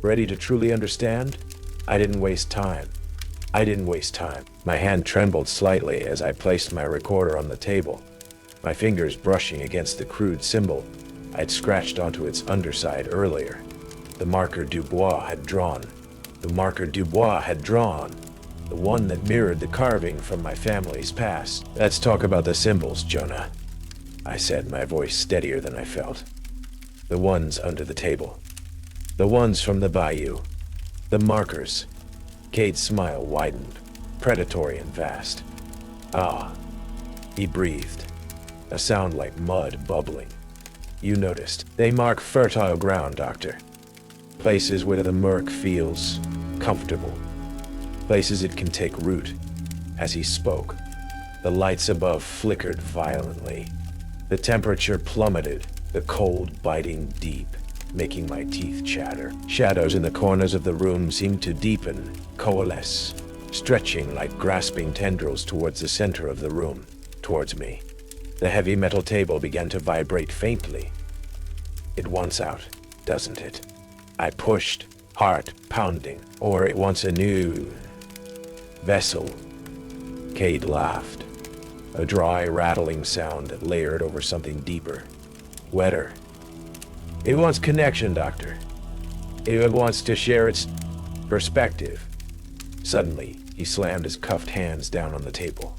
Ready to truly understand?" I didn't waste time. My hand trembled slightly as I placed my recorder on the table, my fingers brushing against the crude symbol I'd scratched onto its underside earlier. The marker Dubois had drawn. The one that mirrored the carving from my family's past. "Let's talk about the symbols, Jonah," I said, my voice steadier than I felt. "The ones under the table. The ones from the bayou. The markers." Cade's smile widened, predatory and vast. "Ah," he breathed, a sound like mud bubbling. "You noticed. They mark fertile ground, Doctor. Places where the murk feels comfortable. Places it can take root." As he spoke, the lights above flickered violently. The temperature plummeted, the cold biting deep, making my teeth chatter. Shadows in the corners of the room seemed to deepen, coalesce, stretching like grasping tendrils towards the center of the room, towards me. The heavy metal table began to vibrate faintly. "It wants out, doesn't it?" I pushed, heart pounding. "Or it wants a new vessel." Cade laughed, a dry, rattling sound that layered over something deeper, wetter. "It wants connection, Doctor. It wants to share its perspective." Suddenly, he slammed his cuffed hands down on the table.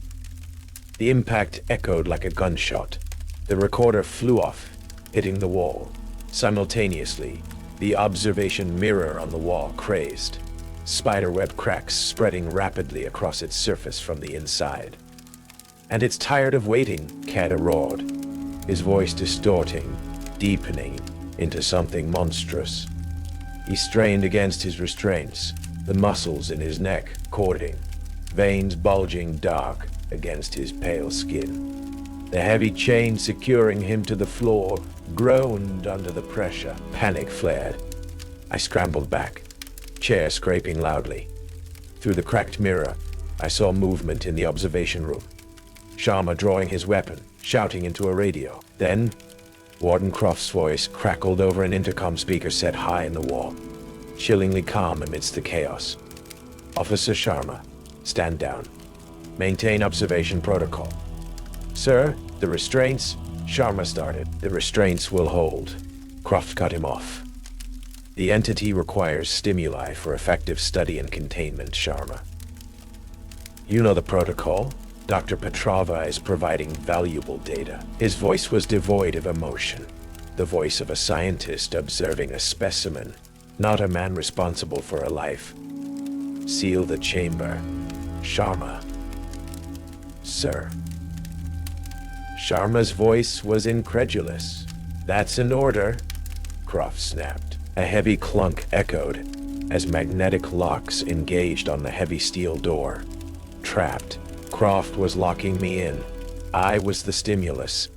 The impact echoed like a gunshot. The recorder flew off, hitting the wall. Simultaneously, the observation mirror on the wall crazed, spiderweb cracks spreading rapidly across its surface from the inside. "And it's tired of waiting," Cade roared, his voice distorting, deepening into something monstrous. He strained against his restraints, the muscles in his neck cording, veins bulging dark against his pale skin. The heavy chain securing him to the floor groaned under the pressure. Panic flared. I scrambled back, chair scraping loudly. Through the cracked mirror, I saw movement in the observation room. Sharma drawing his weapon, shouting into a radio. Then, Warden Croft's voice crackled over an intercom speaker set high in the wall, chillingly calm amidst the chaos. "Officer Sharma, stand down. Maintain observation protocol." "Sir, the restraints," Sharma started. "The restraints will hold." Croft cut him off. "The entity requires stimuli for effective study and containment, Sharma. You know the protocol. Dr. Petrova is providing valuable data." His voice was devoid of emotion, the voice of a scientist observing a specimen, not a man responsible for a life. "Seal the chamber, Sharma." "Sir." Sharma's voice was incredulous. "That's an order," Croft snapped. A heavy clunk echoed as magnetic locks engaged on the heavy steel door. Trapped, Croft was locking me in. I was the stimulus.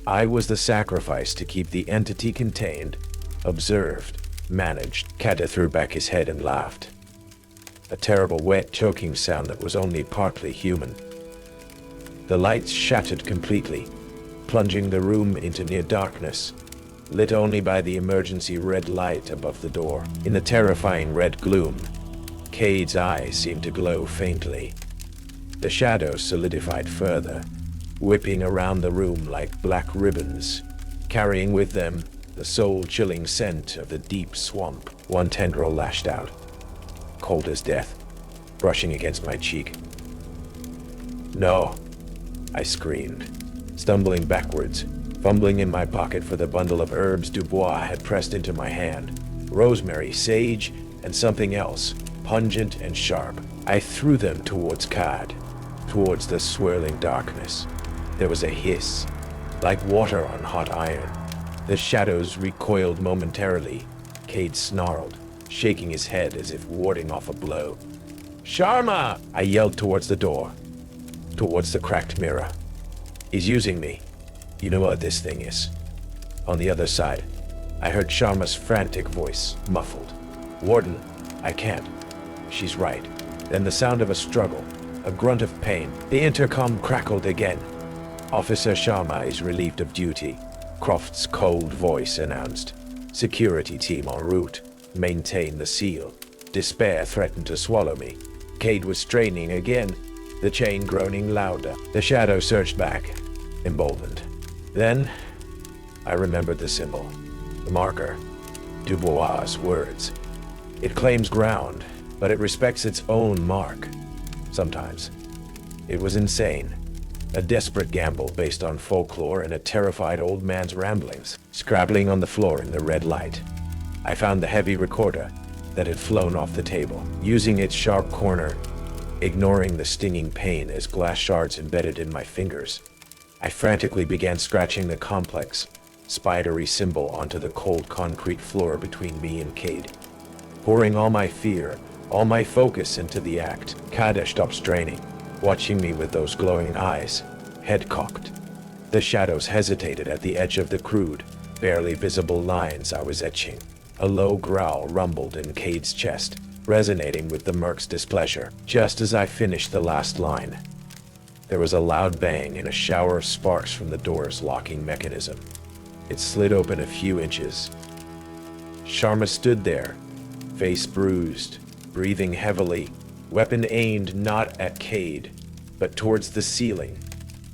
I was the sacrifice to keep the entity contained, observed, managed. Cade threw back his head and laughed. A terrible wet choking sound that was only partly human. The lights shattered completely, plunging the room into near darkness, lit only by the emergency red light above the door. In the terrifying red gloom, Cade's eyes seemed to glow faintly. The shadows solidified further, whipping around the room like black ribbons, carrying with them the soul-chilling scent of the deep swamp. One tendril lashed out, cold as death, brushing against my cheek. "No," I screamed, stumbling backwards, fumbling in my pocket for the bundle of herbs Dubois had pressed into my hand. Rosemary, sage, and something else, pungent and sharp. I threw them towards Cade, towards the swirling darkness. There was a hiss, like water on hot iron. The shadows recoiled momentarily. Cade snarled, shaking his head as if warding off a blow. "Sharma!" I yelled towards the door, towards the cracked mirror. "He's using me. You know what this thing is." On the other side, I heard Sharma's frantic voice, muffled. "Warden, I can't." She's right. Then the sound of a struggle, a grunt of pain. The intercom crackled again. "Officer Sharma is relieved of duty," Croft's cold voice announced. "Security team en route. Maintain the seal." Despair threatened to swallow me. Cade was straining again, the chain groaning louder. The shadow surged back, emboldened. Then, I remembered the symbol, the marker, Dubois' words. It claims ground, but it respects its own mark. Sometimes. It was insane. A desperate gamble based on folklore and a terrified old man's ramblings, scrabbling on the floor in the red light. I found the heavy recorder that had flown off the table, using its sharp corner, ignoring the stinging pain as glass shards embedded in my fingers. I frantically began scratching the complex, spidery symbol onto the cold concrete floor between me and Cade, pouring all my fear, all my focus into the act. Kadesh stopped straining, watching me with those glowing eyes, head cocked. The shadows hesitated at the edge of the crude, barely visible lines I was etching. A low growl rumbled in Cade's chest, resonating with the merc's displeasure. Just as I finished the last line, there was a loud bang and a shower of sparks from the door's locking mechanism. It slid open a few inches. Sharma stood there, face bruised, breathing heavily, weapon aimed not at Cade, but towards the ceiling.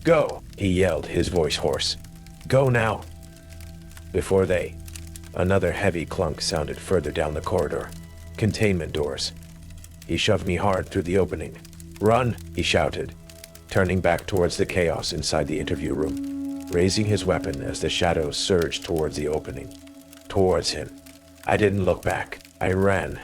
"Go!" he yelled, his voice hoarse. "Go now!" Before another heavy clunk sounded further down the corridor. Containment doors. He shoved me hard through the opening. "Run!" he shouted, turning back towards the chaos inside the interview room, raising his weapon as the shadows surged towards the opening. Towards him. I didn't look back. I ran,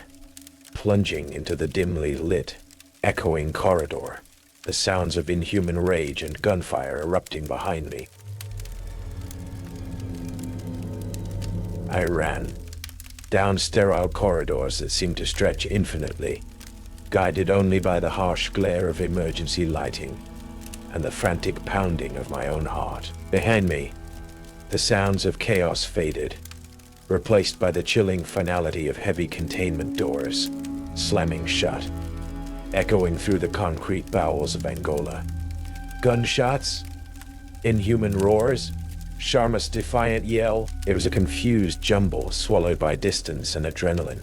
plunging into the dimly lit, echoing corridor, the sounds of inhuman rage and gunfire erupting behind me. I ran, down sterile corridors that seemed to stretch infinitely, guided only by the harsh glare of emergency lighting and the frantic pounding of my own heart. Behind me, the sounds of chaos faded, replaced by the chilling finality of heavy containment doors, slamming shut, echoing through the concrete bowels of Angola. Gunshots, inhuman roars, Sharma's defiant yell. It was a confused jumble swallowed by distance and adrenaline.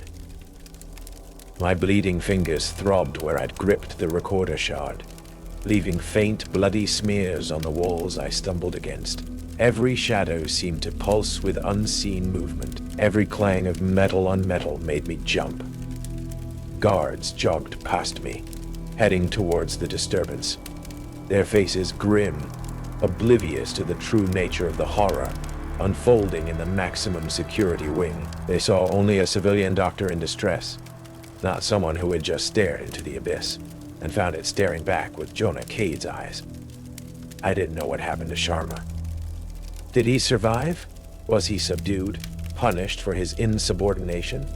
My bleeding fingers throbbed where I'd gripped the recorder shard, leaving faint, bloody smears on the walls I stumbled against. Every shadow seemed to pulse with unseen movement. Every clang of metal on metal made me jump. Guards jogged past me, heading towards the disturbance, their faces grim, oblivious to the true nature of the horror unfolding in the maximum security wing. They saw only a civilian doctor in distress, not someone who had just stared into the abyss and found it staring back with Jonah Cade's eyes. I didn't know what happened to Sharma. Did he survive? Was he subdued, punished for his insubordination?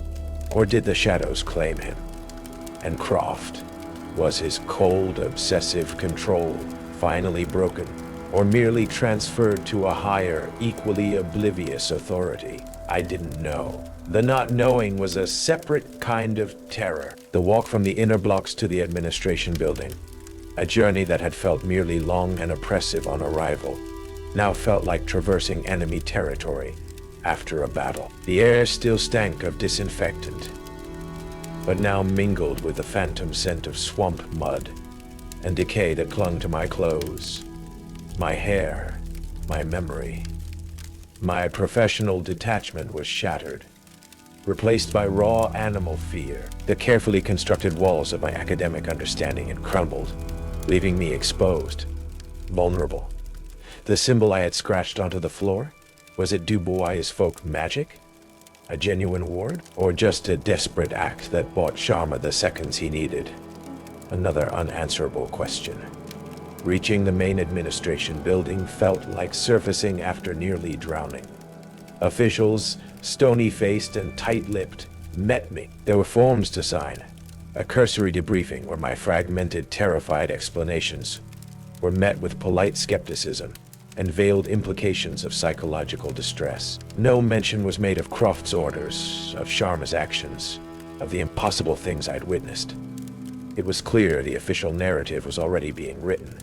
Or did the shadows claim him? And Croft, was his cold, obsessive control finally broken, or merely transferred to a higher, equally oblivious authority? I didn't know. The not knowing was a separate kind of terror. The walk from the inner blocks to the administration building, a journey that had felt merely long and oppressive on arrival, now felt like traversing enemy territory after a battle. The air still stank of disinfectant, but now mingled with the phantom scent of swamp mud and decay that clung to my clothes, my hair, my memory. My professional detachment was shattered, replaced by raw animal fear. The carefully constructed walls of my academic understanding had crumbled, leaving me exposed, vulnerable. The symbol I had scratched onto the floor, was it Dubois' folk magic? A genuine ward? Or just a desperate act that bought Sharma the seconds he needed? Another unanswerable question. Reaching the main administration building felt like surfacing after nearly drowning. Officials, stony-faced and tight-lipped, met me. There were forms to sign. A cursory debriefing where my fragmented, terrified explanations were met with polite skepticism and veiled implications of psychological distress. No mention was made of Croft's orders, of Sharma's actions, of the impossible things I'd witnessed. It was clear the official narrative was already being written,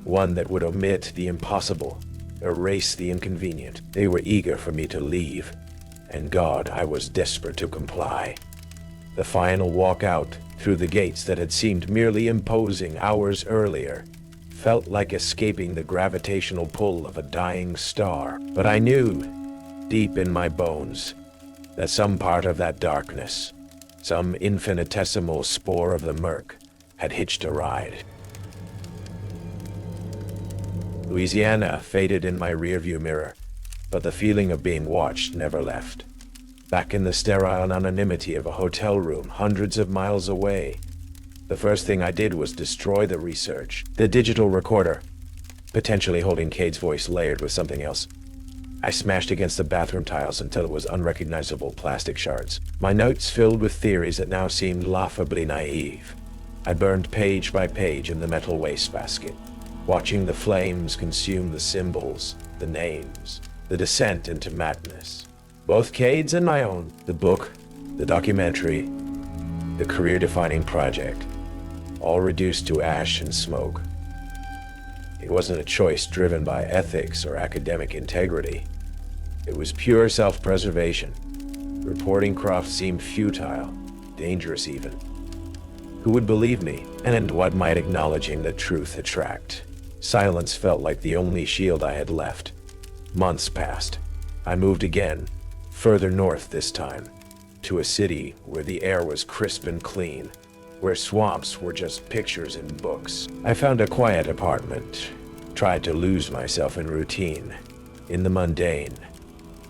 one that would omit the impossible, erase the inconvenient. They were eager for me to leave, and God, I was desperate to comply. The final walk out through the gates that had seemed merely imposing hours earlier felt like escaping the gravitational pull of a dying star. But I knew, deep in my bones, that some part of that darkness, some infinitesimal spore of the murk, had hitched a ride. Louisiana faded in my rearview mirror, but the feeling of being watched never left. Back in the sterile anonymity of a hotel room hundreds of miles away, the first thing I did was destroy the research. The digital recorder, potentially holding Cade's voice layered with something else. I smashed against the bathroom tiles until it was unrecognizable plastic shards. My notes filled with theories that now seemed laughably naive. I burned page by page in the metal wastebasket, watching the flames consume the symbols, the names, the descent into madness. Both Cade's and my own. The book, the documentary, the career-defining project, all reduced to ash and smoke. It wasn't a choice driven by ethics or academic integrity. It was pure self-preservation. Reporting Croft seemed futile, dangerous even. Who would believe me? And what might acknowledging the truth attract? Silence felt like the only shield I had left. Months passed. I moved again, further north this time, to a city where the air was crisp and clean, where swamps were just pictures in books. I found a quiet apartment, tried to lose myself in routine, in the mundane.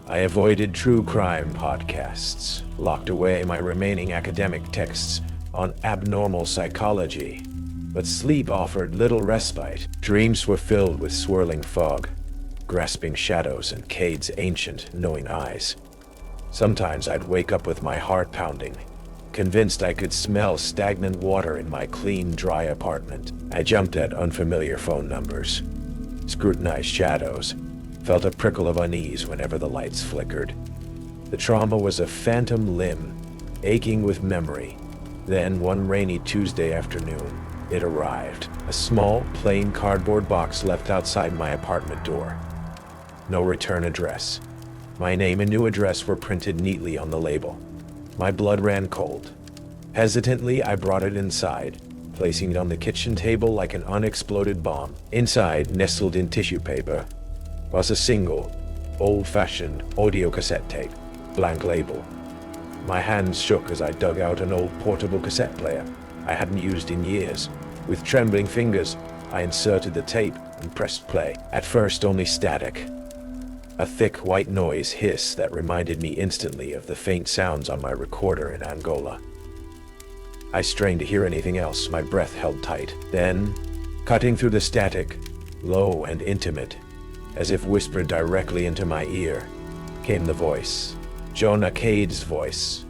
I avoided true crime podcasts, locked away my remaining academic texts on abnormal psychology, but sleep offered little respite. Dreams were filled with swirling fog, grasping shadows, and Cade's ancient, knowing eyes. Sometimes I'd wake up with my heart pounding, convinced I could smell stagnant water in my clean, dry apartment. I jumped at unfamiliar phone numbers, scrutinized shadows, felt a prickle of unease whenever the lights flickered. The trauma was a phantom limb, aching with memory. Then, one rainy Tuesday afternoon, it arrived. A small, plain cardboard box left outside my apartment door. No return address. My name and new address were printed neatly on the label. My blood ran cold. Hesitantly, I brought it inside, placing it on the kitchen table like an unexploded bomb. Inside, nestled in tissue paper, was a single, old-fashioned audio cassette tape, blank label. My hands shook as I dug out an old portable cassette player I hadn't used in years. With trembling fingers, I inserted the tape and pressed play. At first, only static. A thick white noise hiss that reminded me instantly of the faint sounds on my recorder in Angola. I strained to hear anything else, my breath held tight. Then, cutting through the static, low and intimate, as if whispered directly into my ear, came the voice. Jonah Cade's voice.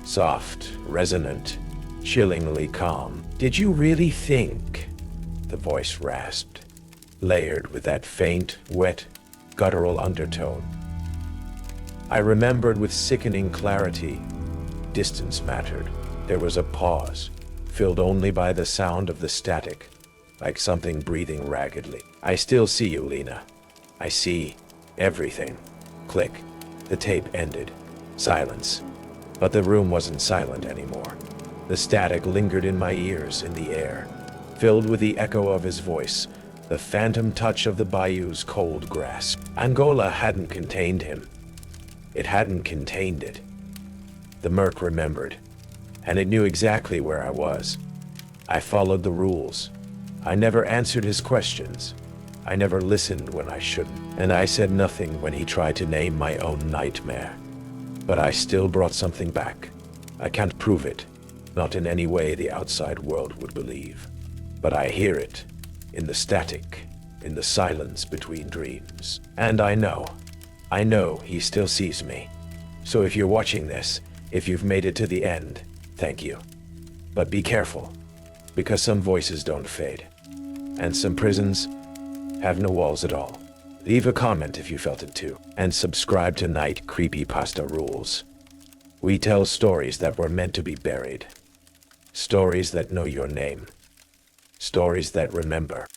Soft, resonant, chillingly calm. "Did you really think?" the voice rasped, layered with that faint, wet, guttural undertone. I remembered with sickening clarity. Distance mattered. There was a pause, filled only by the sound of the static, like something breathing raggedly. "I still see you, Lena. I see everything." Click. The tape ended. Silence. But the room wasn't silent anymore. The static lingered in my ears, in the air, filled with the echo of his voice, the phantom touch of the bayou's cold grasp. Angola hadn't contained him. It hadn't contained it. The murk remembered, and it knew exactly where I was. I followed the rules. I never answered his questions. I never listened when I shouldn't, and I said nothing when he tried to name my own nightmare. But I still brought something back. I can't prove it, not in any way the outside world would believe. But I hear it, in the static, in the silence between dreams. And I know he still sees me. So if you're watching this, if you've made it to the end, thank you. But be careful, because some voices don't fade, and some prisons have no walls at all. Leave a comment if you felt it too, and subscribe to Night Creepypasta Rules. We tell stories that were meant to be buried. Stories that know your name. Stories that remember.